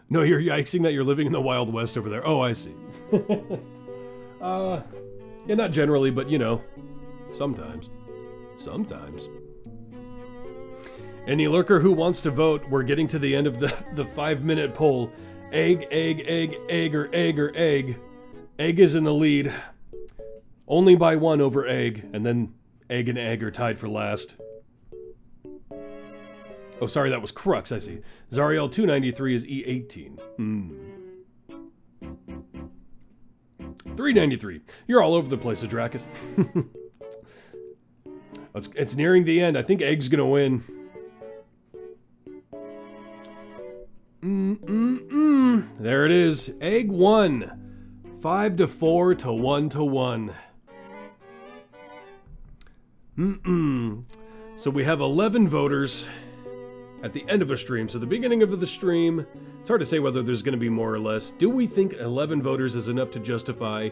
No, you're yikesing that you're living in the Wild West over there. Oh, I see. Yeah, not generally, but you know, sometimes. Sometimes. Any lurker who wants to vote, we're getting to the end of the 5-minute poll. Egg, egg, egg, egg, or egg, or egg. Egg is in the lead. Only by 1 over egg, and then egg and egg are tied for last. Oh, sorry, that was Crux, I see. Zariel 293 is E18. 393. You're all over the place, Adracus. It's nearing the end. I think Egg's gonna win. There it is. Egg won. 5-4 to 1-1. So we have 11 voters at the end of a stream. So the beginning of the stream, it's hard to say whether there's going to be more or less. Do we think 11 voters is enough to justify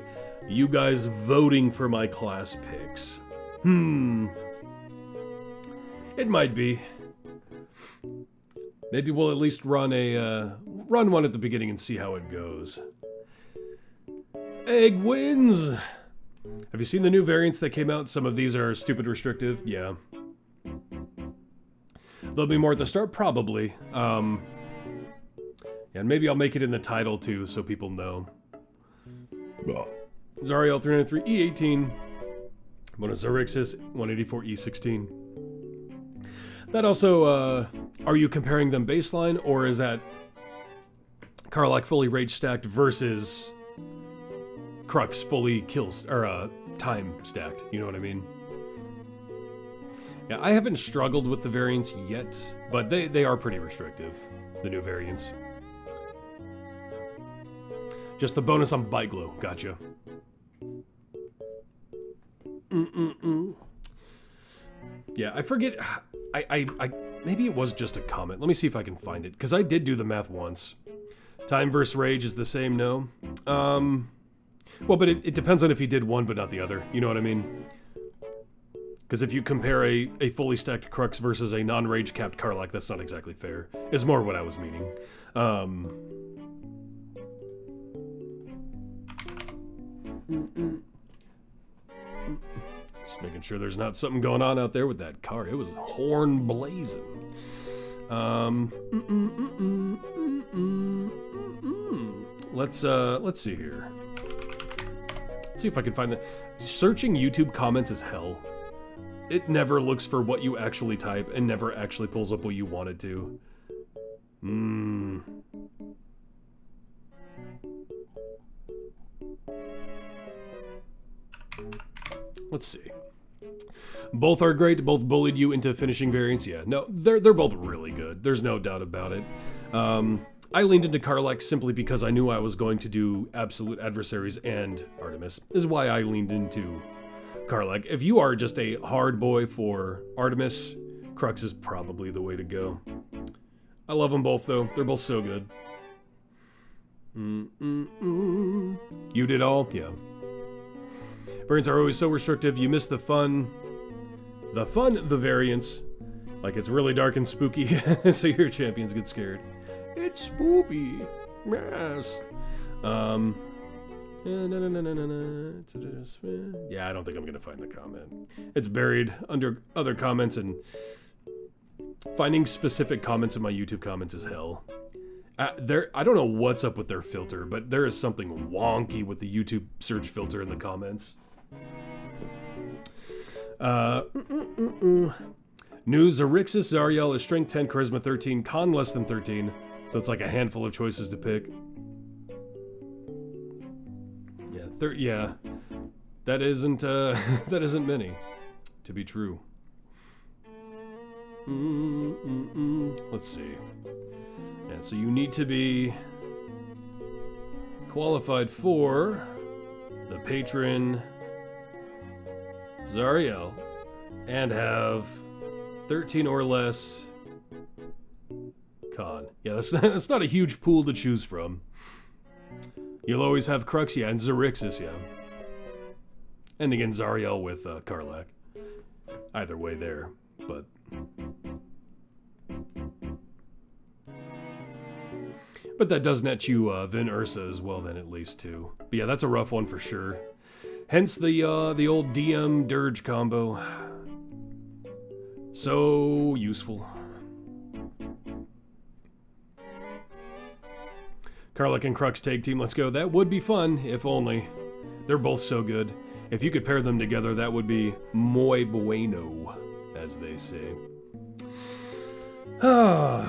you guys voting for my class picks? It might be. Maybe we'll at least run one at the beginning and see how it goes. Egg wins! Have you seen the new variants that came out? Some of these are stupid restrictive. Yeah. There'll be more at the start, probably. And maybe I'll make it in the title too, so people know. Zariel 393 E18. Bonus Zerixis 184 E16. That also, are you comparing them baseline, or is that Karlach fully rage stacked versus Crux fully kills, or time stacked? You know what I mean? Yeah, I haven't struggled with the variants yet, but they are pretty restrictive, the new variants. Just the bonus on Bite Glow, gotcha. Yeah, I forget, I maybe it was just a comment. Let me see if I can find it, because I did do the math once. Time versus rage is the same, no? Well, but it depends on if you did one but not the other, you know what I mean? Because if you compare a fully stacked Crux versus a non-rage capped Karlach, that's not exactly fair. Is more what I was meaning. Just making sure there's not something going on out there with that car. It was horn blazing. Let's see here. Let's see if I can find the... Searching YouTube comments is hell. It never looks for what you actually type and never actually pulls up what you want it to. Let's see. Both are great. Both bullied you into finishing variants. Yeah, no, they're both really good. There's no doubt about it. I leaned into Karlach simply because I knew I was going to do Absolute Adversaries and Artemis. This is why I leaned into Karlach. If you are just a hard boy for Artemis, Crux is probably the way to go. I love them both, though. They're both so good. You did all? Yeah. Variants are always so restrictive, you miss the fun. The variants. Like, it's really dark and spooky, so your champions get scared. It's spooky. Yes. Yeah, I don't think I'm gonna find the comment. It's buried under other comments, and finding specific comments in my YouTube comments is hell. I don't know what's up with their filter, but there is something wonky with the YouTube search filter in the comments. New Xerxes Zariel is strength 10, charisma 13, con less than 13. So it's like a handful of choices to pick. Yeah, yeah. That isn't that isn't many, to be true. Let's see. Yeah, so you need to be qualified for the patron Zariel and have 13 or less con. Yeah, that's not a huge pool to choose from. You'll always have Crux, yeah, and Xerxes, yeah. And again, Zariel with Karlach. Either way there, but... But that does net you Vin Ursa as well then, at least, too. But yeah, that's a rough one for sure. Hence the old DM Dirge combo. So useful. Karlach and Crux tag team, let's go. That would be fun, if only. They're both so good. If you could pair them together, that would be muy bueno, as they say. But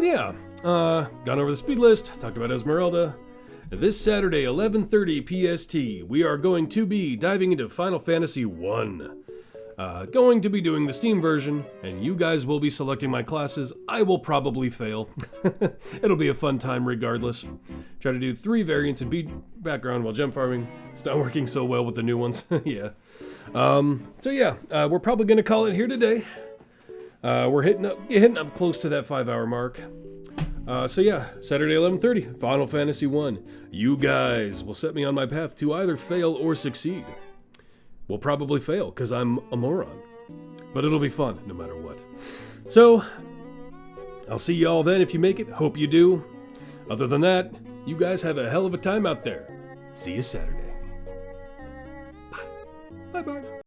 yeah, gone over the speed list, talked about Ezmerelda. This Saturday, 11:30 PST, we are going to be diving into Final Fantasy 1. Going to be doing the Steam version, and you guys will be selecting my classes. I will probably fail. It'll be a fun time regardless. Try to do 3 variants in beat background while gem farming. It's not working so well with the new ones. Yeah. So yeah, we're probably going to call it here today. We're hitting up close to that 5-hour mark. So yeah, Saturday 11:30, Final Fantasy 1. You guys will set me on my path to either fail or succeed. We'll probably fail, because I'm a moron. But it'll be fun, no matter what. So, I'll see y'all then if you make it. Hope you do. Other than that, you guys have a hell of a time out there. See you Saturday. Bye. Bye-bye.